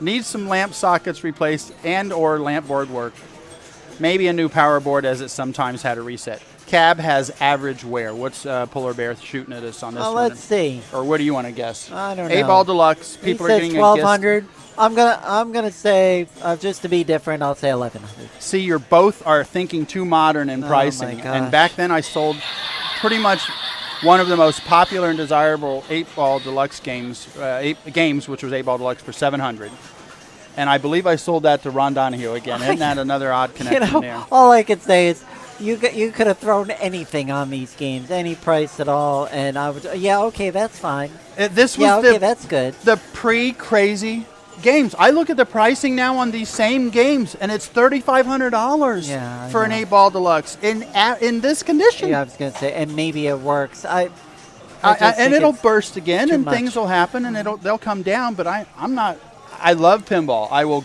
Speaker 1: Needs some lamp sockets replaced and or lamp board work. Maybe a new power board as it sometimes had a reset. Cab has average wear. What's Polar Bear shooting at us on this one?
Speaker 2: Let's see.
Speaker 1: Or what do you want to guess?
Speaker 2: I don't know.
Speaker 1: 8-ball deluxe. People
Speaker 2: he
Speaker 1: are
Speaker 2: says
Speaker 1: getting
Speaker 2: 1,200. I'm gonna say just to be different. I'll say 1,100.
Speaker 1: See, you're both are thinking too modern in pricing.
Speaker 2: my
Speaker 1: And
Speaker 2: gosh.
Speaker 1: back then, I sold pretty much one of the most popular and desirable 8-ball deluxe games, which was 8-ball deluxe for $700. And I believe I sold that to Ron Donahue again. Isn't that another odd connection there?
Speaker 2: All I can say is you could have thrown anything on these games, any price at all, and I would. Yeah, okay, that's fine.
Speaker 1: This was
Speaker 2: that's good.
Speaker 1: The pre-crazy games. I look at the pricing now on these same games, and it's $3,500 for an 8-ball deluxe in this condition.
Speaker 2: Yeah, I was gonna say, and maybe it works. I just
Speaker 1: and
Speaker 2: think
Speaker 1: it'll
Speaker 2: it's
Speaker 1: burst again,
Speaker 2: too
Speaker 1: and
Speaker 2: much.
Speaker 1: things will happen, and they'll come down. But I'm not. I love pinball. I will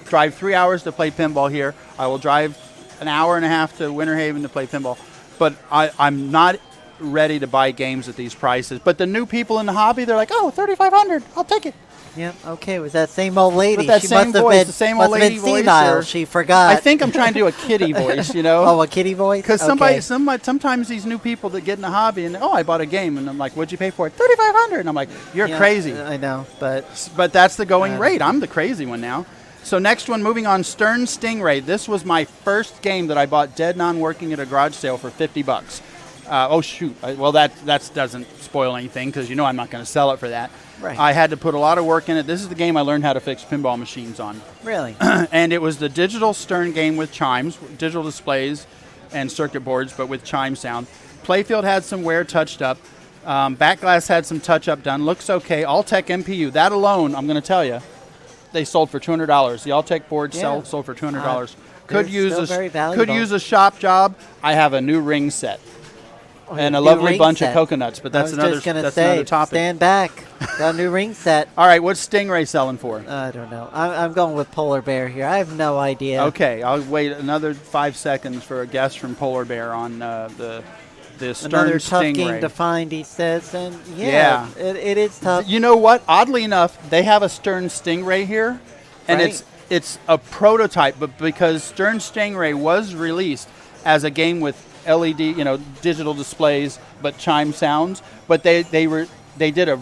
Speaker 1: drive 3 hours to play pinball here. I will drive an hour and a half to Winter Haven to play pinball. But I'm not ready to buy games at these prices. But the new people in the hobby, they're like, oh, $3,500, I'll take it.
Speaker 2: Yeah, okay, it was that same old lady.
Speaker 1: With that
Speaker 2: she
Speaker 1: same
Speaker 2: must have
Speaker 1: voice,
Speaker 2: been,
Speaker 1: the same
Speaker 2: must
Speaker 1: old
Speaker 2: have been
Speaker 1: lady voice,
Speaker 2: senile.
Speaker 1: or-
Speaker 2: She forgot.
Speaker 1: I think I'm trying to do a kitty voice, you know?
Speaker 2: Oh, a kitty voice?
Speaker 1: Because
Speaker 2: Okay.
Speaker 1: sometimes these new people that get in the hobby and, I bought a game, and I'm like, what'd you pay for it? $3,500. And I'm like, you're
Speaker 2: Yeah,
Speaker 1: crazy.
Speaker 2: I know, but
Speaker 1: that's the going rate. I'm the crazy one now. So next one, moving on, Stern Stingray. This was my first game that I bought dead non-working at a garage sale for $50. Oh shoot! Well, that doesn't spoil anything because I'm not going to sell it for that.
Speaker 2: Right.
Speaker 1: I had to put a lot of work in it. This is the game I learned how to fix pinball machines on.
Speaker 2: really,
Speaker 1: And it was the digital Stern game with chimes, digital displays, and circuit boards, but with chime sound. Playfield had some wear touched up. Backglass had some touch-up done. Looks okay. Alltech MPU. That alone, I'm going to tell you, they sold for $200. The Alltech board sold for $200.
Speaker 2: they're still very valuable.
Speaker 1: Could use a shop job. I have a new ring set and a
Speaker 2: new
Speaker 1: lovely
Speaker 2: ring
Speaker 1: bunch
Speaker 2: set.
Speaker 1: of coconuts, but that's
Speaker 2: I was
Speaker 1: another
Speaker 2: just gonna
Speaker 1: that's
Speaker 2: say,
Speaker 1: another topic.
Speaker 2: Stand back. Got a new ring set.
Speaker 1: All right, what's Stingray selling for?
Speaker 2: I don't know. I'm going with Polar Bear here. I have no idea.
Speaker 1: Okay, I'll wait another 5 seconds for a guess from Polar Bear on the Stern
Speaker 2: Another tough
Speaker 1: Stingray.
Speaker 2: game to find, he says, and it is tough.
Speaker 1: You know what? Oddly enough, they have a Stern Stingray here, and
Speaker 2: Right.
Speaker 1: it's a prototype, but because Stern Stingray was released as a game with LED, digital displays, but chime sounds, but they did a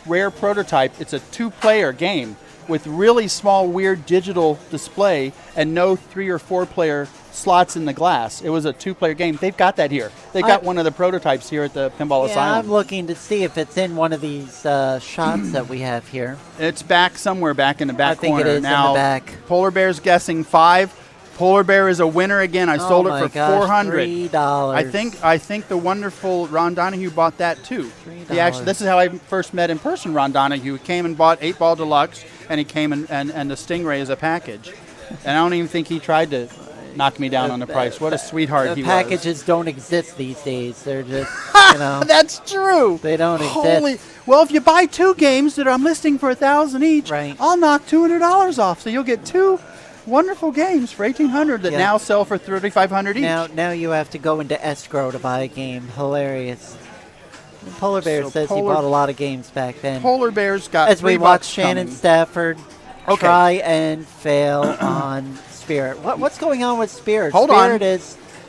Speaker 1: rare prototype. It's a 2-player game with really small, weird digital display and no 3 or 4 player slots in the glass. It was a 2-player game. They've got that here. They got one of the prototypes here at the Pinball
Speaker 2: Yeah,
Speaker 1: Asylum.
Speaker 2: I'm looking to see if it's in one of these shots that we have here.
Speaker 1: It's back somewhere back in the back
Speaker 2: I think
Speaker 1: corner.
Speaker 2: it is
Speaker 1: now,
Speaker 2: in the back.
Speaker 1: Polar Bear's guessing 5. Polar Bear is a winner again. I sold it
Speaker 2: my
Speaker 1: for
Speaker 2: gosh,
Speaker 1: $400.
Speaker 2: $3.
Speaker 1: I think the wonderful Ron Donahue bought that too.
Speaker 2: $3.
Speaker 1: This is how I first met in person Ron Donahue. He came and bought 8-ball deluxe, and he came and the Stingray as a package. And I don't even think he tried to knock me down on the price. What a sweetheart he was.
Speaker 2: Packages don't exist these days. They're just,
Speaker 1: That's true.
Speaker 2: They don't exist.
Speaker 1: Well, if you buy 2 games that I'm listing for $1,000 each,
Speaker 2: Right.
Speaker 1: I'll knock $200 off. So you'll get 2 wonderful games for $1,800 that now sell for $3,500 each.
Speaker 2: Now you have to go into escrow to buy a game. Hilarious. Polar Bear
Speaker 1: So
Speaker 2: says he
Speaker 1: Polar-
Speaker 2: bought a lot of games back then.
Speaker 1: Polar Bear's got
Speaker 2: As we
Speaker 1: $3
Speaker 2: watch Shannon
Speaker 1: coming.
Speaker 2: Stafford
Speaker 1: Okay.
Speaker 2: try and fail on Spirit. What's going on with Spirit?
Speaker 1: Hold on.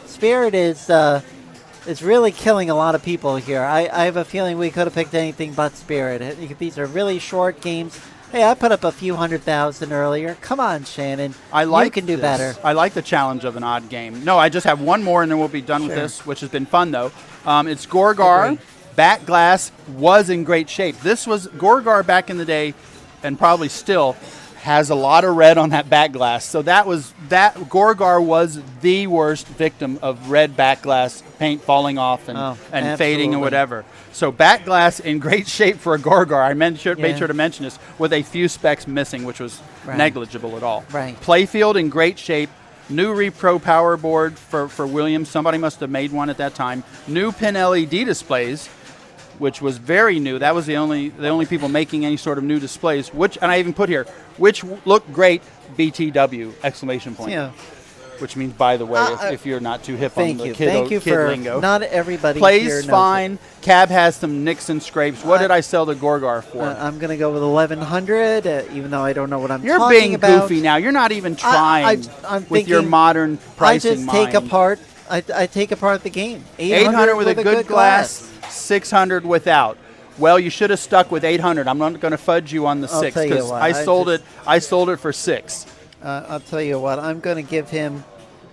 Speaker 2: Spirit is really killing a lot of people here. I have a feeling we could have picked anything but Spirit. These are really short games. Hey, I put up a few 100,000 earlier. Come on, Shannon. You can do
Speaker 1: this.
Speaker 2: better.
Speaker 1: I like the challenge of an odd game. No, I just have one more, and then we'll be done with
Speaker 2: Sure.
Speaker 1: this, which has been fun, though. It's Gorgar.
Speaker 2: Agree.
Speaker 1: Back glass was in great shape. This was Gorgar back in the day, and probably still has a lot of red on that back glass. So Gorgar was the worst victim of red back glass paint falling off and fading and
Speaker 2: absolutely.
Speaker 1: whatever. So back glass in great shape for a Gorgar. I made sure to mention this, with a few specks missing, which was negligible at all.
Speaker 2: Right.
Speaker 1: Playfield in great shape. New Repro power board for Williams. Somebody must have made one at that time. New pin LED displays, which was very new. That was the only people making any sort of new displays. And I even put here, which looked great. BTW exclamation point.
Speaker 2: Yeah.
Speaker 1: Which means, by the way, if you're not too hip on the
Speaker 2: Thank you
Speaker 1: kid
Speaker 2: for
Speaker 1: lingo.
Speaker 2: not everybody here
Speaker 1: Plays
Speaker 2: knows
Speaker 1: fine.
Speaker 2: it.
Speaker 1: Cab has some nicks and scrapes. What did I sell the Gorgar for?
Speaker 2: I'm going to go with 1,100, even though I don't know what I'm
Speaker 1: You're
Speaker 2: talking
Speaker 1: being
Speaker 2: about.
Speaker 1: goofy now. You're not even trying
Speaker 2: I'm
Speaker 1: with your
Speaker 2: thinking-
Speaker 1: modern pricing
Speaker 2: I just take
Speaker 1: mind.
Speaker 2: apart I take apart the game.
Speaker 1: 800 with a good glass, 600 without. Well, you should have stuck with 800. I'm not going to fudge you on the
Speaker 2: I'll
Speaker 1: 6
Speaker 2: tell you
Speaker 1: because
Speaker 2: what,
Speaker 1: I sold it for 6.
Speaker 2: I'll tell you what. I'm going to give him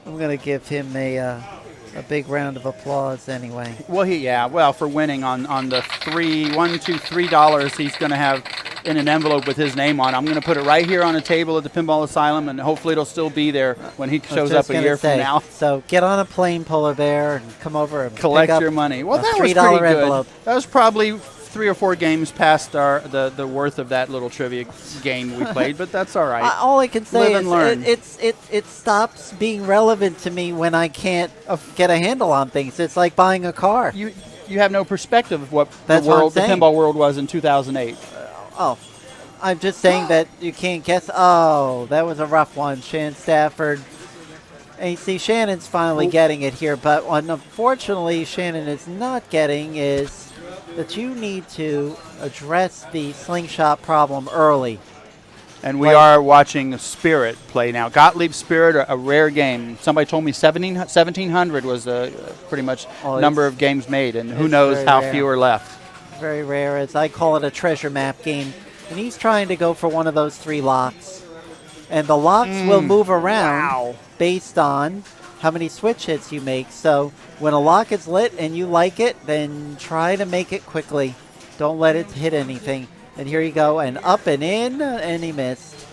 Speaker 2: a big round of applause anyway.
Speaker 1: Well, for winning on the $3 he's going to have in an envelope with his name on. I'm going to put it right here on a table at the Pinball Asylum, and hopefully it'll still be there when he shows up a year from now.
Speaker 2: So get on a plane, Polar Bear, and come over and
Speaker 1: collect
Speaker 2: pick up
Speaker 1: your money. Well,
Speaker 2: a
Speaker 1: that was
Speaker 2: $3
Speaker 1: pretty good.
Speaker 2: envelope.
Speaker 1: That was probably 3 or 4 games past the worth of that little trivia game we played, but that's all right.
Speaker 2: All I can say
Speaker 1: Live
Speaker 2: is it stops being relevant to me when I can't get a handle on things. It's like buying a car.
Speaker 1: You have no perspective of what
Speaker 2: That's
Speaker 1: the
Speaker 2: what I'm
Speaker 1: pinball world was in 2008.
Speaker 2: I'm just saying that you can't guess. Oh, that was a rough one. Shannon Stafford. And you see, Shannon's finally getting it here, but what unfortunately Shannon is not getting is that you need to address the slingshot problem early.
Speaker 1: And we are watching Spirit play now. Gottlieb Spirit, a rare game. Somebody told me 1,700 was pretty much number of games made, and who knows how few are left.
Speaker 2: Very rare, as I call it, a treasure map game. And he's trying to go for one of those 3 locks. And the locks will move around based on how many switch hits you make. So when a lock is lit and you like it, then try to make it quickly. Don't let it hit anything. And here you go, and up and in, and he missed.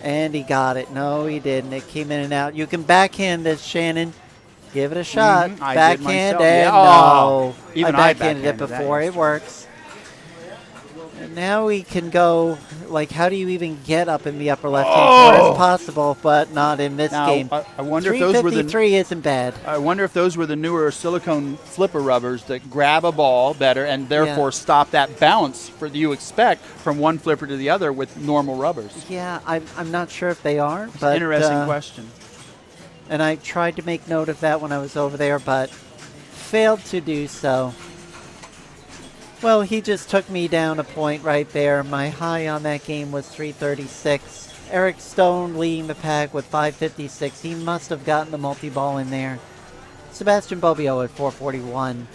Speaker 2: And he got it. No, he didn't. It came in and out. You can backhand this, Shannon. Give it a shot. Backhand, and no.
Speaker 1: Even
Speaker 2: I backhanded it before. It works. And now we can go, like, how do you even get up in the upper left-hand corner? It's possible, but not in this game.
Speaker 1: I wonder if those were the
Speaker 2: 353 isn't bad.
Speaker 1: I wonder if those were the newer silicone flipper rubbers that grab a ball better and therefore stop that bounce you expect from one flipper to the other with normal rubbers.
Speaker 2: Yeah, I'm not sure if they are. But
Speaker 1: interesting question.
Speaker 2: And I tried to make note of that when I was over there, but failed to do so. Well, he just took me down a point right there. My high on that game was 336. Eric Stone leading the pack with 556. He must have gotten the multi-ball in there. Sebastian Bobbio at 441.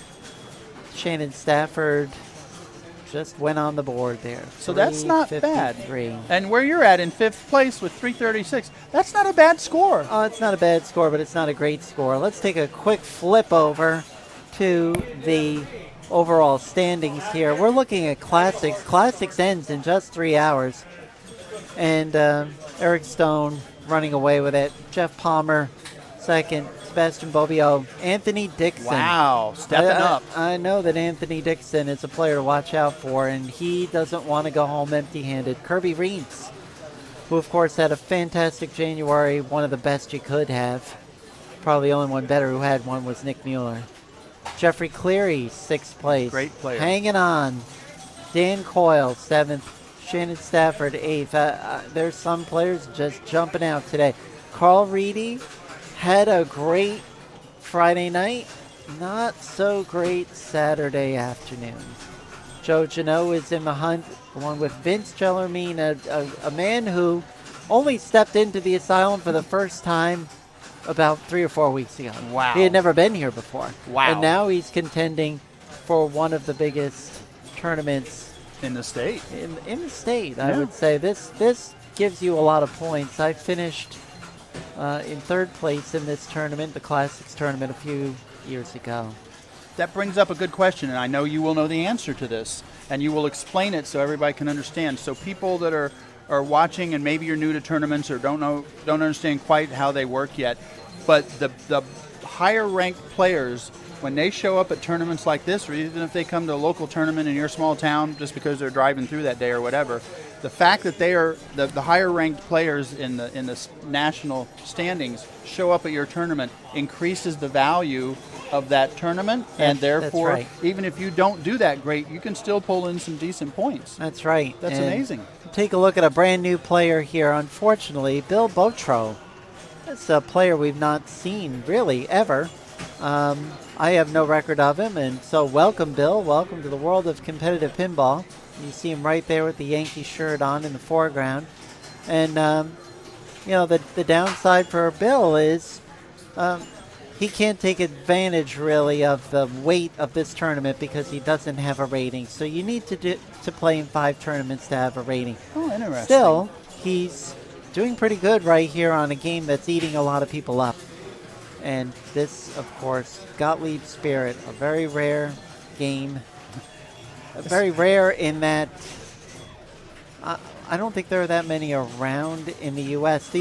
Speaker 2: Shannon Stafford just went on the board there.
Speaker 1: So that's not bad. And where you're at in 5th place with 336, that's not a bad score.
Speaker 2: Oh, it's not a bad score, but it's not a great score. Let's take a quick flip over to the overall standings here. We're looking at Classics. Classics ends in just 3 hours. And Eric Stone running away with it. Jeff Palmer, second. Sebastian Bobbio. Anthony Dixon.
Speaker 1: Wow, stepping up.
Speaker 2: I know that Anthony Dixon is a player to watch out for, and he doesn't want to go home empty-handed. Kirby Reeds, who, of course, had a fantastic January, one of the best you could have. Probably the only one better who had one was Nick Mueller. Jeffrey Cleary, 6th place.
Speaker 1: Great player.
Speaker 2: Hanging on. Dan Coyle, 7th. Shannon Stafford, 8th. There's some players just jumping out today. Carl Reedy had a great Friday night. Not so great Saturday afternoon. Joe Janot is in the hunt, along with Vince Gellermine, a man who only stepped into the Asylum for the first time about 3 or 4 weeks ago.
Speaker 1: Wow.
Speaker 2: He had never been here before.
Speaker 1: Wow.
Speaker 2: And now he's contending for one of the biggest tournaments
Speaker 1: in the state.
Speaker 2: In the state, I would say. This gives you a lot of points. I finished in 3rd place in this tournament, the Classics tournament, a few years ago.
Speaker 1: That brings up a good question, and I know you will know the answer to this, and you will explain it so everybody can understand. So people that are watching, and maybe you're new to tournaments or don't understand quite how they work yet, but the higher ranked players, when they show up at tournaments like this, or even if they come to a local tournament in your small town just because they're driving through that day or whatever, the fact that they are the higher ranked players in the national standings show up at your tournament increases the value of that tournament, and therefore,
Speaker 2: right.
Speaker 1: Even if you don't do that great, you can still pull in some decent points.
Speaker 2: That's right.
Speaker 1: That's amazing.
Speaker 2: Take a look at a brand new player here. Unfortunately, Bill Botro. That's a player we've not seen really ever. I have no record of him, and so welcome, Bill. Welcome to the world of competitive pinball. You see him right there with the Yankee shirt on in the foreground. And, the downside for Bill is he can't take advantage really of the weight of this tournament because he doesn't have a rating. So you need to play in 5 tournaments to have a rating.
Speaker 1: Oh, interesting.
Speaker 2: Still, he's doing pretty good right here on a game that's eating a lot of people up. And this, of course, Gottlieb Spirit, a very rare game. Very rare in that I don't think there are that many around in the U.S.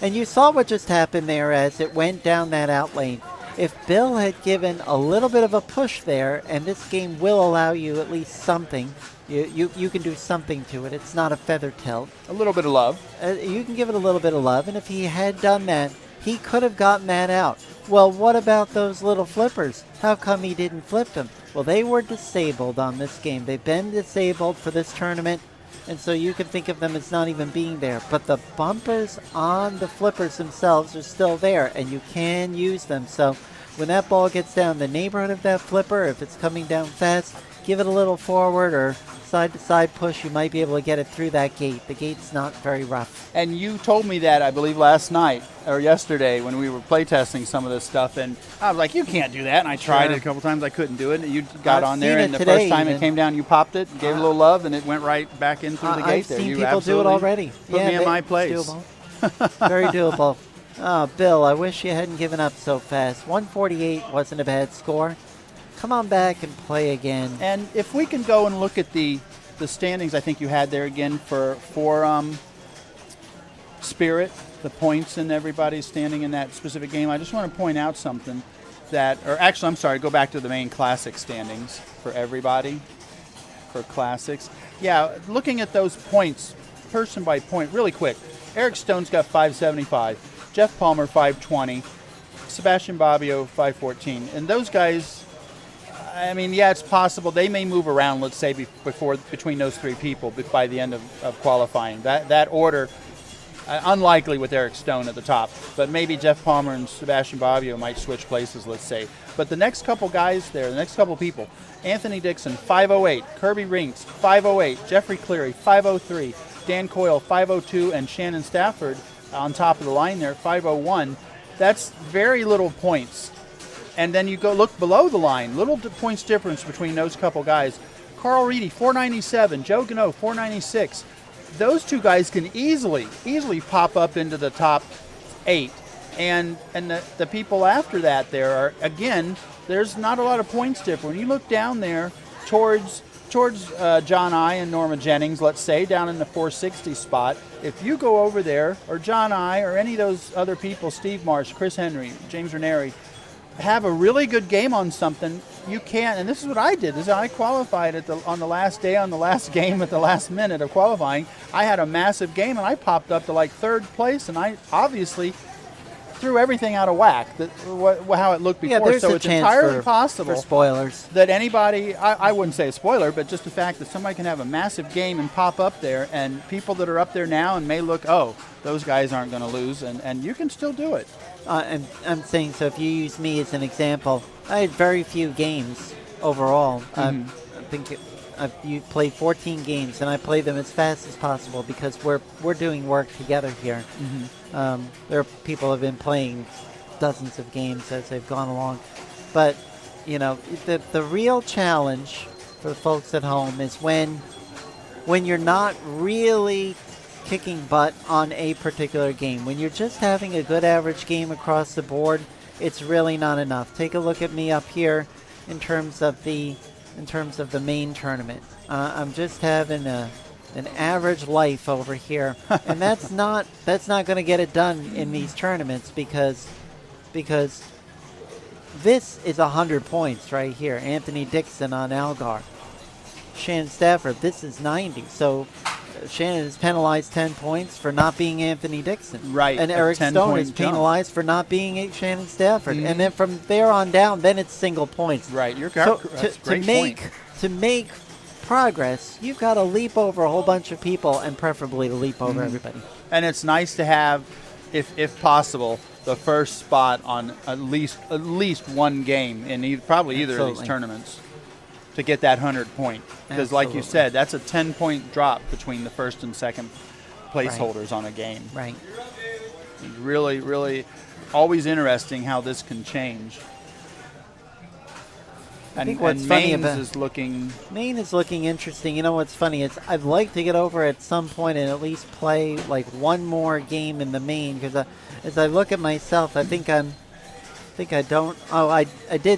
Speaker 2: And you saw what just happened there as it went down that out lane. If Bill had given a little bit of a push there, and this game will allow you at least something, you can do something to it. It's not a feather tilt.
Speaker 1: A little bit of love.
Speaker 2: You can give it a little bit of love, and if he had done that, he could have gotten that out. Well, what about those little flippers? How come he didn't flip them? Well, they were disabled on this game. They've been disabled for this tournament, and so you can think of them as not even being there. But the bumpers on the flippers themselves are still there, and you can use them. So when that ball gets down the neighborhood of that flipper, if it's coming down fast, give it a little forward or side-to-side push. You might be able to get it through that gate. The gate's not very rough.
Speaker 1: And you told me that, I believe, last night or yesterday when we were playtesting some of this stuff, and I was like, you can't do that. And I tried it a couple times. I couldn't do it. And you got on there, and the first time it came down, you popped it, gave it a little love, and it went right back in through the gate there.
Speaker 2: I've seen
Speaker 1: You
Speaker 2: people do it already.
Speaker 1: Put me in my place.
Speaker 2: Doable. Very doable. Bill, I wish you hadn't given up so fast. 148 wasn't a bad score. Come on back and play again.
Speaker 1: And if we can go and look at the standings, I think you had there again for Spirit, the points and everybody's standing in that specific game. I just want to point out something go back to the main classic standings for everybody for classics. Yeah, looking at those points, person by point, really quick. Eric Stone's got 575, Jeff Palmer 520, Sebastian Bobbio 514, and those guys. I mean, yeah, it's possible they may move around. Let's say between those 3 people by the end of qualifying. That order, unlikely with Eric Stone at the top, but maybe Jeff Palmer and Sebastian Bobbio might switch places. Let's say, but the next couple guys there, the next couple people, Anthony Dixon 508, Kirby Rinks 508, Jeffrey Cleary 503, Dan Coyle 502, and Shannon Stafford on top of the line there 501. That's very little points. And then you go look below the line, little points difference between those couple guys. Carl Reedy, 497, Joe Gano, 496. Those 2 guys can easily pop up into the top 8. And the people after that there are, again, there's not a lot of points difference. When you look down there towards John I and Norma Jennings, let's say, down in the 460 spot, if you go over there, or John I, or any of those other people, Steve Marsh, Chris Henry, James Ranieri, have a really good game on something, you can't, and this is what I did. This is how I qualified on the last day, on the last game, at the last minute of qualifying. I had a massive game, and I popped up to like 3rd place, and I obviously threw everything out of whack, how it looked before.
Speaker 2: There's
Speaker 1: so it's entirely possible
Speaker 2: for spoilers
Speaker 1: that anybody, I wouldn't say a spoiler, but just the fact that somebody can have a massive game and pop up there, and people that are up there now and may look, oh, those guys aren't going to lose, and you can still do it.
Speaker 2: And I'm saying, so if you use me as an example, I had very few games overall. I think you played 14 games, and I play them as fast as possible because we're doing work together here. There are people who have been playing dozens of games as they've gone along. But, you know, the real challenge for the folks at home is when you're not really kicking butt on a particular game. When you're just having a good average game across the board, it's really not enough. Take a look at me up here in terms of the main tournament. I'm just having an average life over here, and that's not going to get it done in these tournaments because this is 100 points right here. Anthony Dixon on Algar. Shannon Stafford, this is 90. So Shannon is penalized 10 points for not being Anthony Dixon.
Speaker 1: Right.
Speaker 2: And Eric Stone is penalized for not being Shannon Stafford. And then from there on down, then it's single points.
Speaker 1: Right. You're
Speaker 2: so
Speaker 1: that's a great point.
Speaker 2: To make progress, you've got to leap over a whole bunch of people and preferably to leap over everybody.
Speaker 1: And it's nice to have, if possible, the first spot on at least one game in probably either of these tournaments to get that 100 point. Because like you said, that's a 10-point drop between the first and second placeholders on a game.
Speaker 2: Right.
Speaker 1: Really, really. always interesting how this can change.
Speaker 2: I think what's funny about
Speaker 1: Maine
Speaker 2: is looking interesting. You know what's funny? It's I'd like to get over at some point and at least play like one more game in the main, because as I look at myself, I did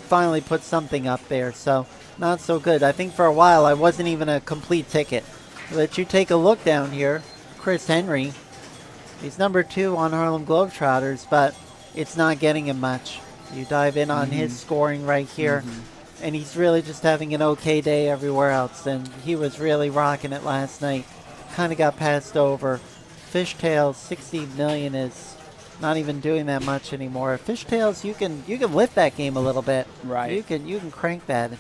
Speaker 2: finally put something up there, so not so good. I think for a while I wasn't even a complete ticket. But you take a look down here, Chris Henry. He's number 2 on Harlem Globetrotters, but it's not getting him much. You dive in on his scoring right here. And he's really just having an okay day everywhere else. And he was really rocking it last night. Kind of got passed over. Fishtails, 60 million is not even doing that much anymore. Fishtails, you can lift that game a little bit.
Speaker 1: Right.
Speaker 2: You can crank that.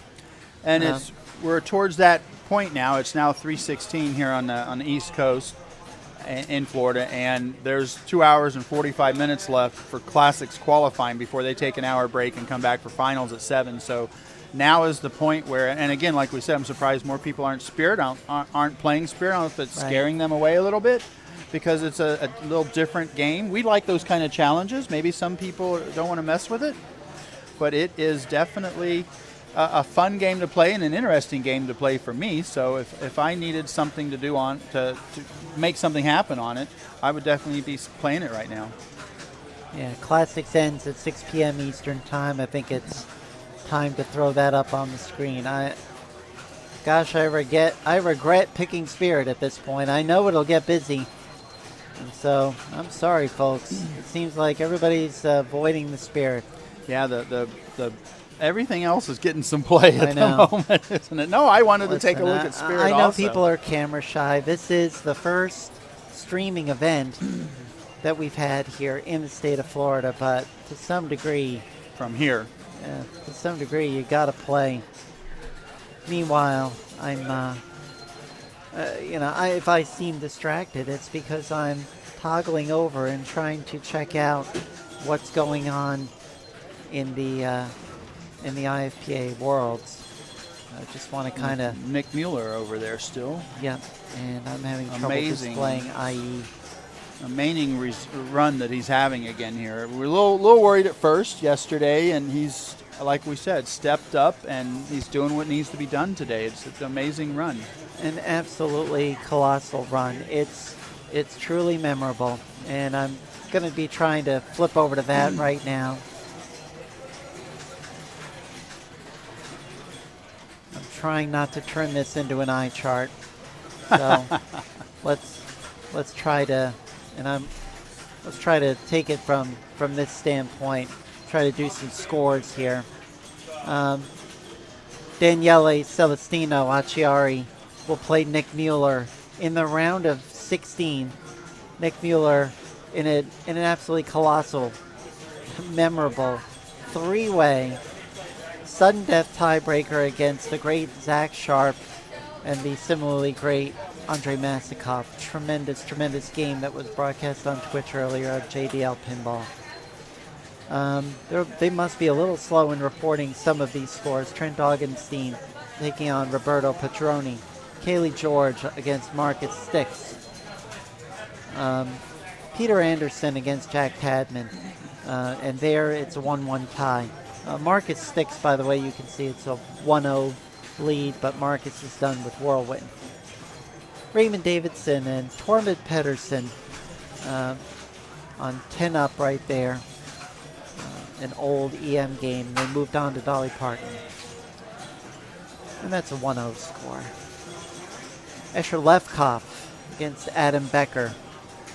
Speaker 1: And we're towards that point now. It's now 3:16 here on the East Coast in Florida, and there's 2 hours and 45 minutes left for Classics qualifying before they take an hour break and come back for finals at 7. So now is the point where, and again, like we said, I'm surprised more people aren't playing Spirit. I don't know if it's scaring them away a little bit, because it's a little different game. We like those kind of challenges. Maybe some people don't want to mess with it, but it is definitely a fun game to play and an interesting game to play for me. So if I needed something to do to make something happen on it, I would definitely be playing it right now.
Speaker 2: Yeah, Classics ends at 6 p.m. Eastern time. I think it's time to throw that up on the screen. I regret picking Spirit at this point. I know it'll get busy, and so I'm sorry, folks. It seems like everybody's avoiding the Spirit.
Speaker 1: Yeah, the everything else is getting some play at the moment, isn't it? No, I wanted to take a look at Spirit.
Speaker 2: I know
Speaker 1: also.
Speaker 2: People are camera shy. This is the first streaming event that we've had here in the state of Florida, but to some degree,
Speaker 1: from here.
Speaker 2: To some degree, you got to play. Meanwhile, I'm, if I seem distracted, it's because I'm toggling over and trying to check out what's going on in the IFPA Worlds. I just want to kind of
Speaker 1: Nick Mueller over there still.
Speaker 2: Yep, and I'm having trouble displaying IE.
Speaker 1: Amazing run that he's having again here. We're a little worried at first yesterday, and he's, like we said, stepped up, and he's doing what needs to be done today. It's an amazing run.
Speaker 2: An absolutely colossal run. It's truly memorable, and I'm going to be trying to flip over to that right now. I'm trying not to turn this into an eye chart, so let's try to. And let's try to take it from this standpoint. Try to do some scores here. Daniele Celestino Acciari will play Nick Mueller in the round of 16. Nick Mueller in an absolutely colossal, memorable 3-way sudden death tiebreaker against the great Zach Sharp and the similarly great Andrei Masakov. Tremendous game that was broadcast on Twitch earlier at JDL Pinball. They must be a little slow in reporting some of these scores. Trent Augenstein taking on Roberto Petroni. Kaylee George against Marcus Stix. Peter Anderson against Jack Tadman. And there it's a 1-1 tie. Marcus Stix, by the way, you can see it's a 1-0 lead, but Marcus is done with Whirlwind. Raymond Davidson and Tormund Pedersen on 10 up right there. An old EM game. They moved on to Dolly Parton. And that's a 1-0 score. Escher Levkov against Adam Becker.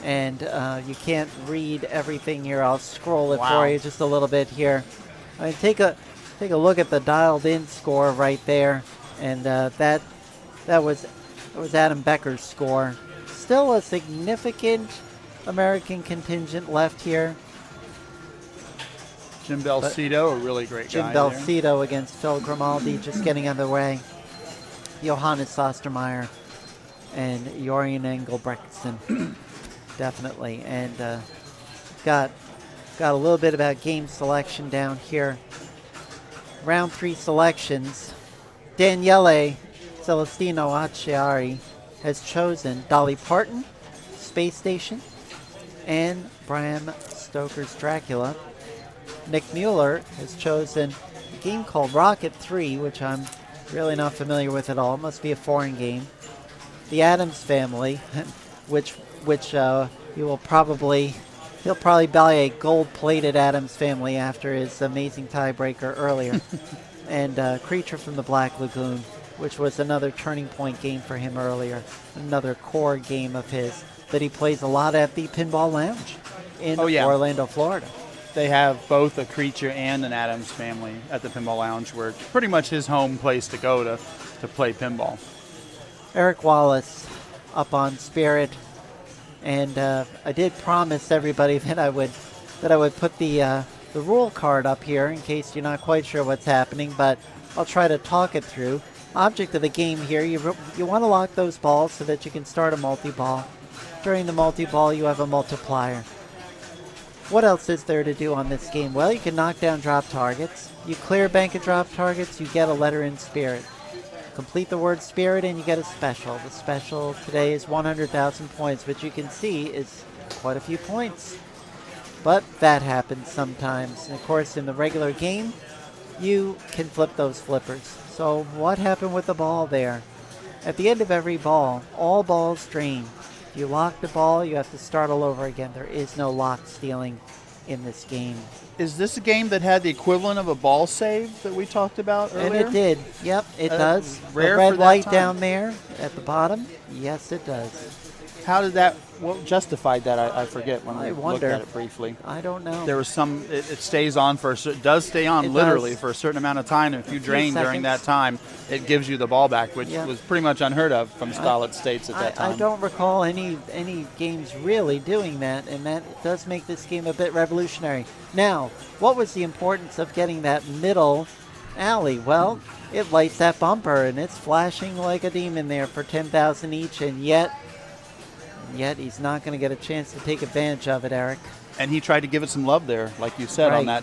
Speaker 2: And you can't read everything here. I'll scroll it for you just a little bit here. I mean, take a look at the dialed in score right there. And that was Adam Becker's score. Still a significant American contingent left here.
Speaker 1: Jim Belcito, a really great
Speaker 2: Jim
Speaker 1: guy.
Speaker 2: Belcito against Phil Grimaldi, just getting underway. Johannes Ostermeyer and Jorian Engelbrechtsen, definitely. And got a little bit about game selection down here. Round 3 selections. Daniele Celestino Acciari has chosen Dolly Parton, Space Station, and Bram Stoker's Dracula. Nick Mueller has chosen a game called Rocket 3, which I'm really not familiar with at all. It must be a foreign game. The Addams Family, which he'll probably buy a gold-plated Addams Family after his amazing tiebreaker earlier. And Creature from the Black Lagoon, which was another turning point game for him earlier. Another core game of his that he plays a lot at the Pinball Lounge in Orlando, Florida.
Speaker 1: They have both a Creature and an Addams Family at the Pinball Lounge, where it's pretty much his home place to go to play pinball.
Speaker 2: Eric Wallace up on Spirit, and I did promise everybody that I would put the rule card up here in case you're not quite sure what's happening, but I'll try to talk it through. Object of the game here, you want to lock those balls so that you can start a multi-ball. During the multi-ball, you have a multiplier. What else is there to do on this game? Well, you can knock down drop targets. You clear a bank of drop targets, you get a letter in Spirit. Complete the word Spirit and you get a special. The special today is 100,000 points, which you can see is quite a few points. But that happens sometimes. And of course, in the regular game, you can flip those flippers. So what happened with the ball there? At the end of every ball, all balls drain. If you lock the ball, you have to start all over again. There is no lock stealing in this game.
Speaker 1: Is this a game that had the equivalent of a ball save that we talked about earlier?
Speaker 2: And it did. Yep, it does.
Speaker 1: Rare
Speaker 2: the red
Speaker 1: for that
Speaker 2: light
Speaker 1: time.
Speaker 2: down there at the bottom. Yes, it does.
Speaker 1: How did that, what justified that? I forget when
Speaker 2: I
Speaker 1: we
Speaker 2: wonder.
Speaker 1: looked at it briefly.
Speaker 2: I don't know.
Speaker 1: There was some, it stays on for, it does stay on
Speaker 2: It
Speaker 1: literally
Speaker 2: does.
Speaker 1: for a certain amount of time. And if you
Speaker 2: few
Speaker 1: drain during that
Speaker 2: seconds.
Speaker 1: time, it gives you the ball back, which
Speaker 2: Yeah.
Speaker 1: was pretty much unheard of from solid states at that time.
Speaker 2: I don't recall any games really doing that, and that does make this game a bit revolutionary. Now, what was the importance of getting that middle alley? Well, it lights that bumper, and it's flashing like a demon there for 10,000 each, and yet he's not going to get a chance to take advantage of it, Eric.
Speaker 1: And he tried to give it some love there, like you said, on that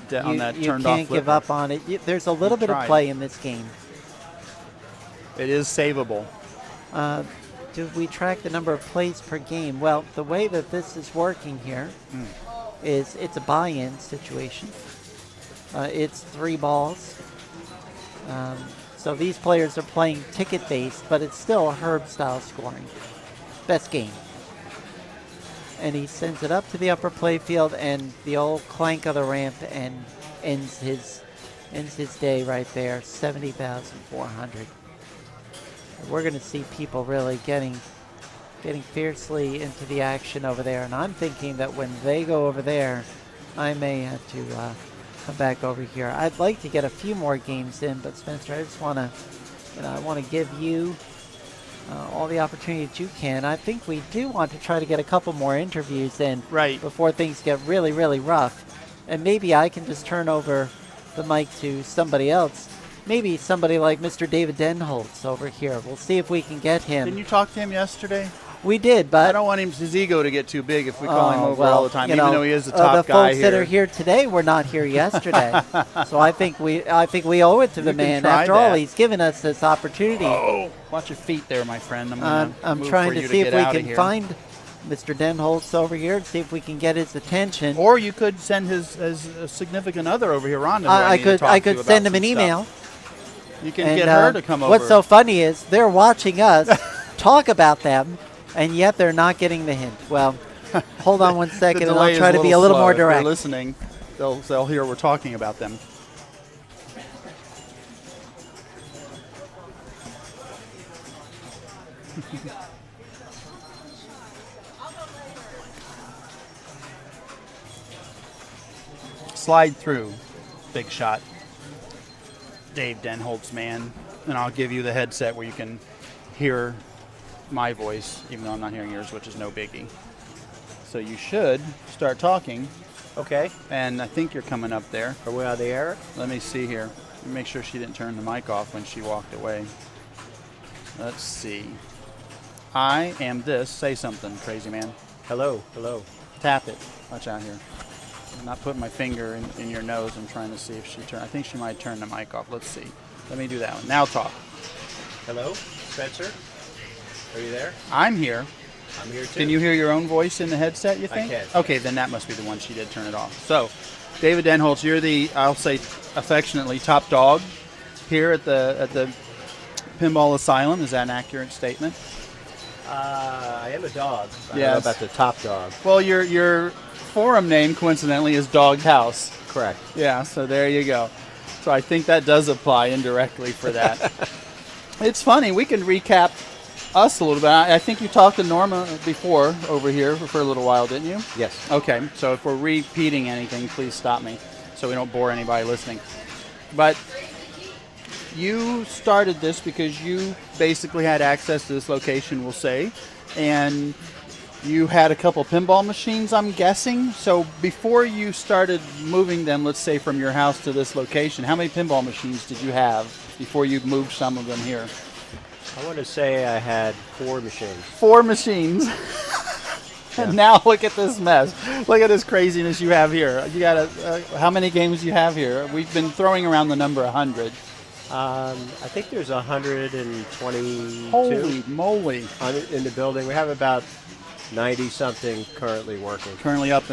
Speaker 2: you
Speaker 1: turned off
Speaker 2: can't
Speaker 1: flipper.
Speaker 2: give up on it. There's a little bit of
Speaker 1: tried.
Speaker 2: play in this game.
Speaker 1: It is savable.
Speaker 2: Do we track the number of plays per game? Well, the way that this is working here is it's a buy-in situation. It's 3 balls. So these players are playing ticket-based, but it's still Herb-style scoring. Best game. And he sends it up to the upper playfield, and the old clank of the ramp, and ends his day right there, 70,400. We're going to see people really getting fiercely into the action over there, and I'm thinking that when they go over there, I may have to come back over here. I'd like to get a few more games in, but Spencer, I just want to, I want to give you all the opportunity that you can. I think we do want to try to get a couple more interviews in before things get really, really rough, and maybe I can just turn over the mic to somebody else. Maybe somebody like Mr. David Denholtz over here. We'll see if we can get him.
Speaker 1: Didn't you talk to him yesterday?
Speaker 2: We did, but
Speaker 1: I don't want his ego to get too big if we call him over
Speaker 2: well,
Speaker 1: all the time,
Speaker 2: you
Speaker 1: even
Speaker 2: know,
Speaker 1: though he is the top
Speaker 2: the
Speaker 1: guy
Speaker 2: folks
Speaker 1: here.
Speaker 2: that are here today were not here yesterday, so I think we owe it to the
Speaker 1: You can
Speaker 2: man.
Speaker 1: try
Speaker 2: After all,
Speaker 1: that.
Speaker 2: he's given us this opportunity.
Speaker 1: Oh, watch your feet there, my friend.
Speaker 2: I'm
Speaker 1: move
Speaker 2: trying
Speaker 1: for
Speaker 2: to
Speaker 1: you
Speaker 2: see if
Speaker 1: get
Speaker 2: we
Speaker 1: out of
Speaker 2: can
Speaker 1: here.
Speaker 2: find Mr. Denholtz over here and see if we can get his attention.
Speaker 1: Or you could send his significant other over here, Rhonda. who
Speaker 2: I
Speaker 1: need to talk
Speaker 2: could
Speaker 1: to about
Speaker 2: send him
Speaker 1: some
Speaker 2: an email.
Speaker 1: stuff. You can
Speaker 2: And,
Speaker 1: get her to come over.
Speaker 2: What's so funny is they're watching us talk about them, and yet they're not getting the hint. Well, hold on one second, and I'll try to be a little more direct.
Speaker 1: If they're listening, they'll hear we're talking about them. Slide through, big shot. Dave Denholtz, man. And I'll give you the headset where you can hear my voice, even though I'm not hearing yours, which is no biggie. So you should start talking.
Speaker 6: Okay.
Speaker 1: And I think you're coming up there.
Speaker 6: Are we on the air?
Speaker 1: Let me see here. Make sure she didn't turn the mic off when she walked away. Let's see. I am this. Say something, crazy man.
Speaker 6: Hello. Hello.
Speaker 1: Tap it. Watch out here. I'm not putting my finger in your nose. I'm trying to see if she turned. I think she might turn the mic off. Let's see. Let me do that one. Now talk.
Speaker 6: Hello, Spencer. Are you there?
Speaker 1: I'm here.
Speaker 10: I'm here too.
Speaker 1: Can you hear your own voice in the headset, you think?
Speaker 10: can.
Speaker 1: Okay, then that must be the one she did turn it off. So, David Denholtz, you're the, I'll say affectionately, top dog here at the Pinball Asylum. Is that an accurate statement?
Speaker 10: I am a dog. I don't
Speaker 1: Yes.
Speaker 10: know about the top dog.
Speaker 1: Well, your forum name, coincidentally, is Dog House.
Speaker 10: Correct.
Speaker 1: Yeah, so there you go. So I think that does apply indirectly for that. It's funny. We can recap us a little bit. I think you talked to Norma before over here for a little while, didn't you?
Speaker 10: Yes.
Speaker 1: Okay, so if we're repeating anything, please stop me so we don't bore anybody listening. But you started this because you basically had access to this location, we'll say, and you had a couple pinball machines, I'm guessing. So before you started moving them, let's say from your house to this location, how many pinball machines did you have before you moved some of them here?
Speaker 10: I want to say I had 4 machines.
Speaker 1: 4 machines. And now look at this mess. Look at this craziness you have here. You got how many games do you have here? We've been throwing around the number 100.
Speaker 10: I think there's 122.
Speaker 1: Holy moly.
Speaker 10: In the building. We have about 90-something currently working.
Speaker 1: Currently up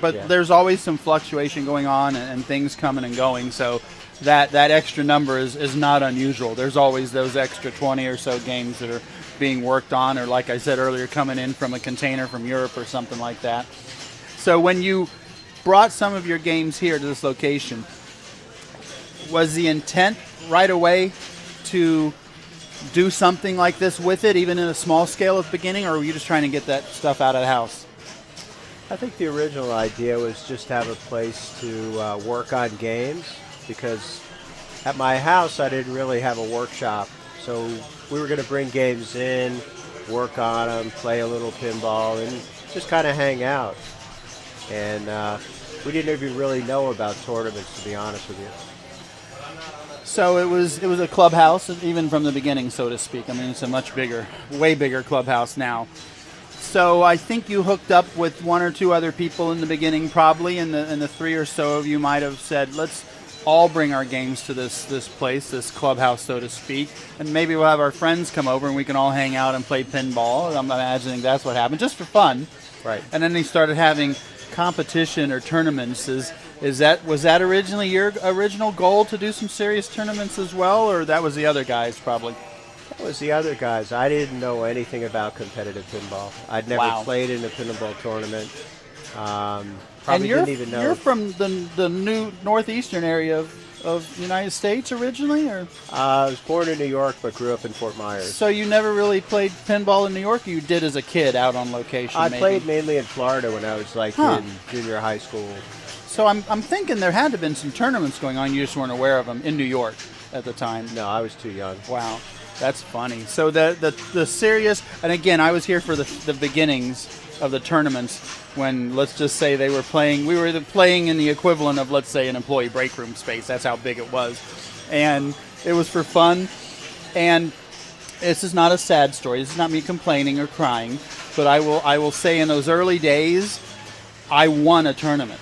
Speaker 1: but
Speaker 10: Yeah.
Speaker 1: there's always some fluctuation going on and things coming and going. So that extra number is not unusual. There's always those extra 20 or so games that are being worked on, or like I said earlier, coming in from a container from Europe or something like that. So when you brought some of your games here to this location, was the intent right away to do something like this with it, even in a small scale at the beginning, or were you just trying to get that stuff out of the house?
Speaker 10: I think the original idea was just to have a place to work on games, because at my house I didn't really have a workshop. So we were going to bring games in, work on them, play a little pinball, and just kind of hang out. And we didn't even really know about tournaments, to be honest with you.
Speaker 1: So it was a clubhouse, even from the beginning, so to speak. I mean, it's a much bigger, way bigger clubhouse now. So I think you hooked up with 1 or 2 other people in the beginning, probably, and the 3 or so of you might have said, let's all bring our games to this place, this clubhouse, so to speak, and maybe we'll have our friends come over and we can all hang out and play pinball. I'm imagining that's what happened, just for fun.
Speaker 10: Right.
Speaker 1: And then they started having competition or tournaments. Was that originally your original goal, to do some serious tournaments as well, or that was the other guys probably?
Speaker 10: That was the other guys. I didn't know anything about competitive pinball. I'd never played in a pinball tournament. Probably didn't even know.
Speaker 1: You're from the new northeastern area of the United States originally, or?
Speaker 10: I was born in New York but grew up in Fort Myers.
Speaker 1: So you never really played pinball in New York? Or you did as a kid out on location?
Speaker 10: I
Speaker 1: maybe?
Speaker 10: played mainly in Florida when I was in junior high school.
Speaker 1: So I'm thinking there had to have been some tournaments going on. You just weren't aware of them in New York at the time.
Speaker 10: No, I was too young.
Speaker 1: Wow, that's funny. So the serious, and again, I was here for the beginnings of the tournaments when, let's just say, they were playing. We were playing in the equivalent of, let's say, an employee break room space. That's how big it was, and it was for fun. And this is not a sad story. This is not me complaining or crying, but I will say, in those early days, I won a tournament.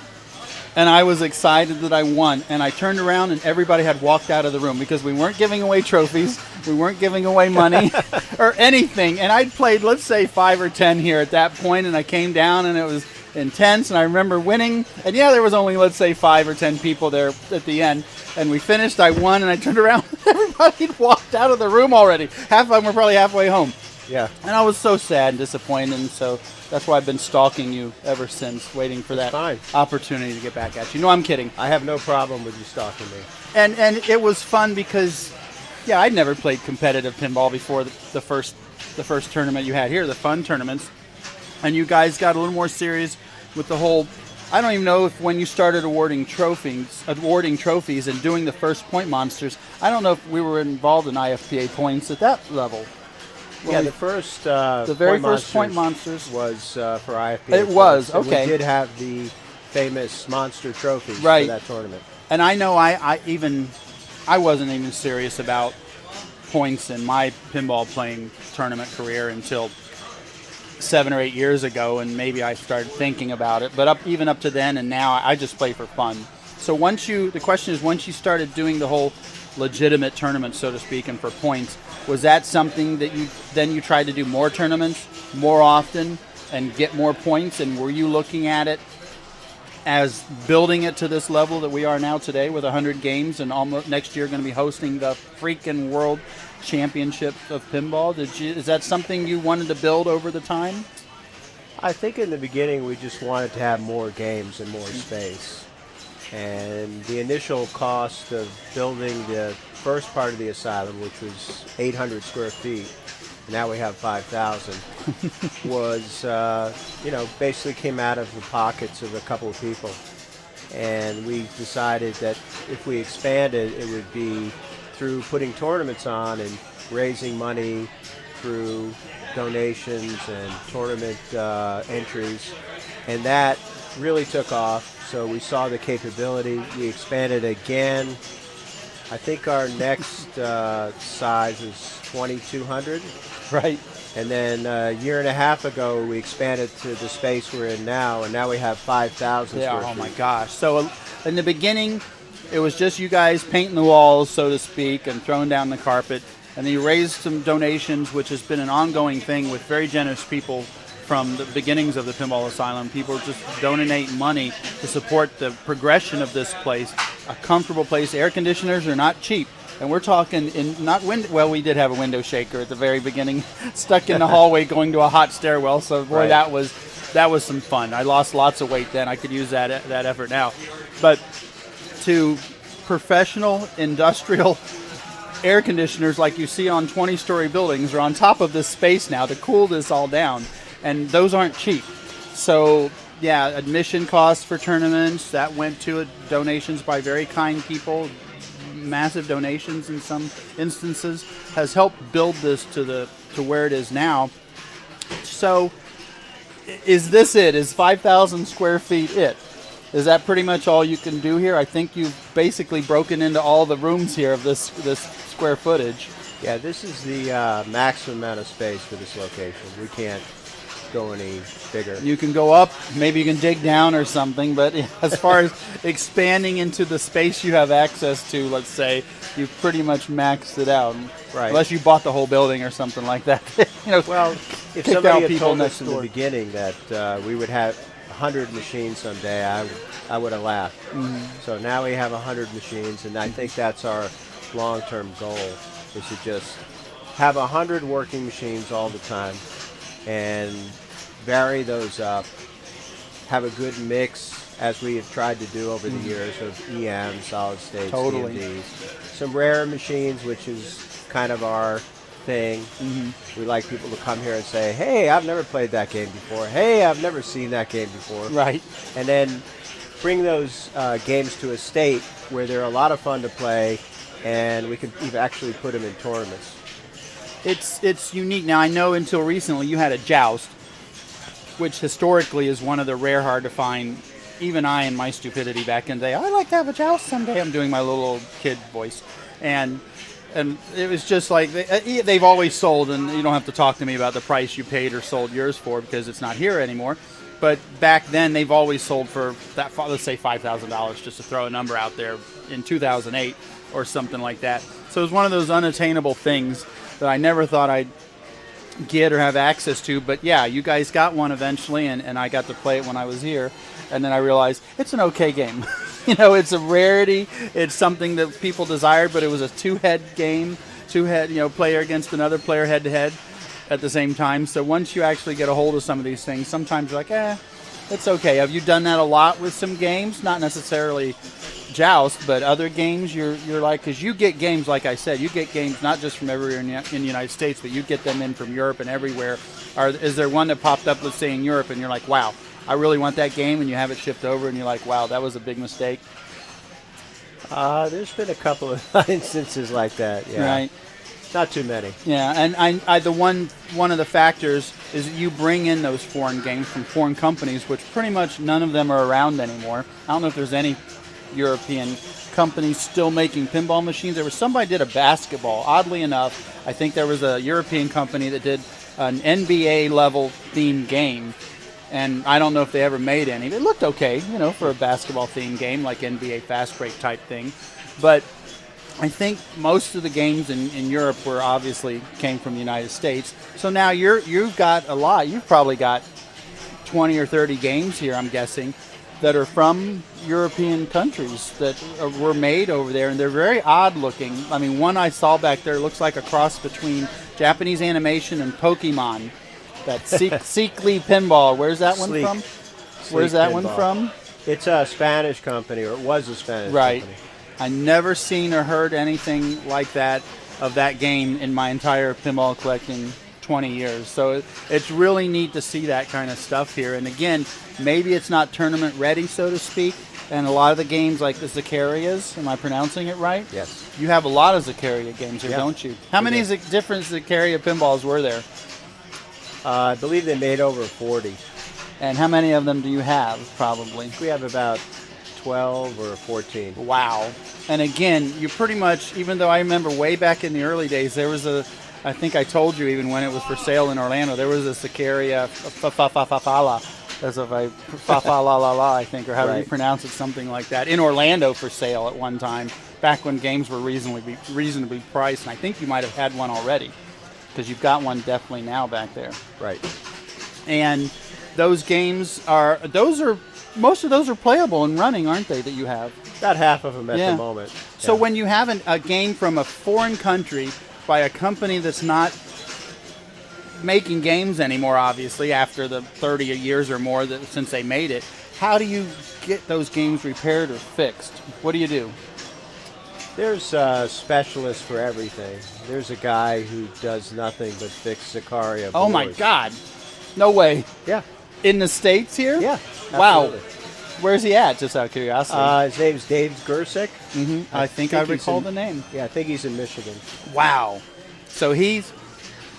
Speaker 1: And I was excited that I won. And I turned around and everybody had walked out of the room because we weren't giving away trophies. We weren't giving away money or anything. And I'd played, let's say, 5 or 10 here at that point, and I came down and it was intense. And I remember winning. And yeah, there was only, let's say, 5 or 10 people there at the end. And we finished, I won, and I turned around. Everybody had walked out of the room already. Half of them were probably halfway home.
Speaker 10: Yeah.
Speaker 1: And I was so sad and disappointed, and so that's why I've been stalking you ever since, waiting for that opportunity to get back at you. No, I'm kidding.
Speaker 10: I have no problem with you stalking me.
Speaker 1: And it was fun because, yeah, I'd never played competitive pinball before the first tournament you had here, the fun tournaments. And you guys got a little more serious with the whole, I don't even know if when you started awarding trophies and doing the first point monsters, I don't know if we were involved in IFPA points at that level.
Speaker 10: Yeah, the first
Speaker 1: the very first point monsters
Speaker 10: was for IFPA.
Speaker 1: It was, okay.
Speaker 10: We did have the famous monster trophies for that tournament.
Speaker 1: And I know I wasn't even serious about points in my pinball playing tournament career until 7 or 8 years ago, and maybe I started thinking about it. But even up to then and now, I just play for fun. So the question is, once you started doing the whole legitimate tournament, so to speak, and for points, was that something that you tried to do more tournaments, more often and get more points? And were you looking at it as building it to this level that we are now today with 100 games, and almost next year going to be hosting the freaking World Championship of Pinball? Is that something you wanted to build over the time?
Speaker 10: I think in the beginning we just wanted to have more games and more space. And the initial cost of building the first part of the Asylum, which was 800 square feet, now we have 5,000, was, basically came out of the pockets of a couple of people. And we decided that if we expanded, it would be through putting tournaments on and raising money through donations and tournament entries. And that really took off. So we saw the capability. We expanded again. I think our next size is 2,200.
Speaker 1: Right.
Speaker 10: And then a year and a half ago, we expanded to the space we're in now, and now we have 5,000
Speaker 1: Yeah,
Speaker 10: square
Speaker 1: oh
Speaker 10: feet.
Speaker 1: my gosh. So in the beginning, it was just you guys painting the walls, so to speak, and throwing down the carpet. And then you raised some donations, which has been an ongoing thing with very generous people from the beginnings of the Pinball Asylum. People just donate money to support the progression of this place. A comfortable place. Air conditioners are not cheap. And we're talking well, we did have a window shaker at the very beginning, stuck in the hallway going to a hot stairwell. So boy,
Speaker 10: Right.
Speaker 1: that was some fun. I lost lots of weight then. I could use that effort now. But to professional industrial air conditioners like you see on 20-story buildings are on top of this space now to cool this all down. And those aren't cheap. So, yeah, admission costs for tournaments, that went to donations by very kind people, massive donations in some instances, has helped build this to where it is now. So, is this it? Is 5,000 square feet it? Is that pretty much all you can do here? I think you've basically broken into all the rooms here of this square footage.
Speaker 10: Yeah, this is the maximum amount of space for this location. We can't go any bigger.
Speaker 1: You can go up, maybe you can dig down or something, but as far as expanding into the space you have access to, let's say, you've pretty much maxed it out.
Speaker 10: Right.
Speaker 1: Unless you bought the whole building or something like that.
Speaker 10: Well, if
Speaker 1: kicked
Speaker 10: somebody
Speaker 1: out
Speaker 10: had
Speaker 1: people
Speaker 10: told
Speaker 1: next
Speaker 10: us in the
Speaker 1: door.
Speaker 10: beginning that we would have 100 machines someday, I would have laughed. So now we have 100 machines, and I think that's our long-term goal, is to just have 100 working machines all the time and vary those up, have a good mix, as we have tried to do over the years, of EM, solid states,
Speaker 1: Totally.
Speaker 10: DMDs. Some rare machines, which is kind of our thing. We like people to come here and say, hey, I've never played that game before. Hey, I've never seen that game before.
Speaker 1: Right.
Speaker 10: And then bring those games to a state where they're a lot of fun to play, and we can even actually put them in tournaments.
Speaker 1: It's unique. Now, I know until recently you had a joust, which historically is one of the rare, hard to find. Even I, in my stupidity back in the day, I'd like to have a joust someday. I'm doing my little old kid voice. And it was just like, they've always sold, and you don't have to talk to me about the price you paid or sold yours for because it's not here anymore. But back then, they've always sold for, that, let's say $5,000, just to throw a number out there, in 2008 or something like that. So it was one of those unattainable things that I never thought I'd get or have access to. But yeah, you guys got one eventually, and I got to play it when I was here. And then I realized it's an okay game. It's a rarity. It's something that people desired, but it was a two-head game, player against another player head-to-head at the same time. So once you actually get a hold of some of these things, sometimes you're like, it's okay. Have you done that a lot with some games? Not necessarily Joust, but other games you're like, because you get games, like I said, you get games not just from everywhere in the United States, but you get them in from Europe and everywhere. Is there one that popped up, let's say, in Europe, and you're like, wow, I really want that game, and you have it shipped over, and you're like, wow, that was a big mistake?
Speaker 10: There's been a couple of instances like that, yeah.
Speaker 1: Right.
Speaker 10: Not too many.
Speaker 1: Yeah, and I one of the factors is that you bring in those foreign games from foreign companies, which pretty much none of them are around anymore. I don't know if there's any European companies still making pinball machines. There was somebody did a basketball. Oddly enough, I think there was a European company that did an NBA level themed game, and I don't know if they ever made any. It looked okay, for a basketball themed game like NBA Fast Break type thing, but I think most of the games in Europe were obviously came from the United States. So now you've got a lot. You've probably got 20 or 30 games here, I'm guessing, that are from European countries that were made over there, and they're very odd looking. I mean, one I saw back there looks like a cross between Japanese animation and Pokemon. That Seekly Pinball. Where's that one from? Where's that one from?
Speaker 10: It's a Spanish company, or it was a Spanish company.
Speaker 1: I never seen or heard anything like that of that game in my entire pinball collecting 20 years. So it's really neat to see that kind of stuff here. And again, maybe it's not tournament ready, so to speak. And a lot of the games like the Zacarias, am I pronouncing it right?
Speaker 10: Yes.
Speaker 1: You have a lot of Zacaria games here, don't you? How many different Zacaria pinballs were there?
Speaker 10: I believe they made over 40.
Speaker 1: And how many of them do you have, probably?
Speaker 10: We have about 12 or 14.
Speaker 1: Wow. And again, you pretty much, even though I remember way back in the early days, there was I think I told you even when it was for sale in Orlando, there was a Sicaria Fa-Fa-Fa-Fa-La, as if I, Fa-Fa-La-La-La, I think, or how do you pronounce it, something like that, in Orlando for sale at one time, back when games were reasonably priced, and I think you might have had one already, because you've got one definitely now back there.
Speaker 10: Right.
Speaker 1: And those games most of those are playable and running, aren't they, that you have?
Speaker 10: About half of them at the moment.
Speaker 1: So when you have a game from a foreign country by a company that's not making games anymore, obviously, after the 30 years or more since they made it, how do you get those games repaired or fixed? What do you do?
Speaker 10: There's specialists for everything. There's a guy who does nothing but fix Sicaria boards.
Speaker 1: Oh, my God. No way.
Speaker 10: Yeah.
Speaker 1: In the States here?
Speaker 10: Yeah.
Speaker 1: Wow.
Speaker 10: Absolutely.
Speaker 1: Where's he at, just out of curiosity?
Speaker 10: His name's Dave Gersick.
Speaker 1: Mm-hmm. I think I recall the name.
Speaker 10: Yeah, I think he's in Michigan.
Speaker 1: Wow. So he's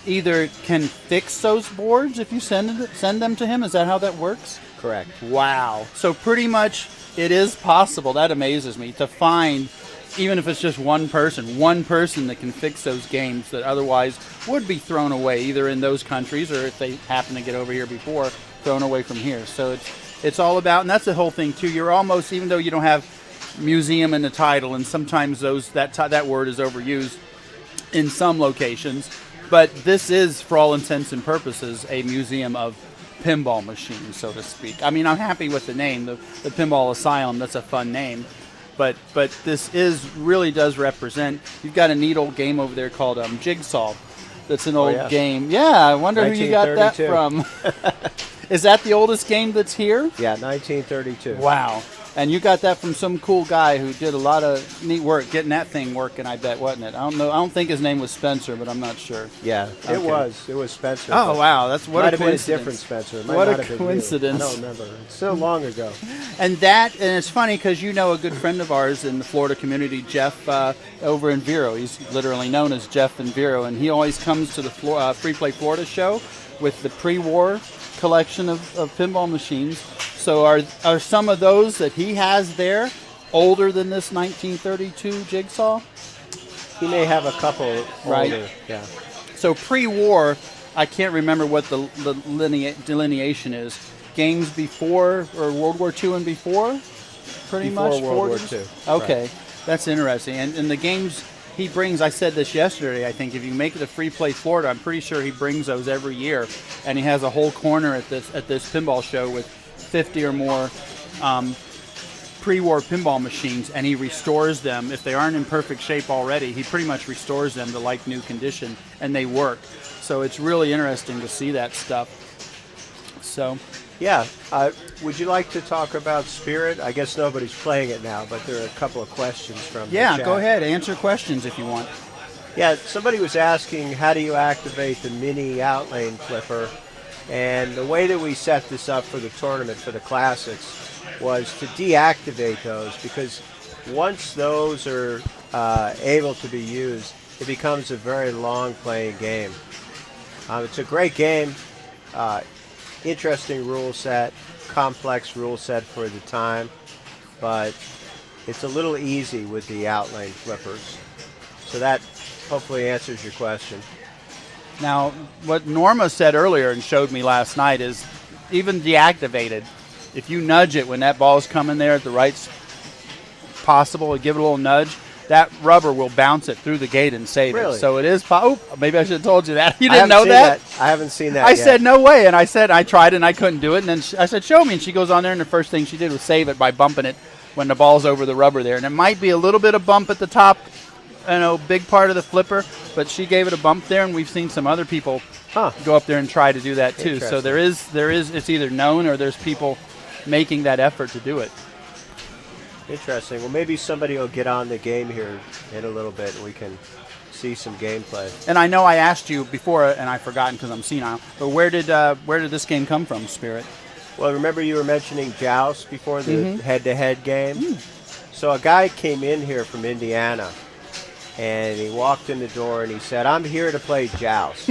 Speaker 1: either can fix those boards if you send them to him? Is that how that works?
Speaker 10: Correct.
Speaker 1: Wow. So pretty much it is possible, that amazes me, to find, even if it's just one person that can fix those games that otherwise would be thrown away, either in those countries or if they happen to get over here before, thrown away from here. So it's all about, and that's the whole thing too. You're almost, even though you don't have museum in the title, and sometimes that word is overused in some locations, but this is, for all intents and purposes, a museum of pinball machines, so to speak. I mean, I'm happy with the name, the Pinball Asylum. That's a fun name. But this really does represent. You've got a neat old game over there called Jigsaw. That's an old game. Yeah, I wonder who you got that from. Is that the oldest game that's here?
Speaker 10: Yeah, 1932.
Speaker 1: Wow. And you got that from some cool guy who did a lot of neat work getting that thing working, I bet, wasn't it? I don't know. I don't think his name was Spencer, but I'm not sure.
Speaker 10: Yeah, it was. It was Spencer.
Speaker 1: Oh, wow. That's what a coincidence.
Speaker 10: Might have been a different Spencer.
Speaker 1: What a coincidence.
Speaker 10: I don't remember. It's so long ago.
Speaker 1: And it's funny because you know a good friend of ours in the Florida community, Jeff, over in Vero. He's literally known as Jeff in Vero, and he always comes to the Free Play Florida show with the pre-war collection of pinball machines. So are some of those that he has there older than this 1932 Jigsaw?
Speaker 10: He may have a couple older, yeah.
Speaker 1: So pre-war, I can't remember what the delineation is. Games before, or World War II and before? Pretty
Speaker 10: before
Speaker 1: much?
Speaker 10: World War II.
Speaker 1: Okay,
Speaker 10: right.
Speaker 1: That's interesting. And the games he brings, I said this yesterday, I think, if you make it a Free Play Florida, I'm pretty sure he brings those every year. And he has a whole corner at this pinball show with 50 or more pre-war pinball machines, and he restores them. If they aren't in perfect shape already, he pretty much restores them to like new condition, and they work. So it's really interesting to see that stuff. So,
Speaker 10: yeah. Would you like to talk about Spirit? I guess nobody's playing it now, but there are a couple of questions from the chat.
Speaker 1: Go ahead. Answer questions if you want.
Speaker 10: Yeah, somebody was asking, how do you activate the mini outlane flipper? And the way that we set this up for the tournament, for the classics, was to deactivate those, because once those are able to be used, it becomes a very long playing game. It's a great game, interesting rule set, complex rule set for the time, but it's a little easy with the outlane flippers. So that hopefully answers your question.
Speaker 1: Now, what Norma said earlier and showed me last night is even deactivated, if you nudge it when that ball's coming there at the right possible, give it a little nudge, that rubber will bounce it through the gate and save it.
Speaker 10: Really?
Speaker 1: So it is. Maybe I should have told you that. You
Speaker 10: I
Speaker 1: didn't
Speaker 10: haven't
Speaker 1: know
Speaker 10: seen
Speaker 1: that?
Speaker 10: I haven't seen that
Speaker 1: I
Speaker 10: yet.
Speaker 1: said no way, and I tried it and I couldn't do it. And then I said show me, and she goes on there, and the first thing she did was save it by bumping it when the ball's over the rubber there. And it might be a little bit of bump at the top, big part of the flipper, but she gave it a bump there, and we've seen some other people go up there and try to do that too. So there is it's either known or there's people making that effort to do it.
Speaker 10: Interesting. Well, maybe somebody will get on the game here in a little bit and we can see some gameplay.
Speaker 1: And I know I asked you before, and I've forgotten because I'm senile, but where did this game come from, Spirit?
Speaker 10: Well, remember you were mentioning Joust before, the head-to-head game? So a guy came in here from Indiana, and he walked in the door and he said, I'm here to play Joust.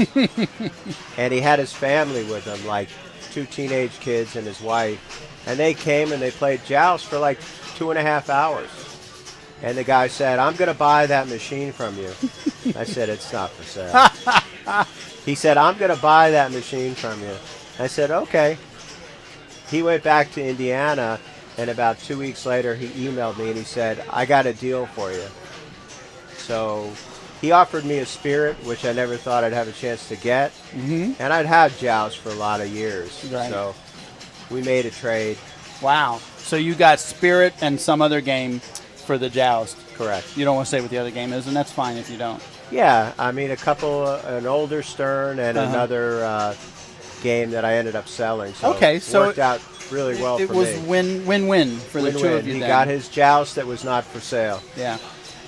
Speaker 10: And he had his family with him, like 2 teenage kids and his wife. And they came and they played Joust for like 2.5 hours. And the guy said, I'm going to buy that machine from you. I said, it's not for sale. He said, I'm going to buy that machine from you. I said, okay. He went back to Indiana, and about 2 weeks later, he emailed me and he said, I got a deal for you. So he offered me a Spirit, which I never thought I'd have a chance to get. And I'd had Joust for a lot of years.
Speaker 1: Right.
Speaker 10: So we made a trade.
Speaker 1: Wow. So you got Spirit and some other game for the Joust.
Speaker 10: Correct.
Speaker 1: You don't want to say what the other game is, and that's fine if you don't.
Speaker 10: Yeah, I mean, an older Stern and another game that I ended up selling. So
Speaker 1: okay, so
Speaker 10: it worked out really well for me.
Speaker 1: It was win-win for the two of you.
Speaker 10: He
Speaker 1: then.
Speaker 10: got his Joust that was not for sale.
Speaker 1: Yeah,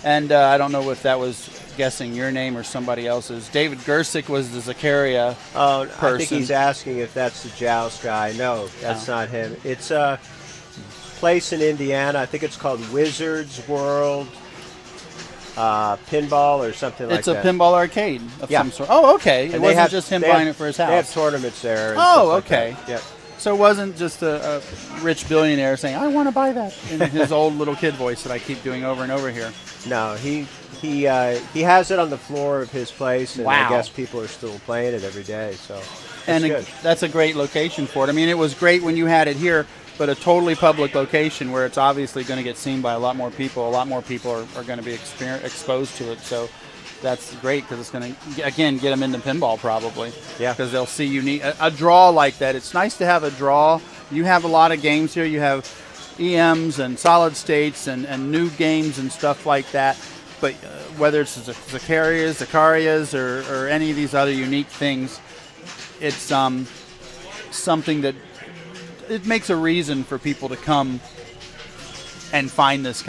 Speaker 1: and I don't know if that was guessing your name or somebody else's. David Gersick was the Zaccaria person.
Speaker 10: I think he's asking if that's the Joust guy. No, that's not him. It's a place in Indiana. I think it's called Wizards World Pinball or something like that.
Speaker 1: It's a pinball arcade of some sort. Oh, okay. It wasn't just him buying it for his house.
Speaker 10: They have tournaments there. And
Speaker 1: oh,
Speaker 10: stuff
Speaker 1: okay.
Speaker 10: Like that. Yep.
Speaker 1: So it wasn't just a rich billionaire saying, I want to buy that, in his old little kid voice that I keep doing over and over here.
Speaker 10: No, he has it on the floor of his place, and I guess people are still playing it every day. So good.
Speaker 1: That's a great location for it. I mean, it was great when you had it here, but a totally public location where it's obviously going to get seen by a lot more people. A lot more people are going to be exposed to it. So that's great because it's going to, again, get them into pinball probably.
Speaker 10: Yeah.
Speaker 1: Because they'll see you need a draw like that. It's nice to have a draw. You have a lot of games here. You have EMs and solid states and new games and stuff like that. But whether it's Zacarias or any of these other unique things, it's something that it makes a reason for people to come and find this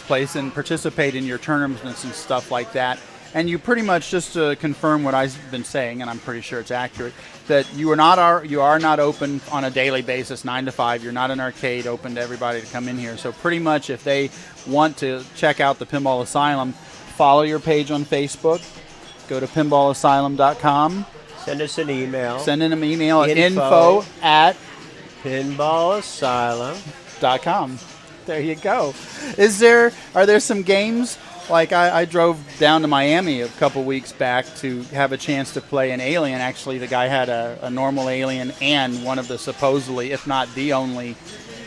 Speaker 1: place and participate in your tournaments and stuff like that. And you pretty much, just to confirm what I've been saying, and I'm pretty sure it's accurate, that you are not open on a daily basis, 9 to 5. You're not an arcade open to everybody to come in here. So pretty much, if they want to check out the Pinball Asylum, follow your page on Facebook. Go to pinballasylum.com.
Speaker 10: Send us an email.
Speaker 1: Send in an email at info@pinballasylum.com. There you go. Are there some games? Like I drove down to Miami a couple weeks back to have a chance to play an Alien. Actually, the guy had a normal Alien and one of the supposedly, if not the only,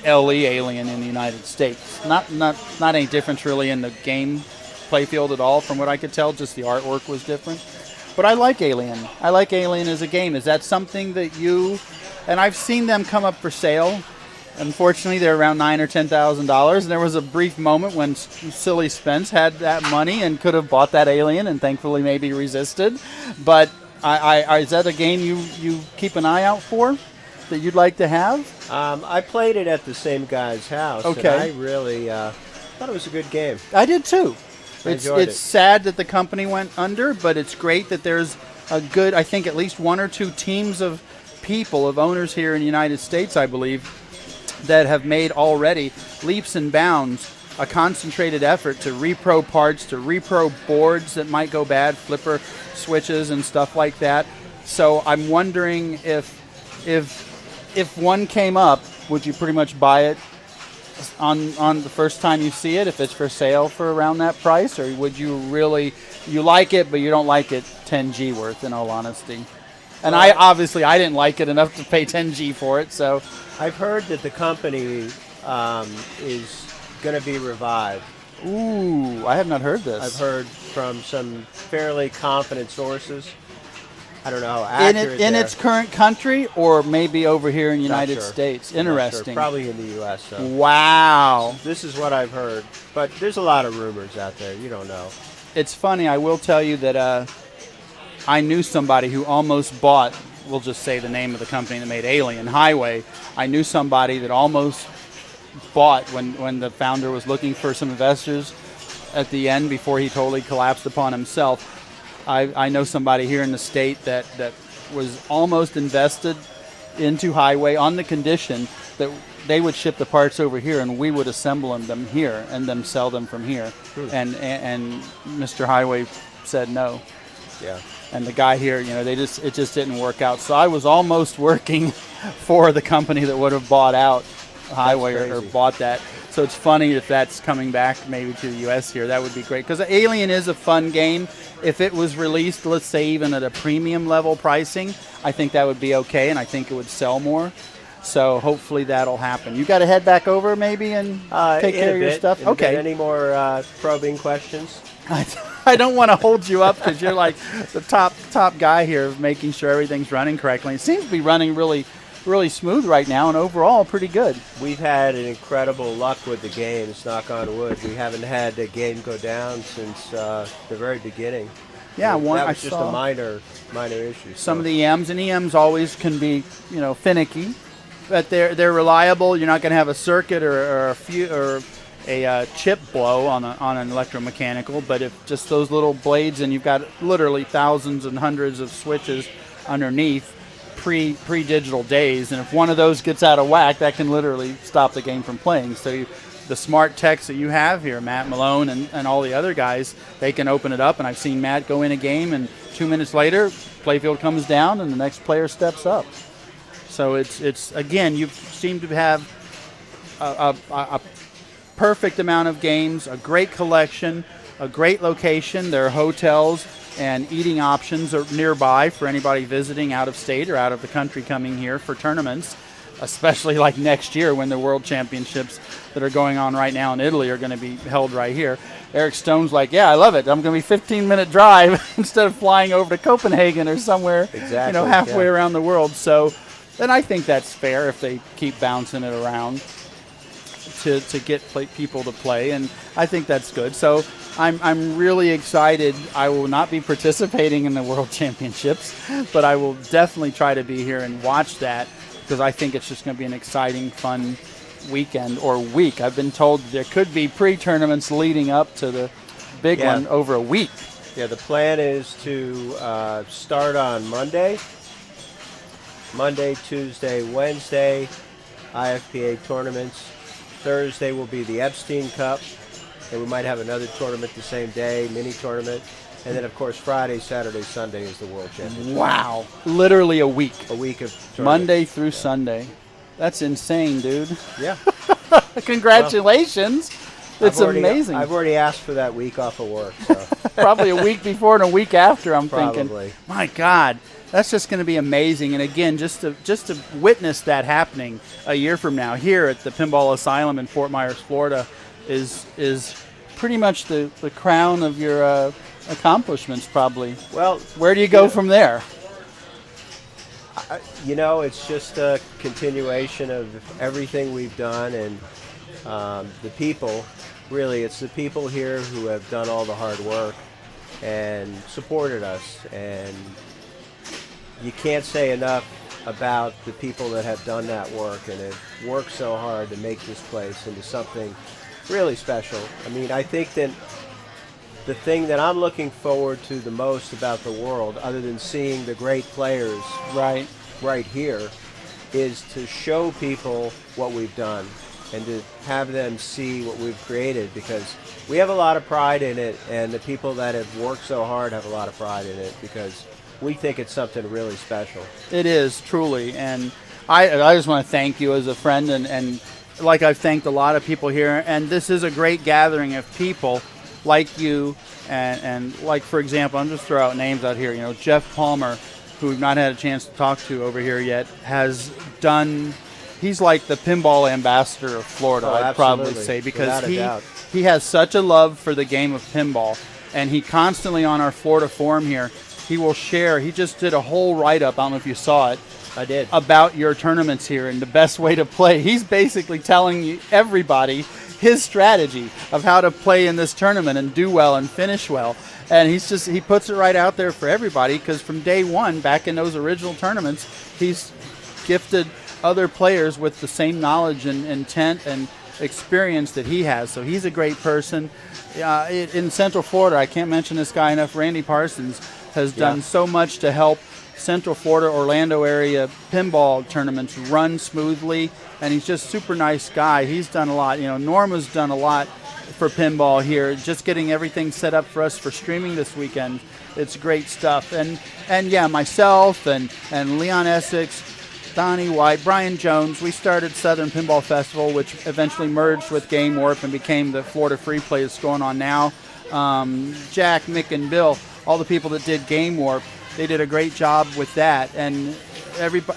Speaker 1: LE Alien in the United States. Not any difference really in the game playfield at all, from what I could tell. Just the artwork was different. But I like Alien. I like Alien as a game. Is that something that you? And I've seen them come up for sale. Unfortunately, they're around $9,000 or $10,000, and there was a brief moment when silly Spence had that money and could have bought that Alien, and thankfully maybe resisted. But is that a game you keep an eye out for that you'd like to have?
Speaker 10: I played it at the same guy's house.
Speaker 1: Okay.
Speaker 10: And I really thought it was a good game.
Speaker 1: I did too.
Speaker 10: It's
Speaker 1: sad that the company went under, but it's great that there's a good, I think at least 1 or 2 teams of people, of owners here in the United States, I believe, that have made already leaps and bounds a concentrated effort to repro parts, to repro boards that might go bad, flipper switches and stuff like that. So I'm wondering if one came up, would you pretty much buy it on the first time you see it if it's for sale for around that price, or would you like it but you don't like it 10G worth, in all honesty? And I didn't like it enough to pay 10G for it, so.
Speaker 10: I've heard that the company is going to be revived.
Speaker 1: Ooh, I have not heard this.
Speaker 10: I've heard from some fairly confident sources. I don't know how accurate
Speaker 1: in its current country, or maybe over here in the
Speaker 10: Not
Speaker 1: United
Speaker 10: sure.
Speaker 1: States.
Speaker 10: I'm not
Speaker 1: Interesting.
Speaker 10: sure. Probably in the U.S. though.
Speaker 1: Wow.
Speaker 10: This is what I've heard, but there's a lot of rumors out there. You don't know.
Speaker 1: It's funny. I will tell you that I knew somebody who almost bought. We'll just say the name of the company that made Alien Highway. I knew somebody that almost bought when the founder was looking for some investors at the end before he totally collapsed upon himself. I know somebody here in the state that was almost invested into Highway on the condition that they would ship the parts over here and we would assemble them here and then sell them from here. And Mr. Highway said no.
Speaker 10: Yeah.
Speaker 1: And the guy here, it just didn't work out. So I was almost working for the company that would have bought out Highway or bought that. So it's funny if that's coming back maybe to the U.S. here. That would be great. Because Alien is a fun game. If it was released, let's say even at a premium level pricing, I think that would be okay, and I think it would sell more. So hopefully that'll happen. You got to head back over maybe and take care of your stuff? Okay.
Speaker 10: Any more probing questions?
Speaker 1: I don't want to hold you up because you're like the top guy here of making sure everything's running correctly. It seems to be running really smooth right now and overall pretty good.
Speaker 10: We've had an incredible luck with the games, knock on wood. We haven't had a game go down since the very beginning.
Speaker 1: Yeah,
Speaker 10: that was just a minor issue.
Speaker 1: Some of the EMs, and EMs always can be, finicky, but they're reliable. You're not going to have a circuit or a chip blow on an electromechanical, but if just those little blades, and you've got literally thousands and hundreds of switches underneath, pre-digital days, and if one of those gets out of whack, that can literally stop the game from playing. So the smart techs that you have here, Matt Malone and all the other guys, they can open it up, and I've seen Matt go in a game, and 2 minutes later, playfield comes down, and the next player steps up. So it's again, you seem to have a perfect amount of games, a great collection, a great location. There are hotels and eating options are nearby for anybody visiting out of state or out of the country coming here for tournaments, especially like next year when the World Championships that are going on right now in Italy are going to be held right here. Eric Stone's like, yeah, I love it. I'm going to be 15-minute drive instead of flying over to Copenhagen or somewhere, halfway around the world. So then I think that's fair if they keep bouncing it around to get people to play, and I think that's good. So I'm really excited. I will not be participating in the World Championships, but I will definitely try to be here and watch that because I think it's just going to be an exciting, fun weekend or week. I've been told there could be pre-tournaments leading up to the big one over a week.
Speaker 10: Yeah, the plan is to start on Monday, Tuesday, Wednesday, IFPA tournaments. Thursday will be the Epstein Cup, and we might have another tournament the same day, mini tournament. And then, of course, Friday, Saturday, Sunday is the World Championship.
Speaker 1: Wow. Literally a week.
Speaker 10: A week of tournaments.
Speaker 1: Monday through Sunday. That's insane, dude.
Speaker 10: Yeah.
Speaker 1: Congratulations. It's amazing.
Speaker 10: I've already asked for that week off of work. So.
Speaker 1: Probably a week before and a week after, I'm
Speaker 10: Probably.
Speaker 1: thinking. My God. That's just going to be amazing. And again, just to witness that happening a year from now here at the Pinball Asylum in Fort Myers, Florida, is pretty much the crown of your accomplishments, probably.
Speaker 10: Well,
Speaker 1: where do you go from there?
Speaker 10: It's just a continuation of everything we've done, and the people. Really, it's the people here who have done all the hard work and supported us, and you can't say enough about the people that have done that work and have worked so hard to make this place into something really special. I mean, I think that the thing that I'm looking forward to the most about the world, other than seeing the great players right here, is to show people what we've done and to have them see what we've created, because we have a lot of pride in it, and the people that have worked so hard have a lot of pride in it, because we think it's something really special.
Speaker 1: It is, truly. And I just want to thank you as a friend, and like I've thanked a lot of people here. And this is a great gathering of people like you and like, for example, I'm just throwing out names out here. Jeff Palmer, who we've not had a chance to talk to over here yet, has done... He's like the pinball ambassador of Florida, I'd probably say, because he has such a love for the game of pinball, and he constantly on our Florida forum here, he will share. He just did a whole write-up, I don't know if you saw it.
Speaker 10: I did.
Speaker 1: About your tournaments here and the best way to play. He's basically telling everybody his strategy of how to play in this tournament and do well and finish well. And he puts it right out there for everybody, because from day one, back in those original tournaments, he's gifted other players with the same knowledge and intent and experience that he has. So he's a great person. In Central Florida, I can't mention this guy enough, Randy Parsons has done so much to help Central Florida, Orlando area pinball tournaments run smoothly, and he's just super nice guy. He's done a lot. Norma's done a lot for pinball here, just getting everything set up for us for streaming this weekend. It's great stuff. And yeah, myself and Leon Essex, Donnie White, Brian Jones, we started Southern Pinball Festival, which eventually merged with Game Warp and became the Florida Free Play that's going on now. Jack, Mick, and Bill, all the people that did Game Warp, they did a great job with that. And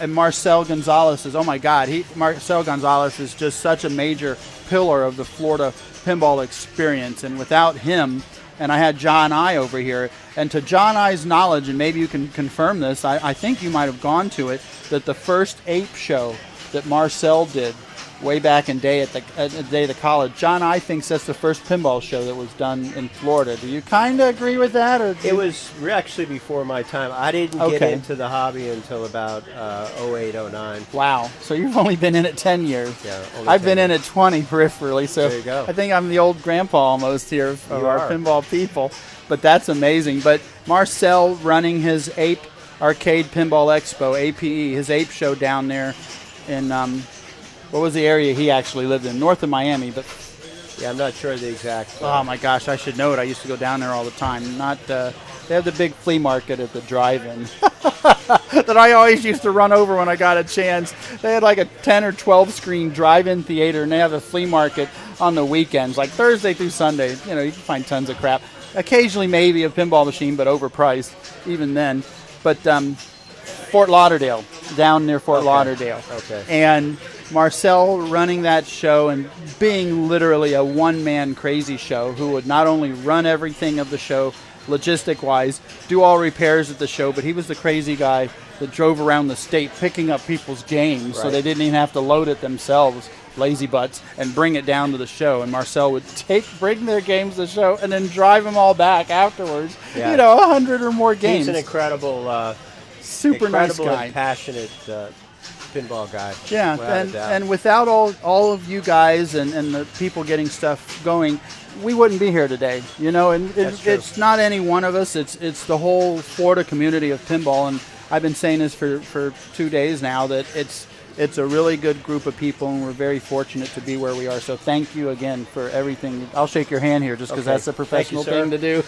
Speaker 1: Marcel Gonzalez is, oh my God, Marcel Gonzalez is just such a major pillar of the Florida pinball experience. And without him, and I had John I over here, and to John I's knowledge, and maybe you can confirm this, I think you might have gone to it, that the first ape show that Marcel did way back in day at the day of the college, John I thinks that's the first pinball show that was done in Florida. Do you kind of agree with that? Or
Speaker 10: it was actually before my time. I didn't get into the hobby until about 08, 09.
Speaker 1: Wow. So you've only been in it 10 years.
Speaker 10: Yeah.
Speaker 1: I've been in it 20 peripherally. So
Speaker 10: there you go.
Speaker 1: I think I'm the old grandpa almost here of our pinball people. But that's amazing. But Marcel running his Ape Arcade Pinball Expo, APE, his Ape show down there in... what was the area he actually lived in? North of Miami, but...
Speaker 10: Yeah, I'm not sure the exact...
Speaker 1: Oh, my gosh, I should know it. I used to go down there all the time. They have the big flea market at the drive-in that I always used to run over when I got a chance. They had like a 10 or 12-screen drive-in theater, and they have a flea market on the weekends, like Thursday through Sunday. You can find tons of crap. Occasionally maybe a pinball machine, but overpriced, even then. But Fort Lauderdale, down near Fort Lauderdale.
Speaker 10: Okay.
Speaker 1: And... Marcel running that show and being literally a one-man crazy show who would not only run everything of the show logistic-wise, do all repairs at the show, but he was the crazy guy that drove around the state picking up people's games so they didn't even have to load it themselves, lazy butts, and bring it down to the show. And Marcel would bring their games to the show and then drive them all back afterwards.
Speaker 10: Yeah.
Speaker 1: 100 or more games.
Speaker 10: He's an incredible,
Speaker 1: super nice guy.
Speaker 10: and passionate pinball guy.
Speaker 1: Yeah, and without all of you guys and the people getting stuff going, we wouldn't be here today. And it's not any one of us. It's the whole Florida community of pinball. And I've been saying this for 2 days now, that it's a really good group of people, and we're very fortunate to be where we are. So thank you again for everything. I'll shake your hand here just because that's a professional thing to do.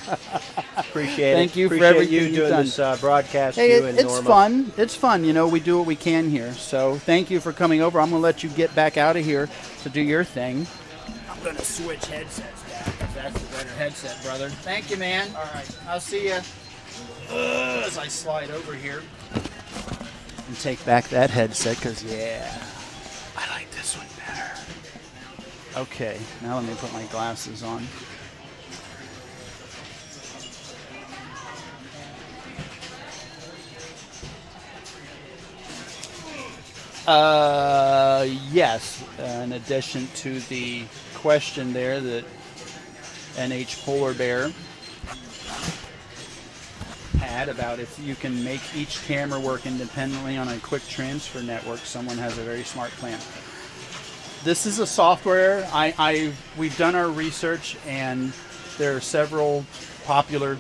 Speaker 10: Appreciate it.
Speaker 1: Thank you
Speaker 10: Appreciate
Speaker 1: for everything
Speaker 10: you
Speaker 1: you've
Speaker 10: doing
Speaker 1: done.
Speaker 10: this broadcast.
Speaker 1: Hey,
Speaker 10: you and
Speaker 1: it's
Speaker 10: Norma.
Speaker 1: fun. It's fun. We do what we can here. So thank you for coming over. I'm going to let you get back out of here to do your thing. I'm going to switch headsets back because that's the better headset, brother. Thank you, man. All right. I'll see you as I slide over here and take back that headset because, I like this one better. Okay. Now let me put my glasses on. Yes, in addition to the question there that NH Polar Bear had about if you can make each camera work independently on a quick transfer network, someone has a very smart plan. This is a software. We've done our research, and there are several popular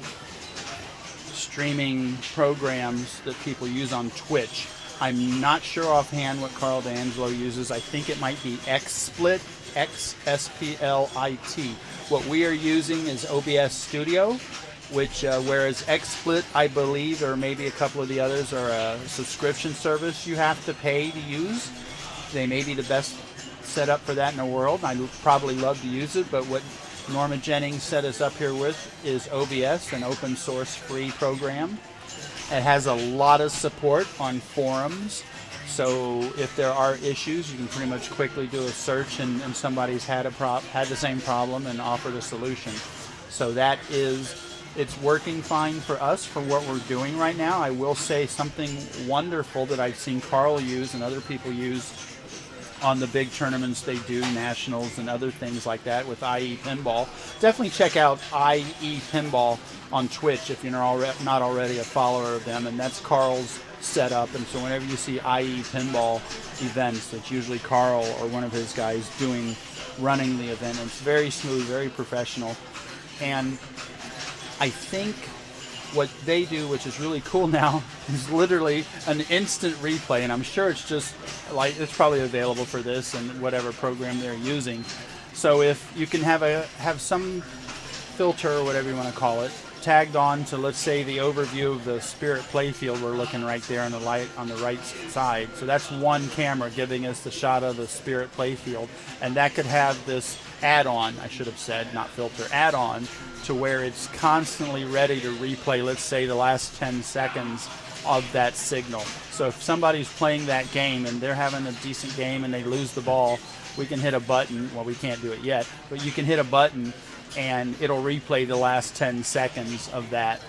Speaker 1: streaming programs that people use on Twitch. I'm not sure offhand what Carl D'Angelo uses. I think it might be XSplit, XSPLIT. What we are using is OBS Studio, which whereas XSplit, I believe, or maybe a couple of the others, are a subscription service you have to pay to use. They may be the best setup for that in the world. I'd probably love to use it, but what Norma Jennings set us up here with is OBS, an open source free program. It has a lot of support on forums, So if there are issues, you can pretty much quickly do a search, and somebody's had the same problem and offered a solution. So it's working fine for us for what we're doing right now. I will say something wonderful that I've seen Carl use and other people use on the big tournaments they do, nationals and other things like that with IE Pinball. Definitely check out IE Pinball on Twitch if you're not already a follower of them, and that's Carl's setup. And so whenever you see IE Pinball events, it's usually Carl or one of his guys running the event. And it's very smooth, very professional. And I think what they do, which is really cool now, is literally an instant replay, and I'm sure it's just like it's probably available for this and whatever program they're using. So if you can have some filter or whatever you want to call it tagged on to, let's say, the overview of the Spirit playfield, we're looking right there on the right side. So that's one camera giving us the shot of the Spirit playfield, and that could have this add-on, I should have said, not filter, add-on, to where it's constantly ready to replay, let's say, the last 10 seconds of that signal. So if somebody's playing that game and they're having a decent game and they lose the ball, we can hit a button. Well, we can't do it yet, but you can hit a button and it'll replay the last 10 seconds of that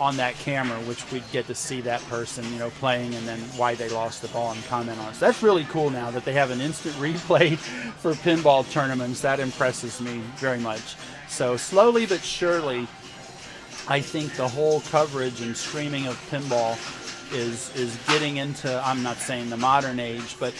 Speaker 1: on that camera, which we'd get to see that person, playing, and then why they lost the ball and comment on it. So that's really cool now that they have an instant replay for pinball tournaments. That impresses me very much. So slowly but surely, I think the whole coverage and streaming of pinball is getting into, I'm not saying the modern age, but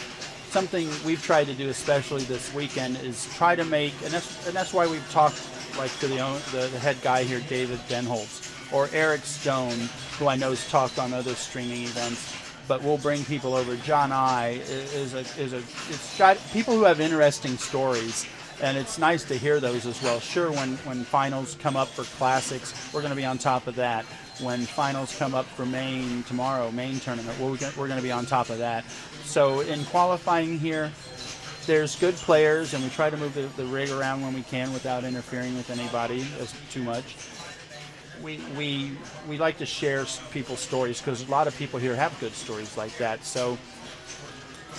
Speaker 1: something we've tried to do, especially this weekend, is try to make, and that's why we've talked like to the head guy here, David Denholtz, or Eric Stone, who I know has talked on other streaming events. But we'll bring people over. John I it's got people who have interesting stories, and it's nice to hear those as well. Sure, when finals come up for classics, we're going to be on top of that. When finals come up for Maine tomorrow, Maine tournament, we're going to be on top of that. So in qualifying here, there's good players, and we try to move the rig around when we can without interfering with anybody too much. We like to share people's stories because a lot of people here have good stories like that. So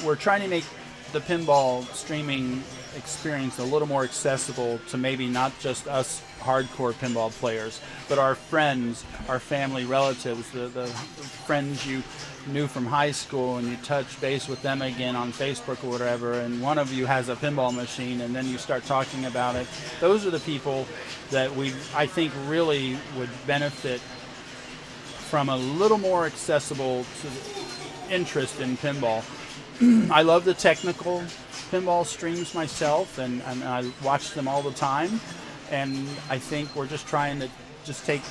Speaker 1: we're trying to make the pinball streaming experience a little more accessible to maybe not just us hardcore pinball players, but our friends, our family, relatives, the friends you knew from high school, and you touch base with them again on Facebook or whatever, and one of you has a pinball machine, and then you start talking about it. Those are the people that I think really would benefit from a little more accessible interest in pinball. I love the technical pinball streams myself, and I watch them all the time, and I think we're just trying to take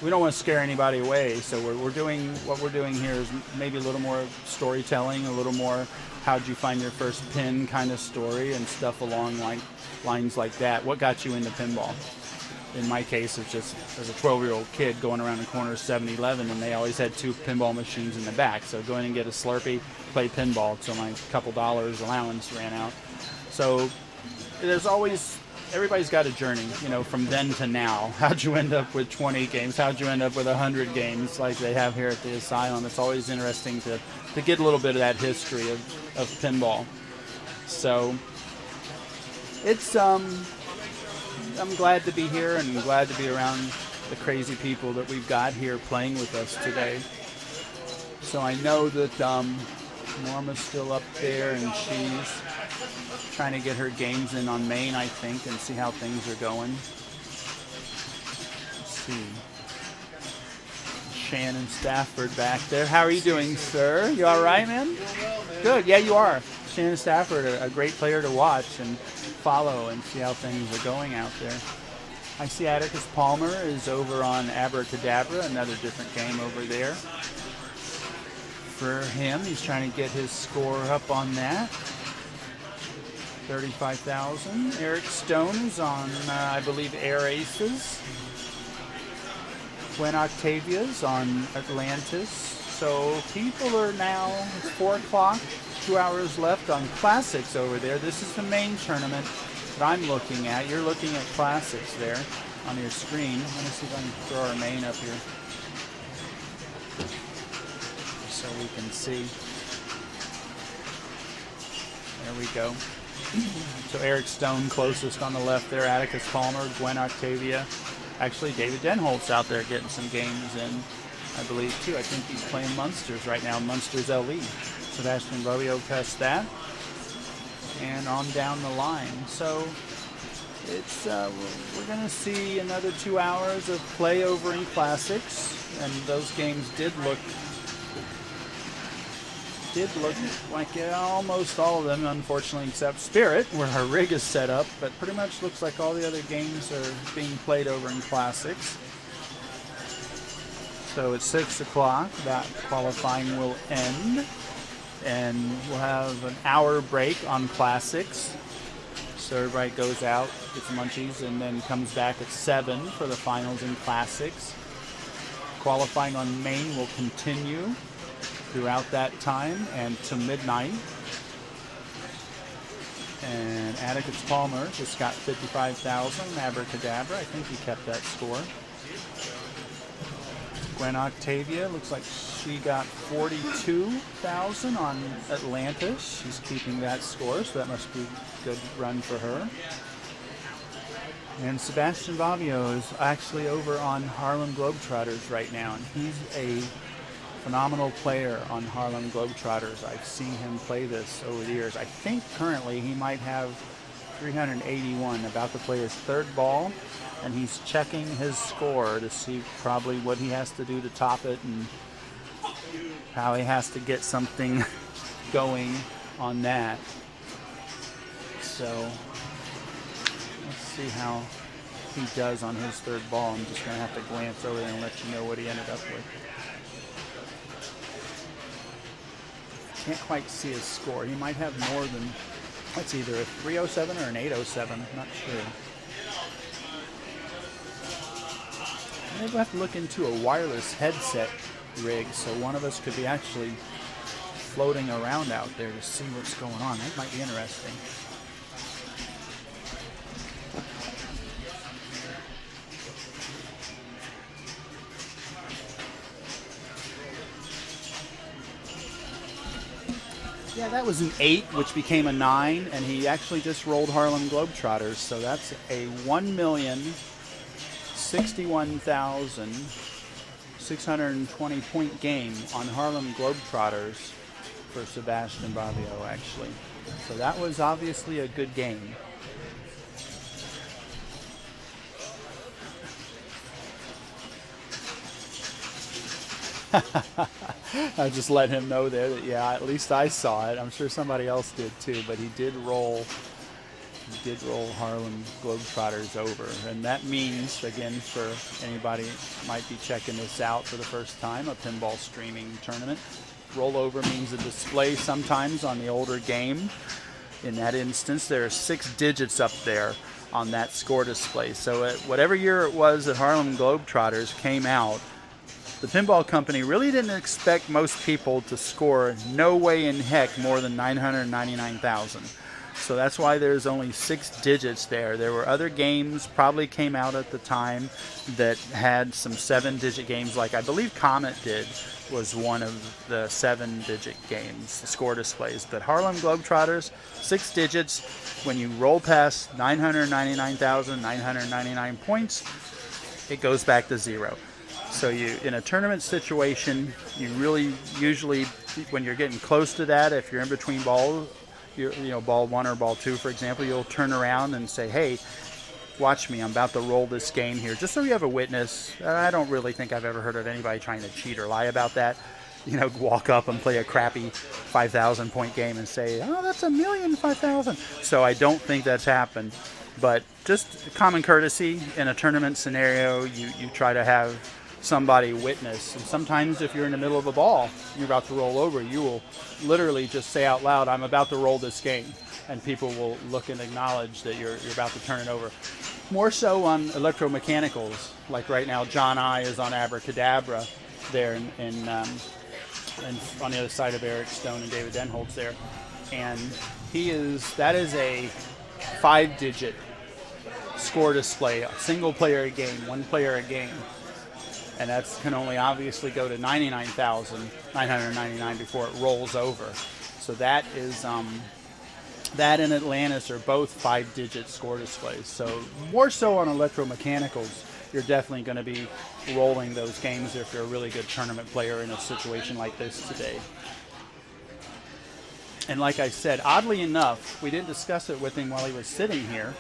Speaker 1: we don't want to scare anybody away, so we're doing what we're doing here is maybe a little more storytelling, a little more how'd you find your first pin kind of story and stuff along lines like that. What got you into pinball? In my case, it's just as a 12-year-old kid going around the corner of 7-Eleven, and they always had 2 pinball machines in the back. So go in and get a Slurpee, play pinball till my couple dollars allowance ran out. So everybody's got a journey, from then to now. How'd you end up with 20 games? How'd you end up with 100 games like they have here at the Asylum? It's always interesting to get a little bit of that history of pinball. So it's I'm glad to be here, and I'm glad to be around the crazy people that we've got here playing with us today. So I know that Norma's still up there, and she's trying to get her games in on Maine, I think, and see how things are going. Let's see. Shannon Stafford back there. How are you doing, sir? You all right, man?
Speaker 8: Doing well, man.
Speaker 1: Good. Yeah, you are. Shannon Stafford, a great player to watch and follow and see how things are going out there. I see Atticus Palmer is over on Abracadabra, another different game over there. For him, he's trying to get his score up on that. 35,000. Eric Stone is on, I believe, Air Aces. Gwen Octavia's on Atlantis. So people are now, it's 4 o'clock, 2 hours left on Classics over there. This is the main tournament that I'm looking at. You're looking at Classics there on your screen. Let me see if I can throw our main up here. so we can see. There we go. So Eric Stone closest on the left there, Atticus Palmer, Gwen Octavia. Actually, David Denholtz out there getting some games in, I believe, too. I think he's playing Munsters right now, Munsters LE. Sebastian Bobbio passed that. And on down the line. So it's we're going to see another 2 hours of play over in Classics. And those games did look like almost all of them, unfortunately, except Spirit, where her rig is set up, but pretty much looks like all the other games are being played over in Classics. So at 6 o'clock, that qualifying will end, and we'll have an hour break on Classics. So everybody goes out, gets munchies, and then comes back at 7 for the finals in Classics. Qualifying on main will continue throughout that time and to midnight. And Atticus Palmer just got 55,000. Abracadabra, I think he kept that score. Gwen Octavia, looks like she got 42,000 on Atlantis. She's keeping that score, so that must be a good run for her. And Sebastian Bobbio is actually over on Harlem Globetrotters right now, and he's a phenomenal player on Harlem Globetrotters. I've seen him play this over the years. I think currently he might have 381, about to play his third ball, and he's checking his score to see probably what he has to do to top it and how he has to get something going on that. So let's see how he does on his third ball. I'm just going to have to glance over there and let you know what he ended up with. Can't quite see his score. He might have more than, that's either a 307 or an 807. I'm not sure. Maybe we'll have to look into a wireless headset rig so one of us could be actually floating around out there to see what's going on. That might be interesting. Yeah, that was an 8, which became a 9, and he actually just rolled Harlem Globetrotters, so that's a 1,061,620 point game on Harlem Globetrotters for Sebastian Bobbio, actually. So that was obviously a good game. I just let him know there that, yeah, at least I saw it. I'm sure somebody else did too, but he did roll Harlem Globetrotters over. And that means, again, for anybody who might be checking this out for the first time, a pinball streaming tournament, rollover means a display sometimes on the older game. In that instance, there are 6 digits up there on that score display. So at whatever year it was that Harlem Globetrotters came out, the pinball company really didn't expect most people to score no way in heck more than 999,000. So that's why there's only 6 digits there. There were other games probably came out at the time that had some 7-digit games, like I believe Comet did, was one of the 7-digit games, the score displays. But Harlem Globetrotters, 6 digits. When you roll past 999,999 points, it goes back to 0. So you, in a tournament situation, you really usually, when you're getting close to that, if you're in between balls, ball 1 or ball 2, for example, you'll turn around and say, hey, watch me, I'm about to roll this game here, just so you have a witness. I don't really think I've ever heard of anybody trying to cheat or lie about that. Walk up and play a crappy 5,000 point game and say, oh, that's 1,005,000. So I don't think that's happened. But just common courtesy in a tournament scenario, you try to have somebody witness. And sometimes if you're in the middle of a ball, you're about to roll over, you will literally just say out loud, I'm about to roll this game. And people will look and acknowledge that you're about to turn it over. More so on electromechanicals, like right now John I is on Abracadabra there and on the other side of Eric Stone and David Denholtz there. And that is a 5-digit score display, a single player a game, 1 player a game. and that's can only obviously go to 99,999 before it rolls over. So that is that and Atlantis are both 5-digit score displays. So more so on electromechanicals, you're definitely going to be rolling those games if you're a really good tournament player in a situation like this today. And like I said, oddly enough, we didn't discuss it with him while he was sitting here,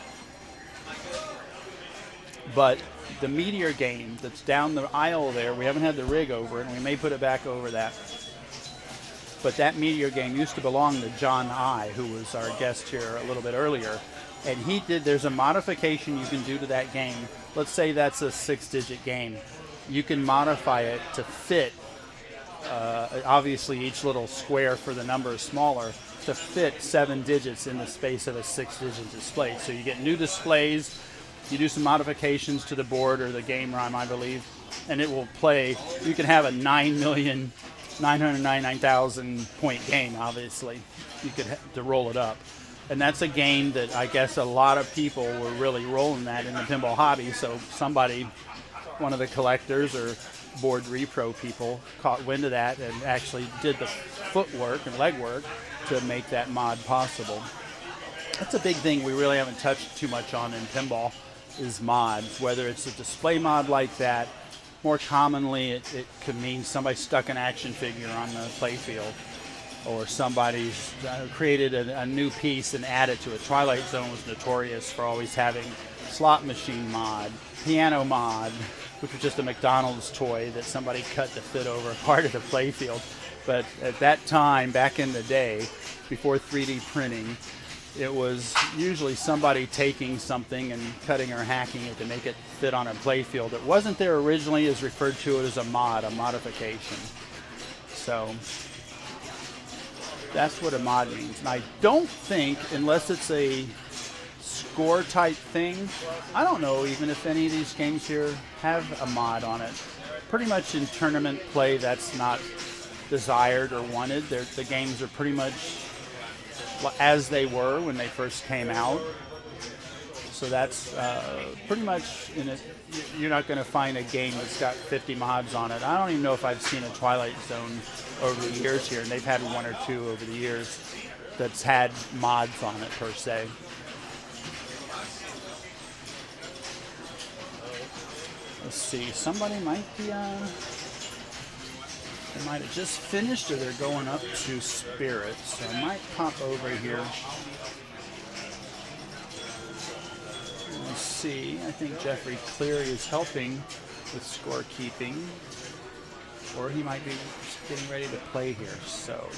Speaker 1: but the Meteor game that's down the aisle there, we haven't had the rig over it, and we may put it back over that. But that Meteor game used to belong to John I, who was our guest here a little bit earlier. And there's a modification you can do to that game. Let's say that's a 6-digit game. You can modify it to fit, obviously each little square for the number is smaller, to fit 7 digits in the space of a 6-digit display. So you get new displays, you do some modifications to the board or the game ROM, I believe, and it will play. You can have a 9,999,000 point game, obviously. You could to roll it up. And that's a game that I guess a lot of people were really rolling that in the pinball hobby. So somebody, one of the collectors or board repro people, caught wind of that and actually did the footwork and legwork to make that mod possible. That's a big thing we really haven't touched too much on in pinball is mods, whether it's a display mod like that. More commonly, it could mean somebody stuck an action figure on the playfield, or somebody's created a new piece and added to it. Twilight Zone was notorious for always having slot machine mod, piano mod, which was just a McDonald's toy that somebody cut to fit over a part of the playfield. But at that time, back in the day, before 3D printing, it was usually somebody taking something and cutting or hacking it to make it fit on a playfield. It wasn't there originally, is referred to it as a mod, a modification. So that's what a mod means. And I don't think, unless it's a score type thing, I don't know even if any of these games here have a mod on it. Pretty much in tournament play, that's not desired or wanted. The games are pretty much as they were when they first came out. So that's pretty much in it. You're not going to find a game that's got 50 mods on it. I don't even know if I've seen a Twilight Zone over the years here, and they've had one or two over the years that's had mods on it per se. Let's see, somebody might be they might have just finished or they're going up to Spirit, so I might pop over here. Let's see, I think Jeffrey Cleary is helping with scorekeeping, or he might be getting ready to play here, so.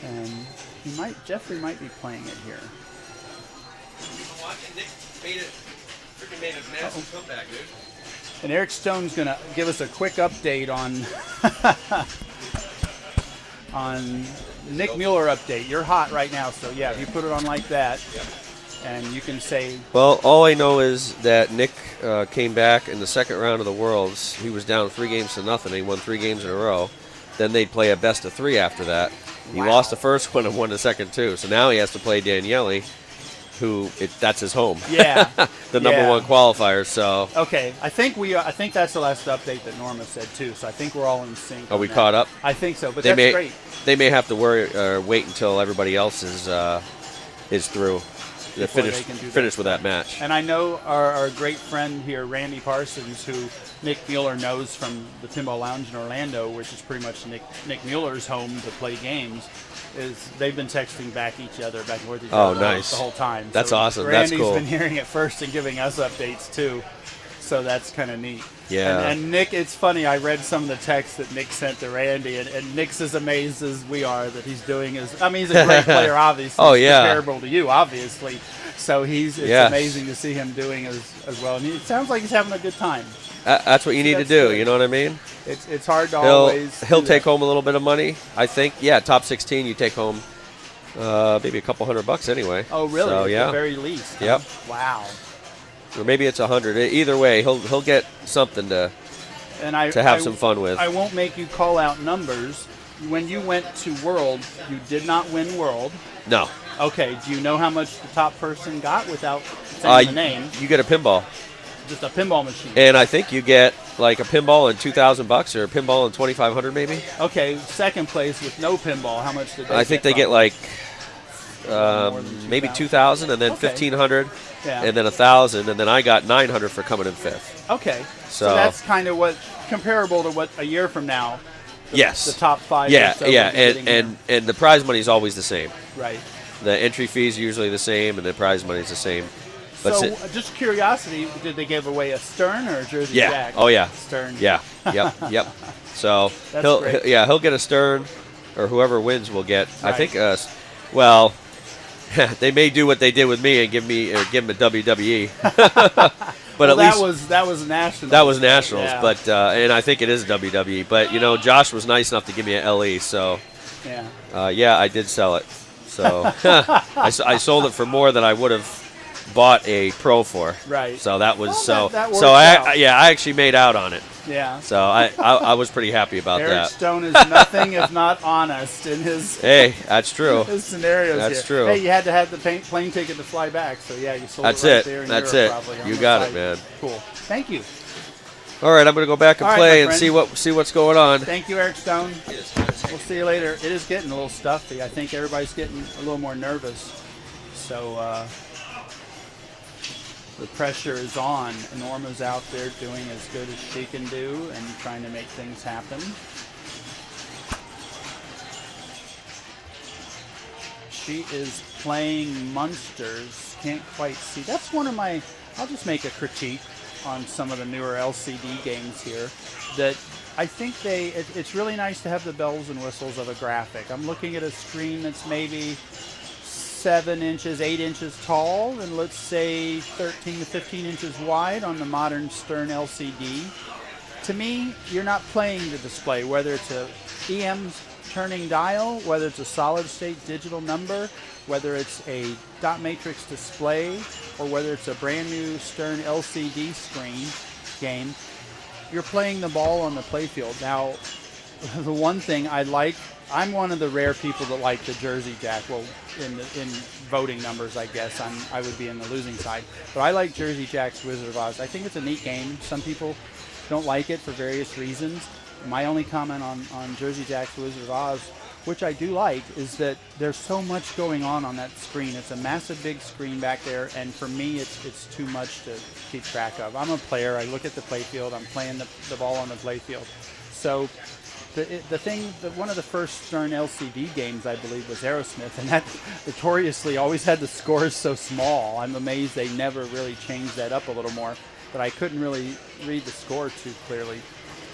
Speaker 1: And Jeffrey might be playing it here.
Speaker 3: Nick made a massive comeback, dude.
Speaker 1: And Eric Stone's going to give us a quick update on on Nick Mueller update. You're hot right now, so yeah, if you put it on like that, and you can say...
Speaker 4: Well, all I know is that Nick came back in the second round of the Worlds. He was down 3-0. He won 3 games in a row. Then they'd play a best of 3 after that. He lost the first one and won the second two. So now he has to play Daniele, that's his home.
Speaker 1: Yeah.
Speaker 4: The number one qualifier, so.
Speaker 1: Okay, I think that's the last update that Norma said too, so I think we're all in sync.
Speaker 4: Are we caught up?
Speaker 1: I think so, but that's great.
Speaker 4: They may have to wait until everybody else is through. Finish with that match.
Speaker 1: And I know our great friend here, Randy Parsons, who Nick Mueller knows from the Pinball Lounge in Orlando, which is pretty much Nick Mueller's home to play games, is they've been texting back and forth each other
Speaker 4: nice.
Speaker 1: the whole time.
Speaker 4: That's awesome.
Speaker 1: Randy's
Speaker 4: That's cool.
Speaker 1: been hearing it first and giving us updates too. So that's kind of neat.
Speaker 4: Yeah.
Speaker 1: And Nick, it's funny, I read some of the texts that Nick sent to Randy, and Nick's as amazed as we are that he's doing he's a great player, obviously.
Speaker 4: Oh, yeah.
Speaker 1: Comparable to you, obviously. So it's amazing to see him doing as well. And it sounds like he's having a good time.
Speaker 4: That's what you need to do, you know what I mean?
Speaker 1: It's hard to always...
Speaker 4: He'll take home a little bit of money, I think. Yeah, top 16, you take home maybe a couple $100 anyway.
Speaker 1: Oh, really?
Speaker 4: So,
Speaker 1: At the very least.
Speaker 4: Yep.
Speaker 1: Wow.
Speaker 4: Or maybe it's 100. Either way, he'll get something to have some fun with.
Speaker 1: I won't make you call out numbers. When you went to World, you did not win World.
Speaker 4: No.
Speaker 1: Okay, do you know how much the top person got without saying the name?
Speaker 4: You get a pinball.
Speaker 1: Just a pinball machine.
Speaker 4: And I think you get like a pinball and $2,000 or a pinball and $2,500 maybe.
Speaker 1: Okay, second place with no pinball. How much did they?
Speaker 4: I think they get like maybe 2,000 and then
Speaker 1: Okay.
Speaker 4: 1,500
Speaker 1: Yeah.
Speaker 4: and then 1,000 and then I got 900 for coming in fifth.
Speaker 1: Okay, so
Speaker 4: So-
Speaker 1: that's kind of what comparable to what a year from now.
Speaker 4: Yes.
Speaker 1: The top 5.
Speaker 4: Yeah,
Speaker 1: or so
Speaker 4: yeah,
Speaker 1: will be getting
Speaker 4: and the prize money is always the same.
Speaker 1: here. Right.
Speaker 4: The entry fees are usually the same, and the prize money is the same. But
Speaker 1: So, just curiosity, did they give away a Stern or a Jersey
Speaker 4: yeah,
Speaker 1: Jack?
Speaker 4: oh yeah,
Speaker 1: Stern.
Speaker 4: yeah, yep. So
Speaker 1: That's
Speaker 4: he'll
Speaker 1: great.
Speaker 4: he'll get a Stern, or whoever wins will get. I
Speaker 1: Right.
Speaker 4: think well, they may do what they did with me and give him a WWE. But
Speaker 1: Well,
Speaker 4: at least
Speaker 1: that was national.
Speaker 4: that was nationals.
Speaker 1: Yeah.
Speaker 4: But and I think it is WWE. But you know, Josh was nice enough to give me an LE. So
Speaker 1: Yeah.
Speaker 4: yeah, I did sell it. So I sold it for more than I would have bought a Pro for.
Speaker 1: Right.
Speaker 4: So that was
Speaker 1: Well, that works
Speaker 4: so
Speaker 1: out.
Speaker 4: I actually made out on it.
Speaker 1: Yeah.
Speaker 4: So I was pretty happy about
Speaker 1: Eric
Speaker 4: that.
Speaker 1: Stone is nothing if not honest in his
Speaker 4: Hey, that's true.
Speaker 1: his scenarios
Speaker 4: That's
Speaker 1: here.
Speaker 4: true.
Speaker 1: Hey, you had to have the plane ticket to fly back, so yeah, you sold
Speaker 4: That's
Speaker 1: it right
Speaker 4: it.
Speaker 1: there in
Speaker 4: That's
Speaker 1: Europe
Speaker 4: it.
Speaker 1: probably on
Speaker 4: You
Speaker 1: the
Speaker 4: got it,
Speaker 1: site.
Speaker 4: man.
Speaker 1: Cool. Thank you.
Speaker 4: All right, I'm gonna go back and
Speaker 1: All right,
Speaker 4: play
Speaker 1: my
Speaker 4: and
Speaker 1: friend.
Speaker 4: see what's going on.
Speaker 1: Thank you, Eric Stone. We'll see you later. It is getting a little stuffy. I think everybody's getting a little more nervous. So the pressure is on. Norma's out there doing as good as she can do and trying to make things happen. She is playing Munsters. Can't quite see. That's one of my... I'll just make a critique on some of the newer LCD games here. That I think it's really nice to have the bells and whistles of a graphic. I'm looking at a screen that's maybe 7 inches, 8 inches tall, and let's say 13 to 15 inches wide on the modern Stern LCD. To me, you're not playing the display, whether it's a EM turning dial, whether it's a solid state digital number, whether it's a dot matrix display, or whether it's a brand new Stern LCD screen game. You're playing the ball on the playfield. Now, the one thing I like, I'm one of the rare people that like the Jersey Jack. Well, in voting numbers, I guess I would be in the losing side. But I like Jersey Jack's Wizard of Oz. I think it's a neat game. Some people don't like it for various reasons. My only comment on Jersey Jack's Wizard of Oz, which I do like, is that there's so much going on that screen. It's a massive big screen back there, and for me, it's too much to keep track of. I'm a player. I look at the playfield. I'm playing the ball on the playfield. So one of the first Stern LCD games, I believe, was Aerosmith, and that notoriously always had the scores so small. I'm amazed they never really changed that up a little more, but I couldn't really read the score too clearly.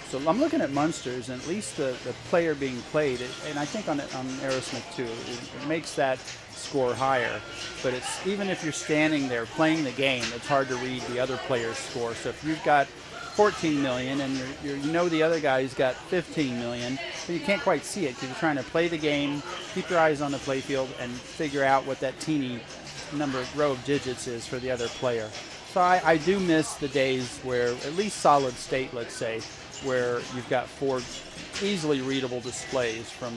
Speaker 1: So I'm looking at Munsters, and at least the player being played, and I think on Aerosmith too, it makes that score higher. But it's even if you're standing there playing the game, it's hard to read the other player's score. So if you've got 14 million and you know the other guy's got 15 million, but you can't quite see it because you're trying to play the game, keep your eyes on the playfield, and figure out what that teeny row of digits is for the other player. So I do miss the days where, at least solid state, let's say, where you've got 4 easily readable displays from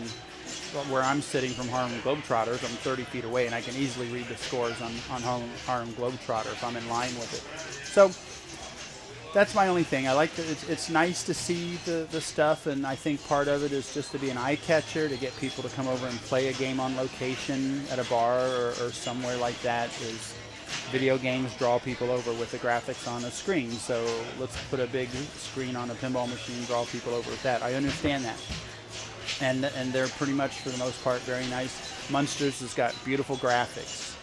Speaker 1: where I'm sitting from Harlem Globetrotters. I'm 30 feet away, and I can easily read the scores on Harlem Globetrotter if I'm in line with it. So that's my only thing. I like that it's nice to see the stuff, and I think part of it is just to be an eye catcher, to get people to come over and play a game on location at a bar or somewhere like that. Is video games draw people over with the graphics on a screen, so let's put a big screen on a pinball machine, draw people over with that. I understand that. And they're pretty much, for the most part, very nice. Munsters has got beautiful graphics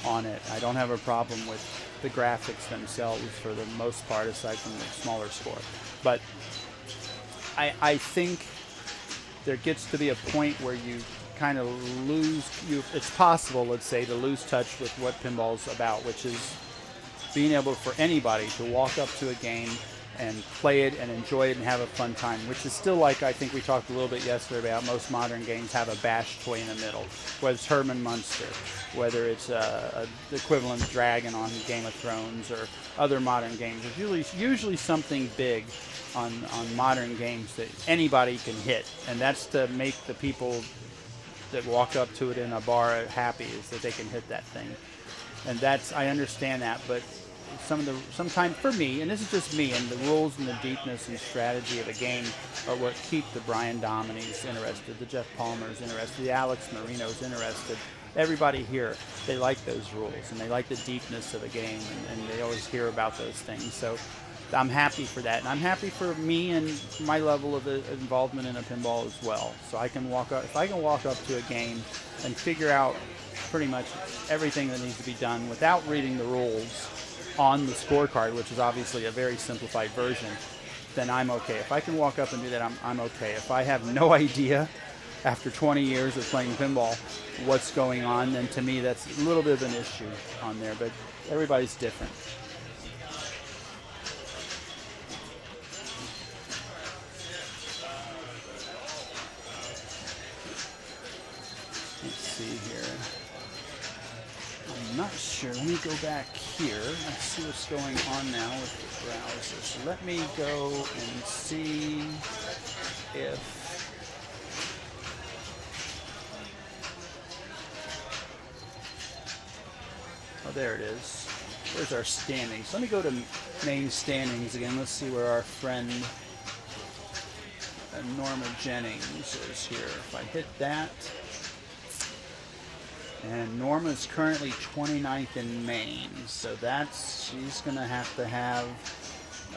Speaker 1: on it. I don't have a problem with the graphics themselves for the most part, aside from the smaller score. But I think there gets to be a point where you kind of it's possible, let's say, to lose touch with what pinball's about, which is being able for anybody to walk up to a game and play it and enjoy it and have a fun time, which is still, like I think we talked a little bit yesterday about, most modern games have a bash toy in the middle, whether it's Herman Munster, whether it's the equivalent of Dragon on Game of Thrones or other modern games. There's usually something big on modern games that anybody can hit, and that's to make the people that walk up to it in a bar happy is that they can hit that thing. And I understand that, but sometimes for me, and this is just me, and the rules and the deepness and strategy of a game are what keep the Brian Dominy's interested, the Jeff Palmer's interested, the Alex Marino's interested. Everybody here, they like those rules, and they like the deepness of the game, and they always hear about those things. So I'm happy for that, and I'm happy for me and my level of involvement in a pinball as well. So I can walk up, if I can walk up to a game and figure out pretty much everything that needs to be done without reading the rules on the scorecard, which is obviously a very simplified version, then I'm okay. If I can walk up and do that, I'm okay. If I have no idea after 20 years of playing pinball what's going on, then to me that's a little bit of an issue on there, but everybody's different. Let's see here. I'm not sure. Let me go back here. Let's see what's going on now with the browser. So let me go and see if oh, there it is. There's our standings. Let me go to main standings again. Let's see where our friend Norma Jennings is here. If I hit that, and Norma's currently 29th in main, so she's going to have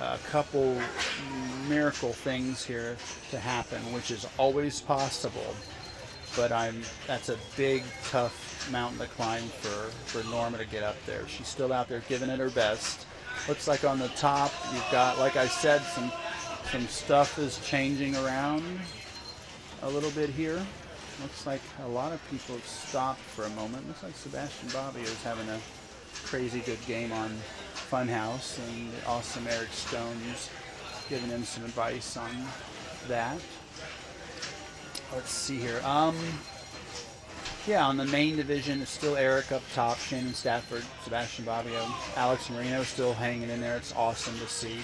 Speaker 1: a couple miracle things here to happen, which is always possible. But that's a big, tough mountain to climb for Norma to get up there. She's still out there giving it her best. Looks like on the top you've got, like I said, some stuff is changing around a little bit here. Looks like a lot of people have stopped for a moment. Looks like Sebastian Bobbio is having a crazy good game on Funhouse, and the awesome Eric Stone's giving him some advice on that. Let's see here. Yeah, on the main division, it's still Eric up top, Shannon Stafford, Sebastian Bobbio, Alex Marino still hanging in there. It's awesome to see.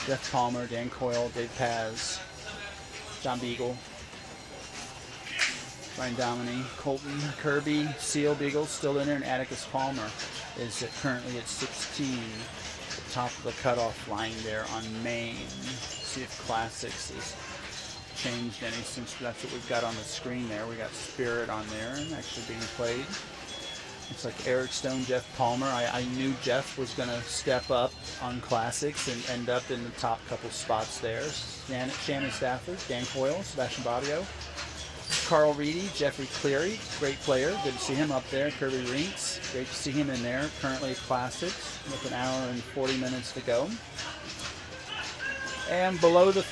Speaker 1: Jeff Palmer, Dan Coyle, Dave Paz, John Beagle, Brian Dominy, Colton Kirby, Seal Beagle still in there, and Atticus Palmer is currently at 16, the top of the cutoff line there on main. See if Classics has changed any, since that's what we've got on the screen there. We got Spirit on there and actually being played. It's like Eric Stone, Jeff Palmer. I knew Jeff was going to step up on Classics and end up in the top couple spots there. Shannon Stafford, Dan Coyle, Sebastian Bobbio, Carl Reedy, Jeffrey Cleary, great player. Good to see him up there. Kirby Rinks, great to see him in there. Currently Classics with an hour and 40 minutes to go. And below the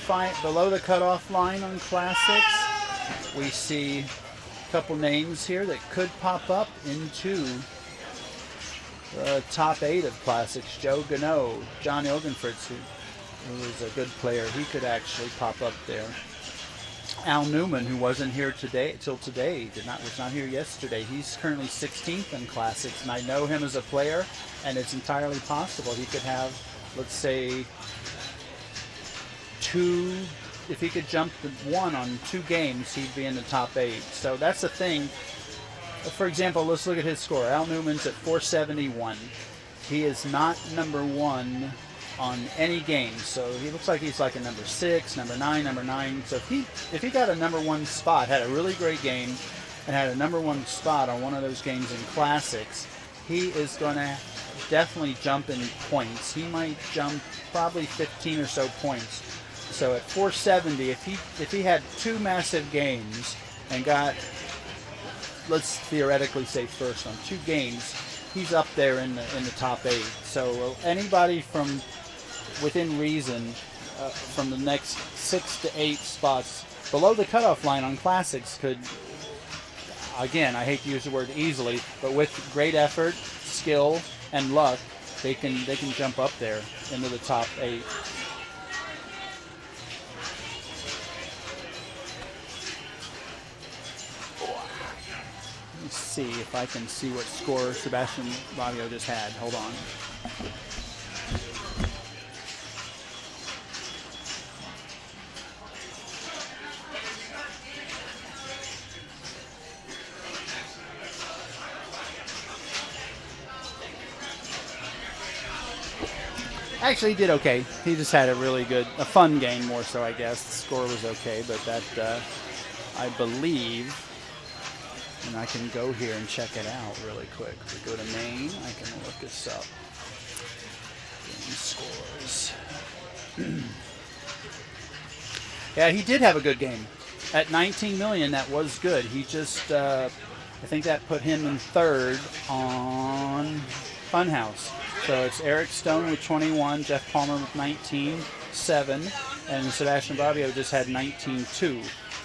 Speaker 1: cutoff line on Classics, we see a couple names here that could pop up into the top 8 of Classics. Joe Gano, John Ilgenfritz, who is a good player, he could actually pop up there. Al Newman, who wasn't here till today, was not here yesterday. He's currently 16th in Classics, and I know him as a player, and it's entirely possible he could have, let's say, 2. If he could jump the 1 on 2 games, he'd be in the top 8. So that's the thing. For example, let's look at his score. Al Newman's at 471. He is not number 1 on any game, so he looks like he's like a number 6, number 9, number 9. So if he got a number 1 spot, had a really great game, and had a number 1 spot on one of those games in Classics, he is going to definitely jump in points. He might jump probably 15 or so points. So at 470, if he had 2 massive games and got, let's theoretically say first on 2 games, he's up there in the top 8. So anybody from within reason from the next 6 to 8 spots below the cutoff line on Classics could, again, I hate to use the word easily, but with great effort, skill, and luck, they can jump up there into the top 8. Let's see if I can see what score Sebastian Bobbio just had. Hold on. Actually, he did okay. He just had a fun game more so, I guess. The score was okay, but that, I believe, and I can go here and check it out really quick. If we go to main, I can look this up. Game scores. Yeah, he did have a good game. At 19 million, that was good. He just, I think that put him in third on Funhouse. So it's Eric Stone with 21, Jeff Palmer with 19, 7, and Sebastian Bobbio just had 19.2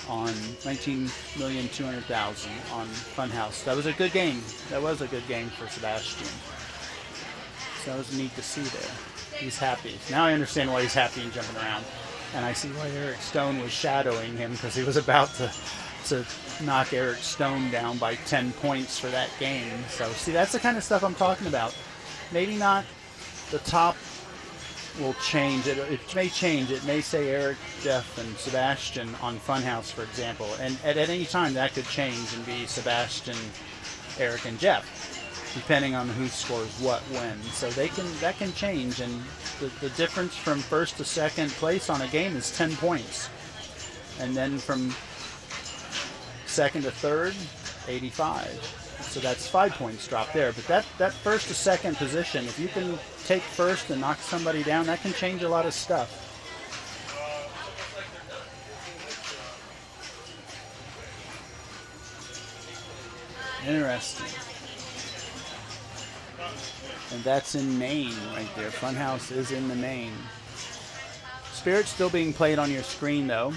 Speaker 1: on 19,200,000 on Funhouse. That was a good game. That was a good game for Sebastian. So that was neat to see there. He's happy. Now I understand why he's happy and jumping around. And I see why Eric Stone was shadowing him, because he was about to knock Eric Stone down by 10 points for that game. So see, that's the kind of stuff I'm talking about. Maybe not the top will change. It may change. It may say Eric, Jeff, and Sebastian on Funhouse, for example. And at any time, that could change and be Sebastian, Eric, and Jeff, depending on who scores what when. So that can change. And the difference from first to second place on a game is 10 points. And then from second to third, 85. So that's 5 points drop there. But that first to second position, if you can take first and knock somebody down, that can change a lot of stuff. Interesting. And that's in Maine right there. Funhouse is in the Maine. Spirit's still being played on your screen though.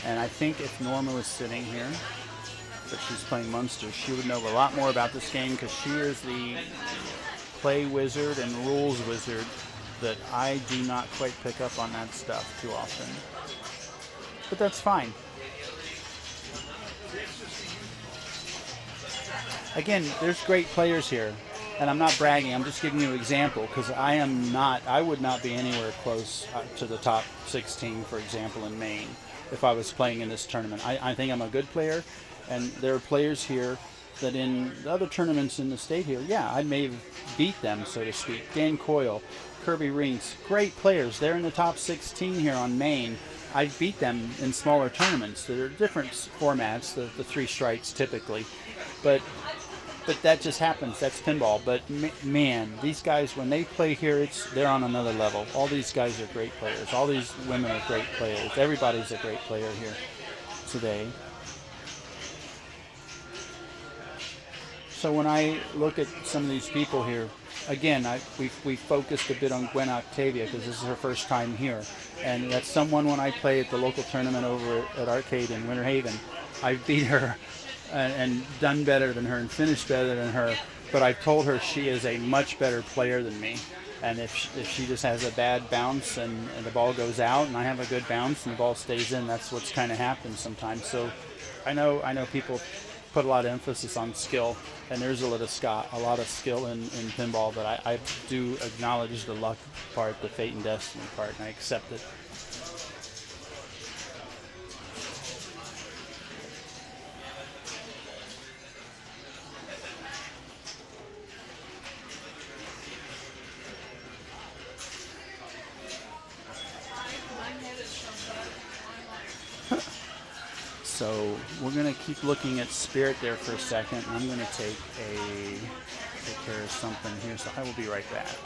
Speaker 1: And I think if Norma was sitting here, but she's playing Munster, she would know a lot more about this game, because she is the play wizard and rules wizard that I do not quite pick up on that stuff too often. But that's fine. Again, there's great players here, and I'm not bragging, I'm just giving you an example, because I would not be anywhere close to the top 16, for example, in Maine, if I was playing in this tournament. I think I'm a good player, and there are players here that in the other tournaments in the state here, yeah, I may have beat them, so to speak. Dan Coyle, Kirby Rinks, great players. They're in the top 16 here on Maine. I beat them in smaller tournaments. There are different formats, the three strikes typically, but that just happens. That's pinball. But man, these guys, when they play here, they're on another level. All these guys are great players. All these women are great players. Everybody's a great player here today. So when I look at some of these people here, again, we focused a bit on Gwen Octavia because this is her first time here. And that's someone, when I play at the local tournament over at Arcade in Winter Haven, I've beat her and done better than her and finished better than her. But I've told her she is a much better player than me. And if she just has a bad bounce and the ball goes out, and I have a good bounce and the ball stays in, that's what's kind of happens sometimes. So I know people put a lot of emphasis on skill, and there's a lot of skill in pinball, but I do acknowledge the luck part, the fate and destiny part, and I accept it. So we're going to keep looking at Spirit there for a second, and I'm going to take care of something here, so I will be right back.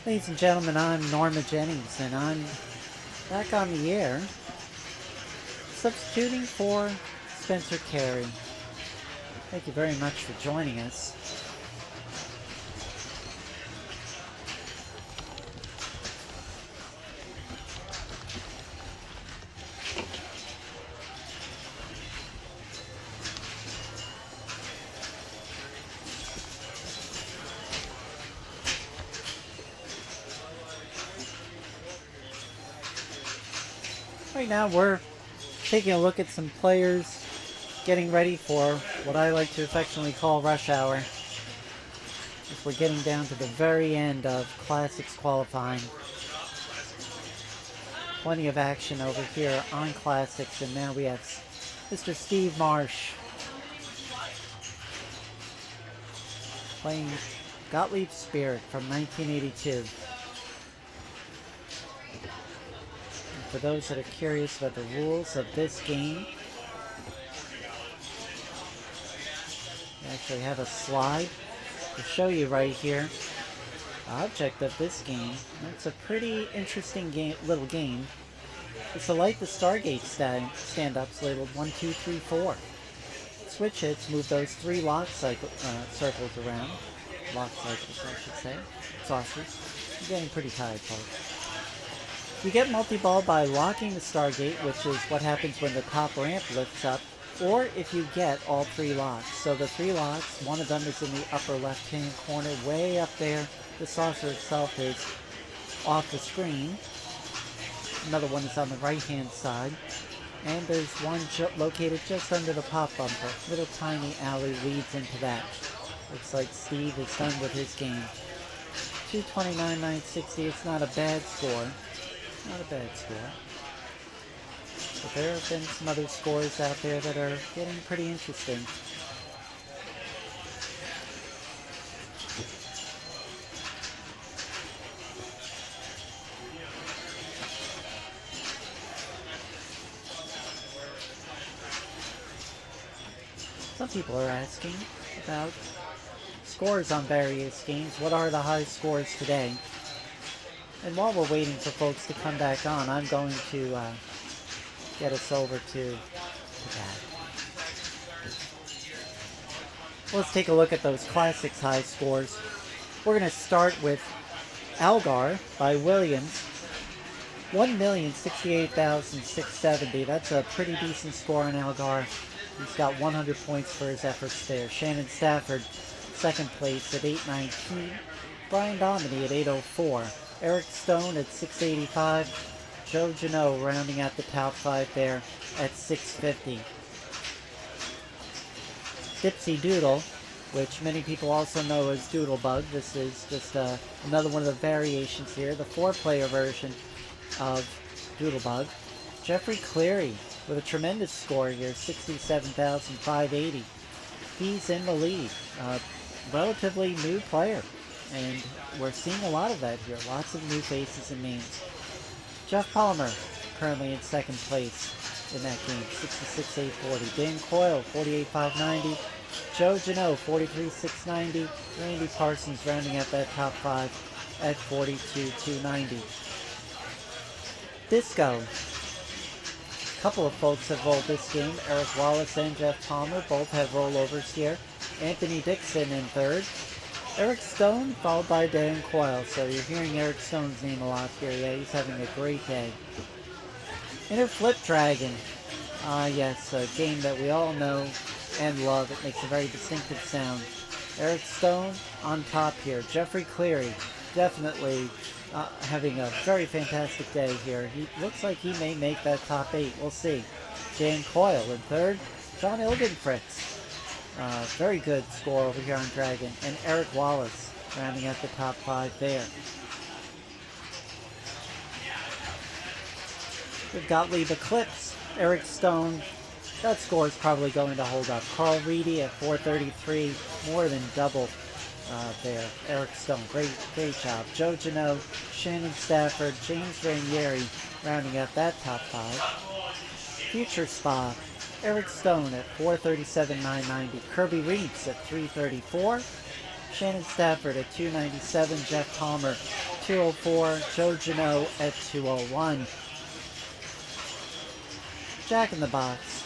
Speaker 11: Ladies and gentlemen, I'm Norma Jennings, and I'm back on the air, substituting for Spencer Carey. Thank you very much for joining us. Right now we're taking a look at some players getting ready for what I like to affectionately call rush hour. As we're getting down to the very end of Classics qualifying. Plenty of action over here on Classics, and now we have Mr. Steve Marsh playing Gottlieb Spirit from 1982. For those that are curious about the rules of this game, we actually have a slide to show you right here. The object of this game, it's a pretty interesting little game. It's to light the Stargate stand-ups labeled 1, 2, 3, 4. Switch hits move those 3 lock circles around. Lock cycles, I should say. Saucers. I'm getting pretty tired, folks. You get multi-ball by locking the Stargate, which is what happens when the top ramp lifts up, or if you get all 3 locks. So the 3 locks, one of them is in the upper left-hand corner, way up there. The saucer itself is off the screen. Another one is on the right-hand side. And there's one located just under the pop bumper. Little tiny alley leads into that. Looks like Steve is done with his game. 229,960, it's not a bad score. Not a bad score. But there have been some other scores out there that are getting pretty interesting. Some people are asking about scores on various games. What are the high scores today? And while we're waiting for folks to come back on, I'm going to get us over to that. Let's take a look at those Classics high scores. We're going to start with Algar by Williams. 1,068,670. That's a pretty decent score on Algar. He's got 100 points for his efforts there. Shannon Stafford, second place at 819. Brian Dominy at 804. Eric Stone at 685. Joe Janot rounding out the top 5 there at 650. Dipsy Doodle, which many people also know as Doodlebug. This is just another one of the variations here, the 4-player version of Doodlebug. Jeffrey Cleary with a tremendous score here, 67,580. He's in the lead. Relatively new player, and we're seeing a lot of that here. Lots of new faces and names. Jeff Palmer currently in second place in that game, 66,840. Dan Coyle, 48,590. Joe Janot, 43,690. Randy Parsons rounding out that top 5 at 42,290. Disco. A couple of folks have rolled this game. Eric Wallace and Jeff Palmer both have rollovers here. Anthony Dixon in third. Eric Stone followed by Dan Coyle. So you're hearing Eric Stone's name a lot here. Yeah, he's having a great day. Inner Flip Dragon. Yes, a game that we all know and love. It makes a very distinctive sound. Eric Stone on top here. Jeffrey Cleary definitely having a very fantastic day here. He looks like he may make that top 8. We'll see. Dan Coyle in third. John Ilgenfritz. Very good score over here on Dragon. And Eric Wallace rounding out the top 5 there. We've got Gottlieb Eclipse. Eric Stone. That score is probably going to hold up. Carl Reedy at 433. More than double there. Eric Stone. Great job. Joe Janot, Shannon Stafford, James Ranieri rounding out that top 5. Future Spa. Eric Stone at 437,990. Kirby Reeds at 334. Shannon Stafford at 297. Jeff Palmer 204. Joe Janot at 201. Jack in the Box.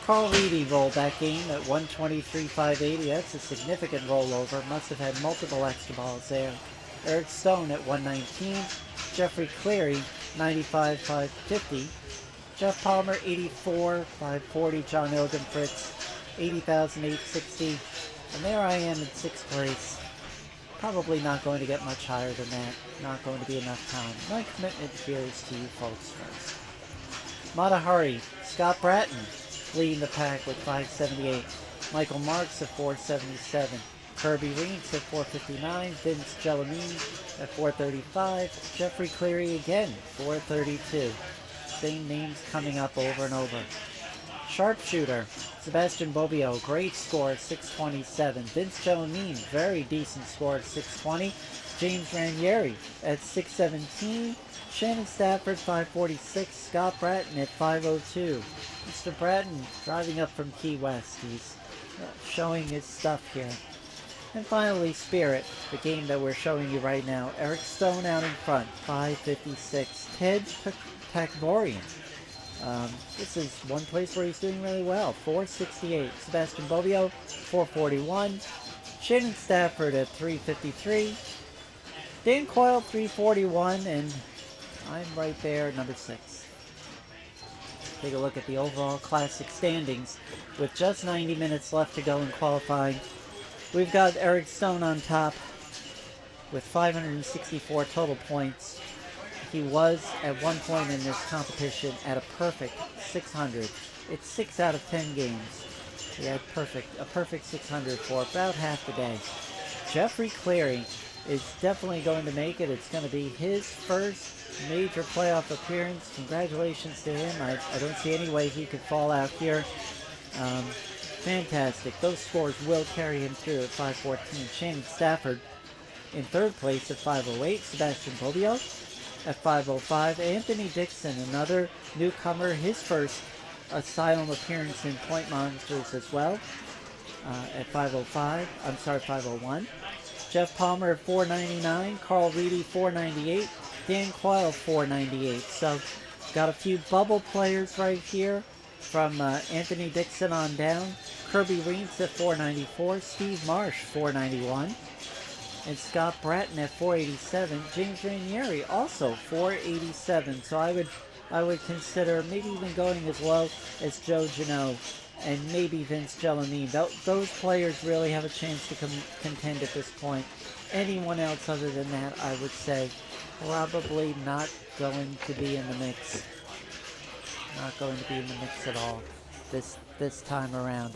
Speaker 11: Carl Reedy rolled that game at 123,580. That's a significant rollover. Must have had multiple extra balls there. Eric Stone at 119. Jeffrey Cleary, 95,550. Jeff Palmer, 84,540. John Ilgen Fritz, 80,860. And there I am in 6th place. Probably not going to get much higher than that. Not going to be enough time. My commitment here is to you folks first. Matahari, Scott Bratton leading the pack with 578. Michael Marks at 477. Kirby Reeds at 459. Vince Gellamine at 435. Jeffrey Cleary again, 432. Same names coming up over and over. Sharpshooter, Sebastian Bobbio, great score at 627. Vince Gellamine, very decent score at 620. James Ranieri at 617. Shannon Stafford, 546. Scott Bratton at 502. Mr. Bratton driving up from Key West. He's showing his stuff here. And finally, Spirit, the game that we're showing you right now. Eric Stone out in front, 556. Ted Takvorian. This is one place where he's doing really well, 468. Sebastian Bobbio, 441. Shannon Stafford at 353. Dan Coyle, 341. And I'm right there, number 6. Take a look at the overall classic standings. With just 90 minutes left to go in qualifying, we've got Eric Stone on top with 564 total points. He was at one point in this competition at a perfect 600. It's 6 out of 10 games. He had a perfect 600 for about half the day. Jeffrey Cleary is definitely going to make it. It's going to be his first major playoff appearance. Congratulations to him. I don't see any way he could fall out here. Fantastic. Those scores will carry him through at 514. Shannon Stafford in 3rd place at 508. Sebastian Bobbio at 505. Anthony Dixon, another newcomer, his first Asylum appearance in Point Monsters as well, at 505. I'm sorry, 501. Jeff Palmer at 499. Carl Reedy 498. Dan Coyle 498. So got a few bubble players right here from Anthony Dixon on down. Kirby Reeds at 494. Steve Marsh 491. And Scott Bratton at 487. James Ranieri also 487. So I would consider maybe even going as low as Joe Janot and maybe Vince Gellamine. Those players really have a chance to contend at this point. Anyone else other than that, I would say, probably not going to be in the mix. Not going to be in the mix at all this time around.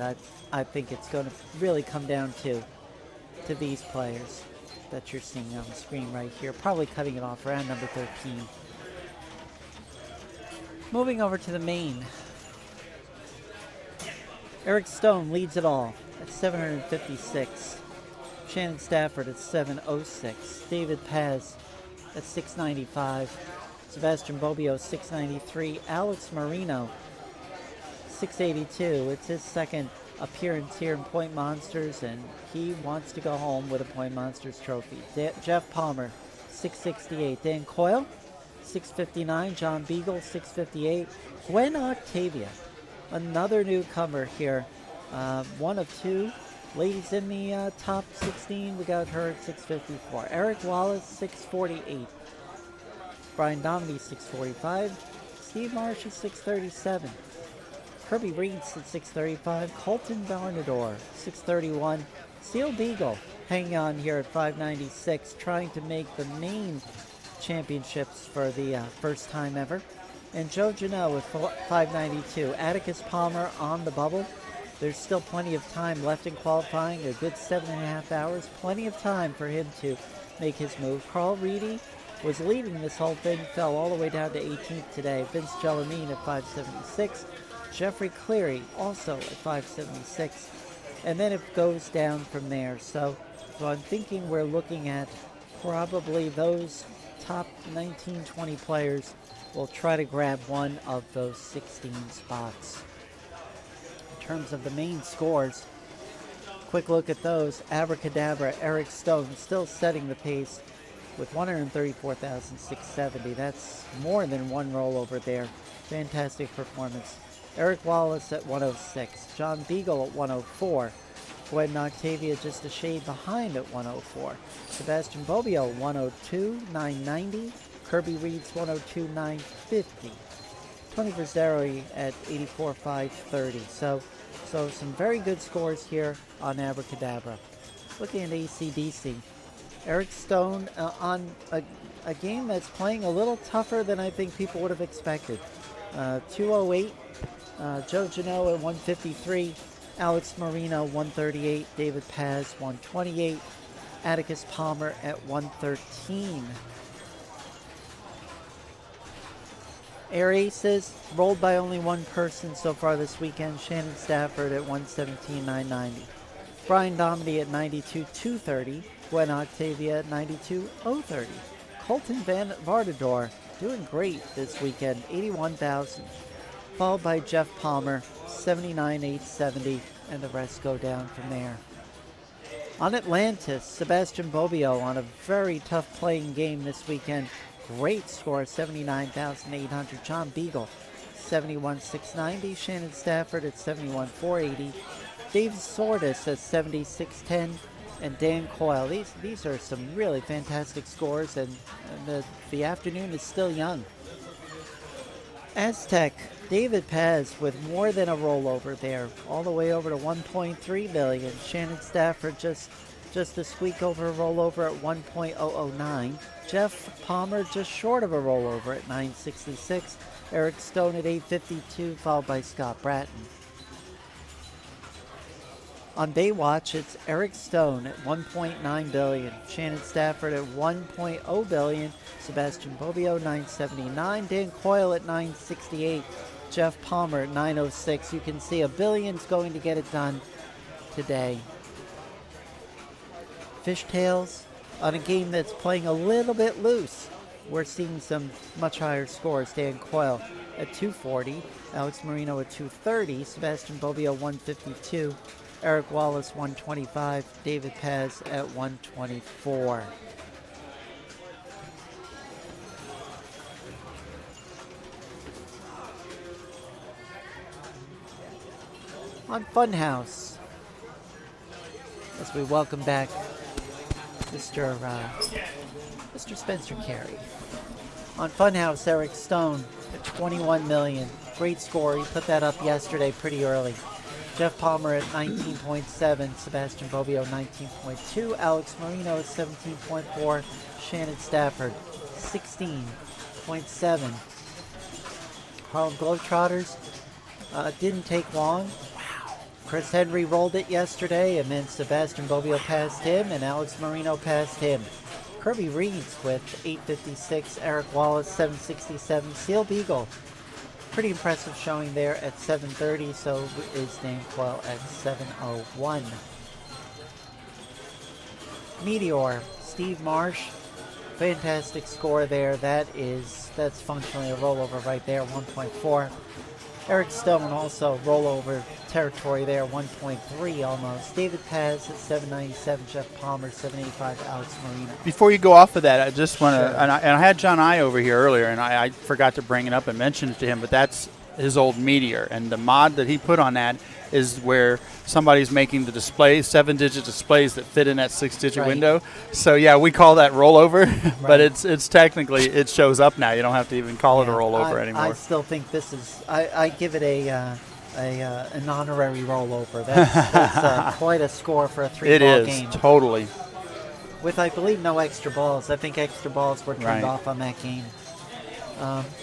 Speaker 11: I think it's going to really come down to these players that you're seeing on the screen right here. Probably cutting it off around number 13. Moving over to the main. Eric Stone leads it all at 756. Shannon Stafford at 706. David Paz at 695. Sebastian Bobbio 693. Alex Marino 682. It's his second appearance here in Point Monsters, and he wants to go home with a Point Monsters trophy. Jeff Palmer 668. Dan Coyle 659. John Beagle 658. Gwen Octavia, another newcomer here. One of two ladies in the top 16. We got her at 654. Eric Wallace 648. Brian Domedy 645. Steve Marsh at 637. Kirby Reeds at 635. Colton Barnador 631. Seal Beagle hanging on here at 596, trying to make the main championships for the first time ever. And Joe Janot with 592. Atticus Palmer on the bubble. There's still plenty of time left in qualifying, a good 7.5 hours. Plenty of time for him to make his move. Carl Reedy was leading this whole thing, fell all the way down to 18th today. Vince Gellamine at 576. Jeffrey Cleary also at 576. And then it goes down from there. So I'm thinking we're looking at probably those top 19, 20 players will try to grab one of those 16 spots. In terms of the main scores, quick look at those. Abracadabra, Eric Stone still setting the pace with 134,670. That's more than one rollover there. Fantastic performance. Eric Wallace at 106. John Beagle at 104. Gwen Octavia just a shade behind at 104. Sebastian Bobbio 102,990. Kirby Reed's 102,950. Tony Verzeri at 84,530. So some very good scores here on Abracadabra. Looking at ACDC. Eric Stone on a game that's playing a little tougher than I think people would have expected. 208. Joe Janot at 153. Alex Marino 138. David Paz 128. Atticus Palmer at 113. Air Aces rolled by only one person so far this weekend. Shannon Stafford at 117,990. Brian Domedy at 92,230. Gwen Octavia at 92,030. Colton Van Vardador doing great this weekend, 81,000. Followed by Jeff Palmer, 79,870, and the rest go down from there. On Atlantis, Sebastian Bobbio on a very tough playing game this weekend. Great score, 79,800. John Beagle, 71,690. Shannon Stafford at 71,480. Dave Sordis at 76,10. And Dan Coyle. These are some really fantastic scores, and the afternoon is still young. Aztec, David Paz with more than a rollover there, all the way over to 1.3 million. Shannon Stafford just a squeak over a rollover at 1.009. Jeff Palmer just short of a rollover at 966. Eric Stone at 852, followed by Scott Bratton. On Baywatch, it's Eric Stone at 1.9 billion, Shannon Stafford at 1.0 billion, Sebastian Bobbio 979, Dan Coyle at 968, Jeff Palmer at 906. You can see $1 billion's going to get it done today. Fishtails on a game that's playing a little bit loose. We're seeing some much higher scores. Dan Coyle at 240, Alex Marino at 230, Sebastian Bobbio 152. Eric Wallace 125, David Paz at 124. On Funhouse, as we welcome back Mr. Spencer Carey. On Funhouse, Eric Stone at 21 million. Great score. He put that up yesterday pretty early. Jeff Palmer at 19.7, Sebastian Bobbio 19.2, Alex Marino at 17.4, Shannon Stafford 16.7. Harlem Globetrotters didn't take long. Chris Henry rolled it yesterday, and then Sebastian Bobbio passed him, and Alex Marino passed him. Kirby Reeds with 856, Eric Wallace 767, Seal Beagle. Pretty impressive showing there at 730, so is Dan Coyle at 701. Meteor, Steve Marsh, fantastic score there. That's functionally a rollover right there, 1.4. Eric Stone also rollover territory there, 1.3 almost. David Paz at 797, Jeff Palmer 785, Alex Marino.
Speaker 1: Before you go off of that, I just want to, and I had John I over here earlier, and I forgot to bring it up and mention it to him, but that's his old Meteor, and the mod that he put on that is where somebody's making the displays, 7-digit displays that fit in that 6-digit window. So yeah, we call that rollover, but it's technically, it shows up now. You don't have to even call it a rollover anymore.
Speaker 11: I still think this is, I give it an honorary rollover. That's quite a score for a 3-ball game.
Speaker 1: It is, totally.
Speaker 11: With, I believe, no extra balls. I think extra balls were turned off on that game.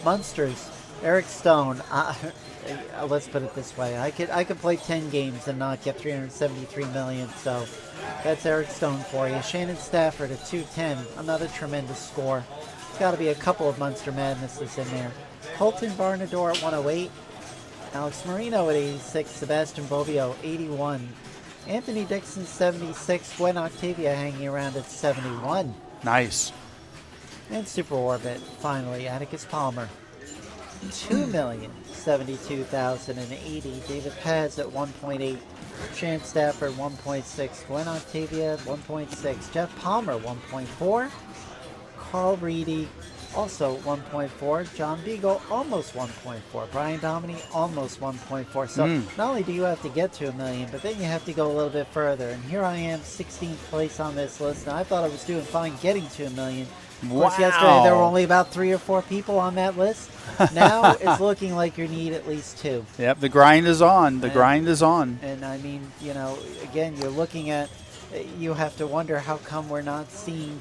Speaker 11: Munsters, Eric Stone. Let's put it this way: I could play 10 games and not get 373 million. So that's Eric Stone for you. Shannon Stafford at 210, another tremendous score. Got to be a couple of Munster Madnesses in there. Colton Barnador at 108, Alex Marino at 86, Sebastian Bobbio 81, Anthony Dixon 76, Gwen Octavia hanging around at 71.
Speaker 1: Nice.
Speaker 11: And Super Orbit, finally, Atticus Palmer. 2,072,080. David Paz at 1.8. Shannon Stafford 1.6. Gwen Octavia 1.6. Jeff Palmer 1.4. Carl Reedy, also 1.4. John Beagle, almost 1.4. Brian Dominy, almost 1.4. So not only do you have to get to $1 million, but then you have to go a little bit further. And here I am, 16th place on this list. And I thought I was doing fine getting to $1 million. Of course, yesterday there were only about 3 or 4 people on that list. Now it's looking like you need at least 2.
Speaker 1: Yep, the grind is on. The grind is on.
Speaker 11: And I mean, you know, again, you're looking at, you have to wonder how come we're not seeing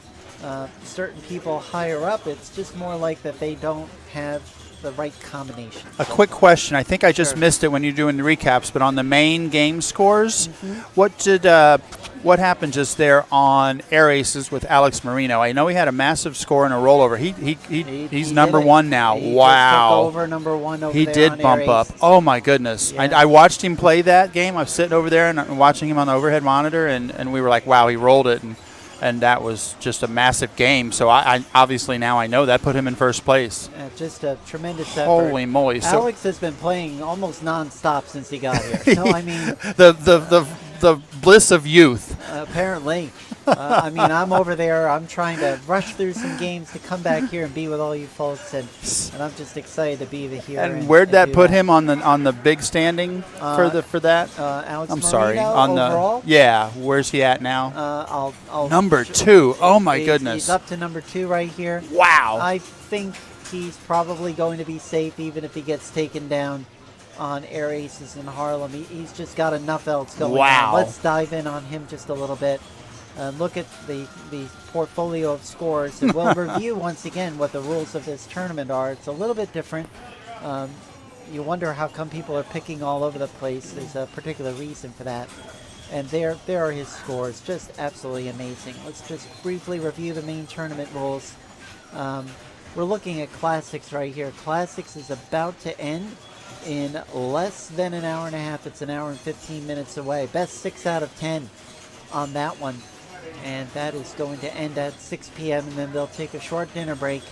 Speaker 11: certain people higher up. It's just more like that they don't have the right combination.
Speaker 1: A quick question. I think I just missed it when you're doing the recaps, but on the main game scores, what happened just there on Air Aces with Alex Marino? I know he had a massive score and a rollover. He's number 1 now.
Speaker 11: He
Speaker 1: wow.
Speaker 11: Just took over number 1 over
Speaker 1: he
Speaker 11: there
Speaker 1: did
Speaker 11: on
Speaker 1: bump
Speaker 11: Air
Speaker 1: up.
Speaker 11: Aces.
Speaker 1: Oh my goodness.
Speaker 11: Yeah.
Speaker 1: I watched him play that game. I was sitting over there and watching him on the overhead monitor, and we were like, wow, he rolled it. And that was just a massive game. So I obviously now I know that put him in first place.
Speaker 11: Just a tremendous effort.
Speaker 1: Holy moly!
Speaker 11: Alex has been playing almost nonstop since he got here. So I mean,
Speaker 1: the bliss of youth.
Speaker 11: Apparently, I mean, I'm over there. I'm trying to rush through some games to come back here and be with all you folks, and I'm just excited to be here.
Speaker 1: And where'd that put him on the big standing for that?
Speaker 11: Alex
Speaker 1: I'm
Speaker 11: Marino,
Speaker 1: sorry. On
Speaker 11: overall?
Speaker 1: Where's he at now?
Speaker 11: I'll
Speaker 1: number 2. Oh my goodness.
Speaker 11: He's up to number 2 right here.
Speaker 1: Wow.
Speaker 11: I think he's probably going to be safe even if he gets taken down on Air Aces in Harlem. He's just got enough else going on. Let's dive in on him just a little bit. Look at the portfolio of scores, and we'll review once again what the rules of this tournament are. It's a little bit different. You wonder how come people are picking all over the place. There's a particular reason for that. And there are his scores, just absolutely amazing. Let's just briefly review the main tournament rules. We're looking at Classics right here. Classics is about to end in less than an hour and a half. It's an hour and 15 minutes away. Best 6 out of 10 on that one. And that is going to end at 6 p.m. and then they'll take a short dinner break.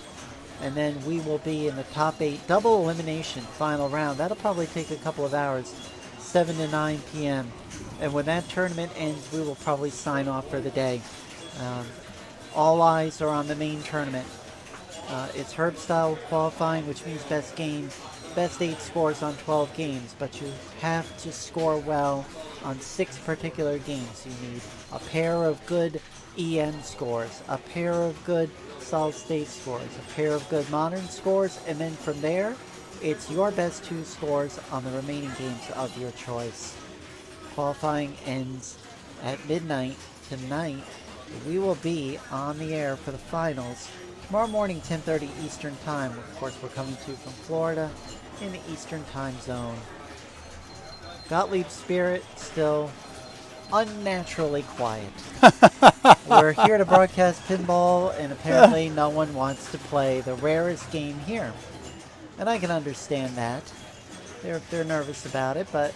Speaker 11: And then we will be in the top 8 double elimination final round. That'll probably take a couple of hours, 7 to 9 p.m. And when that tournament ends, we will probably sign off for the day. All eyes are on the main tournament. It's Herb style qualifying, which means best 8 scores on 12 games, but you have to score well on 6 particular games. You need a pair of good EM scores, a pair of good solid state scores, a pair of good modern scores, and then from there, it's your best 2 scores on the remaining games of your choice. Qualifying ends at midnight tonight. We will be on the air for the finals tomorrow morning, 10:30 Eastern Time. Of course, we're coming to you from Florida in the Eastern Time Zone. Gottlieb Spirit still unnaturally quiet. We're here to broadcast pinball, and apparently no one wants to play the rarest game here. And I can understand that. They're nervous about it, but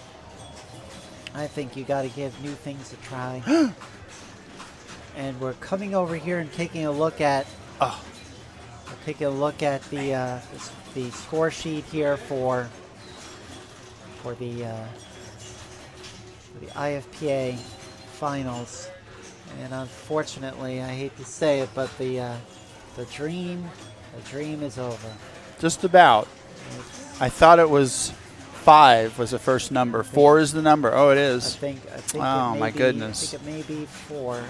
Speaker 11: I think you got to give new things a try. And we're coming over here and taking a look at the score sheet here for the IFPA finals. And unfortunately, I hate to say it, but the dream is over.
Speaker 1: Just about. I thought it was 5 was the first number. 4 is the number. Oh, it is.
Speaker 11: I think
Speaker 1: oh, my goodness.
Speaker 11: I think it may be 4.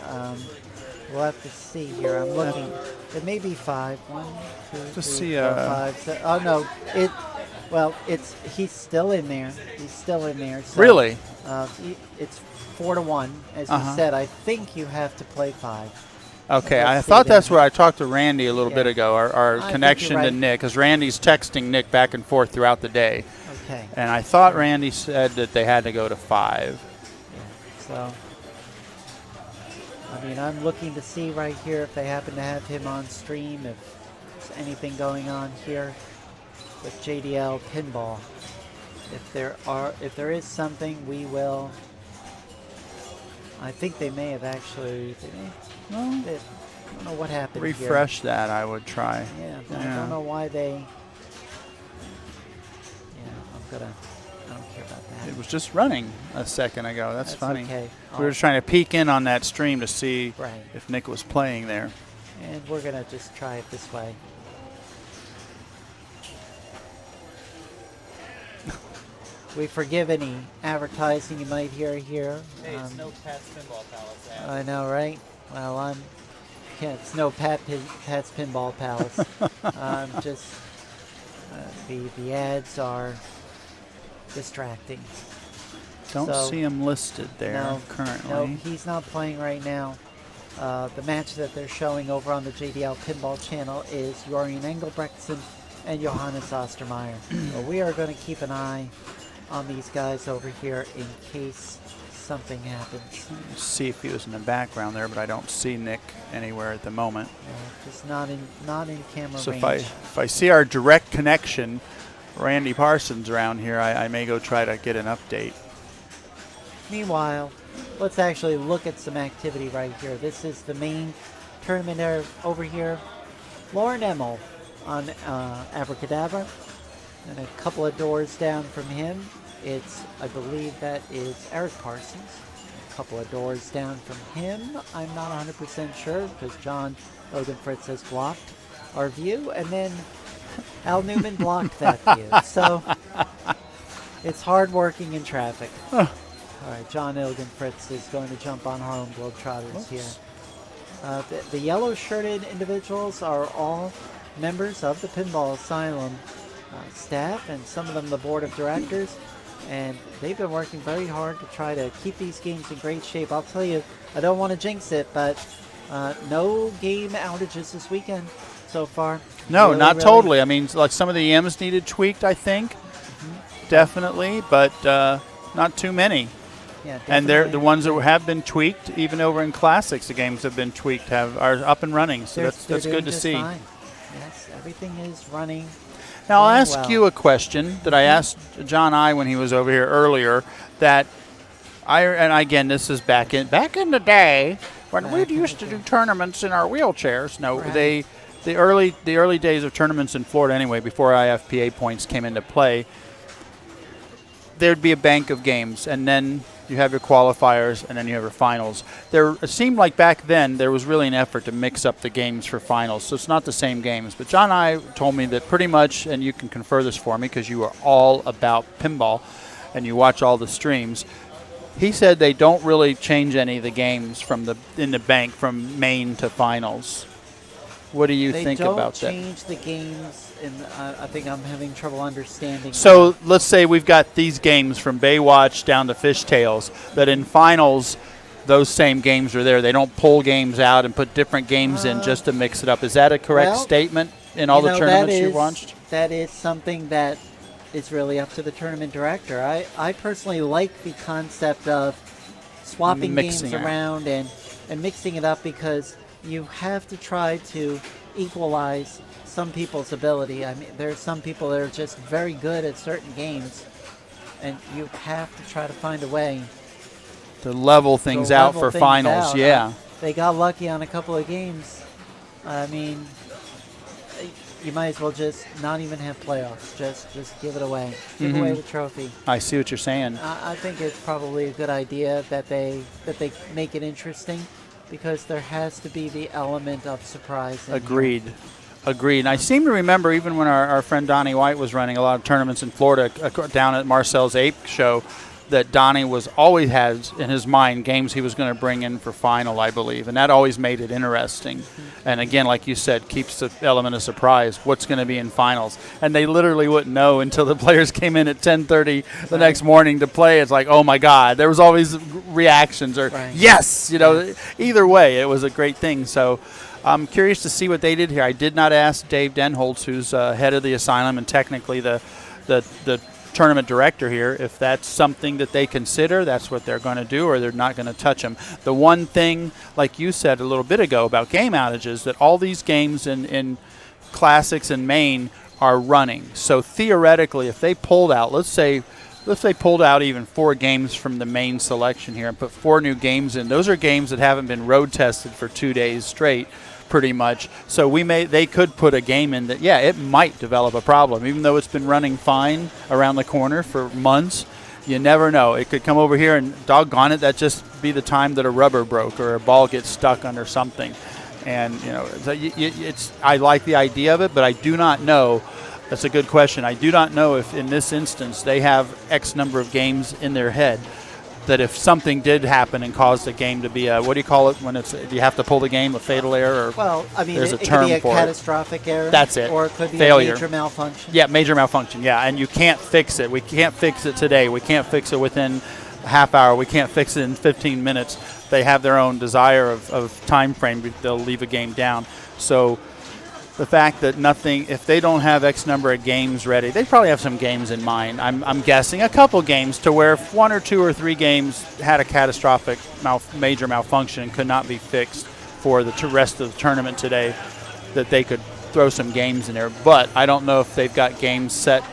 Speaker 11: We'll have to see here. I'm looking. It may be 5. 1, 2, 3, 4, 5, 6. Oh no! He's still in there. He's still in there. So,
Speaker 1: really?
Speaker 11: It's 4 to 1, as you said. I think you have to play 5.
Speaker 1: Okay, I thought that's where I talked to Randy a little bit ago, our connection to Nick, because Randy's texting Nick back and forth throughout the day.
Speaker 11: Okay.
Speaker 1: And I thought Randy said that they had to go to 5.
Speaker 11: Yeah, so, I mean, I'm looking to see right here if they happen to have him on stream, if there's anything going on here with JDL Pinball. If there is something, we will. I think they may have actually. I don't know what happened.
Speaker 1: Refresh that, I would try.
Speaker 11: Yeah, I don't know why they. Yeah, I don't care about that.
Speaker 1: It was just running a second ago. That's funny.
Speaker 11: Okay.
Speaker 1: We were just trying to peek in on that stream to see if Nick was playing there.
Speaker 11: And we're going to just try it this way. We forgive any advertising you might hear here.
Speaker 1: Hey, it's no Pat's Pinball Palace ad.
Speaker 11: I know, right? Well, it's no Pat's Pinball Palace. Just the ads are distracting.
Speaker 1: Don't see him listed there currently.
Speaker 11: No, he's not playing right now. The match that they're showing over on the JDL Pinball channel is Jorian Engelbrechtsen and Johannes Ostermeyer. So we are going to keep an eye on these guys over here in case something happens.
Speaker 1: See if he was in the background there, but I don't see Nick anywhere at the moment.
Speaker 11: Just not in camera
Speaker 1: so
Speaker 11: range.
Speaker 1: if I see our direct connection, Randy Parsons around here, I may go try to get an update.
Speaker 11: Meanwhile, let's actually look at some activity right here. This is the main tournament over here. Lauren Emmel on Abracadabra, and a couple of doors down from him, I believe that is Eric Parsons. A couple of doors down from him, I'm not 100% sure because John Logan Fritz has blocked our view, and then Al Newman blocked that view. So it's hard working in traffic. All right, John Ilgen Fritz is going to jump on Harlem Globetrotters here. The yellow-shirted individuals are all members of the Pinball Asylum staff, and some of them the board of directors, and they've been working very hard to try to keep these games in great shape. I'll tell you, I don't want to jinx it, but no game outages this weekend so far.
Speaker 1: No,
Speaker 11: really,
Speaker 1: not
Speaker 11: really.
Speaker 1: totally. I mean, like some of the EMs needed tweaked, I think, definitely, but not too many.
Speaker 11: Yeah,
Speaker 1: and they're the ones that have been tweaked, even over in Classics, the games have been tweaked, are up and running. So that's good to see.
Speaker 11: Fine. Yes, everything is running.
Speaker 1: Now, I'll ask you a question that I asked John I when he was over here earlier. And again, this is back in the day when we used to do tournaments in our wheelchairs. No,
Speaker 11: right.
Speaker 1: the early days of tournaments in Florida anyway, before IFPA points came into play, there'd be a bank of games, and then you have your qualifiers, and then you have your finals. It seemed like back then there was really an effort to mix up the games for finals, so it's not the same games. But John and I told me that pretty much, and you can confer this for me because you are all about pinball and you watch all the streams, he said they don't really change any of the games in the bank from main to finals. What do you think about that?
Speaker 11: They don't change the games, and I think I'm having trouble understanding.
Speaker 1: So let's say we've got these games from Baywatch down to Fishtails, that in finals, those same games are there. They don't pull games out and put different games in just to mix it up. Is that a correct statement in all the tournaments you watched?
Speaker 11: That is something that is really up to the tournament director. I personally like the concept of swapping games around and mixing it up, because you have to try to equalize some people's ability. I mean, there's some people that are just very good at certain games, and you have to try to find a way
Speaker 1: to level things out for finals. Yeah.
Speaker 11: They got lucky on a couple of games. I mean, you might as well just not even have playoffs. Just give it away. Give away the trophy.
Speaker 1: I see what you're saying.
Speaker 11: I think it's probably a good idea that they make it interesting, because there has to be the element of surprise.
Speaker 1: Agreed. And I seem to remember, even when our friend Donnie White was running a lot of tournaments in Florida down at Marcel's Ape Show, that Donnie always has in his mind games he was going to bring in for final, I believe. And that always made it interesting. And again, like you said, keeps the element of surprise. What's going to be in finals? And they literally wouldn't know until the players came in at 10:30 the next morning to play. It's like, oh my God. There was always reactions or yes, either way, it was a great thing. So I'm curious to see what they did here. I did not ask Dave Denholtz, who's head of the Asylum and technically the tournament director here, if that's something that they consider, that's what they're going to do, or they're not going to touch them. The one thing, like you said a little bit ago about game outages, that all these games in Classics and Main are running. So theoretically, if they pulled out, let's say they pulled out even 4 games from the main selection here and put 4 new games in, those are games that haven't been road tested for 2 days straight, pretty much. So they could put a game in that, it might develop a problem, even though it's been running fine around the corner for months. You never know. It could come over here and doggone it, that just be the time that a rubber broke or a ball gets stuck under something. And it's I like the idea of it, but I do not know. That's a good question. I do not know if in this instance they have X number of games in their head that if something did happen and caused the game to be a, what do you call it when it's, do you have to pull the game, a fatal error? Or
Speaker 11: well, I mean,
Speaker 1: there's
Speaker 11: it
Speaker 1: a term
Speaker 11: could be a
Speaker 1: for
Speaker 11: catastrophic error.
Speaker 1: That's it.
Speaker 11: Or it could be
Speaker 1: Failure.
Speaker 11: a major malfunction.
Speaker 1: Yeah, major malfunction, yeah. And you can't fix it. We can't fix it today. We can't fix it within a half hour. We can't fix it in 15 minutes. They have their own desire of time frame. They'll leave a game down. So the fact that nothing, if they don't have X number of games ready, they probably have some games in mind. I'm guessing a couple games to where if 1 or 2 or 3 games had a catastrophic major malfunction and could not be fixed for the rest of the tournament today, that they could throw some games in there. But I don't know if they've got games set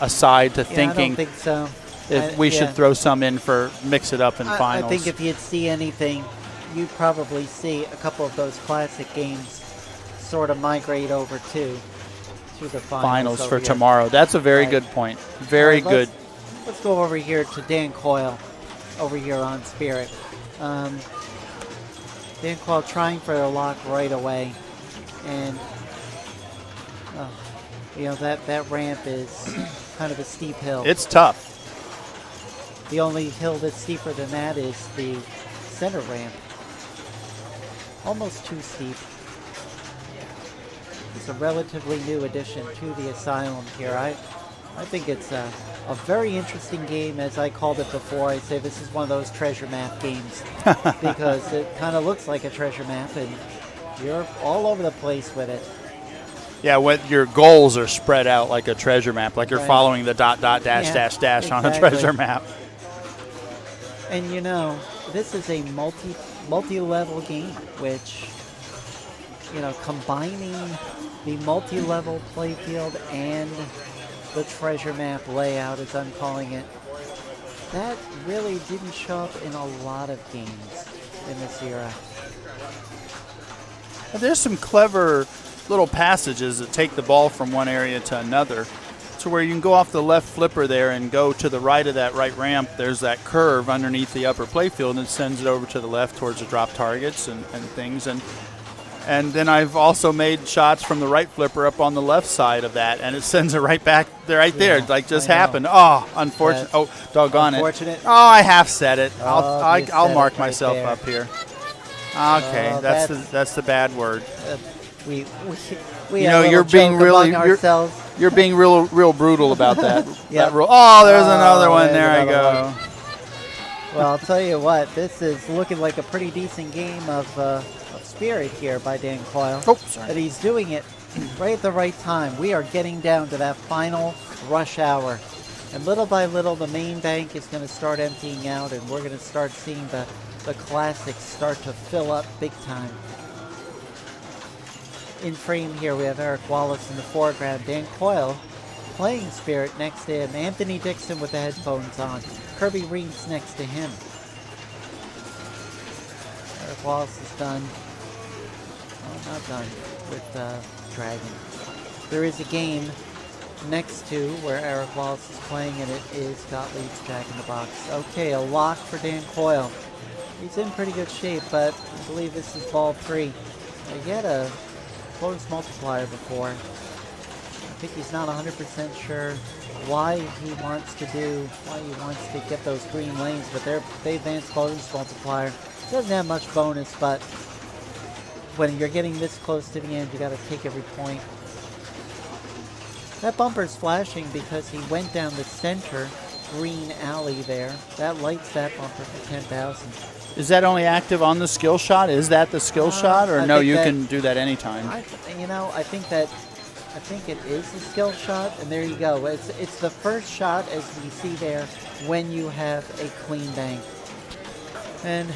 Speaker 1: aside to thinking.
Speaker 11: I don't think so.
Speaker 1: If we should throw some in for the up in finals.
Speaker 11: I think if you'd see anything, you'd probably see a couple of those classic games sort of migrate over to the finals
Speaker 1: for tomorrow. That's a very good point. Very good.
Speaker 11: Let's go over here to Dan Coyle over here on Spirit. Dan Coyle trying for a lock right away. And, that ramp is kind of a steep hill.
Speaker 1: It's tough.
Speaker 11: The only hill that's steeper than that is the center ramp. Almost too steep. It's a relatively new addition to the Asylum here. I think it's a very interesting game. As I called it before, I say this is one of those treasure map games because it kind of looks like a treasure map and you're all over the place with it.
Speaker 1: Yeah, when your goals are spread out like a treasure map, like you're following the dot, dash, dash, dash on a treasure map.
Speaker 11: And this is a multi-level game, which, combining the multi-level playfield and the treasure map layout, as I'm calling it, that really didn't show up in a lot of games in this era.
Speaker 1: There's some clever little passages that take the ball from one area to another, to where you can go off the left flipper there and go to the right of that right ramp. There's that curve underneath the upper playfield and it sends it over to the left towards the drop targets and things. And then I've also made shots from the right flipper up on the left side of that, and it sends it right back there, like just happened. Oh, unfortunate. Oh, doggone it. Oh, I half said it. I'll mark myself up here. Okay, that's the bad word.
Speaker 11: We
Speaker 1: you're being really you're being real brutal about that. That rule. Oh, there's another one. There I go.
Speaker 11: Well, I'll tell you what. This is looking like a pretty decent game of Spirit here by Dan Coyle.
Speaker 1: Oh, sorry.
Speaker 11: But he's doing it right at the right time. We are getting down to that final rush hour. And little by little, the main bank is going to start emptying out, and we're going to start seeing the classics start to fill up big time. In frame here, we have Eric Wallace in the foreground. Dan Coyle playing Spirit next to him. Anthony Dixon with the headphones on. Kirby Reeves next to him. Eric Wallace is done. Oh, not done with Dragon. There is a game next to where Eric Wallace is playing, and it is Gottlieb's Jack in the Box. Okay, a lock for Dan Coyle. He's in pretty good shape, but I believe this is ball 3. He had a closed multiplier before. I think he's not 100% sure why he wants to get those green lanes, but they advanced closed multiplier. Doesn't have much bonus, but when you're getting this close to the end, you got to take every point. That bumper's flashing because he went down the center green alley there. That lights that bumper for 10,000.
Speaker 1: Is that only active on the skill shot? Is that the skill shot, or no? You can do that anytime.
Speaker 11: I think it is the skill shot, and there you go. It's the first shot, as we see there, when you have a clean bank. And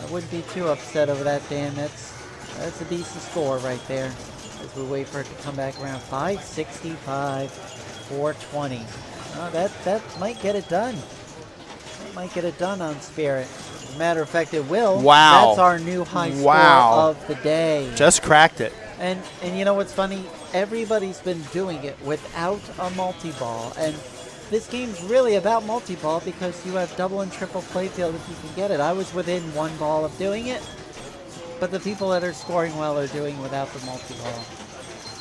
Speaker 11: I wouldn't be too upset over that, Dan. That's a decent score right there. As we wait for it to come back around. 565, 420. That might get it done. That might get it done on Spirit. As a matter of fact, it will.
Speaker 1: Wow.
Speaker 11: That's our new high score of the day.
Speaker 1: Just cracked it.
Speaker 11: And you know what's funny? Everybody's been doing it without a multi-ball. And this game's really about multi-ball because you have double and triple playfield if you can get it. I was within 1 ball of doing it. but the people that are scoring well are doing without the multi-ball.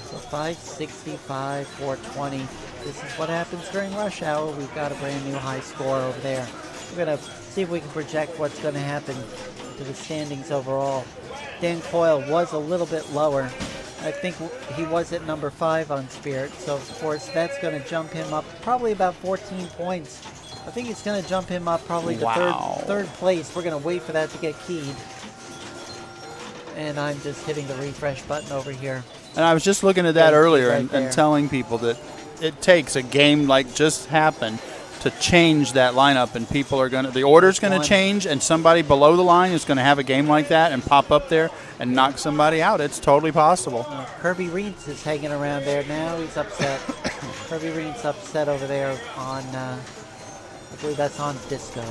Speaker 11: So 565, 420. This is what happens during rush hour. We've got a brand new high score over there. We're going to see if we can project what's going to happen to the standings overall. Dan Coyle was a little bit lower. I think he was at number 5 on Spirit, so of course that's going to jump him up probably about 14 points. I think it's going to jump him up probably to third place. We're going to wait for that to get keyed. And I'm just hitting the refresh button over here.
Speaker 1: And I was just looking at that earlier and telling people that it takes a game like just happened to change that lineup, and people are the order's going to change, and somebody below the line is going to have a game like that and pop up there and knock somebody out. It's totally possible.
Speaker 11: Kirby Reeds is hanging around there now. He's upset. Kirby Reeds upset over there on, I believe that's on Disco.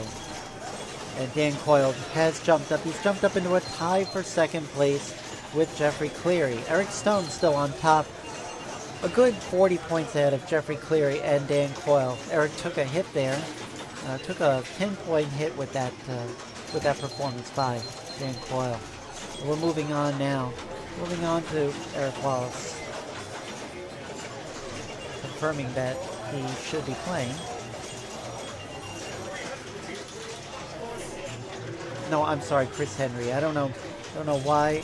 Speaker 11: And Dan Coyle has jumped up. He's jumped up into a tie for second place with Jeffrey Cleary. Eric Stone still on top. A good 40 points ahead of Jeffrey Cleary and Dan Coyle. Eric took a hit there. Took a 10-point hit with that performance by Dan Coyle. We're moving on now. Moving on to Eric Wallace. Confirming that he should be playing. No, I'm sorry, Chris Henry. I don't know why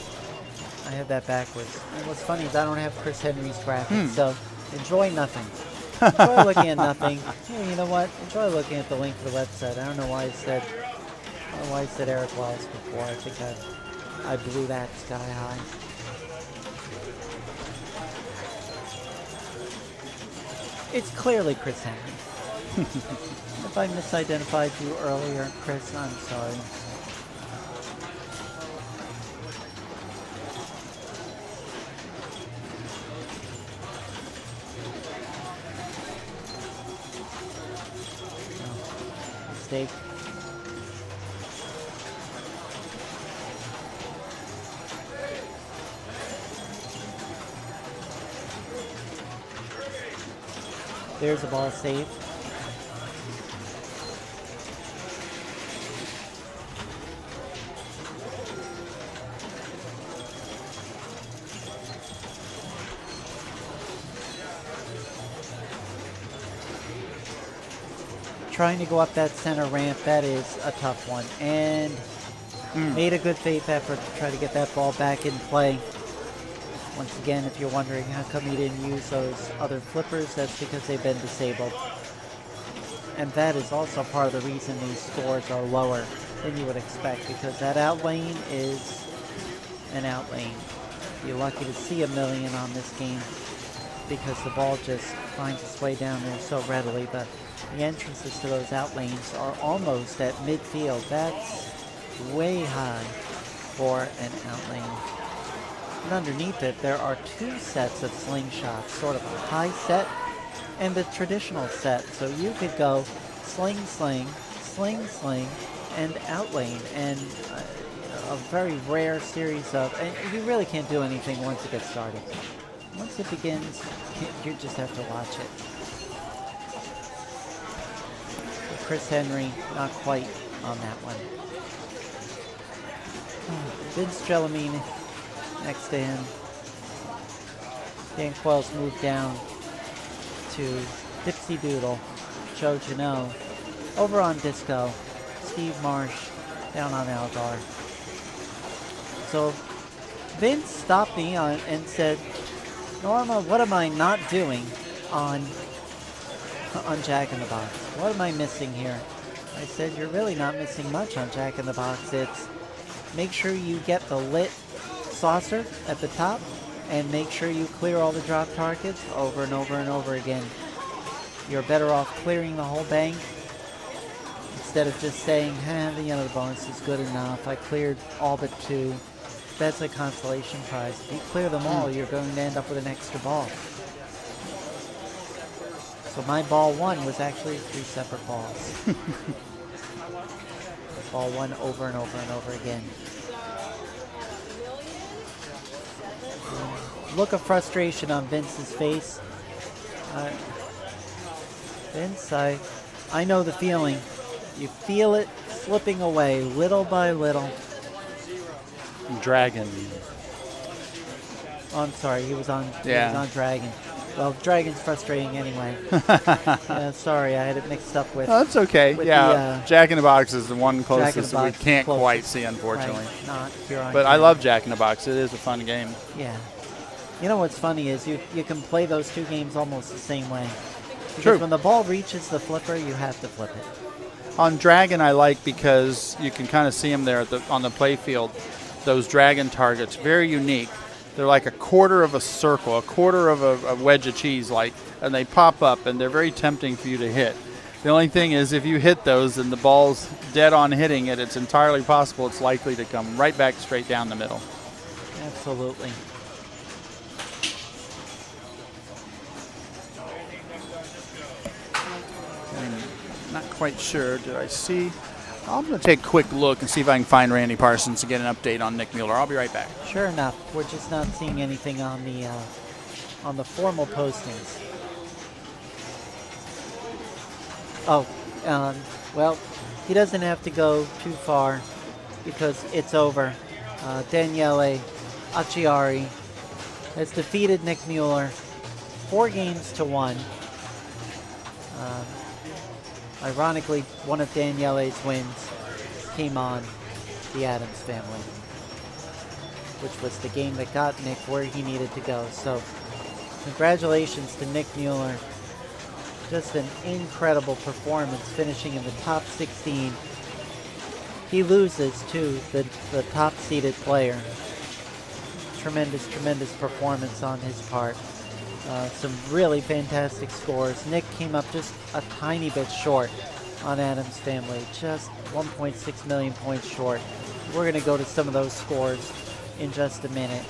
Speaker 11: I have that backwards. And what's funny is I don't have Chris Henry's graphics, so enjoy nothing. Enjoy looking at nothing. Yeah, you know what? Enjoy looking at the link to the website. I don't know why I said Eric Wallace before. I think I blew that sky high. It's clearly Chris Henry. If I misidentified you earlier, Chris, I'm sorry. Mistake. There's a ball save. Trying to go up that center ramp, that is a tough one. And made a good faith effort to try to get that ball back in play. Once again, if you're wondering how come he didn't use those other flippers, that's because they've been disabled. And that is also part of the reason these scores are lower than you would expect, because that out lane is an out lane. You're lucky to see a million on this game because the ball just finds its way down there so readily. But the entrances to those out lanes are almost at midfield. That's way high for an out lane. And underneath it, there are two sets of slingshots, sort of a high set and the traditional set. So you could go sling, sling, sling, sling, and out lane. And a very rare series of, and you really can't do anything once it gets started. Once it begins, you just have to watch it. Chris Henry, not quite on that one. Vince Gellamine next to him. Dan Quells moved down to Dipsy Doodle, Joe Janot. Over on Disco, Steve Marsh down on Algar. So Vince stopped me and said, Norma, what am I not doing on Jack in the Box? What am I missing here? I said, you're really not missing much on Jack in the Box. It's make sure you get the lit saucer at the top and make sure you clear all the drop targets over and over and over again. You're better off clearing the whole bank instead of just saying, the bonus is good enough. I cleared all but 2. That's a consolation prize. If you clear them all, you're going to end up with an extra ball. So my ball 1 was actually 3 separate balls. Ball 1 over and over and over again. Look of frustration on Vince's face. Vince, I know the feeling. You feel it slipping away little by little.
Speaker 1: Dragon.
Speaker 11: Oh, I'm sorry, he was on.
Speaker 1: Yeah.
Speaker 11: He was on Dragon. Well, Dragon's frustrating anyway. Sorry, I had it mixed up with.
Speaker 1: Oh, that's okay.
Speaker 11: with
Speaker 1: Yeah,
Speaker 11: the,
Speaker 1: Jack in the Box is the one
Speaker 11: Jack in the
Speaker 1: closest that we
Speaker 11: Box
Speaker 1: can't
Speaker 11: closest.
Speaker 1: quite see, unfortunately.
Speaker 11: Right, not here on
Speaker 1: But I
Speaker 11: camera.
Speaker 1: love Jack in the Box. It is a fun game.
Speaker 11: Yeah. You know what's funny is you can play those two games almost the same way. Because
Speaker 1: True.
Speaker 11: when the ball reaches the flipper, you have to flip it.
Speaker 1: On Dragon, I like because you can kind of see them there on the play field. Those Dragon targets, very unique. They're like a quarter of a circle, a quarter of a wedge of cheese, and they pop up, and they're very tempting for you to hit. The only thing is, if you hit those and the ball's dead on hitting it, it's entirely possible it's likely to come right back straight down the middle.
Speaker 11: Absolutely.
Speaker 1: I'm not quite sure. Did I see? I'm going to take a quick look and see if I can find Randy Parsons to get an update on Nick Mueller. I'll be right back.
Speaker 11: Sure enough, we're just not seeing anything on the formal postings. Oh, well, he doesn't have to go too far because it's over. Daniele Acciari has defeated Nick Mueller 4-1. Ironically, one of Daniele's wins came on the Adams family, which was the game that got Nick where he needed to go. So congratulations to Nick Mueller. Just an incredible performance, finishing in the top 16. He loses to the top-seeded player. Tremendous, tremendous performance on his part. Some really fantastic scores. Nick came up just a tiny bit short on Adams family, just 1.6 million points short. We're going to go to some of those scores in just a minute.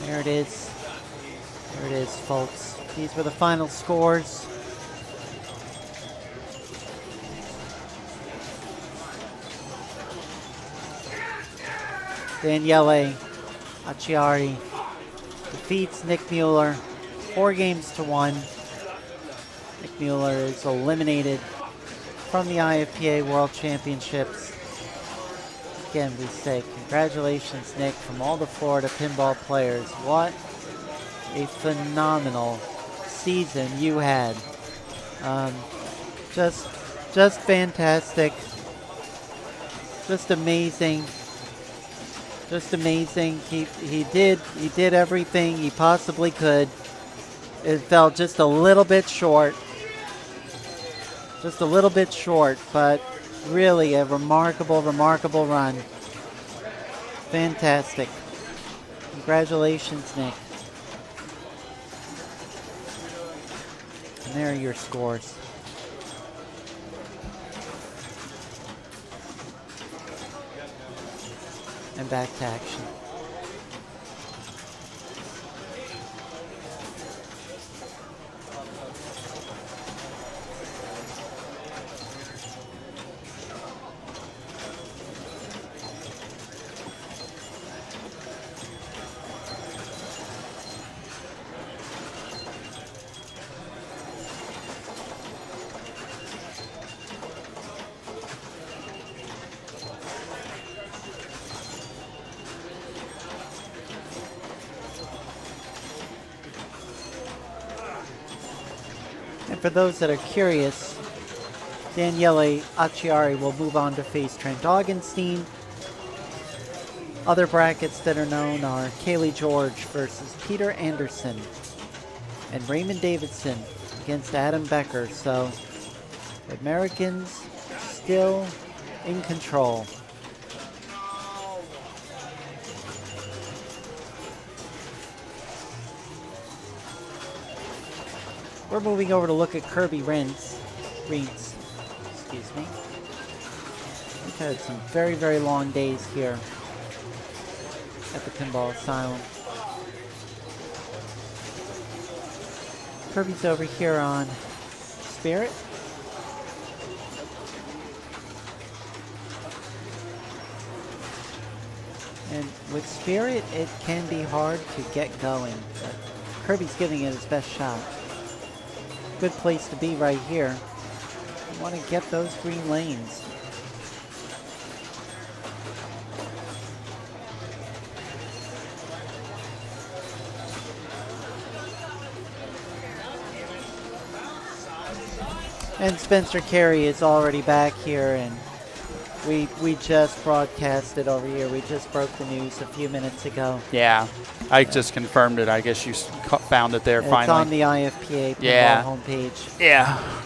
Speaker 11: There it is. There it is, folks. These were the final scores. Daniele Acciari defeats Nick Mueller 4-1. Nick Mueller is eliminated from the IFPA World Championships. Again, we say congratulations, Nick, from all the Florida pinball players. What a phenomenal season you had. Just fantastic. Just amazing. Just amazing. He did everything he possibly could. It fell just a little bit short. Just a little bit short, but really a remarkable, remarkable run. Fantastic. Congratulations, Nick. And there are your scores. And back to action. And for those that are curious, Daniele Acciari will move on to face Trent Augenstein. Other brackets that are known are Kaylee George versus Peter Anderson and Raymond Davidson against Adam Becker. So Americans still in control. We're moving over to look at Kirby Reeds. Excuse me. We've had some very, very long days here at the Pinball Asylum. Kirby's over here on Spirit. And with Spirit, it can be hard to get going, but Kirby's giving it his best shot. Good place to be right here. You want to get those green lanes. And Spencer Carey is already back here, and we just broadcasted over here. We just broke the news a few minutes ago.
Speaker 1: Yeah, I just confirmed it. I guess you found it there finally.
Speaker 11: It's on the IFPA Pinball homepage.
Speaker 1: Yeah.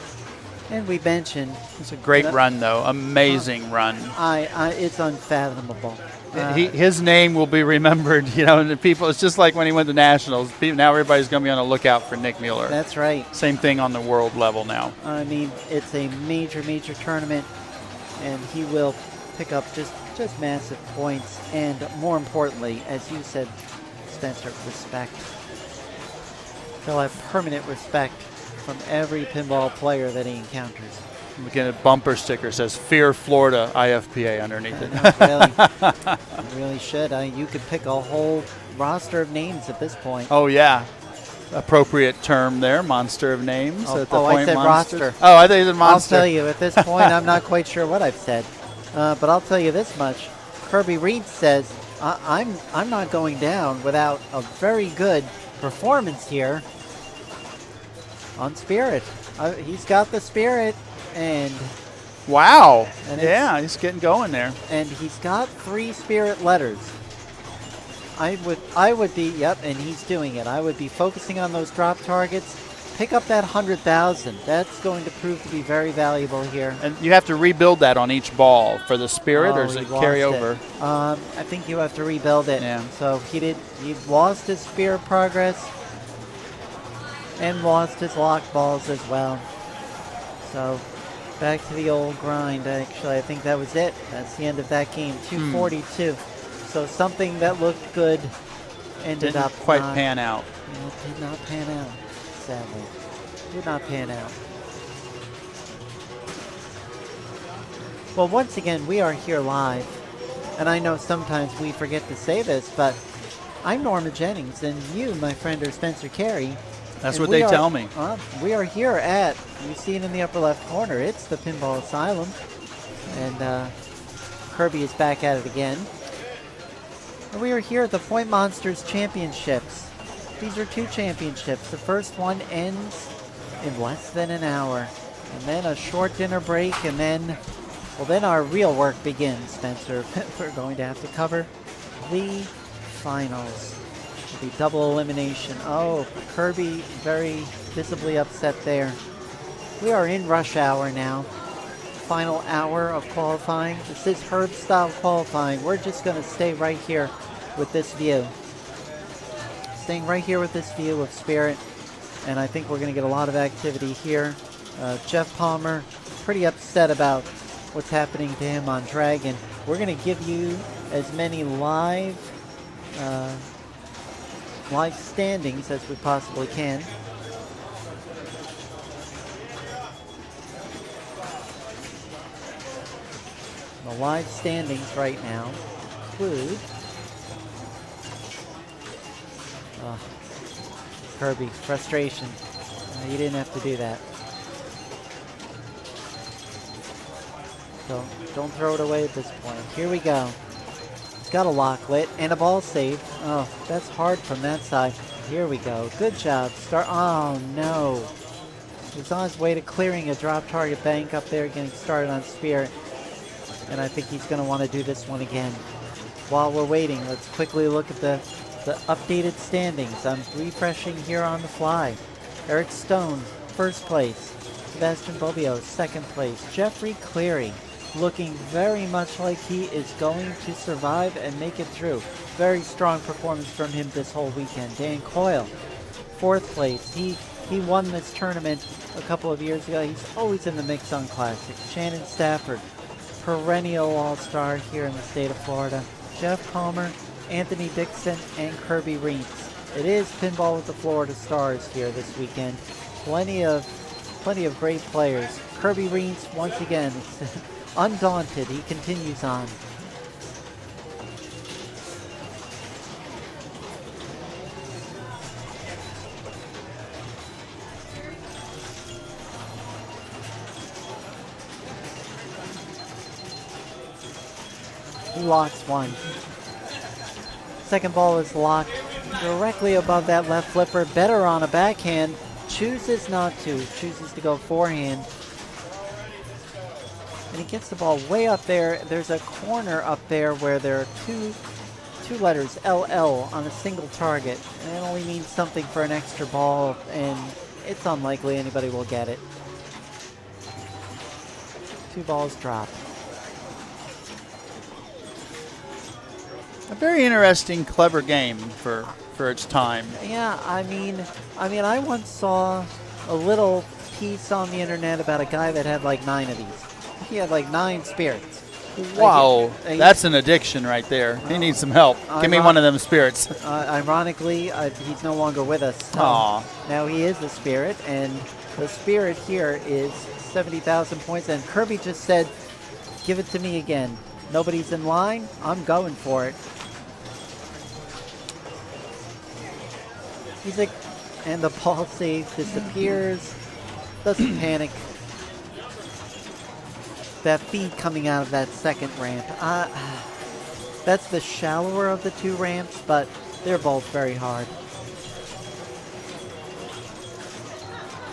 Speaker 11: And we mentioned
Speaker 1: it's a great run, though. Amazing run.
Speaker 11: It's unfathomable.
Speaker 1: His name will be remembered, you know, and the people. It's just like when he went to nationals. Now everybody's going to be on the lookout for Nick Mueller.
Speaker 11: That's right.
Speaker 1: Same thing on the world level now.
Speaker 11: I mean, it's a major, major tournament, and he will pick up just massive points, and more importantly, as you said, Spencer, respect. He'll have permanent respect from every pinball player that he encounters.
Speaker 1: We get a bumper sticker that says "Fear Florida IFPA" underneath it.
Speaker 11: Really, you really should. You could pick a whole roster of names at this point.
Speaker 1: Oh yeah, appropriate term there, monster of names.
Speaker 11: Oh,
Speaker 1: at the
Speaker 11: I said
Speaker 1: monsters.
Speaker 11: roster.
Speaker 1: Oh, I thought you said monster.
Speaker 11: I'll tell you, at this point, I'm not quite sure what I've said, but I'll tell you this much: Kirby Reed says, "I'm not going down without a very good performance here on Spirit." He's got the spirit. And
Speaker 1: wow, and yeah, he's getting going there.
Speaker 11: And he's got 3 Spirit letters. I would be, yep, and he's doing it. I would be focusing on those drop targets. Pick up that 100,000. That's going to prove to be very valuable here.
Speaker 1: And you have to rebuild that on each ball for the Spirit, or does it carry over?
Speaker 11: I think you have to rebuild it.
Speaker 1: Yeah.
Speaker 11: So he lost his Spirit progress and lost his lock balls as well. So back to the old grind, actually. I think that was it. That's the end of that game, 242. So something that looked good ended up
Speaker 1: quite pan out.
Speaker 11: It did not pan out, sadly. Did not pan out. Well, once again, we are here live. And I know sometimes we forget to say this, but I'm Norma Jennings, and you, my friend, are Spencer Carey.
Speaker 1: That's what they tell me.
Speaker 11: We are here at, you see it in the upper left corner, it's the Pinball Asylum. And Kirby is back at it again. And we are here at the Point Monsters Championships. These are 2 championships. The first one ends in less than an hour. And then a short dinner break, and then our real work begins, Spencer. We're going to have to cover the finals. The double elimination. Oh, Kirby very visibly upset there. We are in rush hour now. Final hour of qualifying. This is Herb style qualifying. We're just going to stay right here with this view. Staying right here with this view of Spirit.
Speaker 2: and I think we're going to get a lot of activity here. Jeff Palmer, pretty upset about what's happening to him on Dragon. We're going to give you as many live standings as we possibly can. The live standings right now include Kirby, frustration. You didn't have to do that. Don't throw it away at this point. Here we go. He's got a lock lit and a ball save. Oh, that's hard from that side. Here we go. Good job. Oh, no. He's on his way to clearing a drop target bank up there, getting started on Spirit. And I think he's going to want to do this one again. While we're waiting, let's quickly look at the updated standings. I'm refreshing here on the fly. Eric Stone, first place. Sebastian Bobbio, second place. Jeffrey Cleary, looking very much like he is going to survive and make it through. Very strong performance from him this whole weekend. Dan Coyle, fourth place. He won this tournament a couple of years ago. He's always in the mix on Classics. Shannon Stafford, perennial all-star here in the state of Florida. Jeff Palmer, Anthony Dixon, and Kirby Reitz. It is Pinball with the Florida Stars here this weekend. Plenty of great players. Kirby Reitz, once again, undaunted. He continues on. He locks one. Second ball is locked directly above that left flipper. Better on a backhand. Chooses not to. Chooses to go forehand. And he gets the ball way up there. There's a corner up there where there are two letters, LL, on a single target. And it only means something for an extra ball, and it's unlikely anybody will get it. 2 balls dropped.
Speaker 1: A very interesting, clever game for its time.
Speaker 2: Yeah, I mean, I once saw a little piece on the internet about a guy that had like 9 of these. He had like 9 spirits.
Speaker 1: Wow, that's an addiction right there. He needs some help. Give me one of them spirits.
Speaker 2: Ironically, he's no longer with us.
Speaker 1: Aww.
Speaker 2: Now he is the spirit, and the spirit here is 70,000 points. And Kirby just said, "Give it to me again. Nobody's in line. I'm going for it." He's like, and the ball save disappears. Doesn't panic. That feed coming out of that second ramp. That's the shallower of the 2 ramps, but they're both very hard.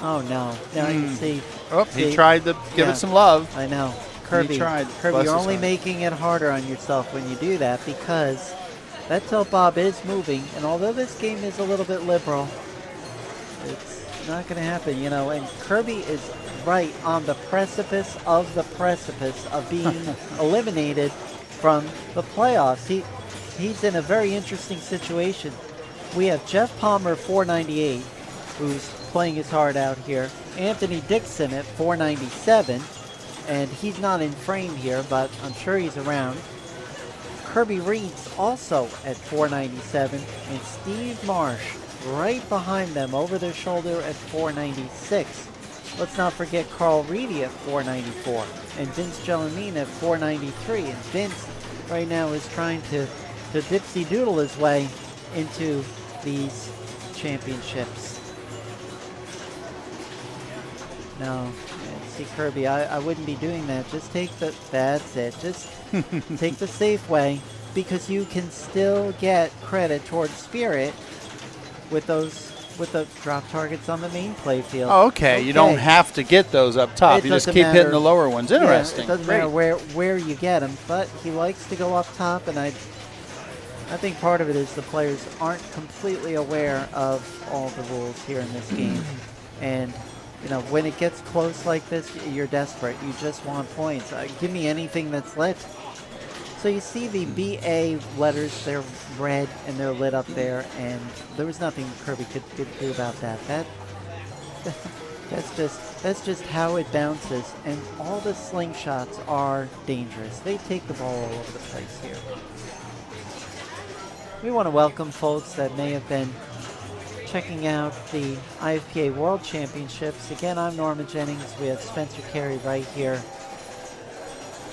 Speaker 2: Oh no! Now you can see.
Speaker 1: Oh, he tried to give it some love.
Speaker 2: I know. Kirby,
Speaker 1: tried.
Speaker 2: Kirby, you're only making it harder on yourself when you do that, because that tilt bob is moving, and although this game is a little bit liberal, it's not going to happen, you know. And Kirby is right on the precipice of being eliminated from the playoffs. He's in a very interesting situation. We have Jeff Palmer, 498, who's playing his heart out here. Anthony Dixon at 497. And he's not in frame here, but I'm sure he's around. Kirby Reitz also at 497, and Steve Marsh right behind them over their shoulder at 496. Let's not forget Carl Reedy at 494, and Vince Gelomine at 493. And Vince right now is trying to dipsy doodle his way into these championships. No. See, Kirby, I wouldn't be doing that. Just take that's it. Just take the safe way, because you can still get credit towards Spirit with the drop targets on the main play field.
Speaker 1: Oh, okay. You don't have to get those up top. You just keep hitting the lower ones. Interesting.
Speaker 2: Yeah, it doesn't matter where you get them, but he likes to go up top, and I think part of it is the players aren't completely aware of all the rules here in this game. And you know, when it gets close like this, you're desperate. You just want points. Give me anything that's lit. So you see the BA letters, they're red and they're lit up there, and there was nothing Kirby could do about that.
Speaker 11: That's just how it bounces, and all the slingshots are dangerous. They take the ball all over the place here. We want to welcome folks that may have been checking out the IFPA World Championships. Again, I'm Norma Jennings. We have Spencer Carey right here.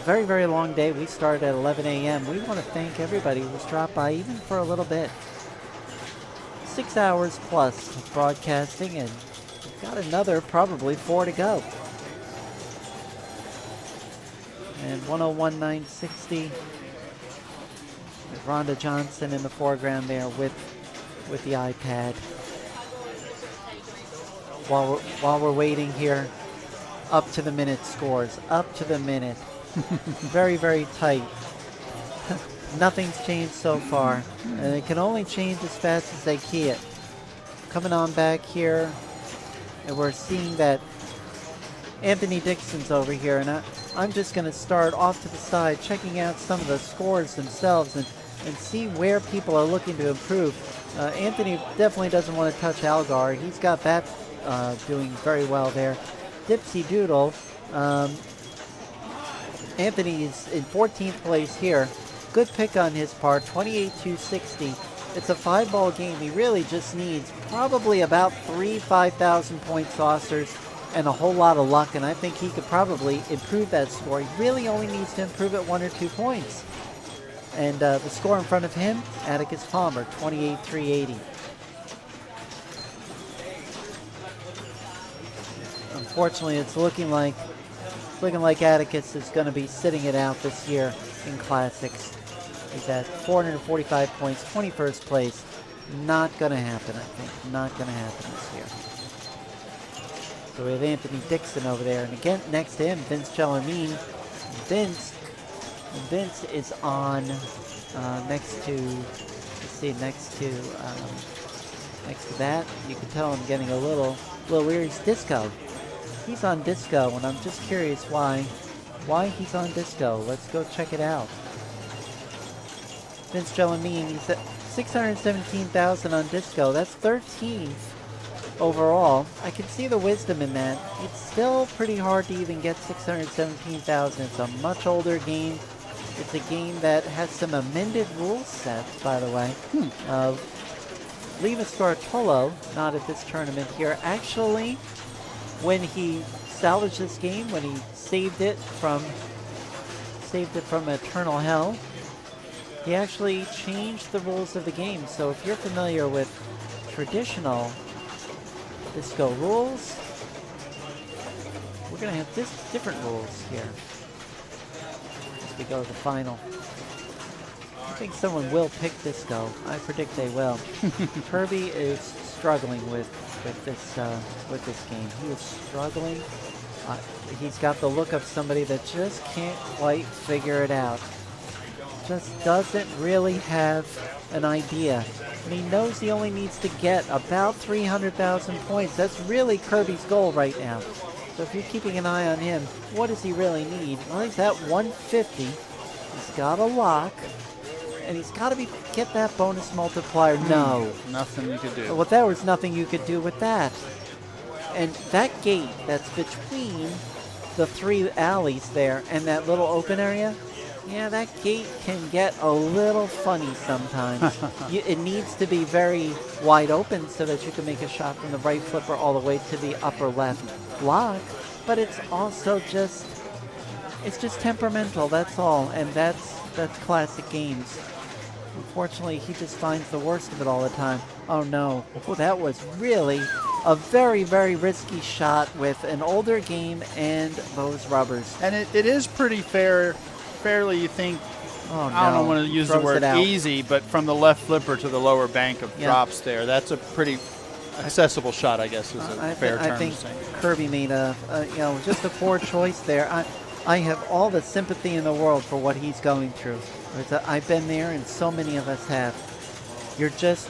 Speaker 11: Very, very long day. We started at 11 a.m. We want to thank everybody who's dropped by even for a little bit. 6 hours plus of broadcasting, and we've got another probably 4 to go. And 101.960. Rhonda Johnson in the foreground there with the iPad. While we're waiting here, up to the minute scores, up to the minute. Very, very tight. Nothing's changed so far, and it can only change as fast as they key it. Coming on back here, and we're seeing that Anthony Dixon's over here, and I'm just going to start off to the side, checking out some of the scores themselves and see where people are looking to improve. Anthony definitely doesn't want to touch Algar. He's got that doing very well there. Dipsy Doodle, Anthony is in 14th place here. Good pick on his part, 28-260. It's a 5-ball game. He really just needs probably about 3 5,000 point saucers and a whole lot of luck, and I think he could probably improve that score. He really only needs to improve it 1 or 2 points. And the score in front of him, Atticus Palmer, 28-380. Unfortunately, it's looking like Atticus is going to be sitting it out this year in Classics. He's at 445 points, 21st place. Not going to happen, I think. Not going to happen this year. So we have Anthony Dixon over there. And again, next to him, Vince Gellermine. Vince is on next to that. You can tell I'm getting a little weird. He's Disco. He's on Disco, and I'm just curious why he's on Disco. Let's go check it out. Vince Gellermine, he's at 617,000 on Disco. That's 13th overall. I can see the wisdom in that. It's still pretty hard to even get 617,000. It's a much older game. It's a game that has some amended rule sets, by the way. Leva Scartolo, not at this tournament here, actually, when he salvaged this game, when he saved it from eternal hell, he actually changed the rules of the game. So if you're familiar with traditional Disco rules, we're going to have different rules here as we go to the final. I think someone will pick Disco. I predict they will. Kirby is struggling with this game. He is struggling. He's got the look of somebody that just can't quite figure it out. Just doesn't really have an idea. And he knows he only needs to get about 300,000 points. That's really Kirby's goal right now. So if you're keeping an eye on him, what does he really need? Well, he's at 150. He's got a lock. And he's got to get that bonus multiplier. No.
Speaker 1: Nothing you could do.
Speaker 11: Well, there was nothing you could do with that. And that gate that's between the 3 alleys there and that little open area, yeah, that gate can get a little funny sometimes. It needs to be very wide open so that you can make a shot from the right flipper all the way to the upper left block. But it's also just temperamental, that's all. And that's classic games. Unfortunately, he just finds the worst of it all the time. Oh no. Oh, that was really a very, very risky shot with an older game and those rubbers.
Speaker 1: And it is pretty fairly, you think,
Speaker 11: oh, no.
Speaker 1: I don't want to use the word easy, but from the left flipper to the lower bank of drops there, that's a pretty accessible shot, I guess, is a fair term
Speaker 11: I think
Speaker 1: to say.
Speaker 11: Kirby made just a poor choice there. I have all the sympathy in the world for what he's going through. I've been there, and so many of us have. You're just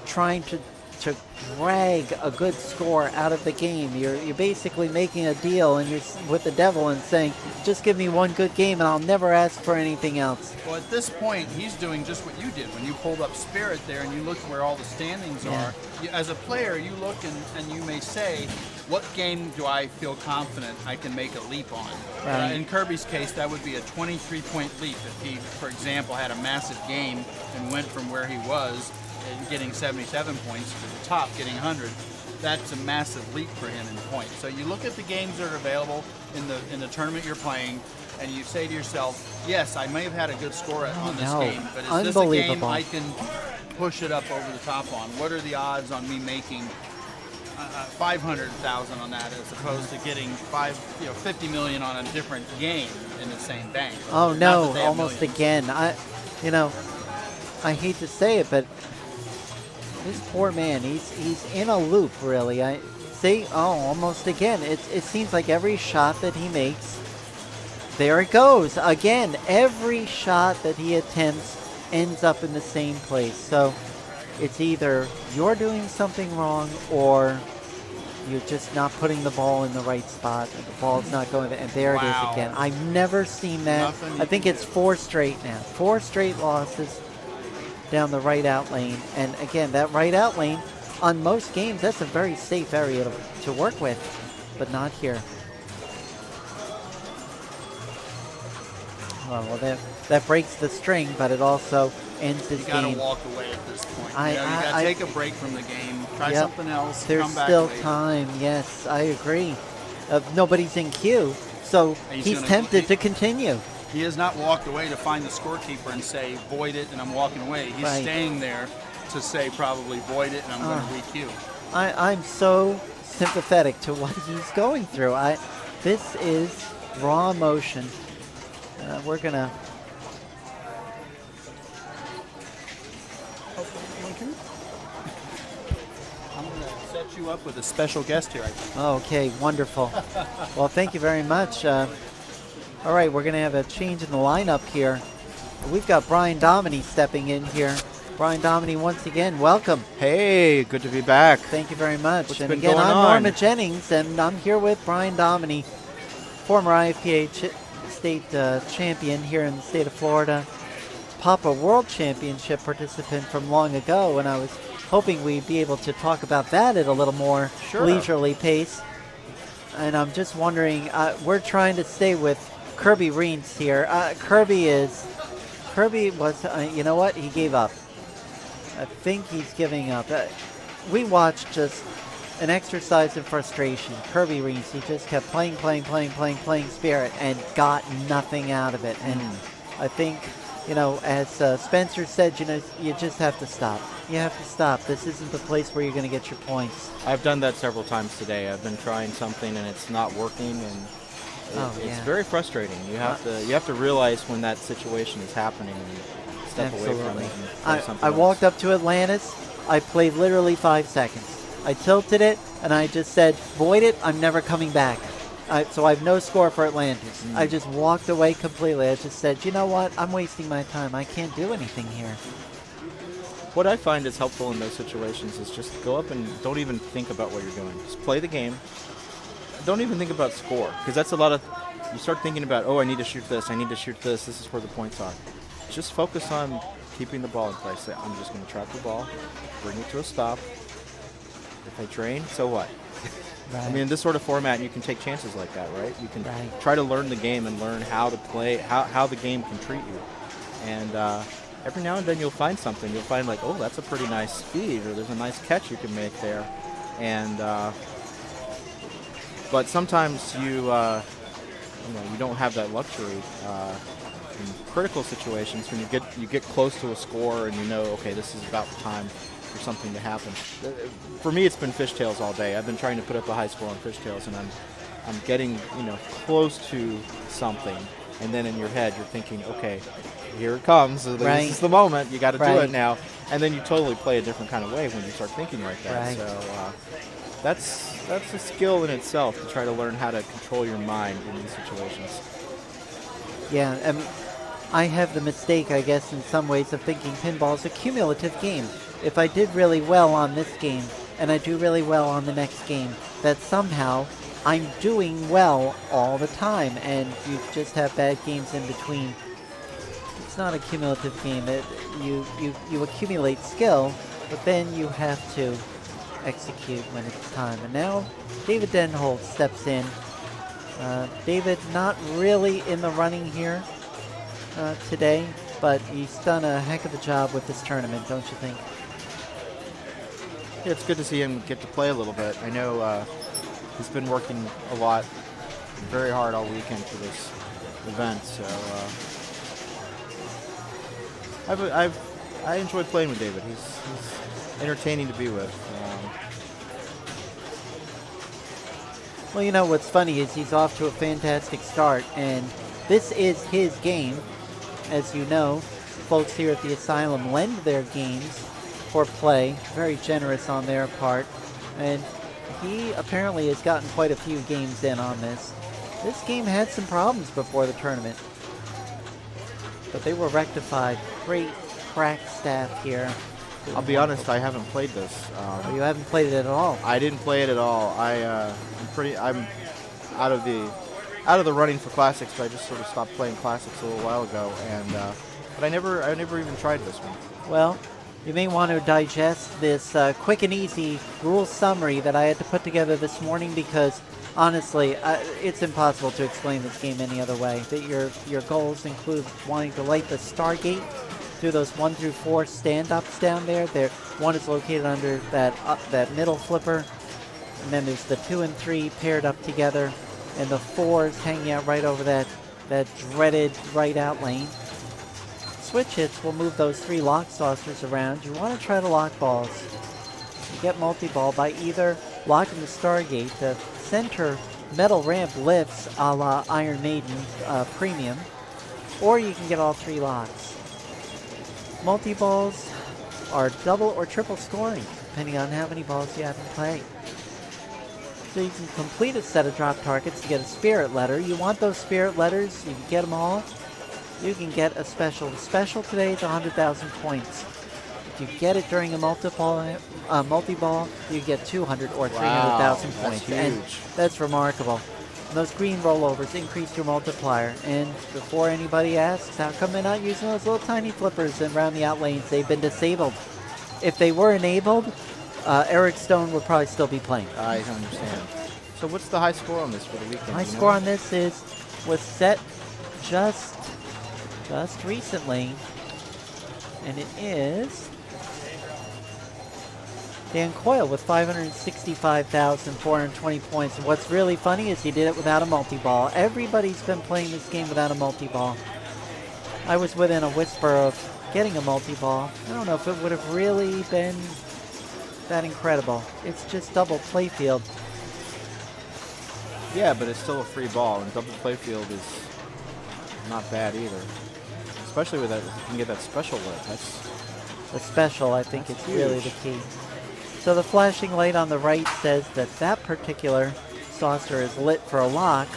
Speaker 11: trying to to drag a good score out of the game. You're basically making a deal and you're with the devil and saying, just give me one good game and I'll never ask for anything else.
Speaker 1: Well, at this point, he's doing just what you did when you pulled up Spirit there and you looked where all the standings are. As a player, you look and you may say, what game do I feel confident I can make a leap on?
Speaker 11: Right.
Speaker 1: In Kirby's case, that would be a 23-point leap if he, for example, had a massive game and went from where he was and getting 77 points to the top, getting 100. That's a massive leap for him in points. So you look at the games that are available in the tournament you're playing, and you say to yourself, yes, I may have had a good score on this game, but is this a game I can push it up over the top on? What are the odds on me making 500,000 on that as opposed to getting 50 million on a different game in the same bank?
Speaker 11: Oh no, almost again. I hate to say it, but this poor man, he's in a loop, really. Almost again. It seems like every shot that he makes, there it goes. Again, every shot that he attempts ends up in the same place. So it's either you're doing something wrong or you're just not putting the ball in the right spot and the ball's not going there. And there it is again. I've never seen that. I think it's 4 straight now. 4 straight losses down the right out lane. And again, that right out lane, on most games, that's a very safe area to work with, but not here. Well, that breaks the string, but it also ends his game.
Speaker 1: You got to walk away at this point. You got to take a break from the game, try something else,
Speaker 11: There's
Speaker 1: come back
Speaker 11: still
Speaker 1: later.
Speaker 11: time, yes, I agree. Nobody's in queue, so he's tempted to continue.
Speaker 1: He has not walked away to find the scorekeeper and say, void it, and I'm walking away. He's staying there to say probably void it, and I'm going to re-queue.
Speaker 11: I'm so sympathetic to what he's going through. This is raw emotion. We're going to...
Speaker 1: I'm going to set you up with a special guest here, I think.
Speaker 11: Okay, wonderful. Well, thank you very much. All right, we're going to have a change in the lineup here. We've got Brian Dominy stepping in here. Brian Dominy, once again, welcome.
Speaker 6: Hey, good to be back.
Speaker 11: Thank you very much.
Speaker 6: What's
Speaker 11: and
Speaker 6: been
Speaker 11: again,
Speaker 6: going
Speaker 11: I'm
Speaker 6: on?
Speaker 11: Norma Jennings, and I'm here with Brian Dominy, former IFPA state champion here in the state of Florida, Papa World Championship participant from long ago, and I was hoping we'd be able to talk about that at a little more leisurely pace. And I'm just wondering, we're trying to stay with Kirby Reens here. Kirby was, you know what? He gave up. I think he's giving up. We watched just an exercise in frustration. Kirby Reens, he just kept playing Spirit and got nothing out of it. And I think, as Spencer said, you just have to stop. You have to stop. This isn't the place where you're going to get your points.
Speaker 12: I've done that several times today. I've been trying something and it's not working, and it's very frustrating. You have to realize when that situation is happening and step away from it and play something
Speaker 11: I
Speaker 12: else.
Speaker 11: walked up to Atlantis. I played literally 5 seconds. I tilted it, and I just said, void it, I'm never coming back. So I have no score for Atlantis. I just walked away completely. I just said, you know what? I'm wasting my time. I can't do anything here.
Speaker 12: What I find is helpful in those situations is just go up and don't even think about what you're doing. Just play the game. Don't even think about score, because that's a lot of... You start thinking about, I need to shoot this, this is where the points are. Just focus on keeping the ball in place. Say, I'm just going to trap the ball, bring it to a stop. If I drain, so what?
Speaker 11: Right.
Speaker 12: I mean, in this sort of format, you can take chances like that, right? You can try to learn the game and learn how to play, how the game can treat you. And every now and then you'll find something. You'll find that's a pretty nice speed, or there's a nice catch you can make there. And but sometimes you don't have that luxury. In critical situations, when you get close to a score and okay, this is about the time for something to happen. For me, it's been fishtails all day. I've been trying to put up a high score on fishtails, and I'm getting close to something, and then in your head you're thinking, okay, here it comes. This is the moment. You got to do it now, and then you totally play a different kind of way when you start thinking like that.
Speaker 11: Right.
Speaker 12: So that's a skill in itself, to try to learn how to control your mind in these situations.
Speaker 11: Yeah, and I have the mistake, I guess, in some ways of thinking pinball is a cumulative game. If I did really well on this game, and I do really well on the next game, that somehow I'm doing well all the time, and you just have bad games in between. It's not a cumulative game. You accumulate skill, but then you have to execute when it's time. And now David Denholt steps in. David not really in the running here today, but he's done a heck of a job with this tournament, don't you think?
Speaker 6: Yeah, it's good to see him get to play a little bit. I know he's been working a lot, very hard all weekend for this event, so I enjoyed playing with David. He's entertaining to be with.
Speaker 11: Well, you know what's funny is he's off to a fantastic start, and this is his game. As you know, folks here at the Asylum lend their games for play, very generous on their part, and he apparently has gotten quite a few games in on this. This game had some problems before the tournament, but they were rectified. Great crack staff here.
Speaker 6: I'll be honest, I haven't played this.
Speaker 11: You haven't played it at all?
Speaker 6: I didn't play it at all. I'm out of the running for classics, but I just sort of stopped playing classics a little while ago, and but I never even tried this one.
Speaker 11: Well, you may want to digest this quick and easy rule summary that I had to put together this morning, because honestly, it's impossible to explain this game any other way. That your goals include wanting to light the Stargate through those 1 through 4 stand-ups down there. One is located under that middle flipper, and then there's the 2 and 3 paired up together, and the 4 is hanging out right over that dreaded right out lane. Switch hits will move those 3 lock saucers around. You want to try to lock balls. You get multi-ball by either locking the Stargate. The center metal ramp lifts a la Iron Maiden Premium, or you can get all 3 locks. Multi-balls are double or triple scoring, depending on how many balls you have in play. So you can complete a set of drop targets to get a spirit letter. You want those spirit letters, you can get them all. You can get a special. The special today is 100,000 points. If you get it during a multi-ball, you get 200 or 300,000 points.
Speaker 6: That's
Speaker 11: and
Speaker 6: huge.
Speaker 11: that's remarkable. And those green rollovers increase your multiplier. And before anybody asks, how come they're not using those little tiny flippers around the out lanes? They've been disabled. If they were enabled, Eric Stone would probably still be playing.
Speaker 6: I understand. So what's the high score on this for the weekend?
Speaker 11: High score on this was set just recently, and it is Dan Coyle with 565,420 points. And what's really funny is he did it without a multi-ball. Everybody's been playing this game without a multi-ball. I was within a whisper of getting a multi-ball. I don't know if it would have really been that incredible. It's just double playfield.
Speaker 6: Yeah, but it's still a free ball, and double playfield is not bad either. Especially with that, if you can get that special lit. That's
Speaker 11: the special, I think, is really the key. So the flashing light on the right says that particular saucer is lit for a lock.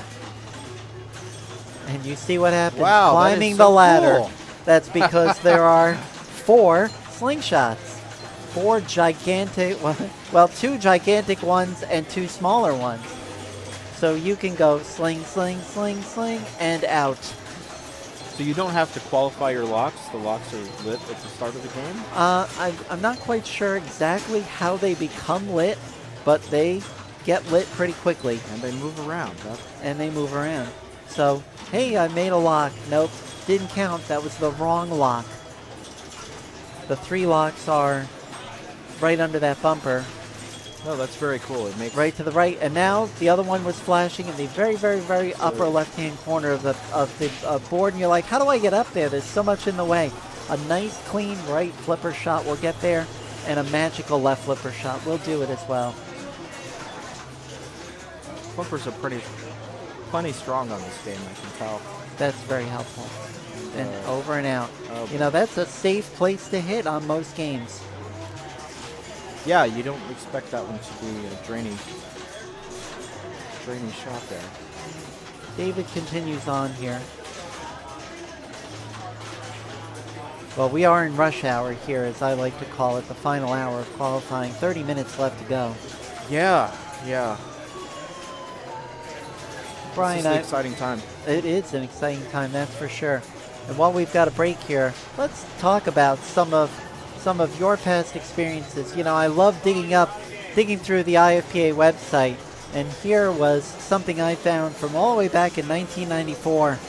Speaker 11: And you see what happens climbing the ladder.
Speaker 6: Cool.
Speaker 11: That's because there are 4 slingshots. 4 gigantic, well, 2 gigantic ones and 2 smaller ones. So you can go sling, sling, sling, sling, and out.
Speaker 6: So you don't have to qualify your locks? The locks are lit at the start of the game?
Speaker 11: I'm not quite sure exactly how they become lit, but they get lit pretty quickly.
Speaker 6: And they move around.
Speaker 11: So, hey, I made a lock. Nope, didn't count. That was the wrong lock. The 3 locks are right under that bumper.
Speaker 6: Oh, that's very cool. It makes
Speaker 11: right to the right, and now the other one was flashing in the very, very, very upper left-hand corner of the board, and you're like, how do I get up there? There's so much in the way. A nice, clean right flipper shot will get there, and a magical left flipper shot will do it as well.
Speaker 6: Flippers are plenty strong on this game, I can tell.
Speaker 11: That's very helpful. And over and out. You know, that's a safe place to hit on most games.
Speaker 6: Yeah, you don't expect that one to be a draining shot there.
Speaker 11: David continues on here.
Speaker 2: Well, we are in rush hour here, as I like to call it, the final hour of qualifying. 30 minutes left to go.
Speaker 6: Yeah.
Speaker 2: Brian,
Speaker 6: This is an exciting time.
Speaker 2: It is an exciting time, that's for sure. And while we've got a break here, let's talk about some of your past experiences. You know, I love digging through the IFPA website, and here was something I found from all the way back in 1994,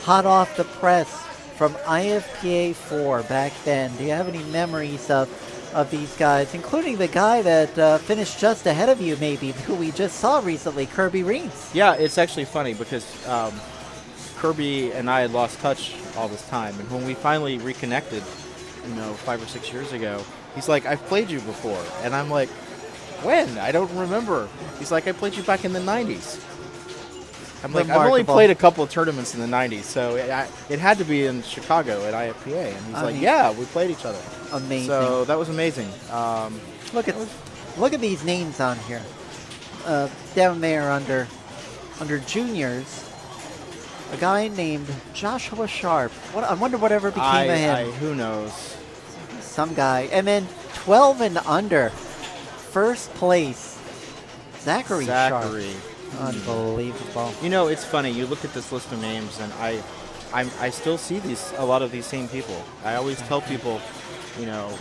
Speaker 2: hot off the press from IFPA 4 back then. Do you have any memories of these guys, including the guy that finished just ahead of you, maybe, who we just saw recently, Kirby Reams?
Speaker 6: Yeah, it's actually funny because Kirby and I had lost touch all this time, and when we finally reconnected, 5 or 6 years ago, he's like, "I've played you before," and I'm like, "When? I don't remember." He's like, "I played you back in the '90s." I'm like, "I've only played a couple of tournaments in the '90s, so it had to be in Chicago at IFPA." And he's like, "Yeah, we played each other."
Speaker 2: Amazing.
Speaker 6: So that was amazing.
Speaker 2: Look at these names on here. Down there under juniors, a guy named Joshua Sharp. I wonder whatever became of him.
Speaker 6: Who knows?
Speaker 2: Some guy. And then 12 and under, first place, Zachary Sharp. Unbelievable.
Speaker 6: It's funny. You look at this list of names, and I still see a lot of these same people. I always tell people, the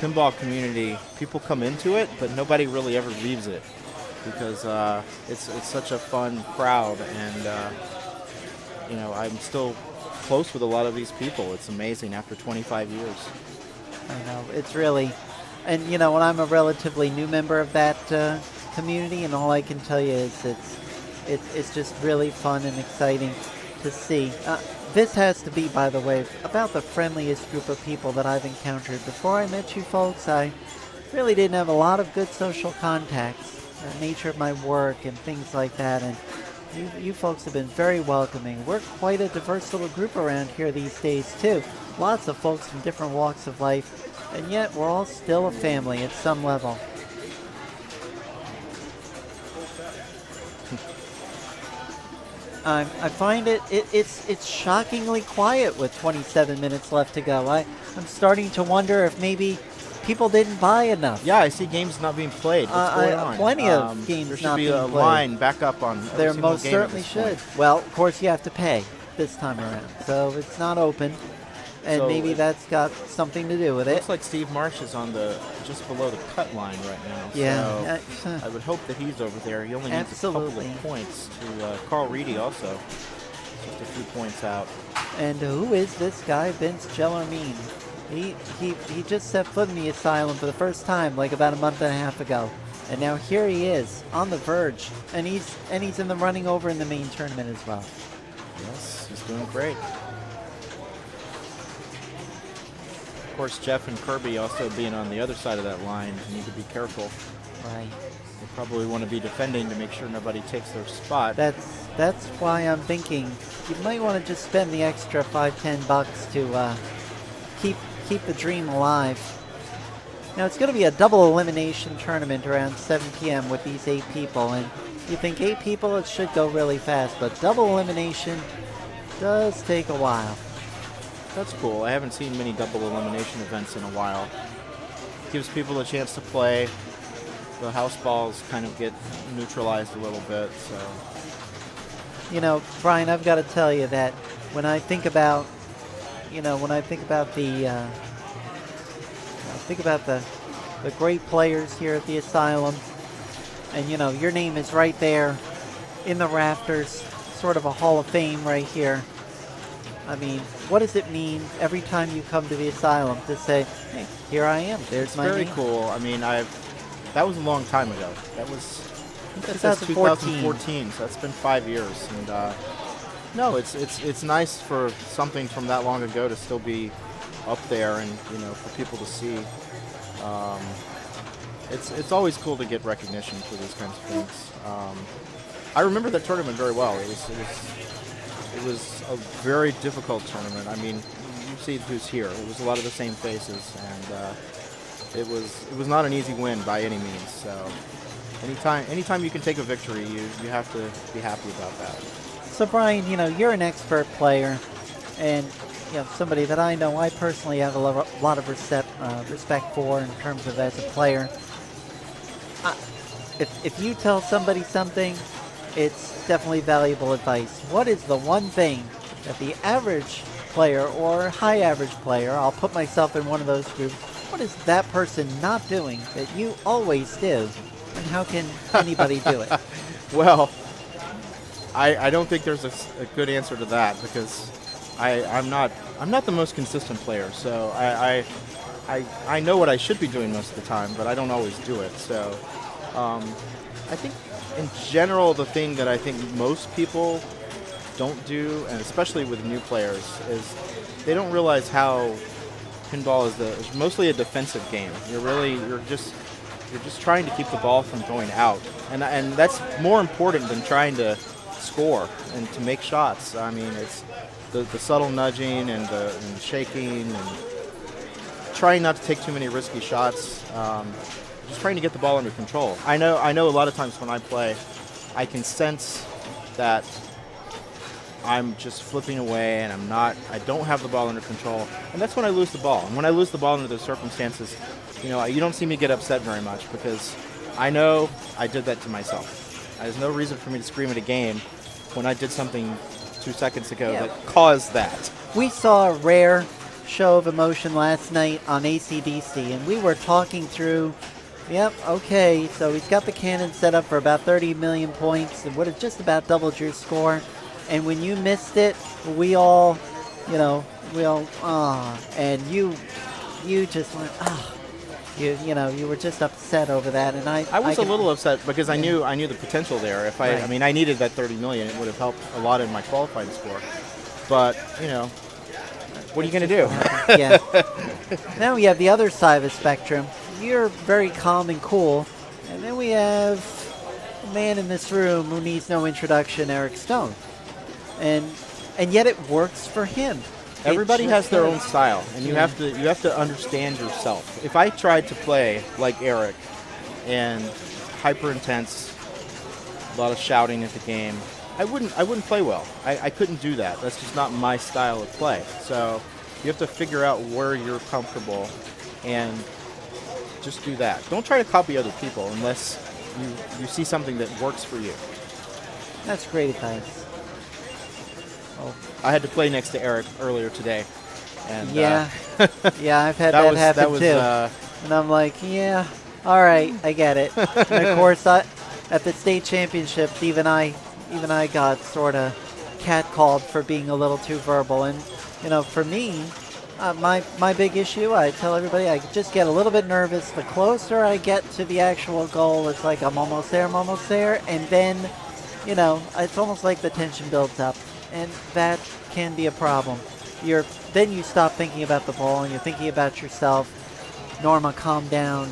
Speaker 6: pinball community, people come into it, but nobody really ever leaves it because it's such a fun crowd, and I'm still close with a lot of these people. It's amazing after 25 years.
Speaker 2: I know, it's really, and when I'm a relatively new member of that community, and all I can tell you is it's just really fun and exciting to see. This has to be, by the way, about the friendliest group of people that I've encountered. Before I met you folks, I really didn't have a lot of good social contacts, the nature of my work and things like that, and you folks have been very welcoming. We're quite a diverse little group around here these days, too. Lots of folks from different walks of life, and yet we're all still a family at some level. I find it's shockingly quiet with 27 minutes left to go. I'm starting to wonder if maybe people didn't buy enough.
Speaker 6: Yeah, I see games not being played. What's going on?
Speaker 2: Plenty of games not being played.
Speaker 6: There should be a line back up on every
Speaker 2: There
Speaker 6: single
Speaker 2: most
Speaker 6: game
Speaker 2: certainly should. Well, of course you have to pay this time around, so it's not open. And maybe that's got something to do with it.
Speaker 6: Looks like Steve Marsh is on just below the cut line right now.
Speaker 2: Yeah.
Speaker 6: So I would hope that he's over there. He only needs a couple of points to Carl Reedy also. Just a few points out.
Speaker 2: And who is this guy, Vince Gellermine? He just set foot in the Asylum for the first time like about a month and a half ago. And now here he is on the verge. And he's in the running over in the main tournament as well.
Speaker 6: Yes, he's doing great. Of course, Jeff and Kirby also being on the other side of that line, you need to be careful.
Speaker 2: Right.
Speaker 6: They probably want to be defending to make sure nobody takes their spot.
Speaker 2: That's why I'm thinking you might want to just spend the extra $5-10 to keep the dream alive. Now it's going to be a double elimination tournament around 7 p.m. with these 8 people, and you think 8 people, it should go really fast, but double elimination does take a while.
Speaker 6: That's cool. I haven't seen many double elimination events in a while. Gives people a chance to play. The house balls kind of get neutralized a little bit. So,
Speaker 2: Brian, I've got to tell you that when I think about, the great players here at the Asylum, and your name is right there in the rafters, sort of a Hall of Fame right here. I mean, what does it mean every time you come to the Asylum to say, "Hey, here I am. There's my name"?
Speaker 6: Very cool. I mean, that was a long time ago. That was 2014. So that's been 5 years. And no, it's nice for something from that long ago to still be up there and for people to see. It's always cool to get recognition for these kinds of things. I remember that tournament very well. It was a very difficult tournament. I mean, you see who's here. It was a lot of the same faces, and it was not an easy win by any means. So anytime you can take a victory, you have to be happy about that.
Speaker 2: So Brian, you're an expert player, and
Speaker 11: somebody that I know I personally have a lot of respect for in terms of as a player. If you tell somebody something, it's definitely valuable advice. What is the one thing that the average player or high average player, I'll put myself in one of those groups, what is that person not doing that you always do? And how can anybody do it?
Speaker 12: Well, I don't think there's a good answer to that because I'm not the most consistent player. So I know what I should be doing most of the time, but I don't always do it. So I think in general, the thing that I think most people don't do, and especially with new players, is they don't realize how pinball is mostly a defensive game. You're just trying to keep the ball from going out, and that's more important than trying to score and to make shots. I mean, it's the subtle nudging and the shaking and trying not to take too many risky shots. Just trying to get the ball under control. I know a lot of times when I play, I can sense that I'm just flipping away and I don't have the ball under control, and that's when I lose the ball. And when I lose the ball under those circumstances, you don't see me get upset very much because I know I did that to myself. There's no reason for me to scream at a game when I did something 2 seconds ago that caused that.
Speaker 11: We saw a rare show of emotion last night on AC/DC, and we were talking through, okay, so he's got the cannon set up for about 30 million points and would have just about doubled your score. And when you missed it, we all, and you just went, you were just upset over that. And
Speaker 12: I was a little upset because I knew the potential there. If I mean, I needed that 30 million. It would have helped a lot in my qualifying score. But, what are you going to do?
Speaker 11: Yeah. Now we have the other side of the spectrum. You're very calm and cool. And then we have a man in this room who needs no introduction, Eric Stone. And yet it works for him.
Speaker 12: Everybody has their own style, and you have to understand yourself. If I tried to play like Eric and hyper intense, a lot of shouting at the game, I wouldn't play well. I couldn't do that. That's just not my style of play. So you have to figure out where you're comfortable and just do that. Don't try to copy other people unless you see something that works for you.
Speaker 11: That's great advice.
Speaker 12: I had to play next to Eric earlier today. And,
Speaker 11: yeah, I've had that happen too. And I'm like, all right, I get it. And of course, at the state championships, even I got sort of catcalled for being a little too verbal. And for me, my big issue, I tell everybody, I just get a little bit nervous. The closer I get to the actual goal, it's like I'm almost there, and then, it's almost like the tension builds up. And that can be a problem. Then you stop thinking about the ball and you're thinking about yourself. Norma, calm down.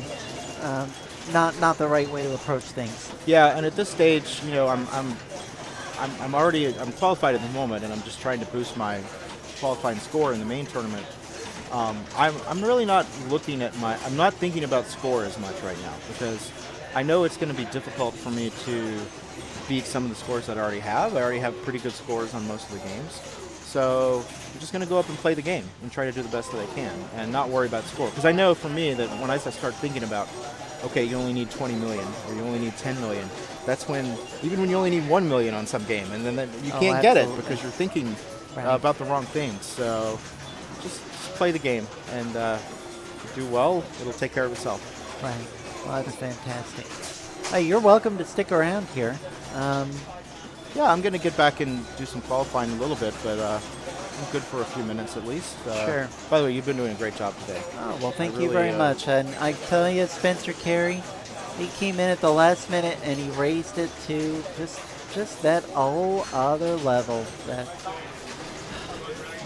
Speaker 11: Not the right way to approach things.
Speaker 12: Yeah, and at this stage, I'm qualified at the moment, and I'm just trying to boost my qualifying score in the main tournament. I'm really not I'm not thinking about score as much right now because I know it's going to be difficult for me to beat some of the scores that I already have. I already have pretty good scores on most of the games. So I'm just going to go up and play the game and try to do the best that I can and not worry about score. Because I know for me that when I start thinking about, okay, you only need 20 million or you only need 10 million, that's even when you only need 1 million on some game, and then you can't get it because you're thinking about the wrong things. So just play the game, and if you do well, it'll take care of itself.
Speaker 11: Right. Well, that's fantastic. Hey, you're welcome to stick around here.
Speaker 12: I'm going to get back and do some qualifying a little bit, but I'm good for a few minutes at least.
Speaker 11: Sure.
Speaker 12: By the way, you've been doing a great job today.
Speaker 11: Oh, well, thank you very much. And I tell you, Spencer Carey, he came in at the last minute and he raised it to just that whole other level. That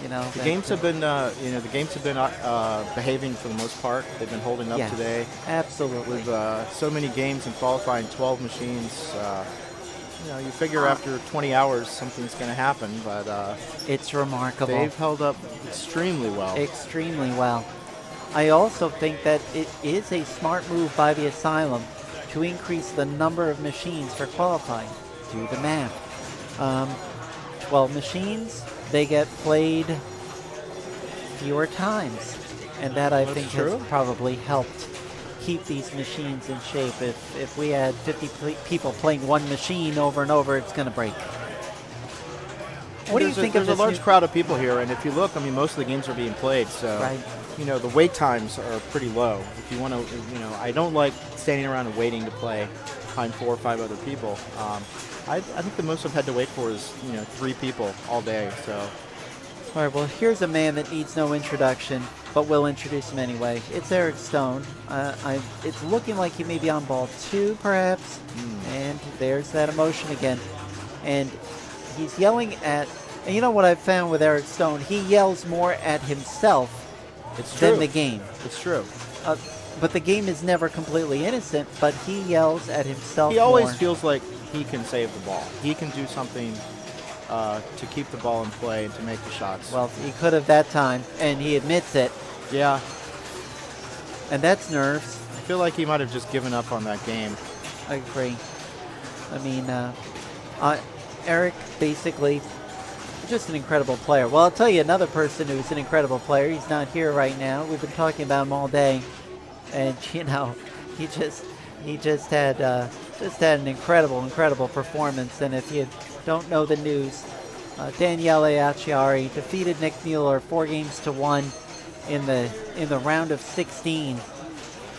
Speaker 12: the games have been behaving for the most part. They've been holding up today.
Speaker 11: Absolutely.
Speaker 12: With so many games and qualifying 12 machines. You figure after 20 hours something's going to happen, but
Speaker 11: it's remarkable.
Speaker 12: They've held up extremely well.
Speaker 11: Extremely well. I also think that it is a smart move by the Asylum to increase the number of machines for qualifying. Do the math. 12 machines. They get played fewer times, and that I
Speaker 12: That's
Speaker 11: think
Speaker 12: true.
Speaker 11: has probably helped keep these machines in shape. If we had 50 people playing one machine over and over, it's going to break. What do you think of
Speaker 12: There's
Speaker 11: this
Speaker 12: a large
Speaker 11: new-
Speaker 12: crowd of people here, and if you look, I mean, most of the games are being played, so
Speaker 11: Right.
Speaker 12: you know the wait times are pretty low. If you want to, you know, I don't like standing around and waiting to play behind 4 or 5 other people. I think the most I've had to wait for is 3 people all day. So
Speaker 11: All right, well, here's a man that needs no introduction, but we'll introduce him anyway. It's Eric Stone. It's looking like he may be on ball 2, perhaps, and there's that emotion again. And he's yelling at, and you know what I've found with Eric Stone? He yells more at himself than the game.
Speaker 12: It's true.
Speaker 11: But the game is never completely innocent, but he yells at himself
Speaker 12: He always
Speaker 11: more.
Speaker 12: feels like he can save the ball. He can do something to keep the ball in play and to make the shots.
Speaker 11: Well, he could have that time, and he admits it.
Speaker 12: Yeah.
Speaker 11: And that's nerves.
Speaker 12: I feel like he might have just given up on that game.
Speaker 11: I agree. I mean, Eric basically just an incredible player. Well, I'll tell you another person who's an incredible player. He's not here right now. We've been talking about him all day, and he just had an incredible performance. And if you don't know the news, Daniele Acciari defeated Nick Mueller 4-1 in the round of 16.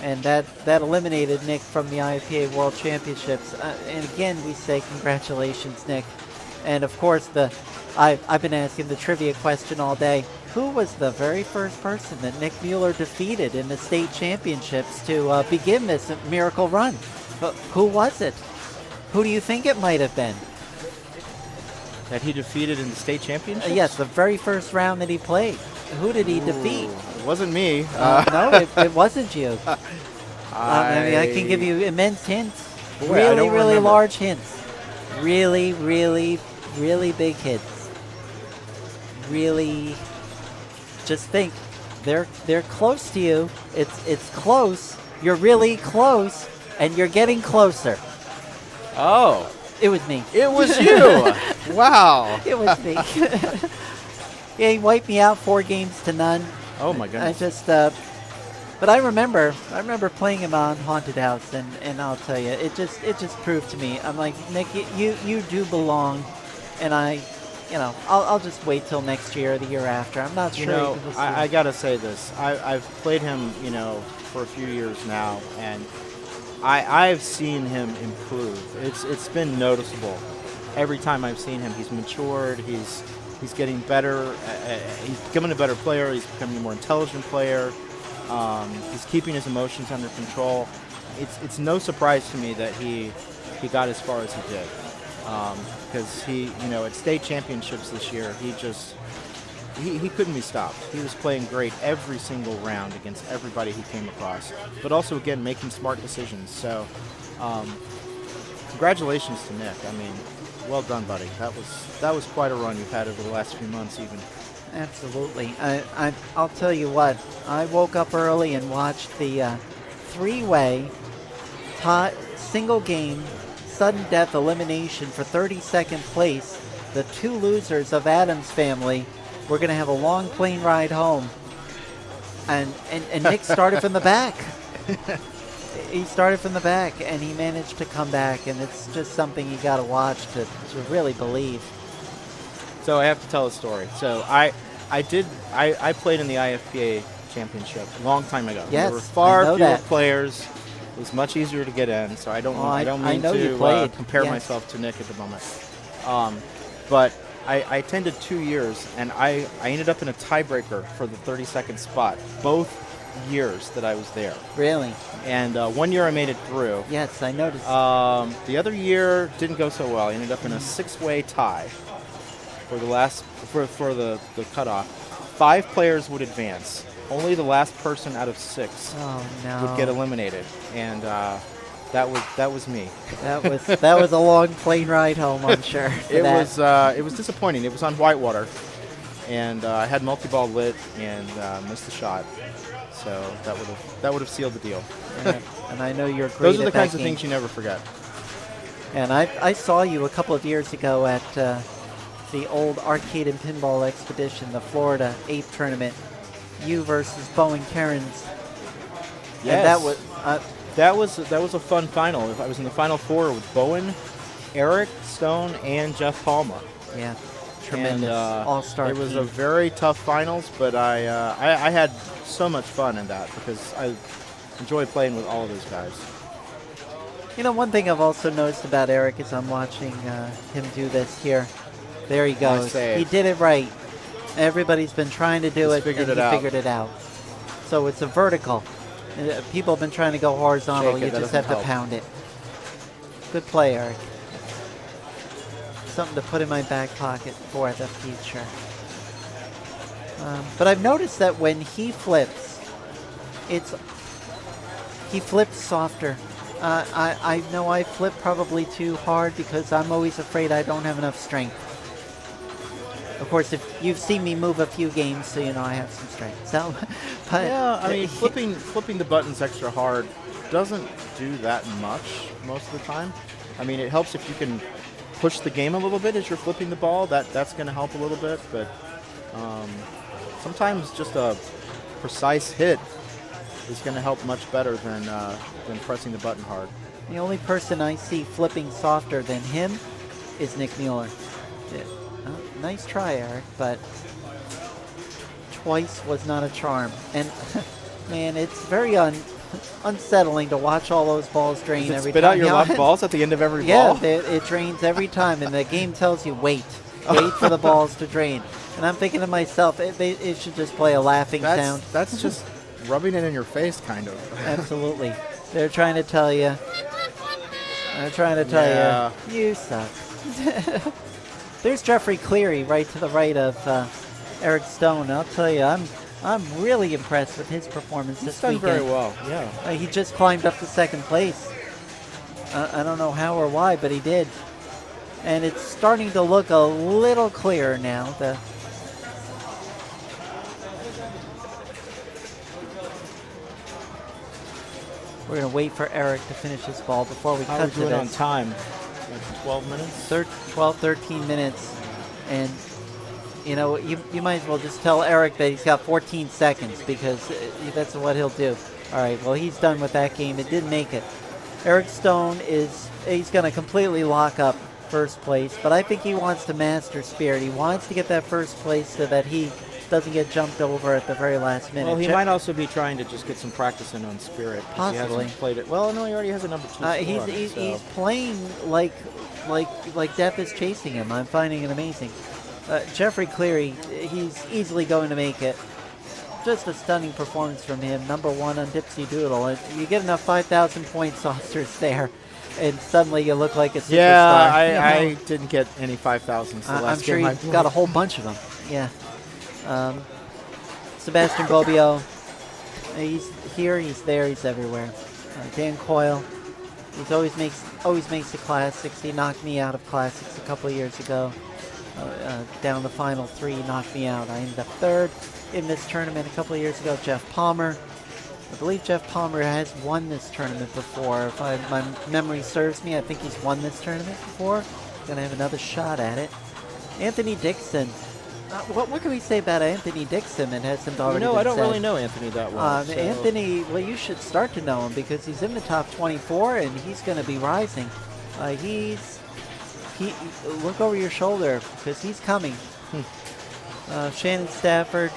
Speaker 11: And that eliminated Nick from the IFPA World Championships. And again, we say congratulations, Nick. And of course, I've been asking the trivia question all day. Who was the very first person that Nick Mueller defeated in the state championships to begin this miracle run? Who was it? Who do you think it might have been?
Speaker 12: That he defeated in the state championships?
Speaker 11: Yes, the very first round that he played. Who did he defeat?
Speaker 12: It wasn't me.
Speaker 11: No, it wasn't you. I mean, I can give you immense hints.
Speaker 12: Boy, I
Speaker 11: Really,
Speaker 12: don't
Speaker 11: really
Speaker 12: remember.
Speaker 11: large hints. Really, really, really big hints. Really, just think, they're close to you. It's close. You're really close, and you're getting closer.
Speaker 12: Oh.
Speaker 11: It was me.
Speaker 12: It was you. Wow.
Speaker 11: It was me. Yeah, he wiped me out 4-0.
Speaker 12: Oh my goodness.
Speaker 11: I just, but I remember playing him on Haunted House, and I'll tell you, it just proved to me. I'm like, Nick, you do belong, and I'll just wait till next year or the year after. I'm not sure.
Speaker 12: I gotta say this. I've played him, for a few years now, and I've seen him improve. It's been noticeable. Every time I've seen him, he's matured. He's getting better. He's becoming a better player. He's becoming a more intelligent player. He's keeping his emotions under control. It's no surprise to me that he got as far as he did. Because he, at state championships this year, he couldn't be stopped. He was playing great every single round against everybody he came across. But also, again, making smart decisions. So, congratulations to Nick. I mean, well done, buddy. That was quite a run you've had over the last few months, even.
Speaker 11: Absolutely. I'll tell you what. I woke up early and watched the 3-way single game sudden death elimination for 32nd place. The 2 losers of Adam's family were going to have a long plane ride home, and Nick started from the back. He started from the back, and he managed to come back, and it's just something you got to watch to really believe.
Speaker 12: So I have to tell a story. So I played in the IFPA championship a long time ago.
Speaker 11: Yes,
Speaker 12: there were far
Speaker 11: I know
Speaker 12: fewer
Speaker 11: that.
Speaker 12: players. It was much easier to get in. So I don't mean
Speaker 11: know you
Speaker 12: to
Speaker 11: played.
Speaker 12: compare
Speaker 11: Yes.
Speaker 12: myself to Nick at the moment. But I attended 2 years, and I ended up in a tiebreaker for the 32nd spot both years that I was there.
Speaker 11: Really?
Speaker 12: And 1 year I made it through.
Speaker 11: Yes, I noticed.
Speaker 12: The other year didn't go so well. I ended up in a 6-way tie for the cutoff. 5 players would advance. Only the last person out of 6 would get eliminated, and that was me.
Speaker 11: That was a long plane ride home, I'm sure.
Speaker 12: It was disappointing. It was on Whitewater, and I had multi-ball lit and missed the shot. So that would have sealed the deal.
Speaker 11: And I know you're great.
Speaker 12: Those are the
Speaker 11: at that
Speaker 12: kinds of
Speaker 11: game.
Speaker 12: things you never forget.
Speaker 11: And I saw you a couple of years ago at the old Arcade and Pinball Expedition, the Florida 8th tournament, you versus Bo and Karen's.
Speaker 6: Yes.
Speaker 11: And
Speaker 6: that was a fun final. I was in the final four with Bowen, Eric Stone, and Jeff Palmer.
Speaker 11: Yeah, tremendous
Speaker 6: And,
Speaker 11: all-star
Speaker 6: It was
Speaker 11: team.
Speaker 6: a very tough finals, but I had so much fun in that because I enjoy playing with all of those guys.
Speaker 11: You know, one thing I've also noticed about Eric is I'm watching him do this here. There he goes.
Speaker 6: save.
Speaker 11: He did it right. Everybody's been trying to do
Speaker 6: Just
Speaker 11: it,
Speaker 6: figured
Speaker 11: and
Speaker 6: it
Speaker 11: he
Speaker 6: out.
Speaker 11: figured it out. So it's a vertical. People have been trying to go horizontal.
Speaker 6: Shake it,
Speaker 11: You
Speaker 6: that
Speaker 11: just
Speaker 6: doesn't
Speaker 11: have to
Speaker 6: help.
Speaker 11: pound it. Good play, Eric. Something to put in my back pocket for the future. But I've noticed that when he flips, he flips softer. I know I flip probably too hard because I'm always afraid I don't have enough strength. Of course, if you've seen me move a few games, so you know I have some strength. So, but
Speaker 6: Yeah, I mean, flipping the buttons extra hard doesn't do that much most of the time. I mean, it helps if you can push the game a little bit as you're flipping the ball. That's going to help a little bit, but sometimes just a precise hit is going to help much better than pressing the button hard.
Speaker 11: the only person I see flipping softer than him is Nick Mueller. Yeah. Nice try, Eric, but twice was not a charm. And man, it's very unsettling to watch all those balls drain
Speaker 6: Does it
Speaker 11: every
Speaker 6: spit
Speaker 11: time.
Speaker 6: out your left balls at the end of every
Speaker 11: yeah,
Speaker 6: ball?
Speaker 11: it drains every time, and the game tells you wait for the balls to drain. And I'm thinking to myself, it should just play a laughing sound.
Speaker 6: That's just rubbing it in your face, kind of.
Speaker 11: Absolutely. They're trying to tell you. They're trying to tell you, you suck. There's Jeffrey Cleary right to the right of Eric Stone. I'll tell you, I'm really impressed with his performance
Speaker 6: He's
Speaker 11: this
Speaker 6: done
Speaker 11: weekend.
Speaker 6: very well, yeah.
Speaker 11: He just climbed up to second place. I don't know how or why, but he did. And it's starting to look a little clearer now. We're going to wait for Eric to finish his ball before we
Speaker 6: How are
Speaker 11: cut
Speaker 6: we
Speaker 11: to
Speaker 6: doing
Speaker 11: this.
Speaker 6: on time? Like 12 minutes?
Speaker 11: 12, 13 minutes. And, you know, you might as well just tell Eric that he's got 14 seconds because that's what he'll do. All right, well, he's done with that game. It didn't make it. Eric Stone he's going to completely lock up first place, but I think he wants to master Spirit. He wants to get that first place so that he doesn't get jumped over at the very last minute.
Speaker 6: Well, he might also be trying to just get some practice in on Spirit. 'Cause He
Speaker 11: Possibly.
Speaker 6: hasn't played it. Well, no, he already has a number 2 score,
Speaker 11: He's playing like death is chasing him. I'm finding it amazing. Jeffrey Cleary, he's easily going to make it. Just a stunning performance from him. Number 1 on Dipsy Doodle. And you get enough 5,000 point saucers there, and suddenly you look like a superstar.
Speaker 6: Yeah, I didn't get any 5,000s the last
Speaker 11: I'm sure
Speaker 6: game I
Speaker 11: you've
Speaker 6: played.
Speaker 11: got a whole bunch of them. Yeah. Sebastian Bobbio, he's here, he's there, he's everywhere. Dan Coyle, he always makes the classics. He knocked me out of classics a couple of years ago. Down the final 3, knocked me out. I ended up 3rd in this tournament a couple of years ago. Jeff Palmer. I believe Jeff Palmer has won this tournament before. If my memory serves me, I think he's won this tournament before. Gonna have another shot at it. Anthony Dixon. What can we say about Anthony Dixon that hasn't already been
Speaker 6: I don't
Speaker 11: said?
Speaker 6: really know Anthony that well.
Speaker 11: Anthony, well, you should start to know him because he's in the top 24 and he's going to be rising. Look over your shoulder because he's coming. Shannon Stafford,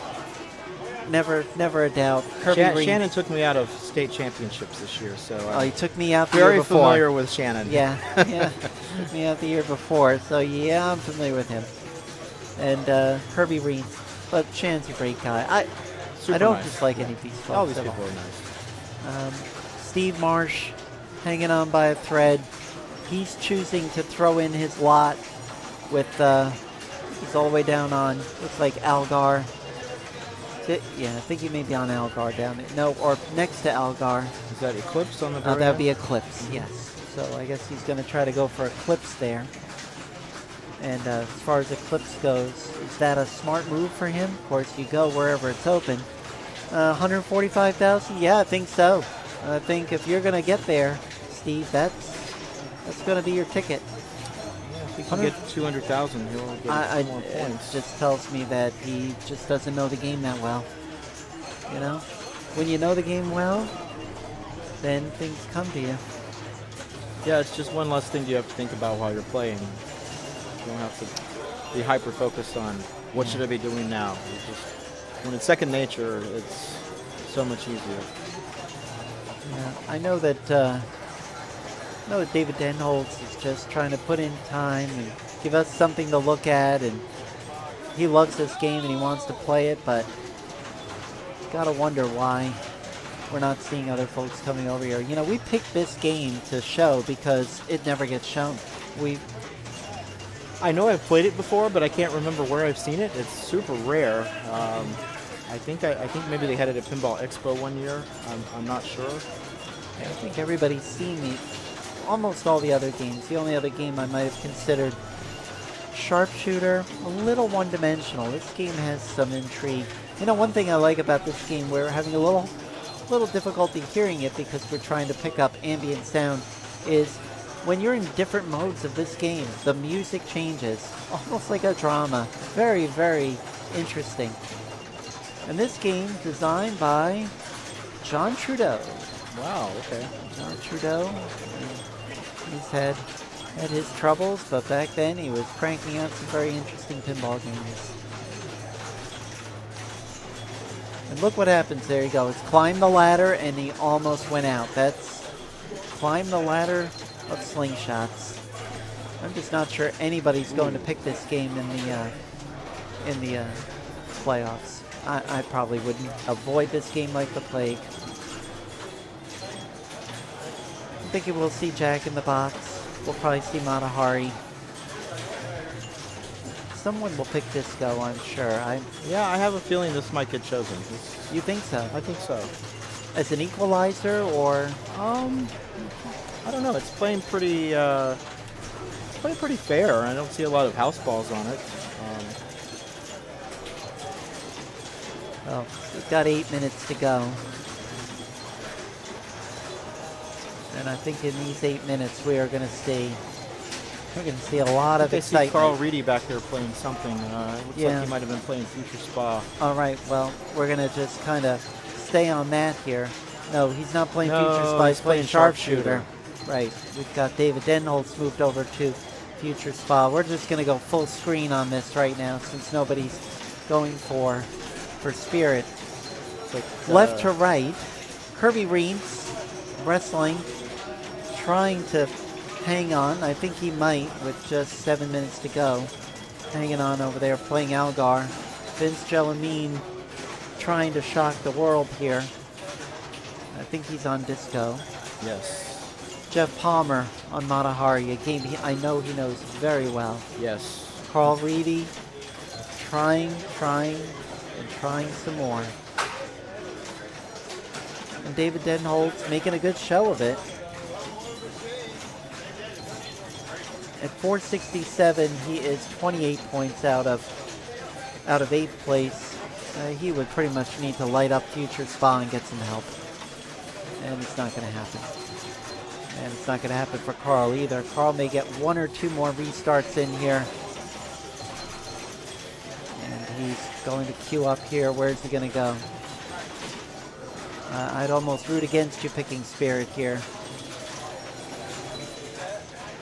Speaker 11: never a doubt. Kirby Reed.
Speaker 6: Shannon took me out of state championships this year, so
Speaker 11: he took me out the year
Speaker 6: very
Speaker 11: before.
Speaker 6: familiar with Shannon.
Speaker 11: Yeah, took me out the year before, so yeah, I'm familiar with him. And Kirby Reed, but Shannon's a great guy. I don't dislike any of these folks.
Speaker 6: All these
Speaker 11: at
Speaker 6: people
Speaker 11: all.
Speaker 6: are nice.
Speaker 11: Steve Marsh, hanging on by a thread. He's choosing to throw in his lot with, he's all the way down on, looks like Algar. Yeah, I think he may be on Algar down there. No, or next to Algar.
Speaker 6: Is that Eclipse on the very
Speaker 11: That would be
Speaker 6: end?
Speaker 11: Eclipse, yes. So I guess he's going to try to go for Eclipse there. And as far as Eclipse goes, is that a smart move for him? Of course, you go wherever it's open. 145,000? Yeah, I think so. I think if you're going to get there, Steve, that's going to be your ticket.
Speaker 6: If he can get 200,000, he'll get more
Speaker 11: It
Speaker 6: points.
Speaker 11: just tells me that he just doesn't know the game that well. You know, when you know the game well, then things come to you.
Speaker 6: Yeah, it's just one less thing you have to think about while you're playing. You don't have to be hyper focused on what should I be doing now. It's just, when it's second nature, it's so much easier.
Speaker 11: Yeah, I know that David Denholtz is just trying to put in time and give us something to look at, and he loves this game and he wants to play it, but gotta wonder why we're not seeing other folks coming over here. You know, we picked this game to show because it never gets shown.
Speaker 6: I know I've played it before, but I can't remember where I've seen it. It's super rare. I think maybe they had it at Pinball Expo one year. I'm not sure.
Speaker 11: I think everybody's seen almost all the other games. The only other game I might have considered Sharpshooter, a little one-dimensional. This game has some intrigue. You know, one thing I like about this game, we're having a little difficulty hearing it because we're trying to pick up ambient sound, is when you're in different modes of this game, the music changes, almost like a drama. Very, very interesting. And this game designed by John Trudeau.
Speaker 6: Wow, okay.
Speaker 11: John Trudeau, he's had his troubles, but back then he was cranking out some very interesting pinball games. And look what happens. There he goes. Climb the ladder, and he almost went out. That's climb the ladder of slingshots. I'm just not sure anybody's going to pick this game in the playoffs. I probably wouldn't. Avoid this game like the plague. I'm thinking we'll see Jack in the Box. We'll probably see Matahari. Someone will pick Disco, I'm sure.
Speaker 6: Yeah, I have a feeling this might get chosen.
Speaker 11: You think so?
Speaker 6: I think so.
Speaker 11: As an equalizer, or?
Speaker 6: I don't know. It's playing pretty fair. I don't see a lot of house balls on it.
Speaker 11: Well, we've got 8 minutes to go. And I think in these 8 minutes we are going to see a lot of excitement.
Speaker 6: I see Carl Reedy back there playing something. Looks like he might have been playing Future Spa.
Speaker 11: All right, well, we're going to just kind of stay on that here. No, he's not playing Future Spa, he's playing Sharpshooter. Right, we've got David Denholtz moved over to Future Spa. We're just going to go full screen on this right now since nobody's going for Spirit. Left to right, Kirby Reeds wrestling, trying to hang on. I think he might with just 7 minutes to go. Hanging on over there, playing Algar. Vince Gellamine trying to shock the world here. I think he's on Disco.
Speaker 6: Yes.
Speaker 11: Jeff Palmer on Matahari, a game I know he knows very well.
Speaker 6: Yes.
Speaker 11: Carl Reedy trying some more. And David Denholtz making a good show of it. At 467, he is 28 points out of 8th place. He would pretty much need to light up Future Spa and get some help. And it's not going to happen. And it's not going to happen for Carl either. Carl may get 1 or 2 more restarts in here. And he's going to queue up here. Where's he going to go? I'd almost root against you picking Spirit here.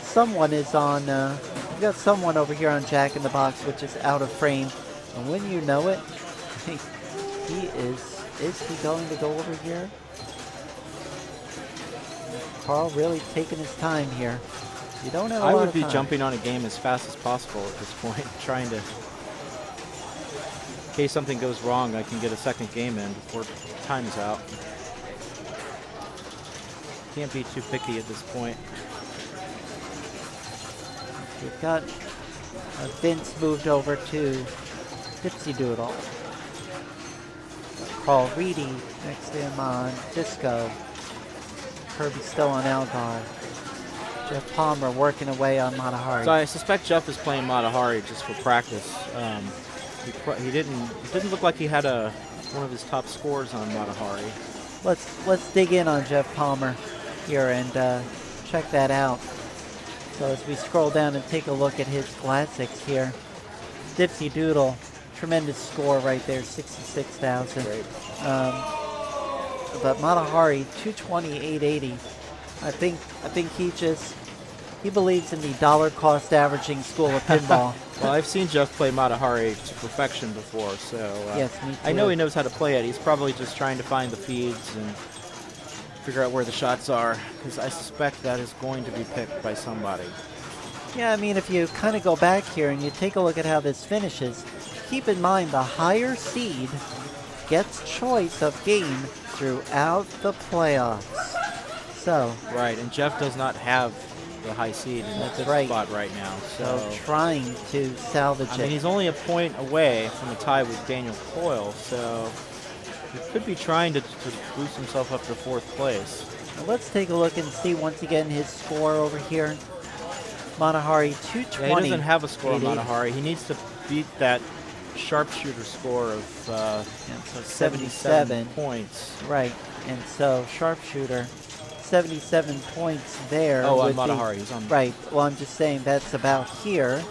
Speaker 11: Someone is on, we've got someone over here on Jack in the Box, which is out of frame. And when you know it, is he going to go over here? Carl really taking his time here. You don't have a lot of time.
Speaker 6: I would be jumping on a game as fast as possible at this point, trying to, in case something goes wrong, I can get a second game in before time is out. Can't be too picky at this point.
Speaker 11: We've got Vince moved over to Dipsy Doodle. Carl Reedy next to him on Disco. Kirby still on Algar. Jeff Palmer working away on Matahari.
Speaker 6: So I suspect Jeff is playing Matahari just for practice. He didn't look like he had one of his top scores on Matahari.
Speaker 11: Let's dig in on Jeff Palmer here and check that out. So as we scroll down and take a look at his classics here, Dipsy Doodle tremendous score right there, 66,000.
Speaker 6: Great.
Speaker 11: But Matahari, 220, 880. I think he believes in the dollar cost averaging school of pinball.
Speaker 6: Well, I've seen Jeff play Matahari to perfection before, so
Speaker 11: yes, me too.
Speaker 6: I know he knows how to play it. He's probably just trying to find the feeds and figure out where the shots are, because I suspect that is going to be picked by somebody.
Speaker 11: Yeah, I mean, if you kind of go back here and you take a look at how this finishes, keep in mind the higher seed gets choice of game throughout the playoffs. So
Speaker 6: right, and Jeff does not have the high seed in that spot right now. So
Speaker 11: trying to salvage
Speaker 6: I mean, he's only a point away from a tie with Daniel Coyle, so he could be trying to boost himself up to 4th place.
Speaker 11: Now let's take a look and see once again his score over here. Matahari 220.
Speaker 6: Yeah, he doesn't have a score on Matahari. He needs to beat that sharpshooter score of 77 points.
Speaker 11: Right, and so sharpshooter, 77 points there.
Speaker 6: Oh, on Matahari. He's on.
Speaker 11: Right, well, I'm just saying that's about here.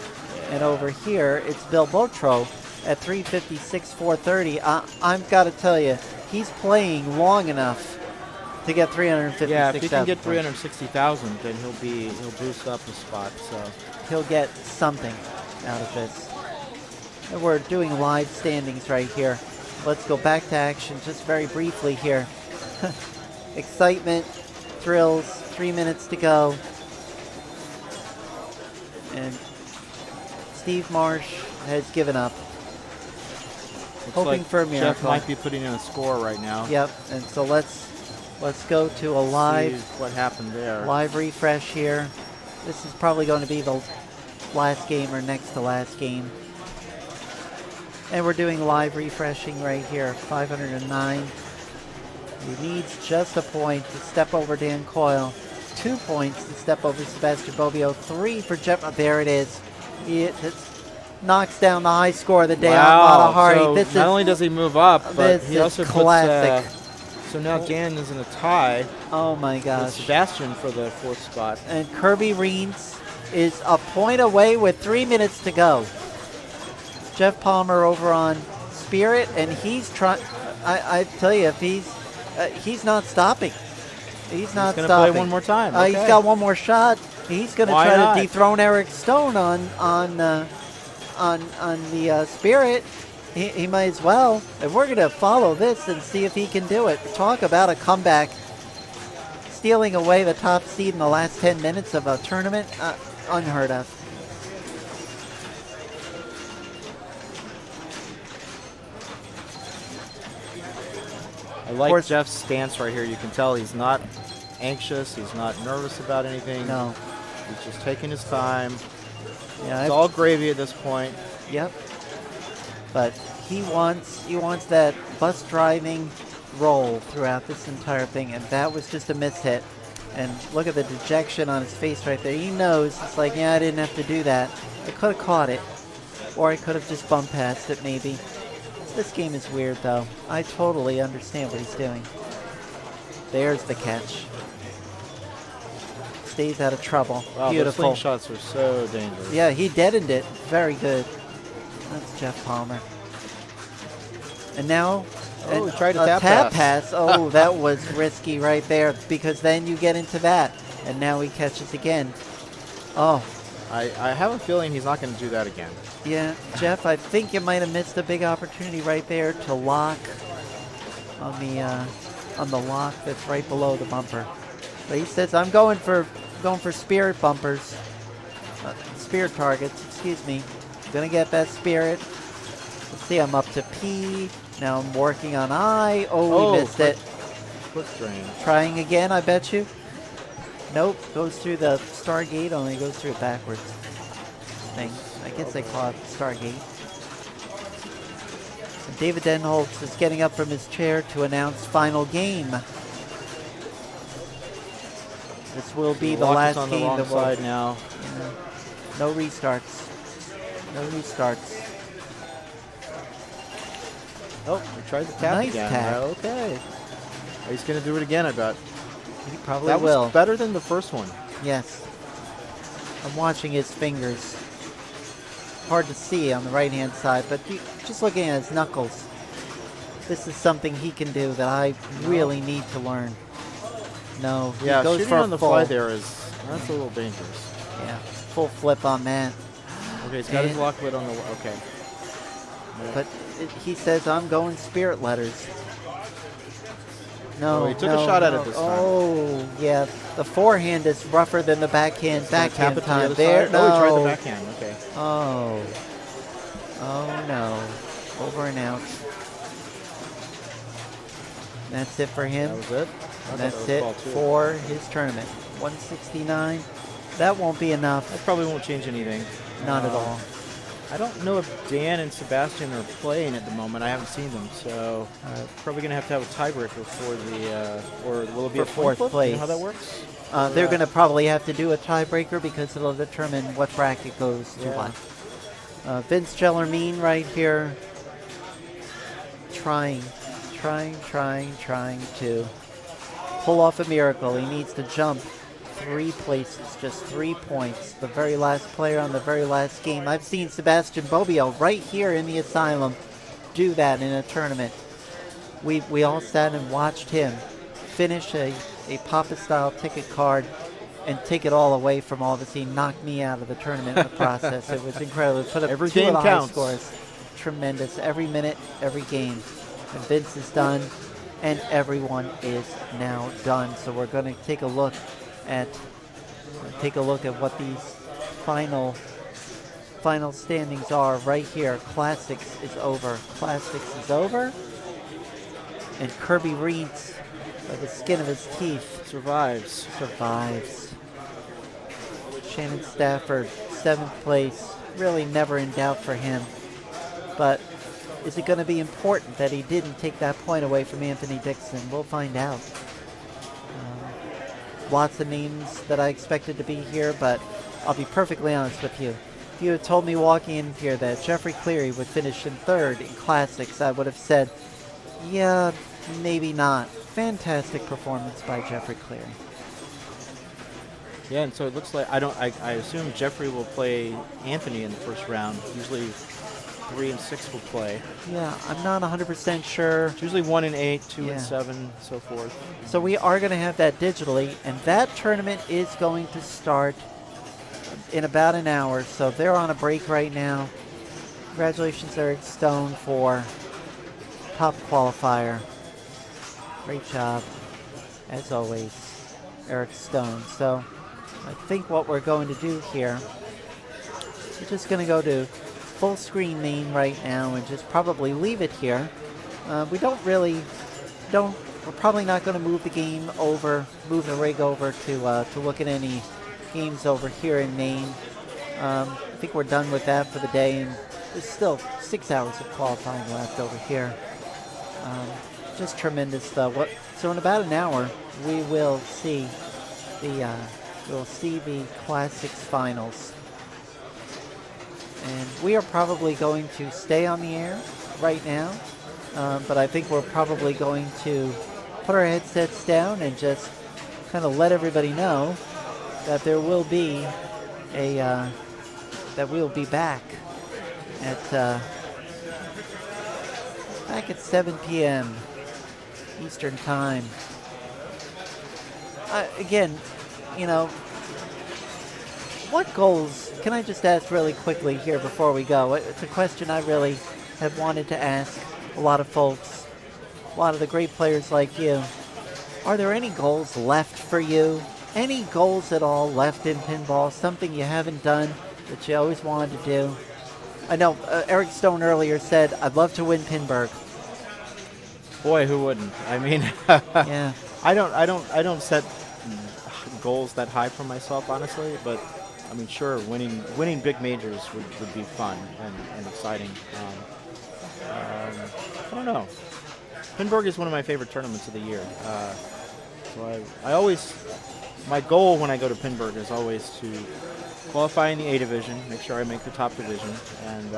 Speaker 11: And over here, it's Bill Botro at 356, 430. I've got to tell you, he's playing long enough to get 356,000.
Speaker 6: Yeah, if he can get 360,000, then he'll boost up a spot. So
Speaker 11: he'll get something out of this. And we're doing live standings right here. Let's go back to action just very briefly here. Excitement, thrills, 3 minutes to go. And Steve Marsh has given up. Hoping for a miracle.
Speaker 6: Jeff might be putting in a score right now.
Speaker 11: Yep, and so let's go to a live.
Speaker 6: See what happened there.
Speaker 11: Live refresh here. This is probably going to be the last game or next to last game. And we're doing live refreshing right here. 509. He needs just a point to step over Dan Coyle. 2 points to step over Sebastian Bobbio. 3 for Jeff. Oh, there it is. It knocks down the high score of the day on Matahari.
Speaker 6: So
Speaker 11: this
Speaker 6: not only does he move up, but he also
Speaker 11: classic.
Speaker 6: So now Dan is in a tie.
Speaker 11: Oh my gosh.
Speaker 6: With Sebastian for the 4th spot.
Speaker 11: And Kirby Reens is a point away with 3 minutes to go. Jeff Palmer over on Spirit, and he's trying. I tell you, if he's not stopping. He's not
Speaker 6: going to
Speaker 11: stopping.
Speaker 6: play one more time.
Speaker 11: He's got one more shot. He's going to try
Speaker 6: not?
Speaker 11: to dethrone Eric Stone on the Spirit. He might as well. And we're going to follow this and see if he can do it. Talk about a comeback. Stealing away the top seed in the last 10 minutes of a tournament. Unheard of.
Speaker 6: I like Jeff's stance right here. You can tell he's not anxious. He's not nervous about anything.
Speaker 11: No.
Speaker 6: He's just taking his time.
Speaker 11: Yeah,
Speaker 6: it's all gravy at this point.
Speaker 11: Yep. But he wants that bus driving roll throughout this entire thing, and that was just a mishit. And look at the dejection on his face right there. He knows. It's like, yeah, I didn't have to do that. I could have caught it. Or I could have just bumped past it, maybe. This game is weird, though. I totally understand what he's doing. There's the catch. Stays out of trouble.
Speaker 6: Wow,
Speaker 11: Beautiful.
Speaker 6: those shots were so dangerous.
Speaker 11: Yeah, he deadened it. Very good. That's Jeff Palmer. And now,
Speaker 6: he tried a
Speaker 11: tap pass. Oh, that was risky right there, because then you get into that. And now he catches again. Oh.
Speaker 6: I have a feeling he's not going to do that again.
Speaker 11: Yeah, Jeff, I think you might have missed a big opportunity right there to lock on the lock that's right below the bumper. But he says, I'm going for spirit bumpers, spirit targets. Excuse me. Gonna get that spirit. Let's see, I'm up to P. Now I'm working on I. Oh, we missed it.
Speaker 6: Foot drain.
Speaker 11: Trying again, I bet you. Nope, goes through the Stargate, only goes through it backwards. Thing. I guess they call it Stargate. And David Denholtz is getting up from his chair to announce final game. This will be the last
Speaker 6: on
Speaker 11: game.
Speaker 6: The wrong side now.
Speaker 11: No restarts. No restarts.
Speaker 6: Oh, we tried the tap
Speaker 11: nice
Speaker 6: again.
Speaker 11: Tap.
Speaker 6: Okay. He's going to do it again, I bet.
Speaker 11: He probably
Speaker 6: that
Speaker 11: will.
Speaker 6: Was better than the first one.
Speaker 11: Yes. I'm watching his fingers. hard to see on the right-hand side, but just looking at his knuckles, this is something he can do that I really need to learn. No, he
Speaker 12: Yeah,
Speaker 11: goes
Speaker 12: shooting
Speaker 11: for a
Speaker 12: on the
Speaker 11: full.
Speaker 12: fly there that's a little dangerous.
Speaker 11: Yeah, full flip on that.
Speaker 12: Okay, he's got his
Speaker 11: And-
Speaker 12: lock lid on the. Okay.
Speaker 11: But he says, I'm going spirit letters. No,
Speaker 12: Oh, he took a
Speaker 11: no,
Speaker 12: shot at
Speaker 11: no.
Speaker 12: it this time.
Speaker 11: Oh, yeah. The forehand is rougher than the backhand.
Speaker 12: Tap
Speaker 11: Backhand
Speaker 12: it to the
Speaker 11: time.
Speaker 12: other
Speaker 11: There,
Speaker 12: side.
Speaker 11: no.
Speaker 12: Oh, he tried the backhand. Okay.
Speaker 11: Oh. Oh, no. Over and out. That's it for him.
Speaker 12: That was it.
Speaker 11: And that's it for his tournament. 169. That won't be enough.
Speaker 12: That probably won't change anything.
Speaker 11: Not at all.
Speaker 12: I don't know if Dan and Sebastian are playing at the moment. I haven't seen them, so probably going to have a tiebreaker for the, or will it be
Speaker 11: For
Speaker 12: a
Speaker 11: fourth
Speaker 12: flip?
Speaker 11: place.
Speaker 12: You know how that works?
Speaker 11: They're going to probably have to do a tiebreaker because it'll determine what bracket goes to
Speaker 12: Yeah.
Speaker 11: what. Vince Gellermean right here trying to pull off a miracle. He needs to jump 3 places, just 3 points. The very last player on the very last game. I've seen Sebastian Bobbio right here in the Asylum do that in a tournament. We all sat and watched him finish a Papa-style ticket card and take it all away from all of us. He knocked me out of the tournament in the process. It was incredible. Put up
Speaker 12: Every
Speaker 11: 2 of
Speaker 12: game
Speaker 11: the high
Speaker 12: counts.
Speaker 11: scores. Tremendous. Every minute, every game. And Vince is done, and everyone is now done. So we're going to take a look at what these final standings are right here. Classics is over. Classics is over. And Kirby Reeds, by the skin of his teeth, survives. Shannon Stafford, 7th place. Really never in doubt for him. But is it going to be important that he didn't take that point away from Anthony Dixon? We'll find out. Lots of names that I expected to be here, but I'll be perfectly honest with you. If you had told me walking in here that Jeffrey Cleary would finish in 3rd in Classics, I would have said, yeah, maybe not. Fantastic performance by Jeffrey Cleary.
Speaker 12: Yeah, and so it looks like I assume Jeffrey will play Anthony in the first round. Usually 3 and 6 will play.
Speaker 11: Yeah, I'm not 100% sure.
Speaker 12: It's usually 1 and 8, 2
Speaker 11: Yeah.
Speaker 12: and 7, so forth.
Speaker 11: So we are going to have that digitally, and that tournament is going to start in about an hour. So they're on a break right now. Congratulations, Eric Stone, for top qualifier. Great job, as always, Eric Stone. So I think what we're going to do here, we're just going to go to full screen name right now and just probably leave it here. We we're probably not going to move the rig over to look at any games over here in Maine. I think we're done with that for the day, and there's still 6 hours of qualifying left over here. Just tremendous though. So in about an hour, we will see the Classics finals. And we are probably going to stay on the air right now, but I think we're probably going to put our headsets down and just kind of let everybody know that there will be that we'll be back at 7 p.m. Eastern Time. Again, what goals, can I just ask really quickly here before we go? It's a question I really have wanted to ask a lot of folks, a lot of the great players like you. Are there any goals left for you? Any goals at all left in pinball? Something you haven't done that you always wanted to do? I know Eric Stone earlier said, I'd love to win Pinburg.
Speaker 12: Boy, who wouldn't? I mean,
Speaker 11: yeah.
Speaker 12: I don't set goals that high for myself, honestly, but I mean, sure, winning big majors would be fun and exciting. I don't know. Pinburg is one of my favorite tournaments of the year. So I always, my goal when I go to Pinburg is always to qualify in the A division, make sure I make the top division, and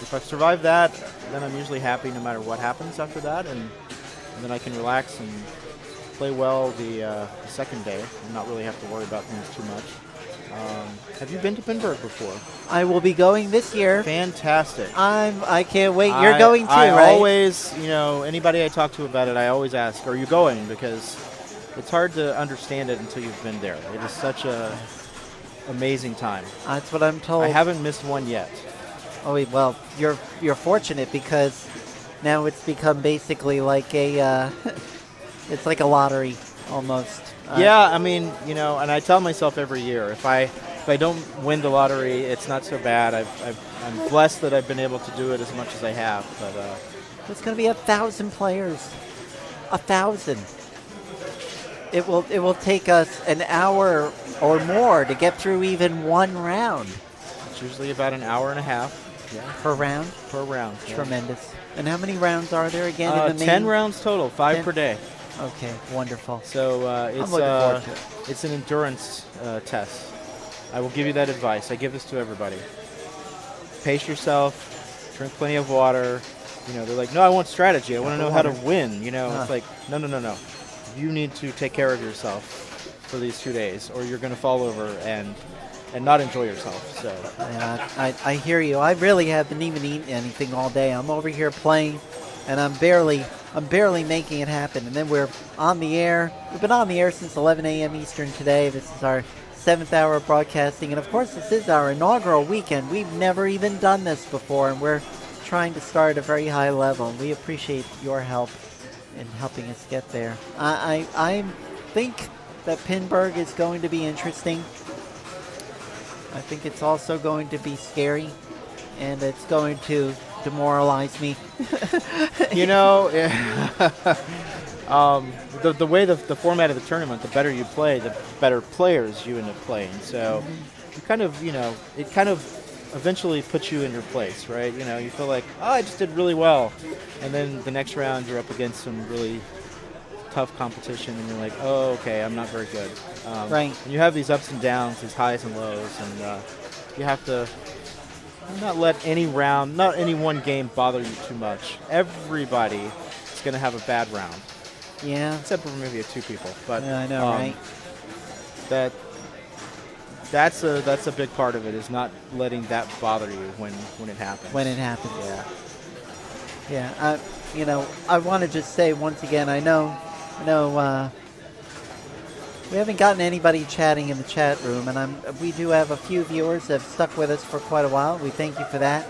Speaker 12: if I survive that, then I'm usually happy no matter what happens after that, and then I can relax and play well the second day and not really have to worry about things too much. Have you been to Pinburg before?
Speaker 2: I will be going this year.
Speaker 12: Fantastic.
Speaker 2: I can't wait. You're going too, right?
Speaker 12: Always, anybody I talk to about it, I always ask, "Are you going?" Because it's hard to understand it until you've been there. It is such a amazing time.
Speaker 2: That's what I'm told.
Speaker 12: I haven't missed one yet.
Speaker 2: Oh, well, you're fortunate because now it's become basically like a it's like a lottery almost.
Speaker 12: Yeah, I mean, and I tell myself every year, if I don't win the lottery, it's not so bad. I'm blessed that I've been able to do it as much as I have. But
Speaker 2: it's going to be 1,000 players. 1,000. It will take us an hour or more to get through even one round.
Speaker 12: It's usually about an hour and a half. Yeah.
Speaker 2: Per round?
Speaker 12: Per round. Yeah.
Speaker 2: Tremendous. And how many rounds are there again in the main?
Speaker 12: 10 rounds total, 5 per day.
Speaker 2: Okay, wonderful.
Speaker 12: So
Speaker 2: I'm looking forward to it.
Speaker 12: It's an endurance test. I will give you that advice. I give this to everybody. Pace yourself, drink plenty of water. They're like, no, I want strategy. I want to know how to win. It's like, no. You need to take care of yourself for these 2 days, or you're going to fall over and not enjoy yourself. So
Speaker 2: I hear you. I really haven't even eaten anything all day. I'm over here playing, and I'm barely making it happen. And then we're on the air. We've been on the air since 11 a.m. Eastern today. This is our 7th hour of broadcasting. And, of course, this is our inaugural weekend. We've never even done this before, and we're trying to start at a very high level. We appreciate your help in helping us get there. I think that Pinburg is going to be interesting. I think it's also going to be scary, and it's going to demoralize me.
Speaker 12: The way the format of the tournament, the better you play, the better players you end up playing. So you kind of, it kind of eventually puts you in your place, right? You feel like, oh, I just did really well. And then the next round you're up against some really tough competition, and you're like, oh, okay, I'm not very good.
Speaker 2: Right.
Speaker 12: And you have these ups and downs, these highs and lows, and you have to not let any one game bother you too much. Everybody is going to have a bad round.
Speaker 2: Yeah.
Speaker 12: Except for maybe 2 people. But
Speaker 2: yeah, I know, right?
Speaker 12: That's a big part of it, is not letting that bother you when it happens.
Speaker 2: When it happens.
Speaker 12: Yeah.
Speaker 2: Yeah. I want to just say once again, I know, we haven't gotten anybody chatting in the chat room, and we do have a few viewers that have stuck with us for quite a while. We thank you for that.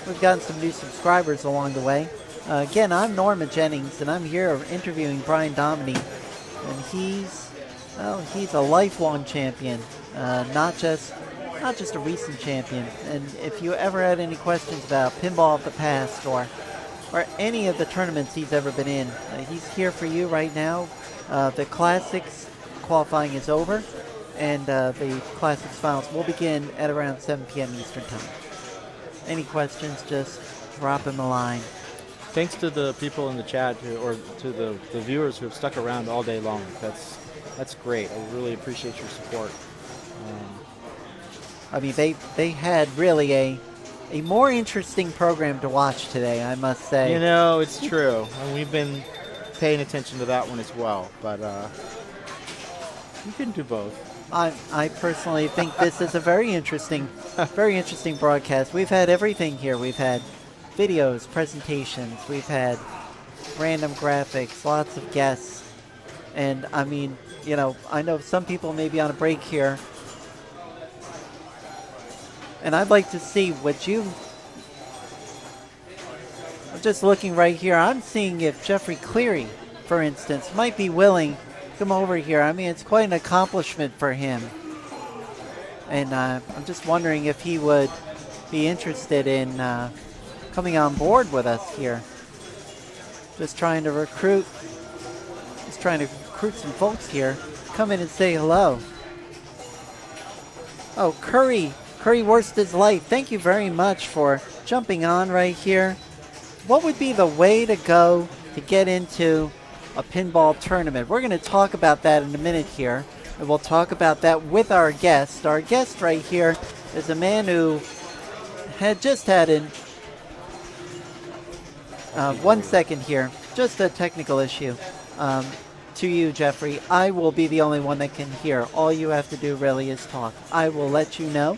Speaker 2: We've gotten some new subscribers along the way. Again, I'm Norma Jennings, and I'm here interviewing Brian Dominy, and he's a lifelong champion, not just a recent champion. And if you ever had any questions about pinball of the past or any of the tournaments he's ever been in, he's here for you right now. The Classics qualifying is over, and the Classics finals will begin at around 7 p.m. Eastern Time. Any questions, just drop him a line.
Speaker 12: Thanks to the people in the chat, or to the viewers who have stuck around all day long. That's great. I really appreciate your support.
Speaker 2: I mean, they had really a more interesting program to watch today, I must say.
Speaker 12: It's true. And we've been paying attention to that one as well. But you can do both.
Speaker 2: I personally think this is a very interesting broadcast. We've had everything here. We've had videos, presentations. We've had random graphics, lots of guests. And, I mean, I know some people may be on a break here. And I'd like to see what I'm just looking right here. I'm seeing if Jeffrey Cleary, for instance, might be willing to come over here. I mean, it's quite an accomplishment for him. And I'm just wondering if he would be interested in coming on board with us here. Just trying to recruit some folks here. Come in and say hello. Oh, Curry Worst is Life. Thank you very much for jumping on right here. What would be the way to go to get into a pinball tournament? We're going to talk about that in a minute here. And we'll talk about that with our guest. Our guest right here is a man who had just had an 1 second here. Just a technical issue.
Speaker 11: to you, Jeffrey. I will be the only one that can hear. All you have to do really is talk. I will let you know.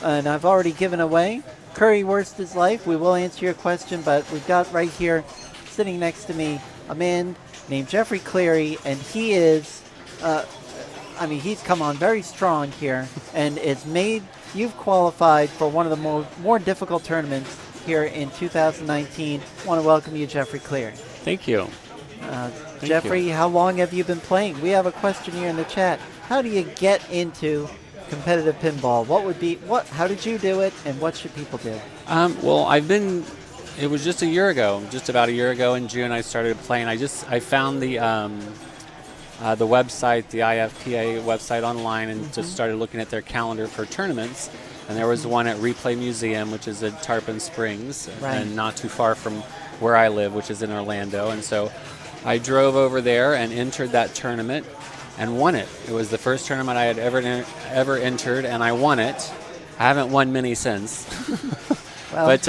Speaker 11: And I've already given away Currywurst is Life. We will answer your question, but we've got right here, sitting next to me, a man named Jeffrey Cleary, and he is, he's come on very strong here, and it's made, you've qualified for one of the more difficult tournaments here in 2019. I want to welcome you, Jeffrey Cleary.
Speaker 13: Thank you.
Speaker 11: Jeffrey, how long have you been playing? We have a question here in the chat. How do you get into competitive pinball? How did you do it, and what should people do?
Speaker 13: It was just a year ago, just about a year ago in June I started playing. I found the website, the IFPA website online, and just started looking at their calendar for tournaments. And there was one at Replay Museum, which is in Tarpon Springs, and not too far from where I live, which is in Orlando. And so I drove over there and entered that tournament and won it. It was the first tournament I had ever entered, and I won it. I haven't won many since.
Speaker 11: Well,
Speaker 13: but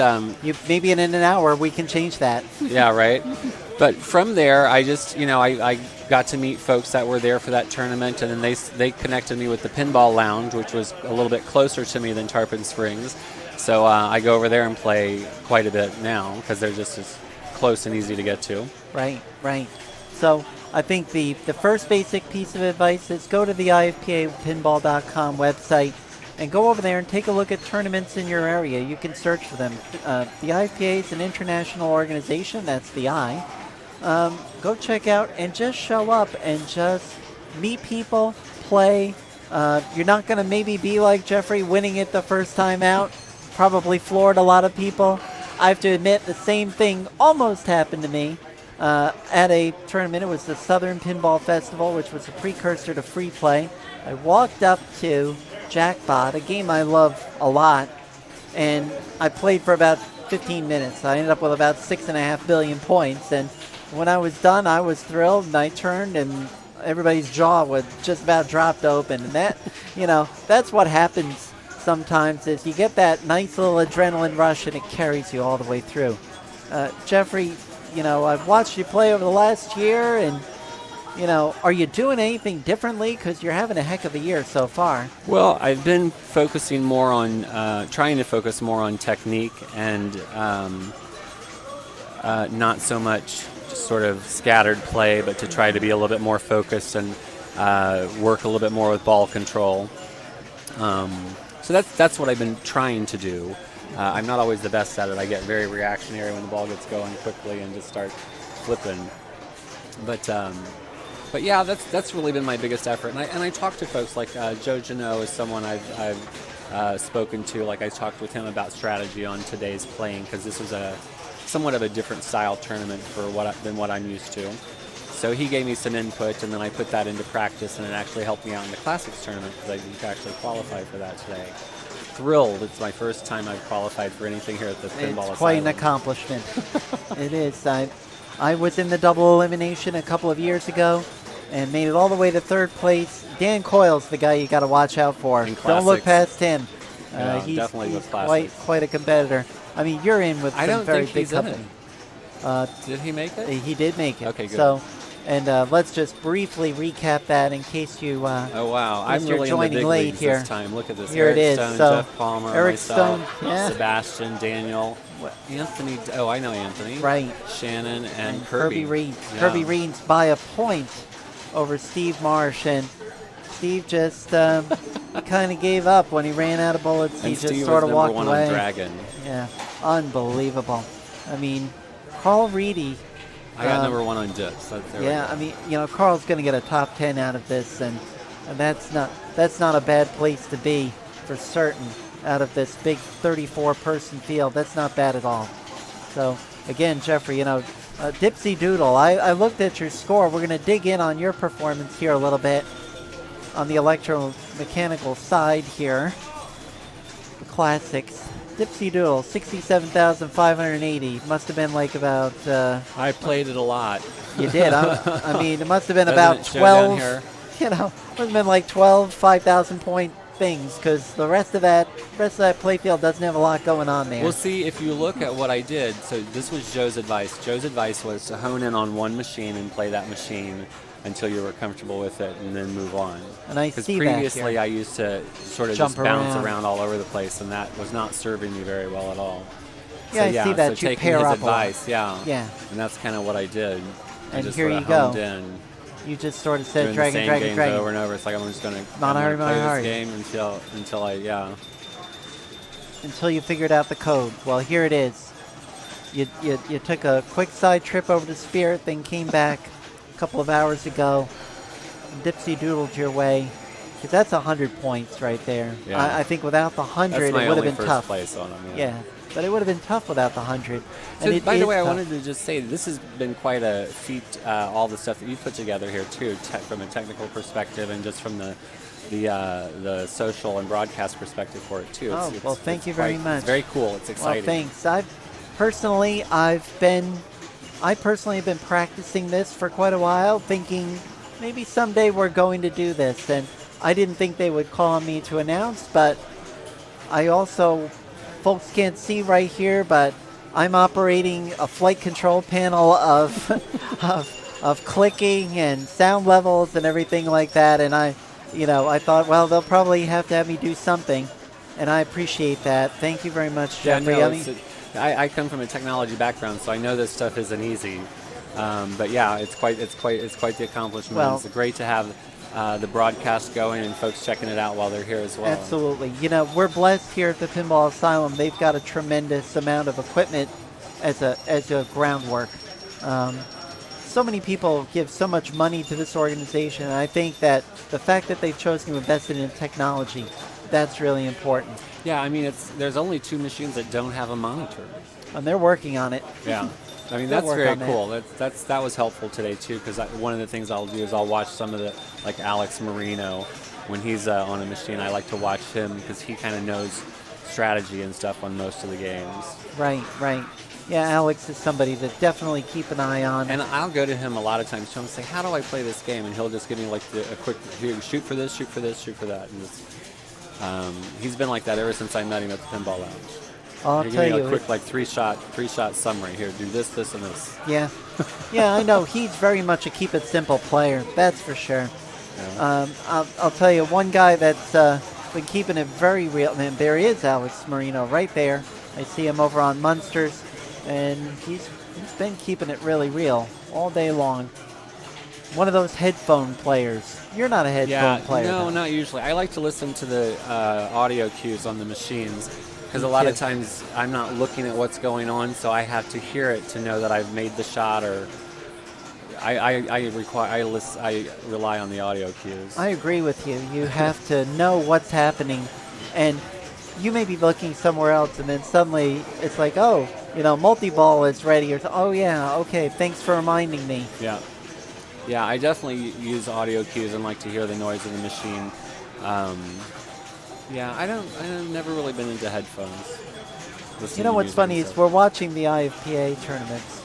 Speaker 11: maybe in an hour we can change that.
Speaker 13: Yeah, right. But from there, I just, I got to meet folks that were there for that tournament, and then they connected me with the Pinball Lounge, which was a little bit closer to me than Tarpon Springs. So I go over there and play quite a bit now because they're just as close and easy to get to.
Speaker 11: Right. So I think the first basic piece of advice is go to the IFPApinball.com website and go over there and take a look at tournaments in your area. You can search for them. The IFPA is an international organization. That's the I. Go check out and just show up and just meet people, play. You're not going to maybe be like Jeffrey, winning it the first time out. Probably floored a lot of people. I have to admit the same thing almost happened to me at a tournament. It was the Southern Pinball Festival, which was a precursor to Free Play. I walked up to Jackpot, a game I love a lot, and I played for about 15 minutes. I ended up with about 6.5 billion points, and when I was done, I was thrilled, and I turned, and everybody's jaw was just about dropped open. And that, that's what happens sometimes, is you get that nice little adrenaline rush, and it carries you all the way through. Jeffrey, I've watched you play over the last year, and are you doing anything differently? Because you're having a heck of a year so far.
Speaker 13: Well, I've been focusing more on, trying to focus more on technique and not so much just sort of scattered play, but to try to be a little bit more focused and work a little bit more with ball control. So that's what I've been trying to do. I'm not always the best at it. I get very reactionary when the ball gets going quickly and just start flipping. But yeah, that's really been my biggest effort. And I talk to folks like Joe Janot is someone I've spoken to. Like I talked with him about strategy on today's playing because this was a somewhat of a different style tournament than what I'm used to. So he gave me some input, and then I put that into practice, and it actually helped me out in the Classics tournament because I didn't actually qualify for that today. Thrilled. It's my first time I've qualified for anything here at the Pinball Asylum.
Speaker 11: It's quite an accomplishment. It is. I was in the double elimination a couple of years ago and made it all the way to third place. Dan Coyle's the guy you got to watch out for. Don't look past him. He's quite a competitor. I mean, you're in with some very big company.
Speaker 13: Did he make it?
Speaker 11: He did make it.
Speaker 13: Okay, good.
Speaker 11: So, and let's just briefly recap that in case you.
Speaker 13: Oh wow! I'm
Speaker 11: you're
Speaker 13: really
Speaker 11: joining
Speaker 13: in the big
Speaker 11: late
Speaker 13: leagues
Speaker 11: here.
Speaker 13: this time. Look at this.
Speaker 11: Here
Speaker 13: Eric
Speaker 11: it is.
Speaker 13: Stone,
Speaker 11: So
Speaker 13: Jeff Palmer,
Speaker 11: Eric
Speaker 13: myself,
Speaker 11: Stone, yeah.
Speaker 13: Sebastian, Daniel, Anthony. Oh, I know Anthony.
Speaker 11: Right.
Speaker 13: Shannon and Kirby.
Speaker 11: Reed.
Speaker 13: Yeah.
Speaker 11: Kirby Reed's by a point over Steve Marsh, and Steve just kind of gave up when he ran out of bullets.
Speaker 13: And
Speaker 11: he
Speaker 13: Steve
Speaker 11: just sort of walked
Speaker 13: was
Speaker 11: away.
Speaker 13: number 1 on Dragon.
Speaker 11: Yeah, unbelievable. I mean, Carl Reedy.
Speaker 13: I got number 1 on Dips.
Speaker 11: Yeah, I mean, Carl's going to get a top 10 out of this, and that's not a bad place to be for certain. Out of this big 34-person field, that's not bad at all. So again, Jeffrey, Dipsy Doodle. I looked at your score. We're going to dig in on your performance here a little bit on the electromechanical side here. The classics. Dipsy Doodle, 67,580. Must have been like about.
Speaker 13: I played it a lot.
Speaker 11: You did. I mean, it must have been about 12. Must have been like 12 5,000 point things because the rest of that playfield doesn't have a lot going on there.
Speaker 13: Well, see, if you look at what I did, so this was Joe's advice. Joe's advice was to hone in on one machine and play that machine until you were comfortable with it, and then move on.
Speaker 11: And I
Speaker 13: Because
Speaker 11: see that
Speaker 13: previously
Speaker 11: here.
Speaker 13: I used to sort of
Speaker 11: Jump
Speaker 13: just bounce
Speaker 11: around.
Speaker 13: around all over the place, and that was not serving me very well at all.
Speaker 11: Yeah, I see that.
Speaker 13: So
Speaker 11: You
Speaker 13: taking
Speaker 11: pair
Speaker 13: his
Speaker 11: up a lot.
Speaker 13: advice, yeah,
Speaker 11: Yeah.
Speaker 13: and that's kind of what I did. I
Speaker 11: And
Speaker 13: just
Speaker 11: here
Speaker 13: sort
Speaker 11: you
Speaker 13: of
Speaker 11: go.
Speaker 13: honed in.
Speaker 11: You just sort of said
Speaker 13: Doing
Speaker 11: dragon,
Speaker 13: the same
Speaker 11: dragon,
Speaker 13: games
Speaker 11: dragon.
Speaker 13: over and over. It's like I'm just gonna
Speaker 11: Not a hurry,
Speaker 13: play
Speaker 11: not a
Speaker 13: this
Speaker 11: hurry.
Speaker 13: game until I
Speaker 11: Until you figured out the code. Well, here it is. You took a quick side trip over to Spirit, then came back a couple of hours ago, dipsy doodled your way. 'Cause that's 100 points right there.
Speaker 13: Yeah.
Speaker 11: I think without the 100,
Speaker 13: That's my
Speaker 11: it would have
Speaker 13: only
Speaker 11: been
Speaker 13: first
Speaker 11: tough.
Speaker 13: place on them.
Speaker 11: Yeah, but it would have been tough without the 100.
Speaker 13: So,
Speaker 11: And
Speaker 13: by the
Speaker 11: is
Speaker 13: way, I
Speaker 11: tough.
Speaker 13: wanted to just say this has been quite a feat. All the stuff that you put together here too, from a technical perspective, and just from the social and broadcast perspective for it too.
Speaker 11: Well, thank you very much.
Speaker 13: It's very cool. It's exciting.
Speaker 11: Well, thanks. I've personally been practicing this for quite a while, thinking maybe someday we're going to do this, and I didn't think they would call on me to announce, but I also, folks can't see right here, but I'm operating a flight control panel of of clicking and sound levels and everything like that, and I thought, well, they'll probably have to have me do something, and I appreciate that. Thank you very much,
Speaker 13: Yeah,
Speaker 11: Jeffrey.
Speaker 13: no, I come from a technology background, so I know this stuff isn't easy. But yeah, it's quite the accomplishment.
Speaker 11: Well,
Speaker 13: it's great to have the broadcast going and folks checking it out while they're here as well.
Speaker 11: Absolutely. We're blessed here at the Pinball Asylum. They've got a tremendous amount of equipment as a groundwork. So many people give so much money to this organization, and I think that the fact that they've chosen to invest in technology, that's really important.
Speaker 13: Yeah, I mean, there's only 2 machines that don't have a monitor.
Speaker 11: And they're working on it.
Speaker 13: Yeah. I mean,
Speaker 11: They'll
Speaker 13: that's
Speaker 11: work
Speaker 13: very
Speaker 11: on that.
Speaker 13: cool. That was helpful today, too, because one of the things I'll do is I'll watch some of the, like Alex Marino, when he's on a machine. I like to watch him because he kind of knows strategy and stuff on most of the games.
Speaker 11: Right. Yeah, Alex is somebody that definitely keep an eye on.
Speaker 13: And I'll go to him a lot of times and say, how do I play this game? And he'll just give me like a quick, here, shoot for this, shoot for this, shoot for that. And he's been like that ever since I met him at the Pinball Lounge.
Speaker 11: I'll
Speaker 13: He'll
Speaker 11: tell
Speaker 13: give me
Speaker 11: you,
Speaker 13: a quick like three shot summary. Here, do this, this, and this.
Speaker 11: Yeah, I know he's very much a keep it simple player. That's for sure.
Speaker 13: Yeah.
Speaker 11: I'll tell you one guy that's been keeping it very real. And there he is, Alex Marino, right there. I see him over on Munsters, and he's been keeping it really real all day long. One of those headphone players. You're not a headphone player.
Speaker 13: No,
Speaker 11: though.
Speaker 13: not usually. I like to listen to the audio cues on the machines. Because a lot of times I'm not looking at what's going on, so I have to hear it to know that I've made the shot, or I rely on the audio cues.
Speaker 11: I agree with you. You have to know what's happening, and you may be looking somewhere else, and then suddenly it's like, oh, multi-ball is ready, or oh yeah, okay, thanks for reminding me.
Speaker 13: Yeah, I definitely use audio cues and like to hear the noise of the machine. Yeah, I've never really been into headphones.
Speaker 11: You know what's funny is we're watching the IFPA tournaments.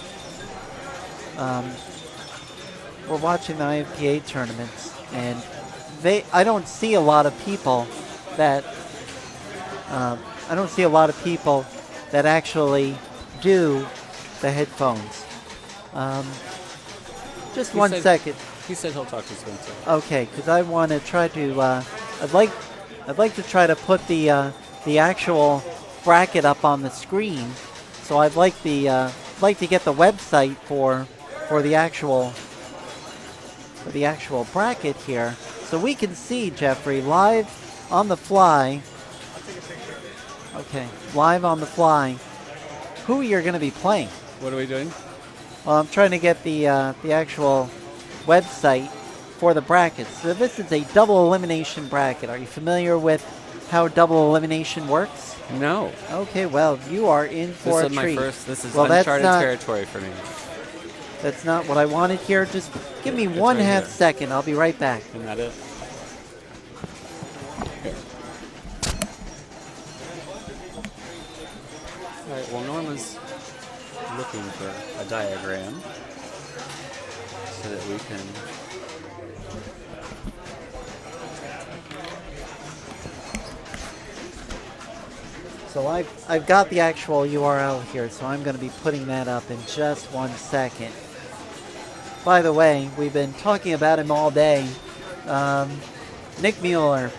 Speaker 11: And I don't see a lot of people that actually do the headphones. Just one second.
Speaker 13: He said he'll talk to Spencer.
Speaker 11: Okay, because I want to try to. I'd like to try to put the actual bracket up on the screen. So I'd like to get the website for the actual bracket here, so we can see, Jeffrey, live on the fly. Okay, live on the fly. Who you're going to be playing?
Speaker 13: What are we doing?
Speaker 11: Well, I'm trying to get the actual website for the brackets. So this is a double elimination bracket. Are you familiar with how double elimination works?
Speaker 13: No.
Speaker 11: Okay, well, you are in for a treat.
Speaker 13: This is uncharted territory for me.
Speaker 11: That's not what I wanted here. Just give me one half second. I'll be right back.
Speaker 13: Isn't that it? Here. All right, well, Norma's looking for a diagram so that we can...
Speaker 11: So I've got the actual URL here, so I'm going to be putting that up in just one second.
Speaker 2: by the way, we've been talking about him all day. Nick Mueller.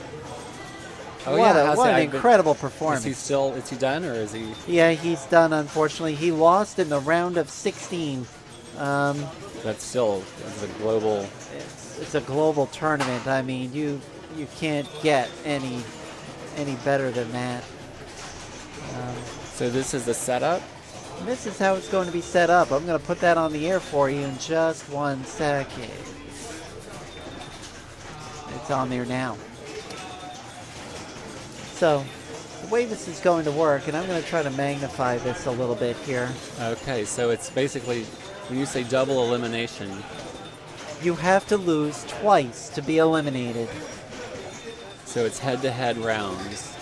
Speaker 13: Oh,
Speaker 2: what
Speaker 13: yeah.
Speaker 2: what an incredible performance.
Speaker 13: Is he done, or is he?
Speaker 2: Yeah, he's done, unfortunately. He lost in the round of 16.
Speaker 13: That's still it's a global.
Speaker 2: It's a global tournament. I mean, you can't get any better than that.
Speaker 13: So this is the setup?
Speaker 2: This is how it's going to be set up. I'm going to put that on the air for you in just 1 second. It's on there now. So, the way this is going to work, and I'm going to try to magnify this a little bit here.
Speaker 13: Okay, so it's basically, when you say double elimination,
Speaker 2: you have to lose twice to be eliminated.
Speaker 13: So it's head-to-head rounds.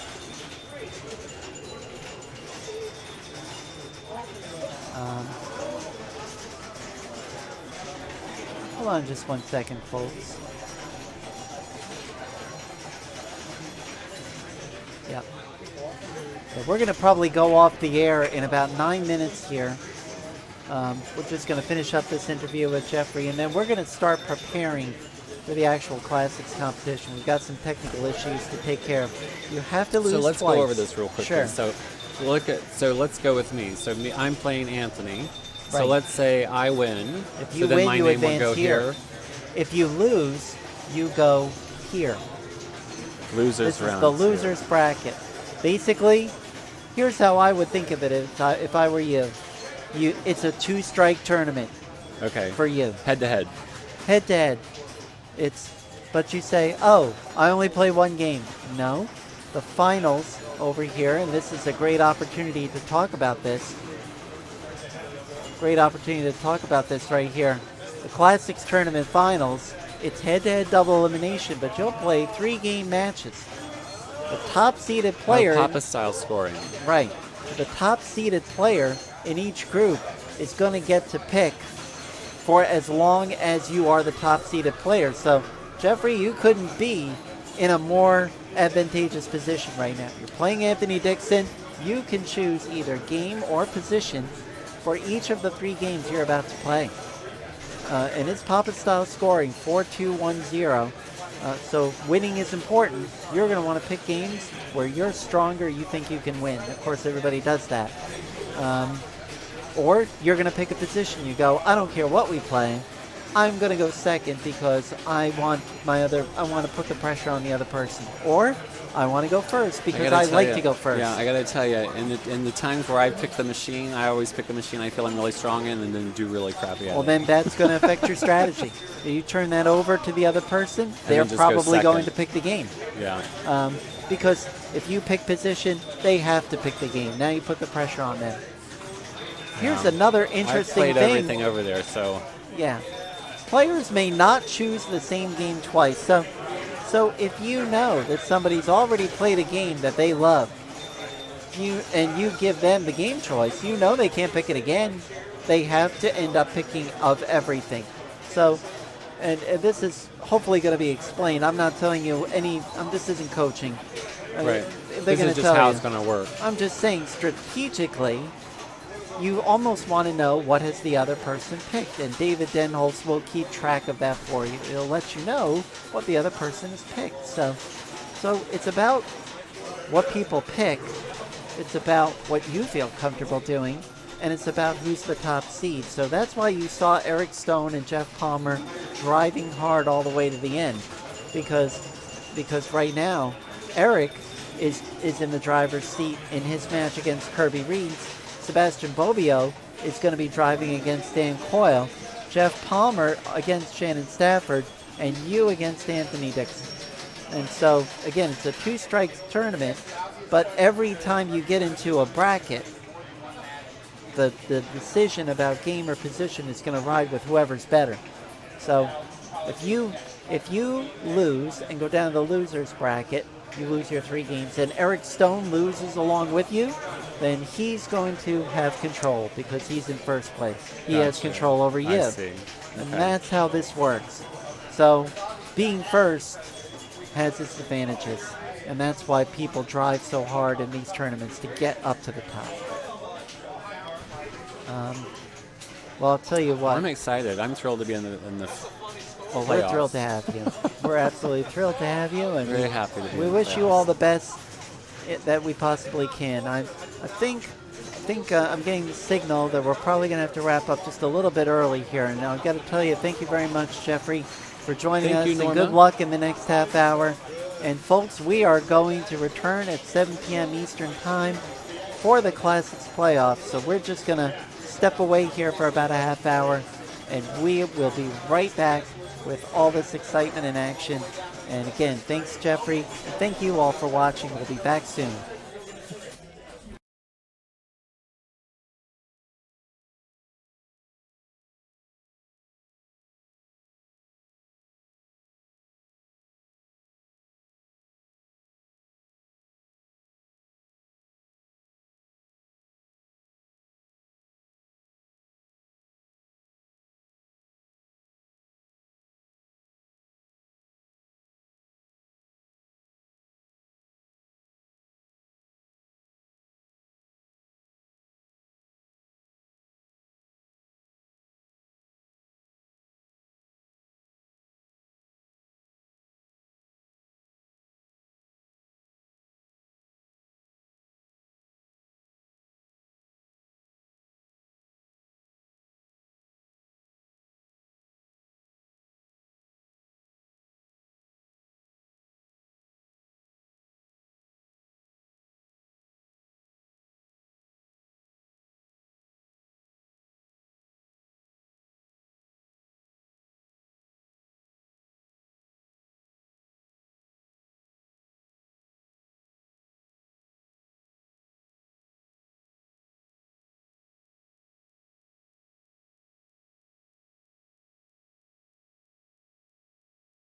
Speaker 2: Hold on just 1 second, folks. Yep. So we're going to probably go off the air in about 9 minutes here. We're just going to finish up this interview with Jeffrey, and then we're going to start preparing for the actual Classics competition. We've got some technical issues to take care of. You have to lose twice.
Speaker 13: So let's go over this real quickly.
Speaker 2: Sure.
Speaker 13: So let's go with me. So I'm playing Anthony. So
Speaker 2: Right.
Speaker 13: let's say I win.
Speaker 2: If
Speaker 13: so
Speaker 2: you
Speaker 13: then
Speaker 2: win,
Speaker 13: my
Speaker 2: you
Speaker 13: name will
Speaker 2: advance
Speaker 13: go here.
Speaker 2: If you lose, you go here.
Speaker 13: Losers
Speaker 2: This
Speaker 13: round.
Speaker 2: is the losers bracket. Basically, here's how I would think of it if I were you. It's a 2-strike tournament.
Speaker 13: Okay.
Speaker 2: For you.
Speaker 13: Head to head.
Speaker 2: Head to head. But you say, oh, I only play 1 game. No. The finals over here, and this is a great opportunity to talk about this. Great opportunity to talk about this right here. The Classics Tournament Finals, it's head-to-head double elimination, but you'll play 3-game matches. The top-seeded player...
Speaker 13: Papa-style scoring.
Speaker 2: Right. The top-seeded player in each group is going to get to pick for as long as you are the top-seeded player. So, Jeffrey, you couldn't be in a more advantageous position right now. You're playing Anthony Dixon. You can choose either game or position for each of the 3 games you're about to play. And it's Papa-style scoring, 4-2-1-0. So winning is important. You're going to want to pick games where you're stronger, you think you can win. Of course, everybody does that. Or you're going to pick a position. You go, I don't care what we play. I'm going to go second because I want to put the pressure on the other person. Or I want to go first because I like to go first.
Speaker 13: Yeah, I got to tell you, in the times where I pick the machine, I always pick the machine I feel I'm really strong in and then do really crappy at it.
Speaker 2: Well, then that's going to affect your strategy. You turn that over to the other person, they're probably going to pick the game.
Speaker 13: Yeah.
Speaker 2: Because if you pick position, they have to pick the game. Now you put the pressure on them. Here's another interesting
Speaker 13: I've played
Speaker 2: thing.
Speaker 13: everything over there, so...
Speaker 2: Yeah. Players may not choose the same game twice. So if you know that somebody's already played a game that they love, and you give them the game choice, you know they can't pick it again. They have to end up picking of everything. So, and this is hopefully going to be explained. I'm not telling you this isn't coaching.
Speaker 13: Right.
Speaker 2: They're
Speaker 13: This
Speaker 2: going
Speaker 13: is
Speaker 2: to
Speaker 13: just
Speaker 2: tell
Speaker 13: how
Speaker 2: you.
Speaker 13: it's going to work.
Speaker 2: I'm just saying strategically, you almost want to know what has the other person picked, and David Denholtz will keep track of that for you. It'll let you know what the other person has picked. So it's about what people pick. It's about what you feel comfortable doing, and it's about who's the top seed. So that's why you saw Eric Stone and Jeff Palmer driving hard all the way to the end, because right now Eric is in the driver's seat in his match against Kirby Reeds. Sebastian Bobbio is going to be driving against Dan Coyle, Jeff Palmer against Shannon Stafford, and you against Anthony Dixon. And so, again, it's a 2-strikes tournament, but every time you get into a bracket, the decision about game or position is going to ride with whoever's better. So if you lose and go down to the loser's bracket, you lose your 3 games, and Eric Stone loses along with you, then he's going to have control because he's in first place. He has control over you.
Speaker 13: I see.
Speaker 2: And that's how this works. So being first has its advantages, and that's why people drive so hard in these tournaments to get up to the top. Well, I'll tell you what.
Speaker 13: I'm excited. I'm thrilled to be in the
Speaker 2: Well,
Speaker 13: playoffs.
Speaker 2: we're thrilled to have you. We're absolutely thrilled to have you, and
Speaker 13: Very happy to be
Speaker 2: we
Speaker 13: in the
Speaker 2: wish you
Speaker 13: playoffs.
Speaker 2: all the best that we possibly can. I think I'm getting the signal that we're probably going to have to wrap up just a little bit early here. And I've got to tell you, thank you very much, Jeffrey, for joining
Speaker 13: Thank
Speaker 2: us,
Speaker 13: you,
Speaker 2: and
Speaker 13: Norma.
Speaker 2: good luck in the next half hour. And folks, we are going to return at 7 p.m. Eastern Time for the Classics playoffs. So we're just going to step away here for about a half hour, and we will be right back with all this excitement and action. And again, thanks, Jeffrey, and thank you all for watching. We'll be back soon.